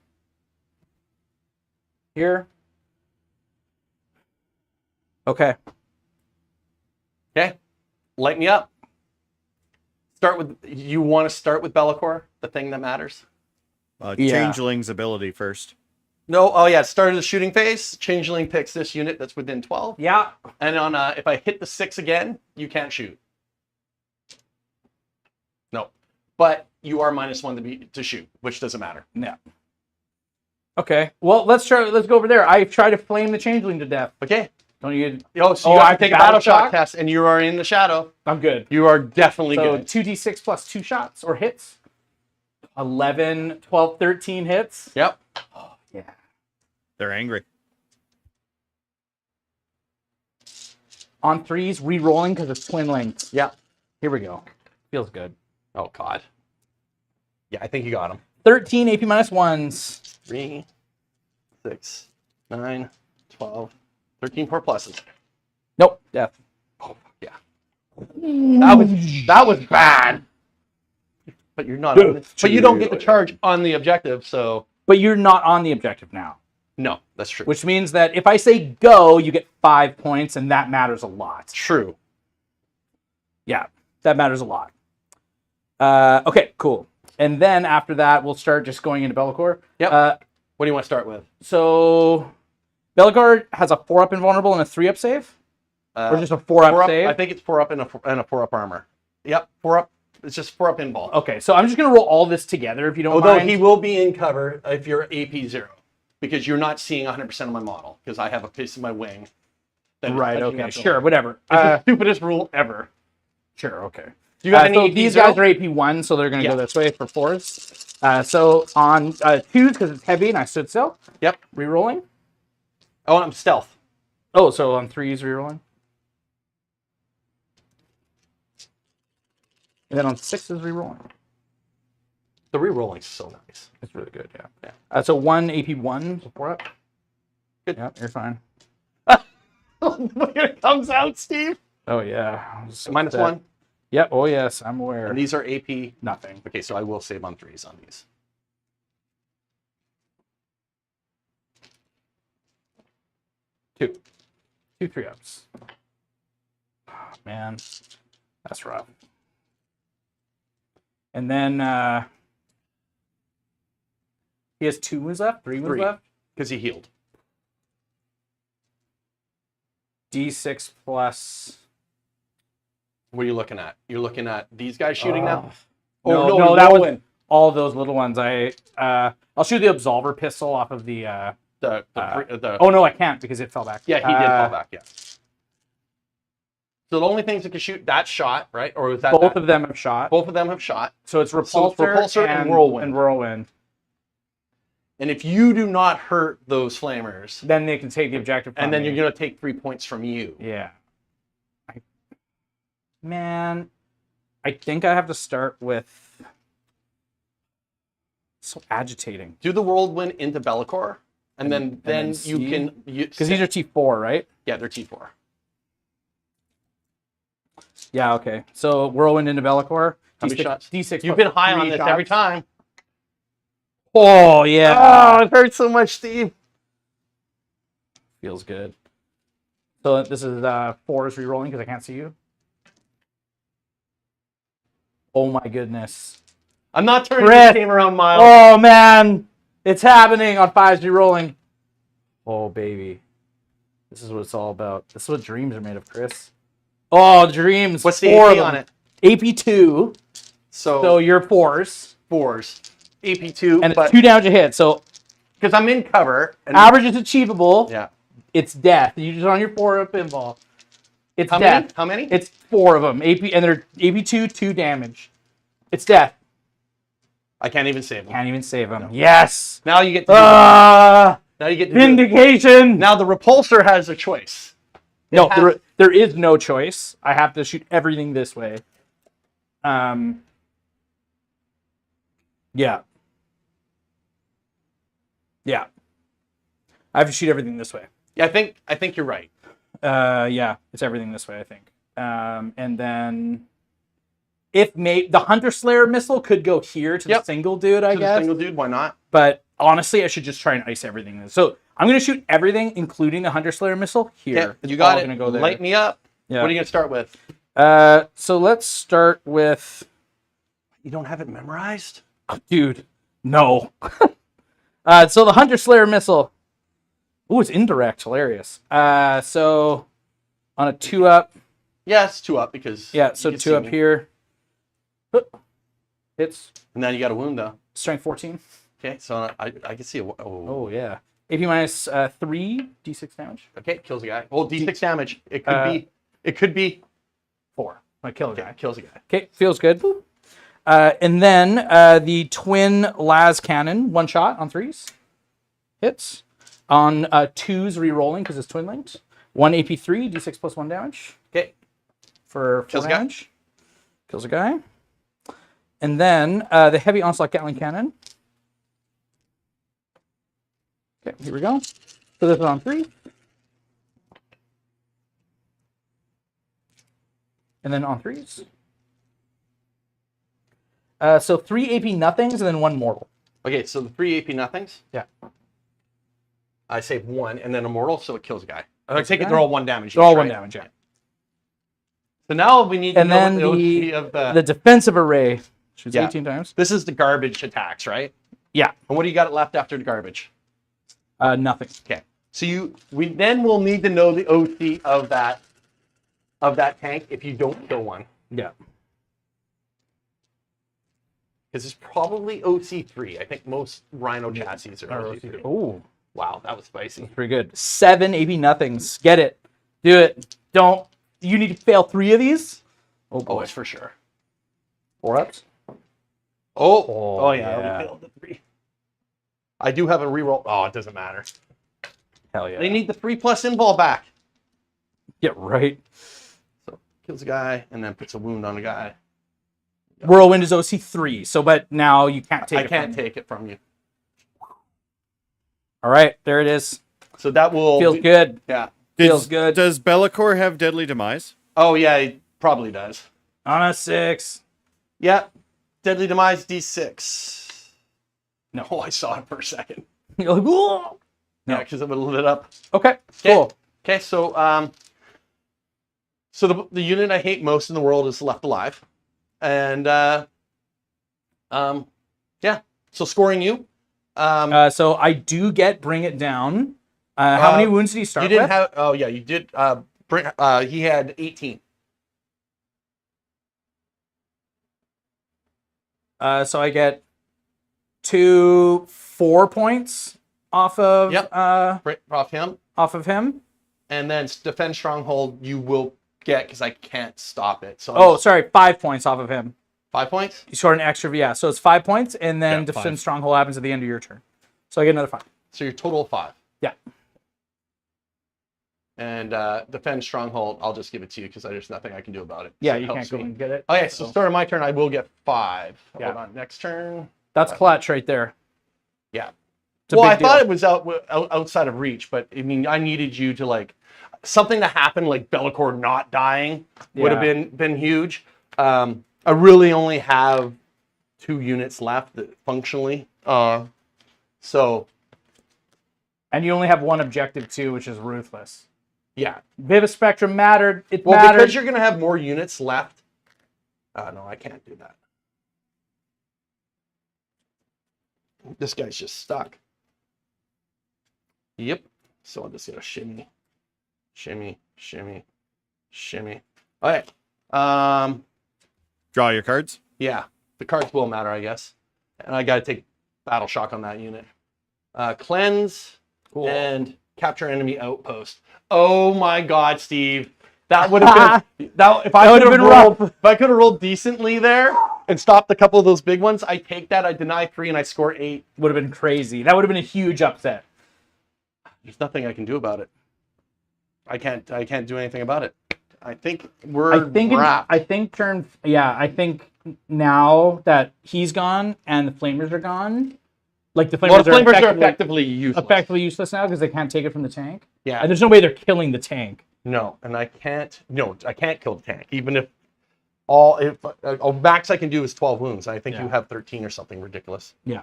[SPEAKER 3] here. Okay.
[SPEAKER 2] okay, light me up. You want to start with Bellacore, the thing that matters?
[SPEAKER 3] Yeah.
[SPEAKER 1] Changeling's ability first.
[SPEAKER 2] No, oh yeah, start of the shooting phase. Changeling picks this unit that's within 12.
[SPEAKER 3] Yeah.
[SPEAKER 2] And on if I hit the 6 again, you can't shoot. No. But you are -1 to shoot, which doesn't matter.
[SPEAKER 3] Yeah. Okay. Well, let's go over there. I tried to flame the changeling to death.
[SPEAKER 2] Okay.
[SPEAKER 3] Don't you?
[SPEAKER 2] Oh, so
[SPEAKER 3] Oh,
[SPEAKER 2] you
[SPEAKER 3] I
[SPEAKER 2] have to take a
[SPEAKER 3] battle
[SPEAKER 2] battle shock
[SPEAKER 3] shock?
[SPEAKER 2] test, and you are in the shadow.
[SPEAKER 3] I'm good.
[SPEAKER 2] You are definitely
[SPEAKER 3] So
[SPEAKER 2] good.
[SPEAKER 3] 2d6 plus 2 shots or hits. 11, 12, 13 hits.
[SPEAKER 2] Yep.
[SPEAKER 3] Yeah.
[SPEAKER 1] They're angry.
[SPEAKER 3] On 3s, re-rolling because it's twin lengths.
[SPEAKER 2] Yeah.
[SPEAKER 3] Here we go. Feels good.
[SPEAKER 2] Oh God. Yeah, I think you got him.
[SPEAKER 3] 13 AP minus 1s.
[SPEAKER 2] 3, 6, 9, 12, 13 poor pluses.
[SPEAKER 3] Nope. Death.
[SPEAKER 2] Oh yeah. That was bad. But you're not. But you don't get the charge on the objective, so
[SPEAKER 3] But you're not on the objective now.
[SPEAKER 2] no, that's true.
[SPEAKER 3] Which means that if I say go, you get 5 points, and that matters a lot.
[SPEAKER 2] True.
[SPEAKER 3] Yeah, that matters a lot. Okay, cool. And then after that, we'll start just going into Bellacore.
[SPEAKER 2] Yep. What do you want to start with?
[SPEAKER 3] So Bellacore has a 4-up invulnerable and a 3-up save? Or just a 4-up save?
[SPEAKER 2] I think it's 4-up and a 4-up armor. Yep, 4-up. It's just 4-up in ball.
[SPEAKER 3] Okay, so I'm just going to roll all this together if you don't
[SPEAKER 2] Although
[SPEAKER 3] mind.
[SPEAKER 2] he will be in cover if you're AP 0. Because you're not seeing 100% of my model. Because I have a piece of my wing. that is
[SPEAKER 3] Right,
[SPEAKER 2] touching
[SPEAKER 3] okay,
[SPEAKER 2] up the
[SPEAKER 3] sure,
[SPEAKER 2] line.
[SPEAKER 3] whatever.
[SPEAKER 2] It's the stupidest rule ever.
[SPEAKER 3] Sure, okay.
[SPEAKER 2] Do you got any
[SPEAKER 3] so
[SPEAKER 2] AP
[SPEAKER 3] these
[SPEAKER 2] 0?
[SPEAKER 3] guys are AP 1, so they're going to
[SPEAKER 2] Yeah.
[SPEAKER 3] go this way for 4s. So on 2s, because it's heavy and I stood still,
[SPEAKER 2] Yep.
[SPEAKER 3] re-rolling.
[SPEAKER 2] Oh, I'm stealth.
[SPEAKER 3] Oh, so on 3s rerolling. And then on 6s rerolling.
[SPEAKER 2] The re-rolling's so nice.
[SPEAKER 3] It's really good, yeah. So 1 AP1, so 4 up.
[SPEAKER 2] Good.
[SPEAKER 3] Yep, you're fine.
[SPEAKER 2] Look at it comes out, Steve.
[SPEAKER 3] Oh, yeah.
[SPEAKER 2] Minus 1.
[SPEAKER 3] Yep, oh, yes, I'm aware.
[SPEAKER 2] And these are AP.
[SPEAKER 3] Nothing.
[SPEAKER 2] Okay, so I will save on 3s on these.
[SPEAKER 3] Two 3-ups. Oh, man, that's rough. And then he has 2 moves left, 3 moves left.
[SPEAKER 2] Because he healed.
[SPEAKER 3] D6 plus.
[SPEAKER 2] What are you looking at? You're looking at these guys shooting now?
[SPEAKER 3] No, that was all those little ones. I'll shoot the Absolver pistol off of the. Oh no, I can't because it fell back.
[SPEAKER 2] Yeah, he did fall back. Yeah. So the only things that can shoot that shot, right? Or was that
[SPEAKER 3] both of them have shot?
[SPEAKER 2] Both of them have shot.
[SPEAKER 3] So it's repulsor,
[SPEAKER 2] and whirlwind.
[SPEAKER 3] And whirlwind.
[SPEAKER 2] And if you do not hurt those flamers,
[SPEAKER 3] then they can take the objective.
[SPEAKER 2] And then you're going to take 3 points from you.
[SPEAKER 3] Yeah. Man, I think I have to start with. So agitating.
[SPEAKER 2] Do the whirlwind into Bellicor, and then you can
[SPEAKER 3] because these are T4, right?
[SPEAKER 2] Yeah, they're T4.
[SPEAKER 3] Yeah. Okay. So whirlwind into Bellicor.
[SPEAKER 2] How many shots?
[SPEAKER 3] D6.
[SPEAKER 2] You've been high on this every time.
[SPEAKER 3] Oh yeah.
[SPEAKER 2] Oh, it hurts so much, Steve.
[SPEAKER 3] Feels good. So this is 4s rerolling because I can't see you. Oh my goodness.
[SPEAKER 2] I'm not turning this game around, Miles.
[SPEAKER 3] Oh man, it's happening on 5s rerolling. Oh baby, this is what it's all about. This is what dreams are made of, Chris. Oh, dreams.
[SPEAKER 2] What's the AP on it?
[SPEAKER 3] AP2. So you're 4s.
[SPEAKER 2] 4s. AP2.
[SPEAKER 3] And it's 2 damage a hit. So
[SPEAKER 2] because I'm in cover. And
[SPEAKER 3] average is achievable.
[SPEAKER 2] Yeah.
[SPEAKER 3] It's death. You just on your 4-up pinball. It's
[SPEAKER 2] How
[SPEAKER 3] death.
[SPEAKER 2] Many? How many?
[SPEAKER 3] It's 4 of them. AP and they're AP2, 2 damage. It's death.
[SPEAKER 2] I can't even save them.
[SPEAKER 3] Can't even save them. No. Yes.
[SPEAKER 2] Now you get to
[SPEAKER 3] now
[SPEAKER 2] you get to
[SPEAKER 3] vindication.
[SPEAKER 2] Now the repulsor has a choice.
[SPEAKER 3] No, there is no choice. I have to shoot everything this way. Yeah. Yeah. I have to shoot everything this way.
[SPEAKER 2] Yeah, I think you're right.
[SPEAKER 3] Yeah, it's everything this way, I think. And then if the Hunter Slayer missile could go here to the single dude, I guess.
[SPEAKER 2] The single dude, why not?
[SPEAKER 3] But honestly, I should just try and ice everything. So I'm going to shoot everything, including the Hunter Slayer missile, here.
[SPEAKER 2] Yeah, you got it.
[SPEAKER 3] Gonna go there.
[SPEAKER 2] Light me up.
[SPEAKER 3] Yeah.
[SPEAKER 2] What are you going to start with?
[SPEAKER 3] So let's start with...
[SPEAKER 2] You don't have it memorized?
[SPEAKER 3] Oh, dude, no. So the Hunter Slayer missile. Ooh, it's indirect. Hilarious. So on a 2-up.
[SPEAKER 2] Yeah, it's 2-up because...
[SPEAKER 3] Yeah, so 2-up here. Hits.
[SPEAKER 2] And then you got a wound, though.
[SPEAKER 3] Strength 14.
[SPEAKER 2] Okay, so I can see a...
[SPEAKER 3] Oh, yeah. AP minus 3, D6 damage.
[SPEAKER 2] Okay, kills a guy. Oh, D6 damage. It could be
[SPEAKER 3] 4. I kill a guy.
[SPEAKER 2] Kills a guy.
[SPEAKER 3] Okay, feels good. And then the twin las cannon, 1 shot on 3s. Hits. On 2s rerolling because it's twin linked. 1 AP3, D6 plus 1 damage.
[SPEAKER 2] Okay.
[SPEAKER 3] For 4 damage. Kills a guy. And then the heavy onslaught Gatling cannon. Okay, here we go. So this is on 3. And then on 3s. So 3 AP nothings and then 1 mortal.
[SPEAKER 2] Okay, so the 3 AP nothings.
[SPEAKER 3] Yeah.
[SPEAKER 2] I save 1 and then a mortal, so it kills a guy. I take it they're all 1 damage.
[SPEAKER 3] They're all 1 damage, yeah.
[SPEAKER 2] So now we need to know
[SPEAKER 3] then
[SPEAKER 2] what the OC of
[SPEAKER 3] the defensive array. Shoots 18 times.
[SPEAKER 2] This is the garbage attacks, right?
[SPEAKER 3] Yeah.
[SPEAKER 2] And what do you got left after the garbage?
[SPEAKER 3] Nothing.
[SPEAKER 2] Okay. So we then will need to know the OC of that tank if you don't kill one.
[SPEAKER 3] Yeah.
[SPEAKER 2] Because it's probably OC3. I think most Rhino chassis are OC3.
[SPEAKER 3] Oh.
[SPEAKER 2] Wow, that was spicy.
[SPEAKER 3] Pretty good. 7 AP nothings. Get it. Do it. Don't. You need to fail 3 of these? Oh, boy.
[SPEAKER 2] Oh, it's for sure.
[SPEAKER 3] 4 ups?
[SPEAKER 2] Oh yeah. We failed the 3. I do have a reroll. Oh, it doesn't matter.
[SPEAKER 3] Hell yeah.
[SPEAKER 2] They need the 3+ invul back.
[SPEAKER 3] Yeah, right.
[SPEAKER 2] So kills a guy and then puts a wound on a guy.
[SPEAKER 3] Whirlwind is OC3, so but now you can't take it.
[SPEAKER 2] I can't take it from you.
[SPEAKER 3] All right, there it is.
[SPEAKER 2] So that will
[SPEAKER 3] Feels good.
[SPEAKER 2] Yeah.
[SPEAKER 3] Feels good.
[SPEAKER 1] Does Be'lakor have Deadly Demise?
[SPEAKER 2] Oh yeah, it probably does.
[SPEAKER 3] On a 6.
[SPEAKER 2] Yeah. Deadly Demise D6.
[SPEAKER 3] No.
[SPEAKER 2] Oh, I saw it for a second.
[SPEAKER 3] You're like, whoa.
[SPEAKER 2] Yeah, because it would have lit up.
[SPEAKER 3] Okay, cool.
[SPEAKER 2] Okay, so the unit I hate most in the world is left alive. And yeah. So scoring you.
[SPEAKER 3] So I do get Bring It Down. How many wounds did he start
[SPEAKER 2] You didn't
[SPEAKER 3] with?
[SPEAKER 2] have. Oh yeah, you did. He had 18.
[SPEAKER 3] So I get 4 points off of
[SPEAKER 2] Off him.
[SPEAKER 3] off of him.
[SPEAKER 2] And then defend stronghold you will get because I can't stop it. So
[SPEAKER 3] Oh, sorry, 5 points off of him.
[SPEAKER 2] 5 points.
[SPEAKER 3] You scored an extra, yeah. So it's 5 points, and then
[SPEAKER 1] Yeah,
[SPEAKER 3] defend
[SPEAKER 1] 5.
[SPEAKER 3] stronghold happens at the end of your turn. So I get another 5.
[SPEAKER 2] So your total of 5.
[SPEAKER 3] Yeah.
[SPEAKER 2] And defend stronghold, I'll just give it to you because there's nothing I can do about it.
[SPEAKER 3] Yeah,
[SPEAKER 2] So it
[SPEAKER 3] you
[SPEAKER 2] helps
[SPEAKER 3] can't go
[SPEAKER 2] me.
[SPEAKER 3] and get it.
[SPEAKER 2] Oh yeah, so start of my turn, I will get 5.
[SPEAKER 3] Yeah.
[SPEAKER 2] Hold on, next turn.
[SPEAKER 3] That's clutch right there.
[SPEAKER 2] Yeah.
[SPEAKER 3] It's a
[SPEAKER 2] Well, I
[SPEAKER 3] big deal.
[SPEAKER 2] thought it was outside of reach, but I mean, I needed you to like something to happen, like Be'lakor not dying would have
[SPEAKER 3] Yeah.
[SPEAKER 2] been huge. I really only have 2 units left that functionally. So
[SPEAKER 3] And you only have one objective too, which is ruthless.
[SPEAKER 2] yeah.
[SPEAKER 3] Vivid Spectrum mattered. It
[SPEAKER 2] Well,
[SPEAKER 3] mattered.
[SPEAKER 2] because you're gonna have more units left. No, I can't do that. This guy's just stuck. Yep. So I'll just get a shimmy, shimmy, shimmy, shimmy. All right.
[SPEAKER 1] Draw your cards.
[SPEAKER 2] Yeah, the cards will matter, I guess. And I got to take Battle Shock on that unit. Cleanse and capture enemy outpost. Oh my God, Steve. That would have been that. If I
[SPEAKER 3] That
[SPEAKER 2] could
[SPEAKER 3] would've
[SPEAKER 2] have
[SPEAKER 3] been
[SPEAKER 2] rolled, if I could have rolled decently there and stopped a couple of those big ones, I take that. I deny 3 and I score 8.
[SPEAKER 3] Would have been crazy. That would have been a huge upset.
[SPEAKER 2] There's nothing I can do about it. I can't do anything about it. I think we're wrapped.
[SPEAKER 3] I think now that he's gone and the Flamers are gone, like the Flamers,
[SPEAKER 2] Well, the flamers are effectively useless.
[SPEAKER 3] effectively useless now because they can't take it from the tank.
[SPEAKER 2] Yeah.
[SPEAKER 3] And there's no way they're killing the tank.
[SPEAKER 2] No, and I can't. No, I can't kill the tank. Even if max I can do is 12 wounds. I think
[SPEAKER 3] Yeah.
[SPEAKER 2] you have 13 or something ridiculous.
[SPEAKER 3] Yeah.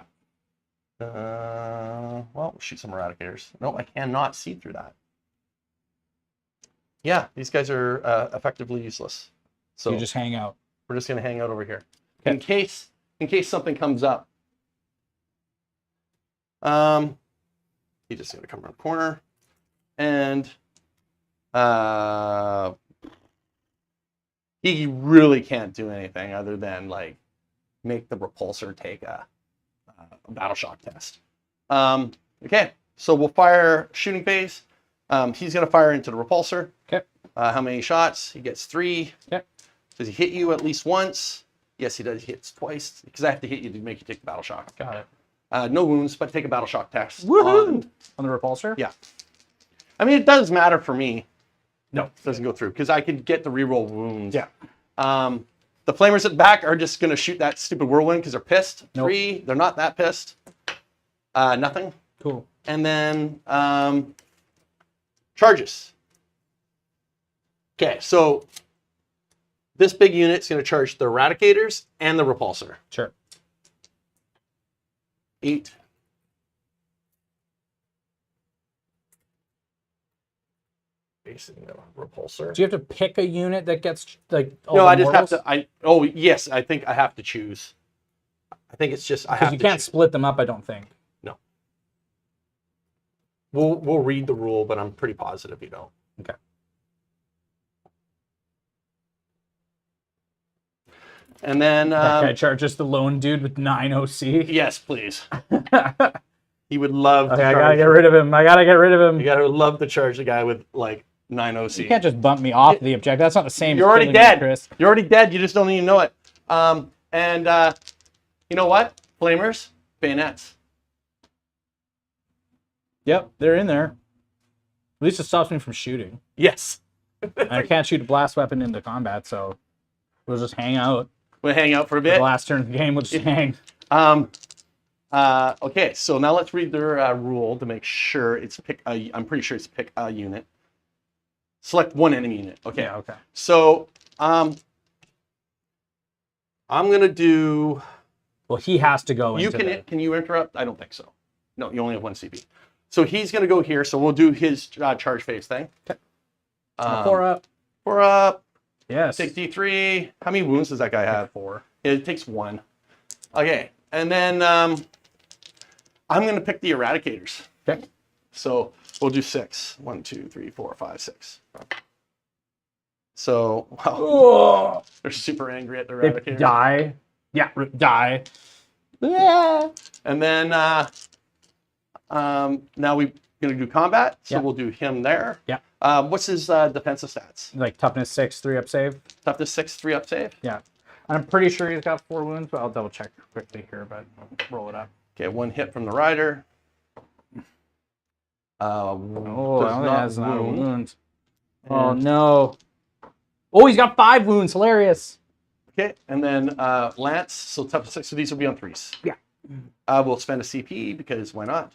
[SPEAKER 2] Well, shoot some eradicators. No, I cannot see through that. Yeah, these guys are effectively useless. So
[SPEAKER 3] You just hang out.
[SPEAKER 2] we're just gonna hang out over here
[SPEAKER 3] Okay.
[SPEAKER 2] in case something comes up. He's just gonna come around the corner, and he really can't do anything other than like make the repulsor take a battle shock test. Okay, so we'll fire shooting phase. He's gonna fire into the repulsor.
[SPEAKER 3] Okay.
[SPEAKER 2] How many shots? He gets 3.
[SPEAKER 3] Okay.
[SPEAKER 2] Does he hit you at least once? Yes, he does. He hits twice because I have to hit you to make you take the battle shock.
[SPEAKER 3] Got it.
[SPEAKER 2] No wounds, but take a battle shock test.
[SPEAKER 3] Woohoo! On the repulsor?
[SPEAKER 2] Yeah. I mean, it does matter for me.
[SPEAKER 3] No.
[SPEAKER 2] It doesn't go through because I could get the reroll wounds.
[SPEAKER 3] Yeah.
[SPEAKER 2] The flamers at the back are just going to shoot that stupid whirlwind because they're pissed.
[SPEAKER 3] Nope.
[SPEAKER 2] 3, they're not that pissed. Nothing.
[SPEAKER 3] Cool.
[SPEAKER 2] And then charges. Okay, so this big unit's going to charge the eradicators and the repulsor.
[SPEAKER 3] Sure.
[SPEAKER 2] 8. Facing the repulsor.
[SPEAKER 3] Do you have to pick a unit that gets like all
[SPEAKER 2] No,
[SPEAKER 3] the
[SPEAKER 2] I just
[SPEAKER 3] mortals?
[SPEAKER 2] have to. Oh yes, I think I have to choose. I think it's just I have
[SPEAKER 3] Because you
[SPEAKER 2] to
[SPEAKER 3] can't
[SPEAKER 2] choose.
[SPEAKER 3] split them up, I don't think.
[SPEAKER 2] No. We'll read the rule, but I'm pretty positive you don't.
[SPEAKER 3] Okay.
[SPEAKER 2] And then
[SPEAKER 3] That guy charges the lone dude with 9 OC.
[SPEAKER 2] yes, please. He would love.
[SPEAKER 3] Okay,
[SPEAKER 2] to
[SPEAKER 3] I
[SPEAKER 2] charge.
[SPEAKER 3] gotta get rid of him. I gotta get rid of him.
[SPEAKER 2] You gotta love to charge the guy with like 9 OC.
[SPEAKER 3] You can't just bump me off the objective. That's not the same.
[SPEAKER 2] You're
[SPEAKER 3] as
[SPEAKER 2] already
[SPEAKER 3] killing me,
[SPEAKER 2] dead.
[SPEAKER 3] Chris.
[SPEAKER 2] You're already dead. You just don't even know it. You know what? Flamers, bayonets.
[SPEAKER 3] Yep, they're in there. At least it stops me from shooting.
[SPEAKER 2] Yes.
[SPEAKER 3] I can't shoot a blast weapon into combat, so we'll just hang out.
[SPEAKER 2] We'll hang out for a
[SPEAKER 3] The
[SPEAKER 2] bit.
[SPEAKER 3] last turn of the game, we'll just hang.
[SPEAKER 2] Okay, so now let's read their rule to make sure it's pick. I'm pretty sure it's pick a unit. Select one enemy unit. Okay.
[SPEAKER 3] Yeah, okay.
[SPEAKER 2] So I'm gonna do.
[SPEAKER 3] Well, he has to go
[SPEAKER 2] You
[SPEAKER 3] into
[SPEAKER 2] can
[SPEAKER 3] the...
[SPEAKER 2] can you interrupt? I don't think so. No, you only have one CP. So he's gonna go here. So we'll do his charge phase thing.
[SPEAKER 3] Okay. 4 up.
[SPEAKER 2] 4 up.
[SPEAKER 3] Yes.
[SPEAKER 2] Take D3. How many wounds does that guy have?
[SPEAKER 3] 4.
[SPEAKER 2] It takes 1. Okay, and then I'm gonna pick the Eradicators.
[SPEAKER 3] Okay.
[SPEAKER 2] So we'll do 6. 1, 2, 3, 4, 5, 6. So wow,
[SPEAKER 3] Oh,
[SPEAKER 2] they're super angry at the
[SPEAKER 3] they
[SPEAKER 2] Eradicators.
[SPEAKER 3] die. Yeah, die. Yeah.
[SPEAKER 2] And then now we're gonna do combat. So
[SPEAKER 3] Yeah.
[SPEAKER 2] we'll do him there.
[SPEAKER 3] Yeah.
[SPEAKER 2] What's his defensive stats?
[SPEAKER 3] Like toughness 6, 3 up save.
[SPEAKER 2] Toughness 6, 3 up save.
[SPEAKER 3] Yeah. I'm pretty sure he's got 4 wounds, but I'll double check quickly here, but roll it up.
[SPEAKER 2] Okay, 1 hit from the rider.
[SPEAKER 3] Oh,
[SPEAKER 2] does
[SPEAKER 3] I only
[SPEAKER 2] not
[SPEAKER 3] has not a
[SPEAKER 2] wound.
[SPEAKER 3] wound. Oh,
[SPEAKER 2] And-
[SPEAKER 3] no. Oh, he's got 5 wounds. Hilarious.
[SPEAKER 2] Okay, and then Lance, so toughness 6, so these will be on 3s.
[SPEAKER 3] Yeah.
[SPEAKER 2] We'll spend a CP because why not?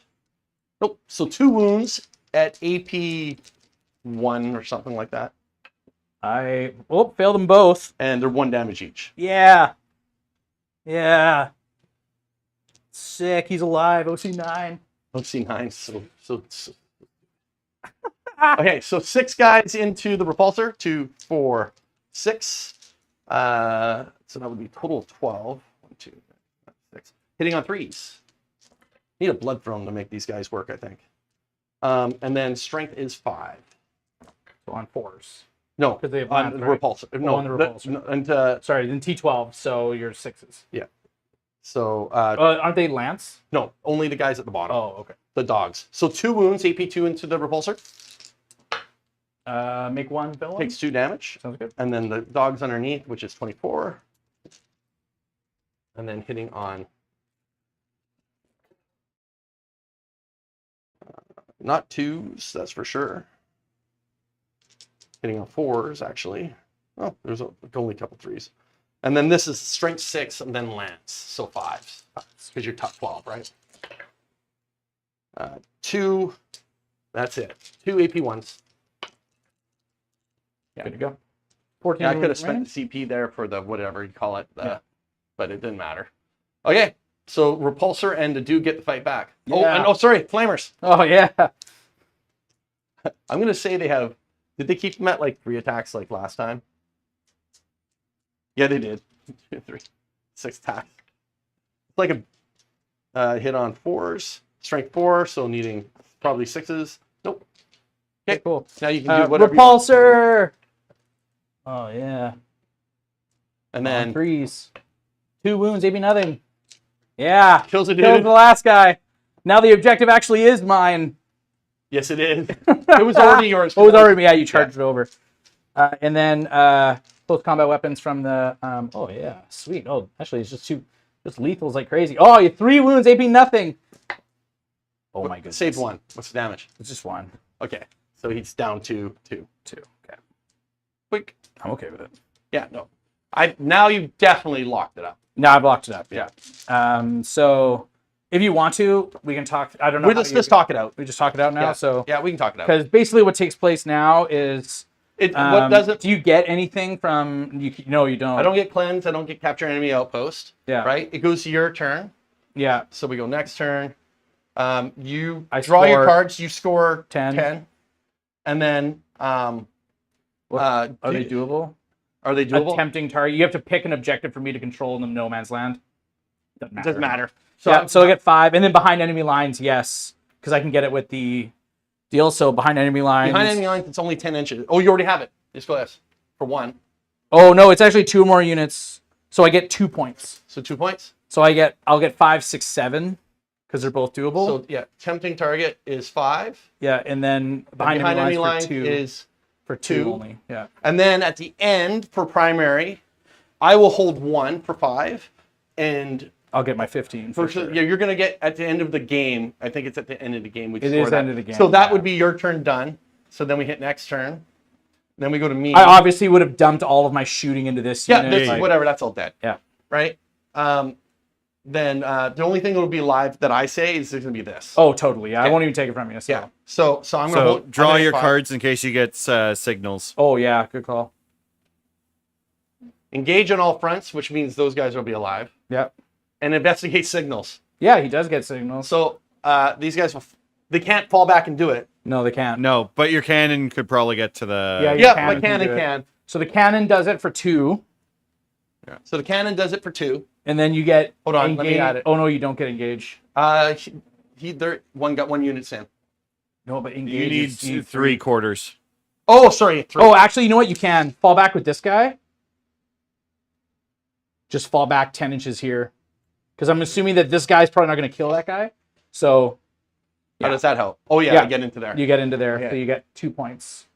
[SPEAKER 2] Nope, so 2 wounds at AP 1 or something like that.
[SPEAKER 3] Failed them both.
[SPEAKER 2] And they're 1 damage each.
[SPEAKER 3] Yeah. Yeah. Sick. He's alive. OC9.
[SPEAKER 2] Let's see, 9. So. Okay, so 6 guys into the repulsor. 2, 4, 6. So that would be total of 12. 1, 2, 6. Hitting on 3s. Need a blood throne to make these guys work, I think. And then strength is 5.
[SPEAKER 3] So on 4s.
[SPEAKER 2] No,
[SPEAKER 3] 'Cause they have
[SPEAKER 2] on
[SPEAKER 3] math,
[SPEAKER 2] the
[SPEAKER 3] right?
[SPEAKER 2] repulsor. No,
[SPEAKER 3] on the
[SPEAKER 2] the-
[SPEAKER 3] repulsor.
[SPEAKER 2] no, and
[SPEAKER 3] Sorry, then T12, so you're 6s.
[SPEAKER 2] so
[SPEAKER 3] Aren't they Lance?
[SPEAKER 2] no, only the guys at the bottom,
[SPEAKER 3] Oh, okay.
[SPEAKER 2] the dogs. So 2 wounds, AP2 into the repulsor,
[SPEAKER 3] Make 1 villain.
[SPEAKER 2] takes 2 damage,
[SPEAKER 3] Sounds good.
[SPEAKER 2] and then the dogs underneath, which is 24, and then hitting on not 2s, that's for sure. Hitting on 4s actually. Oh, there's only a couple 3s. And then this is strength 6 and then lance, so 5s. Because you're top 12, right? 2, that's it. 2 AP1s. Yeah.
[SPEAKER 3] Good to go. 14
[SPEAKER 2] Yeah, I could have
[SPEAKER 3] wounds
[SPEAKER 2] spent
[SPEAKER 3] remaining.
[SPEAKER 2] the CP there for the whatever you call it,
[SPEAKER 3] Yeah.
[SPEAKER 2] but it didn't matter. Okay, so repulsor and the dude get the fight back. Oh,
[SPEAKER 3] Yeah.
[SPEAKER 2] and sorry, flamers.
[SPEAKER 3] Oh, yeah.
[SPEAKER 2] I'm gonna say they have. Did they keep them at like 3 attacks like last time? Yeah, they did. 2, 3, 6 attacks. It's like a hit on 4s, strength 4, so needing probably 6s. Nope. Okay,
[SPEAKER 3] Cool.
[SPEAKER 2] now you can do whatever. You want.
[SPEAKER 3] Repulsor. Oh, yeah.
[SPEAKER 2] And
[SPEAKER 3] On
[SPEAKER 2] then
[SPEAKER 3] 3s. 2 wounds, maybe nothing. Yeah.
[SPEAKER 2] kills a
[SPEAKER 3] Killed
[SPEAKER 2] dude.
[SPEAKER 3] the last guy. Now the objective actually is mine.
[SPEAKER 2] Yes, it is. It was already yours.
[SPEAKER 3] Oh, it was already, yeah, you charged it over. And then close combat weapons from the, oh yeah, sweet. Oh, actually it's just lethals like crazy. Oh, you 3 wounds, AP nothing. Oh my goodness.
[SPEAKER 2] Save 1. What's the damage?
[SPEAKER 3] It's just 1.
[SPEAKER 2] Okay, so he's down to 2.
[SPEAKER 3] 2. Okay.
[SPEAKER 2] Quick.
[SPEAKER 3] I'm okay with it.
[SPEAKER 2] Yeah, no. Now you've definitely locked it up.
[SPEAKER 3] No, I've locked it up. Yeah. So if you want to, we can talk. I don't know.
[SPEAKER 2] Let's just talk it out.
[SPEAKER 3] We just talk it out now.
[SPEAKER 2] Yeah.
[SPEAKER 3] So
[SPEAKER 2] Yeah, we can talk it out.
[SPEAKER 3] because basically what takes place now is
[SPEAKER 2] What doesn't?
[SPEAKER 3] do you get anything from you? No, you don't.
[SPEAKER 2] I don't get cleanse. I don't get capture enemy outpost.
[SPEAKER 3] Yeah.
[SPEAKER 2] Right. It goes to your turn.
[SPEAKER 3] Yeah.
[SPEAKER 2] So we go next turn. You
[SPEAKER 3] I
[SPEAKER 2] draw your
[SPEAKER 3] score
[SPEAKER 2] cards. You score
[SPEAKER 3] 10.
[SPEAKER 2] and then
[SPEAKER 3] Are they doable?
[SPEAKER 2] Are they doable?
[SPEAKER 3] Attempting target. You have to pick an objective for me to control in the no man's land.
[SPEAKER 2] Doesn't matter.
[SPEAKER 3] So I get 5, and then behind enemy lines, yes, because I can get it with the deal. So behind enemy lines.
[SPEAKER 2] Behind enemy lines, it's only 10 inches. Oh, you already have it. Just go S for 1.
[SPEAKER 3] Oh no, it's actually 2 more units. So I get 2 points.
[SPEAKER 2] So 2 points.
[SPEAKER 3] So I'll get 5, 6, 7 because they're both doable.
[SPEAKER 2] So yeah, tempting target is 5.
[SPEAKER 3] Yeah, and then behind enemy lines for 2.
[SPEAKER 2] is
[SPEAKER 3] for 2
[SPEAKER 2] 2.
[SPEAKER 3] only. Yeah.
[SPEAKER 2] And then at the end for primary, I will hold 1 for 5, and
[SPEAKER 3] I'll get my 15 for sure.
[SPEAKER 2] yeah, you're gonna get at the end of the game. I think it's at the end of the game.
[SPEAKER 3] It is end of the game,
[SPEAKER 2] So that
[SPEAKER 3] yeah.
[SPEAKER 2] would be your turn done. So then we hit next turn. Then we go to me.
[SPEAKER 3] I obviously would have dumped all of my shooting into this
[SPEAKER 2] Yeah,
[SPEAKER 3] unit.
[SPEAKER 2] this,
[SPEAKER 3] like-
[SPEAKER 2] whatever. That's all dead.
[SPEAKER 3] Yeah.
[SPEAKER 2] Right? Then the only thing that will be live that I say is there's going to be this.
[SPEAKER 3] Oh, totally. Yeah, I
[SPEAKER 2] Okay.
[SPEAKER 3] won't even take it from you. So.
[SPEAKER 2] Yeah. So I'm going to
[SPEAKER 1] So
[SPEAKER 2] hold.
[SPEAKER 1] draw
[SPEAKER 2] I'm gonna
[SPEAKER 1] your
[SPEAKER 2] hit 5.
[SPEAKER 1] cards in case you get signals.
[SPEAKER 3] Oh, yeah. Good call.
[SPEAKER 2] Engage on all fronts, which means those guys will be alive.
[SPEAKER 3] Yep.
[SPEAKER 2] And investigate signals.
[SPEAKER 3] Yeah, he does get signals.
[SPEAKER 2] So these guys, they can't fall back and do it.
[SPEAKER 3] No, they can't.
[SPEAKER 1] No, but your cannon could probably get to the.
[SPEAKER 3] Yeah,
[SPEAKER 2] Yeah,
[SPEAKER 3] cannon
[SPEAKER 2] my
[SPEAKER 3] can
[SPEAKER 2] cannon
[SPEAKER 3] do it.
[SPEAKER 2] can.
[SPEAKER 3] So the cannon does it for 2,
[SPEAKER 2] So the cannon does it for 2.
[SPEAKER 3] and then you get
[SPEAKER 2] Hold on, let me add it.
[SPEAKER 3] Oh, no, you don't get engage.
[SPEAKER 2] One got 1 units in.
[SPEAKER 3] No, but engage.
[SPEAKER 1] You need
[SPEAKER 3] is- you
[SPEAKER 1] 3/4.
[SPEAKER 2] Oh, sorry. 3.
[SPEAKER 3] Oh, actually, you know what? You can fall back with this guy. Just fall back 10 inches here. Because I'm assuming that this guy's probably not going to kill that guy. So
[SPEAKER 2] How does that help? Oh, yeah,
[SPEAKER 3] Yeah.
[SPEAKER 2] I get into there.
[SPEAKER 3] you get into there.
[SPEAKER 2] Okay.
[SPEAKER 3] So you get 2 points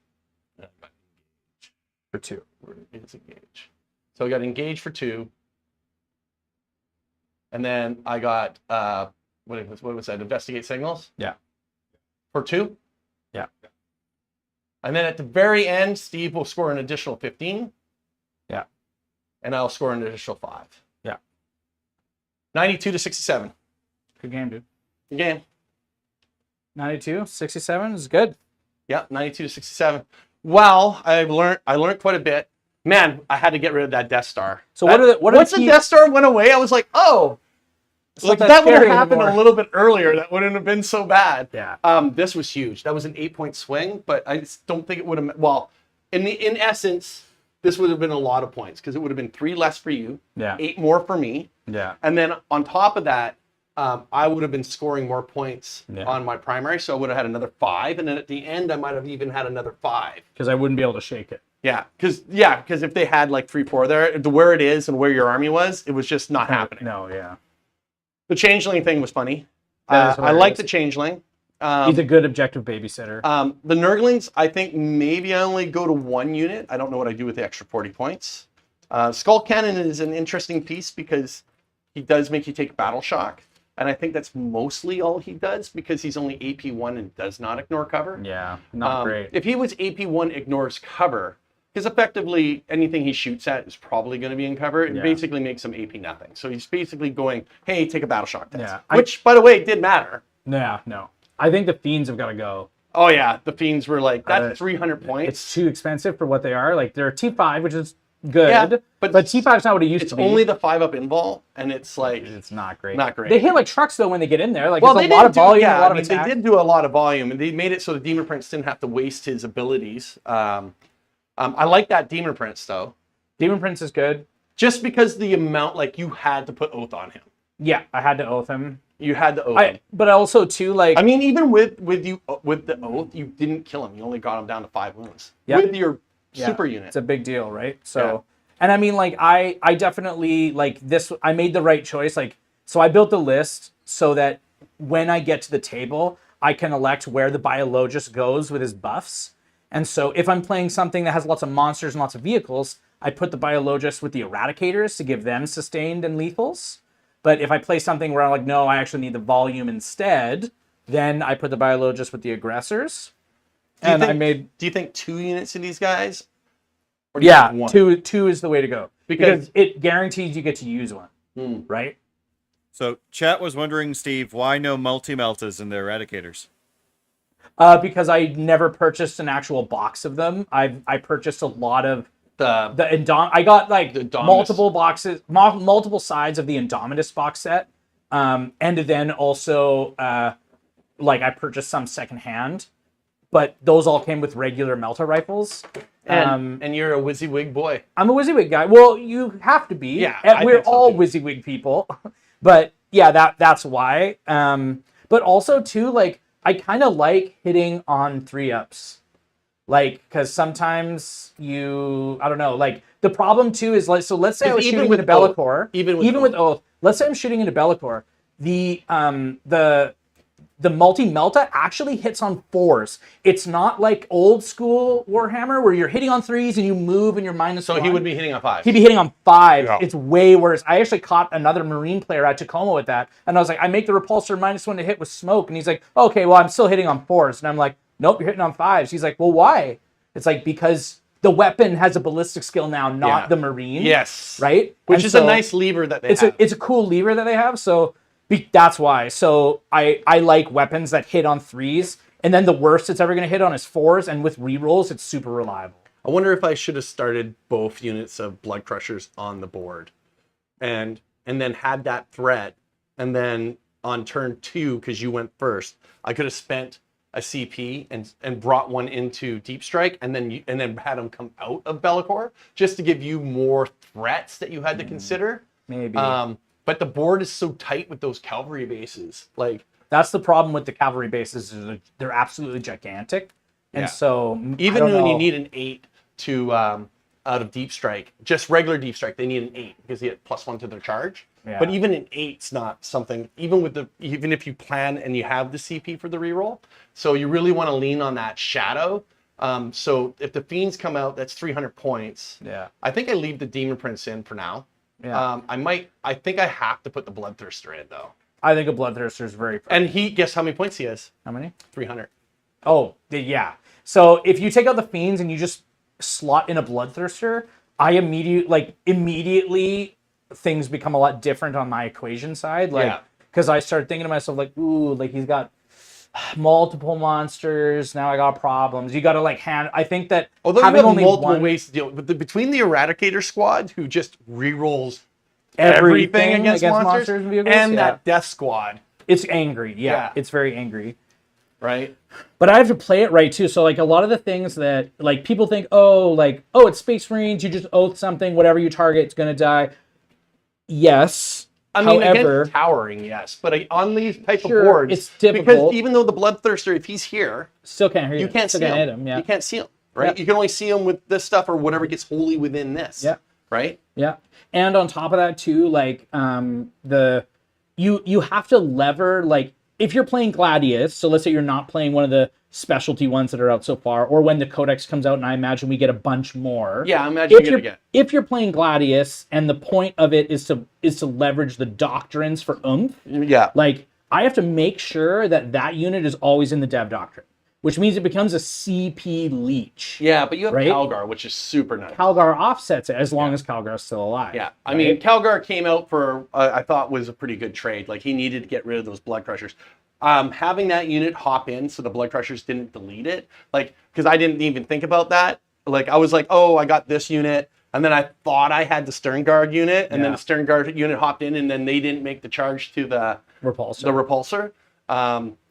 [SPEAKER 3] for 2.
[SPEAKER 2] It's engage. So I got engage for 2. And then I got, what was that? Investigate signals?
[SPEAKER 3] Yeah.
[SPEAKER 2] For 2?
[SPEAKER 3] Yeah.
[SPEAKER 2] And then at the very end, Steve will score an additional 15.
[SPEAKER 3] Yeah.
[SPEAKER 2] And I'll score an additional 5.
[SPEAKER 3] Yeah.
[SPEAKER 2] 92 to 67.
[SPEAKER 3] Good game, dude.
[SPEAKER 2] Good game.
[SPEAKER 3] 92, 67 is good.
[SPEAKER 2] Yeah, 92 to 67. Well, I learned quite a bit. Man, I had to get rid of that Death Star.
[SPEAKER 3] So what are the
[SPEAKER 2] once the Death Star went away, I was like, oh,
[SPEAKER 3] It's
[SPEAKER 2] like
[SPEAKER 3] not
[SPEAKER 2] that would have
[SPEAKER 3] scary
[SPEAKER 2] happened
[SPEAKER 3] anymore.
[SPEAKER 2] a little bit earlier. That wouldn't have been so bad.
[SPEAKER 3] Yeah.
[SPEAKER 2] This was huge. That was an 8-point swing, but I just don't think it would have. Well, in essence, this would have been a lot of points because it would have been 3 less for you,
[SPEAKER 3] Yeah.
[SPEAKER 2] 8 more for me,
[SPEAKER 3] Yeah.
[SPEAKER 2] and then on top of that, I would have been scoring more points
[SPEAKER 3] Yeah.
[SPEAKER 2] on my primary, so I would have had another 5, and then at the end, I might have even had another 5.
[SPEAKER 3] Because I wouldn't be able to shake it.
[SPEAKER 2] Yeah, because if they had like 3-4 there, where it is and where your army was, it was just not happening.
[SPEAKER 3] No, yeah.
[SPEAKER 2] The changeling thing was funny.
[SPEAKER 3] That is
[SPEAKER 2] I like
[SPEAKER 3] hilarious.
[SPEAKER 2] the changeling.
[SPEAKER 3] He's a good objective babysitter.
[SPEAKER 2] The Nurglings, I think maybe I only go to 1 unit. I don't know what I do with the extra 40 points. Skull Cannon is an interesting piece because he does make you take battle shock. And I think that's mostly all he does because he's only AP1 and does not ignore cover.
[SPEAKER 3] yeah, not great.
[SPEAKER 2] If he was AP1 ignores cover, because effectively anything he shoots at is probably going to be in cover, it
[SPEAKER 3] Yeah.
[SPEAKER 2] basically makes him AP nothing. So he's basically going, hey, take a battle shock test.
[SPEAKER 3] Yeah,
[SPEAKER 2] Which, by the way, did matter.
[SPEAKER 3] Yeah, no. I think the Fiends have got to go.
[SPEAKER 2] Oh, yeah. The Fiends were like, that's 300 points.
[SPEAKER 3] It's too expensive for what they are. Like, they're T5, which is good.
[SPEAKER 2] Yeah,
[SPEAKER 3] but
[SPEAKER 2] but
[SPEAKER 3] T5's not what it used
[SPEAKER 2] It's
[SPEAKER 3] to be.
[SPEAKER 2] only the 5-up invol, and it's like,
[SPEAKER 3] It's not great.
[SPEAKER 2] not great.
[SPEAKER 3] They hit like trucks, though, when they get in there. Like,
[SPEAKER 2] well,
[SPEAKER 3] it's
[SPEAKER 2] they
[SPEAKER 3] a lot of
[SPEAKER 2] did
[SPEAKER 3] volume,
[SPEAKER 2] yeah,
[SPEAKER 3] a lot
[SPEAKER 2] I mean,
[SPEAKER 3] of attack.
[SPEAKER 2] they did do a lot of volume, and they made it so the Demon Prince didn't have to waste his abilities. I like that Demon Prince, though.
[SPEAKER 3] Demon Prince is good.
[SPEAKER 2] Just because the amount, like, you had to put Oath on him.
[SPEAKER 3] Yeah, I had to oath him.
[SPEAKER 2] You had to Oath him.
[SPEAKER 3] But also, too, like...
[SPEAKER 2] I mean, even with the Oath, you didn't kill him. You only got him down to 5 wounds.
[SPEAKER 3] Yeah.
[SPEAKER 2] With your
[SPEAKER 3] Yeah,
[SPEAKER 2] super unit.
[SPEAKER 3] It's a big deal, right? So, and I mean, like, I definitely, like, this, I made the right choice. Like, so I built the list so that when I get to the table, I can elect where the biologist goes with his buffs. And so if I'm playing something that has lots of monsters and lots of vehicles, I put the biologist with the eradicators to give them sustained and lethals. But if I play something where I'm like, no, I actually need the volume instead, then I put the biologist with the aggressors. And I made...
[SPEAKER 2] Do you think 2 units of these guys? Or
[SPEAKER 3] Yeah,
[SPEAKER 2] one?
[SPEAKER 3] two is the way to go
[SPEAKER 2] Because-
[SPEAKER 3] because it guarantees you get to use one, right?
[SPEAKER 1] So chat was wondering, Steve, why no multi-meltas in the eradicators?
[SPEAKER 3] Because I never purchased an actual box of them. I purchased a lot of I got like
[SPEAKER 2] The Indominus.
[SPEAKER 3] multiple boxes, multiple sides of the Indominus box set, and then also like I purchased some secondhand, but those all came with regular Melta rifles.
[SPEAKER 2] and you're a WYSIWYG boy.
[SPEAKER 3] I'm a WYSIWYG guy. Well, you have to be.
[SPEAKER 2] Yeah,
[SPEAKER 3] And
[SPEAKER 2] I
[SPEAKER 3] we're
[SPEAKER 2] think so,
[SPEAKER 3] all
[SPEAKER 2] too.
[SPEAKER 3] WYSIWYG people. But yeah, that's why. But also too, like I kind of like hitting on 3-ups, like because sometimes I don't know. Like the problem too is like so. Let's say I was
[SPEAKER 2] Even
[SPEAKER 3] shooting
[SPEAKER 2] with
[SPEAKER 3] into Be'lakor,
[SPEAKER 2] Even with
[SPEAKER 3] with Oath. Let's say I'm shooting into Be'lakor. The multi-melta actually hits on 4s. It's not like old school Warhammer where you're hitting on 3s and you move and you're minus
[SPEAKER 2] So
[SPEAKER 3] 1.
[SPEAKER 2] he would be hitting on 5.
[SPEAKER 3] He'd be hitting on 5.
[SPEAKER 2] Yeah.
[SPEAKER 3] It's way worse. I actually caught another Marine player at Tacoma with that. And I was like, I make the repulsor -1 to hit with smoke. And he's like, okay, well, I'm still hitting on 4s. And I'm like, nope, you're hitting on 5s. He's like, well, why? It's like, because the weapon has a ballistic skill now, not the Marine.
[SPEAKER 2] Yes.
[SPEAKER 3] Right?
[SPEAKER 2] Which
[SPEAKER 3] And
[SPEAKER 2] is
[SPEAKER 3] so
[SPEAKER 2] a nice lever that they have.
[SPEAKER 3] it's a cool lever that they have. So that's why. So I like weapons that hit on 3s. And then the worst it's ever going to hit on is 4s. And with rerolls, it's super reliable.
[SPEAKER 2] I wonder if I should have started both units of Blood Crushers on the board and then had that threat. And then on turn 2, because you went first, I could have spent a CP and brought one into Deep Strike and then had them come out of Be'lakor just to give you more threats that you had to consider.
[SPEAKER 3] Maybe.
[SPEAKER 2] But the board is so tight with those cavalry bases. Like,
[SPEAKER 3] that's the problem with the cavalry bases. Is they're absolutely gigantic. And so
[SPEAKER 2] even when you need an 8 to out of Deep Strike, just regular Deep Strike, they need an 8 because they get +1 to their charge.
[SPEAKER 3] Yeah.
[SPEAKER 2] But even an 8's not something, even if you plan and you have the CP for the reroll. So you really want to lean on that shadow. So if the Fiends come out, that's 300 points.
[SPEAKER 3] Yeah.
[SPEAKER 2] I think I leave the Demon Prince in for now.
[SPEAKER 3] Yeah.
[SPEAKER 2] I think I have to put the Bloodthirster in though.
[SPEAKER 3] I think a Bloodthirster is very...
[SPEAKER 2] And guess how many points he has?
[SPEAKER 3] How many?
[SPEAKER 2] 300.
[SPEAKER 3] Oh, yeah. So if you take out the Fiends and you just slot in a Bloodthirster, immediately things become a lot different on my equation side. Because I started thinking to myself, like, ooh, like he's got multiple monsters. Now I got problems. You got to I think that
[SPEAKER 2] although
[SPEAKER 3] having
[SPEAKER 2] you have
[SPEAKER 3] only
[SPEAKER 2] multiple ways to deal with between the Eradicator squad who just rerolls
[SPEAKER 3] everything
[SPEAKER 2] against monsters
[SPEAKER 3] and vehicles,
[SPEAKER 2] and that Death Squad.
[SPEAKER 3] It's angry. Yeah, it's very angry.
[SPEAKER 2] Right.
[SPEAKER 3] But I have to play it right too. So like a lot of the things that like people think, oh, it's Space Marines, you just oath something, whatever you target, it's gonna die. Yes.
[SPEAKER 2] I mean,
[SPEAKER 3] however,
[SPEAKER 2] against towering, yes, but on these type of
[SPEAKER 3] sure,
[SPEAKER 2] boards,
[SPEAKER 3] it's difficult.
[SPEAKER 2] because even though the Bloodthirster, if he's here,
[SPEAKER 3] still can't hear
[SPEAKER 2] you can't see
[SPEAKER 3] hit
[SPEAKER 2] him.
[SPEAKER 3] Yeah.
[SPEAKER 2] You can't see him, right?
[SPEAKER 3] Yep.
[SPEAKER 2] You can only see him with this stuff or whatever gets wholly within this.
[SPEAKER 3] Yeah.
[SPEAKER 2] Right.
[SPEAKER 3] Yeah. And on top of that too, like you have to lever, like if you're playing Gladius, so let's say you're not playing one of the specialty ones that are out so far, or when the Codex comes out, and I imagine we get a bunch more.
[SPEAKER 2] Yeah, I imagine you're gonna get.
[SPEAKER 3] If you're playing Gladius and the point of it is to leverage the doctrines for oomph,
[SPEAKER 2] Yeah.
[SPEAKER 3] like I have to make sure that unit is always in the Dev Doctrine, which means it becomes a CP leech.
[SPEAKER 2] Yeah, but you have
[SPEAKER 3] right?
[SPEAKER 2] Calgar, which is super nice.
[SPEAKER 3] Calgar offsets it as long as Calgar's still alive.
[SPEAKER 2] Yeah, I
[SPEAKER 3] right?
[SPEAKER 2] mean, Calgar came out for, I thought was a pretty good trade. Like, he needed to get rid of those Blood Crushers. Having that unit hop in so the Blood Crushers didn't delete it, like, because I didn't even think about that. Like, I was like, oh, I got this unit, and then I thought I had the Stern Guard unit, and then the Stern Guard unit hopped in, and then they didn't make the charge to the repulsor.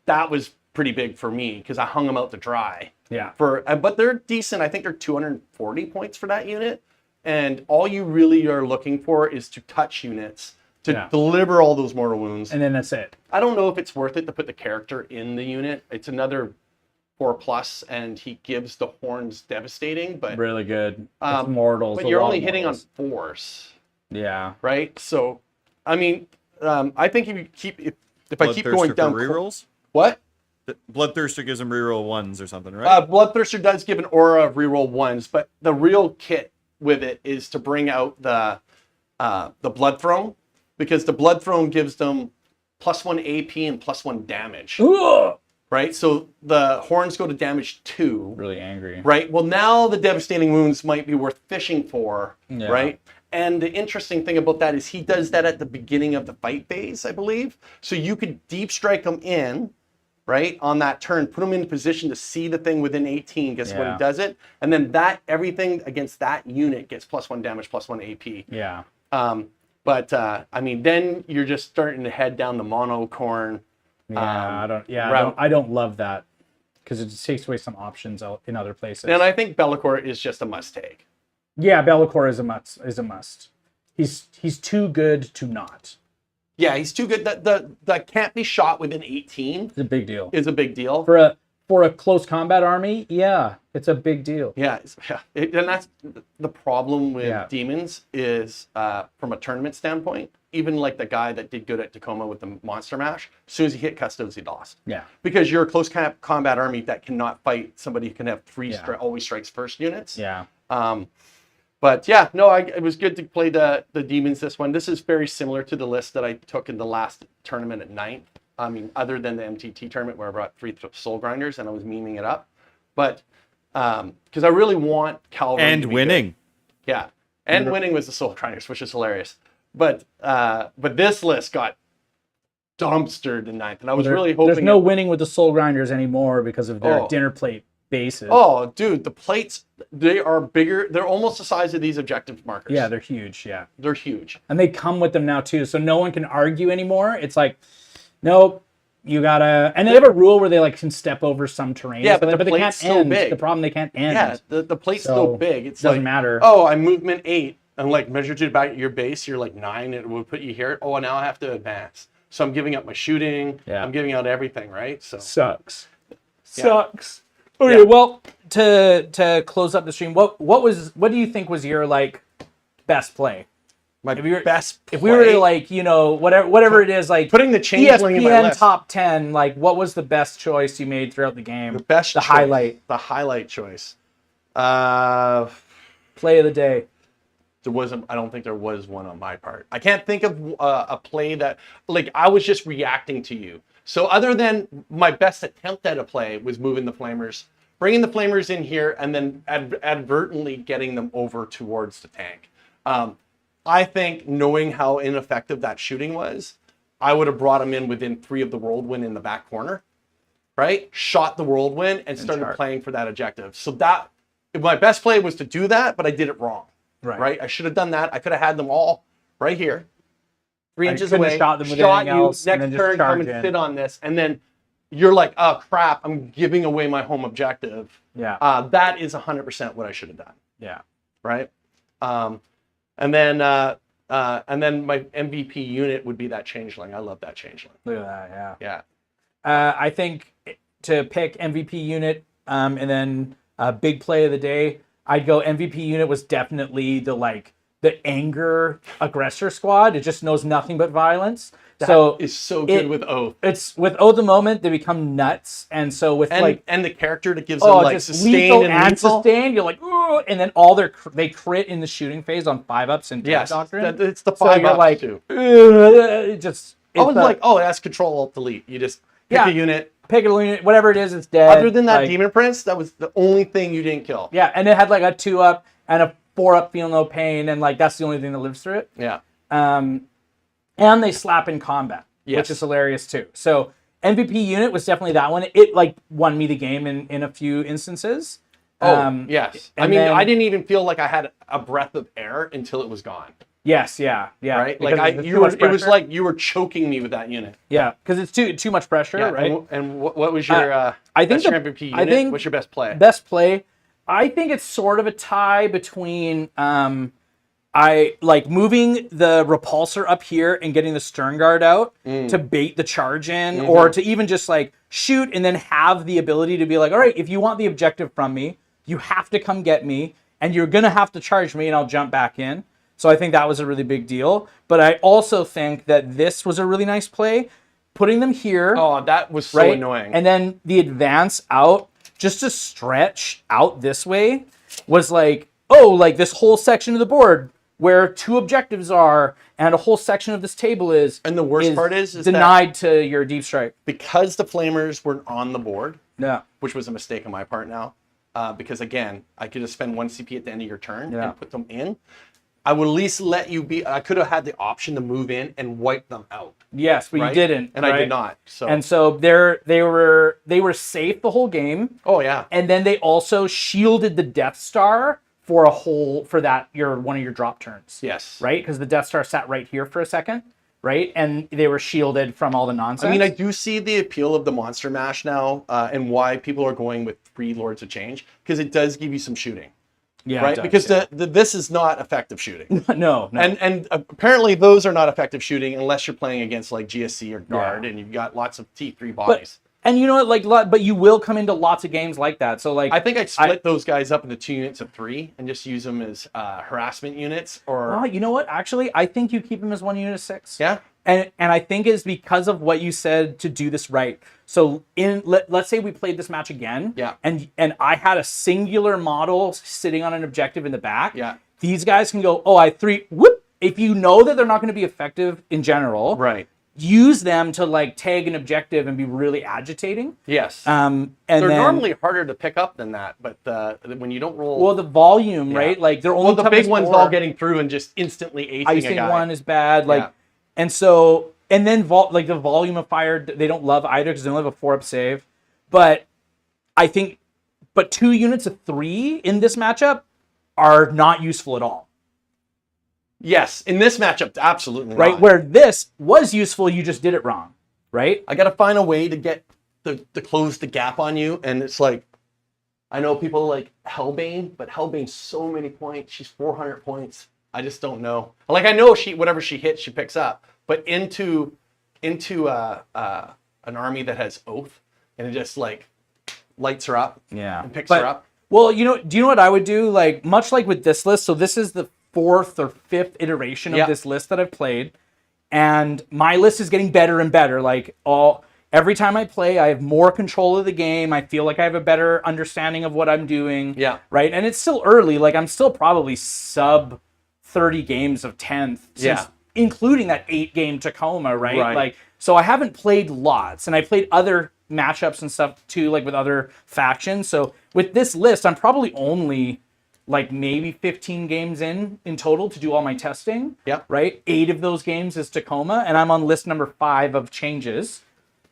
[SPEAKER 2] That was pretty big for me, because I hung them out to dry.
[SPEAKER 3] Yeah.
[SPEAKER 2] But they're decent. I think they're 240 points for that unit. And all you really are looking for is to touch units to deliver all those mortal wounds.
[SPEAKER 3] And then that's it.
[SPEAKER 2] I don't know if it's worth it to put the character in the unit. It's another 4+, and he gives the horns devastating, but
[SPEAKER 3] really good. It's mortals.
[SPEAKER 2] But you're only hitting on 4s.
[SPEAKER 3] Yeah.
[SPEAKER 2] Right? So, I mean, I think if you keep if I keep going down
[SPEAKER 1] rerolls.
[SPEAKER 2] What?
[SPEAKER 1] Bloodthirster gives him reroll 1s or something, right?
[SPEAKER 2] Bloodthirster does give an aura of reroll 1s, but the real kit with it is to bring out the Blood Throne, because the Blood Throne gives them +1 AP and +1 damage.
[SPEAKER 3] Ooh!
[SPEAKER 2] Right? So the horns go to damage 2.
[SPEAKER 3] Really angry.
[SPEAKER 2] Right? Well, now the devastating wounds might be worth fishing for, right? And the interesting thing about that is he does that at the beginning of the fight phase, I believe. So you could deep strike him in, right, on that turn, put him in position to see the thing within 18, guess what, he does it. And then everything against that unit gets +1 damage, +1 AP.
[SPEAKER 3] Yeah.
[SPEAKER 2] But I mean, then you're just starting to head down the monocorn.
[SPEAKER 3] I don't love that, because it just takes away some options out in other places.
[SPEAKER 2] And I think Be'lakor is just a must take.
[SPEAKER 3] Yeah, Be'lakor is a must. He's too good to not.
[SPEAKER 2] Yeah, he's too good. That can't be shot within 18.
[SPEAKER 3] It's a big deal.
[SPEAKER 2] Is a big deal.
[SPEAKER 3] For a close combat army, yeah, it's a big deal.
[SPEAKER 2] Yeah, and that's the problem with Demons is from a tournament standpoint. Even like the guy that did good at Tacoma with the Monster Mash, as soon as he hit Custodes, he lost. Yeah. Because you're a close combat army that cannot fight somebody who can have 3 always strikes first units. Yeah. But yeah, no, it was good to play the Demons this one. This is very similar to the list that I took in the last tournament at 9th. I mean, other than the MTT tournament where I brought 3 Soul Grinders and I was memeing it up. But Because I really want cavalry
[SPEAKER 1] And
[SPEAKER 2] to be
[SPEAKER 1] winning.
[SPEAKER 2] good. Yeah, and winning was the Soul Grinders, which is hilarious. But this list got dumpstered in 9th, and I was really hoping
[SPEAKER 3] there's no winning with the Soul Grinders anymore because of their dinner plate bases.
[SPEAKER 2] Oh, dude, the plates, they are bigger. They're almost the size of these objective markers.
[SPEAKER 3] Yeah, they're huge. Yeah,
[SPEAKER 2] they're huge,
[SPEAKER 3] and they come with them now too, so no one can argue anymore. It's like, nope. You gotta, and they have a rule where they like can step over some terrain.
[SPEAKER 2] Yeah, but
[SPEAKER 3] they can't
[SPEAKER 2] so
[SPEAKER 3] end.
[SPEAKER 2] big.
[SPEAKER 3] The problem, they can't end.
[SPEAKER 2] Yeah, the plate's so big. It
[SPEAKER 3] doesn't matter.
[SPEAKER 2] Oh, I'm movement 8, and like measured to about your base, you're like 9. It would put you here. Oh, now I have to advance. So I'm giving up my shooting.
[SPEAKER 3] Yeah.
[SPEAKER 2] I'm giving out everything, right? So
[SPEAKER 3] sucks. Okay, well, to close up the stream, what do you think was your like best play?
[SPEAKER 2] My best play?
[SPEAKER 3] If we were to like, whatever it is, like
[SPEAKER 2] putting the changeling in my
[SPEAKER 3] ESPN
[SPEAKER 2] list.
[SPEAKER 3] top 10, like what was the best choice you made throughout the game?
[SPEAKER 2] The highlight choice.
[SPEAKER 3] Play of the day.
[SPEAKER 2] There wasn't. I don't think there was one on my part. I can't think of a play that, like, I was just reacting to you. So other than my best attempt at a play was moving the flamers, bringing the flamers in here, and then advertently getting them over towards the tank. I think knowing how ineffective that shooting was, I would have brought them in within 3 of the whirlwind in the back corner, right? Shot the whirlwind and started playing for that objective. So that my best play was to do that, but I did it wrong. Right? I should have done that. I could have had them all right here, 3 inches away.
[SPEAKER 3] Shot them with
[SPEAKER 2] shot
[SPEAKER 3] anything
[SPEAKER 2] you.
[SPEAKER 3] else,
[SPEAKER 2] Next turn, come and sit on this, and then you're like, oh crap! I'm giving away my home objective.
[SPEAKER 3] Yeah.
[SPEAKER 2] That is 100% what I should have done.
[SPEAKER 3] Yeah.
[SPEAKER 2] Right. And then my MVP unit would be that changeling. I love that changeling.
[SPEAKER 3] Look at that.
[SPEAKER 2] Yeah.
[SPEAKER 3] I think to pick MVP unit and then big play of the day, I'd go MVP unit was definitely the anger aggressor squad. It just knows nothing but violence.
[SPEAKER 2] That is so good with Oath.
[SPEAKER 3] It's with Oath the moment they become nuts, and so with
[SPEAKER 2] and the character that gives them like sustain and
[SPEAKER 3] sustain, you're like, ooh, and then they crit in the shooting phase on 5-ups and doctrine.
[SPEAKER 2] It's the 5-up
[SPEAKER 3] like,
[SPEAKER 2] too.
[SPEAKER 3] I was
[SPEAKER 2] like, oh, that's Control Alt Delete. You just pick a unit.
[SPEAKER 3] Pick a unit, whatever it is, it's dead.
[SPEAKER 2] Other than that Demon Prince, that was the only thing you didn't kill.
[SPEAKER 3] Yeah, and it had like a 2-up and a 4-up Feel No Pain, and like that's the only thing that lives through it.
[SPEAKER 2] Yeah.
[SPEAKER 3] And they slap in combat, which is hilarious too. So MVP unit was definitely that one. It like won me the game in a few instances.
[SPEAKER 2] Yes. I mean, I didn't even feel like I had a breath of air until it was gone.
[SPEAKER 3] Yes, yeah.
[SPEAKER 2] Right? Like it was like you were choking me with that unit.
[SPEAKER 3] Yeah, because it's too much pressure, right?
[SPEAKER 2] And what was your
[SPEAKER 3] I think
[SPEAKER 2] your MVP unit?
[SPEAKER 3] I think
[SPEAKER 2] what's your best play?
[SPEAKER 3] Best play, I think it's sort of a tie between I like moving the repulsor up here and getting the stern guard out to bait the charge in, or to even just like shoot and then have the ability to be like, all right, if you want the objective from me, you have to come get me, and you're gonna have to charge me, and I'll jump back in. So I think that was a really big deal. But I also think that this was a really nice play, putting them here.
[SPEAKER 2] Oh, that was so annoying.
[SPEAKER 3] And then the advance out, just to stretch out this way, was like, oh, like this whole section of the board where 2 objectives are and a whole section of this table is.
[SPEAKER 2] And the worst part is
[SPEAKER 3] denied to your deep strike.
[SPEAKER 2] Because the flamers weren't on the board,
[SPEAKER 3] which
[SPEAKER 2] was a mistake on my part now. Because again, I could have spent 1 CP at the end of your turn and put them in. I would at least let you be. I could have had the option to move in and wipe them out.
[SPEAKER 3] Yes, but you didn't,
[SPEAKER 2] and I did not. So
[SPEAKER 3] they were safe the whole game.
[SPEAKER 2] Oh yeah.
[SPEAKER 3] And then they also shielded the Death Star for one of your drop turns.
[SPEAKER 2] Yes.
[SPEAKER 3] Right, because the Death Star sat right here for a second. Right, and they were shielded from all the nonsense.
[SPEAKER 2] I mean, I do see the appeal of the Monster Mash now, and why people are going with 3 Lords of Change, because it does give you some shooting.
[SPEAKER 3] Yeah,
[SPEAKER 2] right. Because this is not effective shooting.
[SPEAKER 3] No.
[SPEAKER 2] And apparently those are not effective shooting unless you're playing against like GSC or Guard, and you've got lots of T3 bodies.
[SPEAKER 3] And you know what, but you will come into lots of games like that. So like,
[SPEAKER 2] I think I'd split those guys up into 2 units of 3 and just use them as harassment units. Or
[SPEAKER 3] you know what? Actually, I think you keep them as 1 unit of 6.
[SPEAKER 2] Yeah.
[SPEAKER 3] And I think it's because of what you said to do this right. So let's say we played this match again.
[SPEAKER 2] Yeah.
[SPEAKER 3] And I had a singular model sitting on an objective in the back.
[SPEAKER 2] Yeah.
[SPEAKER 3] These guys can go, oh, I 3 whoop. If you know that they're not going to be effective in general.
[SPEAKER 2] Right.
[SPEAKER 3] use them to like tag an objective and be really agitating.
[SPEAKER 2] Yes.
[SPEAKER 3] And
[SPEAKER 2] They're
[SPEAKER 3] then,
[SPEAKER 2] normally harder to pick up than that, but when you don't roll...
[SPEAKER 3] well, the volume, right? Like they're only
[SPEAKER 2] the big one's
[SPEAKER 3] four.
[SPEAKER 2] all getting through and just instantly acing a
[SPEAKER 3] Icing
[SPEAKER 2] guy.
[SPEAKER 3] one is bad. Like,
[SPEAKER 2] Yeah.
[SPEAKER 3] and so, and then like the volume of fire, they don't love either because they only have a 4-up save. But I think, 2 units of 3 in this matchup are not useful at all.
[SPEAKER 2] Yes, in this matchup, absolutely
[SPEAKER 3] Right?
[SPEAKER 2] not.
[SPEAKER 3] Where this was useful, you just did it wrong. Right?
[SPEAKER 2] I got to find a way to get to close the gap on you, and it's like, I know people like Hellbane, but Hellbane's so many points. She's 400 points. I just don't know. Like I know whatever she hits, she picks up, but into an army that has Oath, and it just like lights her up, and picks her up.
[SPEAKER 3] Well, do you know what I would do? Like much like with this list. So this is the 4th or 5th iteration of this list that I've played, and my list is getting better and better. Like every time I play, I have more control of the game. I feel like I have a better understanding of what I'm doing.
[SPEAKER 2] Yeah.
[SPEAKER 3] Right. And it's still early. Like I'm still probably sub 30 games of 10th. Including that 8-game Tacoma. Right. Like so I haven't played lots, and I played other matchups and stuff too, like with other factions. So with this list, I'm probably only like maybe 15 games in total to do all my testing.
[SPEAKER 2] Yep.
[SPEAKER 3] Right. 8 of those games is Tacoma, and I'm on list number 5 of changes.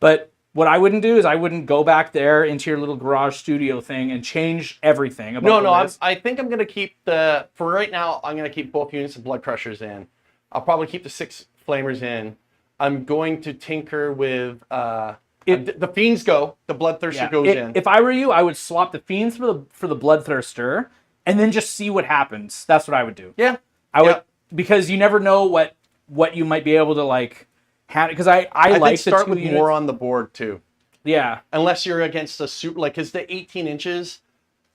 [SPEAKER 3] But what I wouldn't do is I wouldn't go back there into your little garage studio thing and change everything.
[SPEAKER 2] I think I'm going to keep for right now, I'm going to keep both units of Blood Crushers in. I'll probably keep the 6 Flamers in. I'm going to tinker with, the Fiends go, the Bloodthirster goes in.
[SPEAKER 3] If I were you, I would swap the Fiends for the Bloodthirster and then just see what happens. That's what I would do.
[SPEAKER 2] Yeah.
[SPEAKER 3] I would, because you never know what you might be able to like have, because I like
[SPEAKER 2] think start
[SPEAKER 3] the 2
[SPEAKER 2] with
[SPEAKER 3] units.
[SPEAKER 2] more on the board too.
[SPEAKER 3] Yeah.
[SPEAKER 2] Unless you're against a super, like, because the 18 inches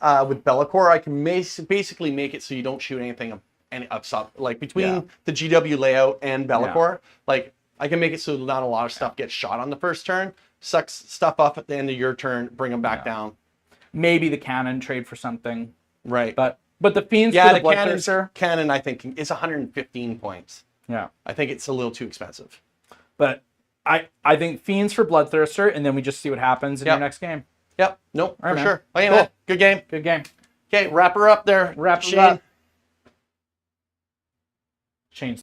[SPEAKER 2] with Be'lakor, I can basically make it so you don't shoot anything like between the GW layout and Be'lakor, like I can make it so not a lot of stuff gets shot on the first turn, sucks stuff off at the end of your turn, bring them back down.
[SPEAKER 3] Maybe the cannon trade for something.
[SPEAKER 2] Right.
[SPEAKER 3] But the Fiends
[SPEAKER 2] Yeah,
[SPEAKER 3] for the
[SPEAKER 2] the cannon I think is 115 points.
[SPEAKER 3] Yeah.
[SPEAKER 2] I think it's a little too expensive.
[SPEAKER 3] But I think Fiends for Bloodthirster, and then we just see what happens in your next game.
[SPEAKER 2] Yep. Nope,
[SPEAKER 3] All right,
[SPEAKER 2] for
[SPEAKER 3] man.
[SPEAKER 2] sure. Okay,
[SPEAKER 3] Cool.
[SPEAKER 2] man. Good game.
[SPEAKER 3] Good game.
[SPEAKER 2] Okay, wrap her up there.
[SPEAKER 3] Wrap her
[SPEAKER 2] Shane.
[SPEAKER 3] up. Change.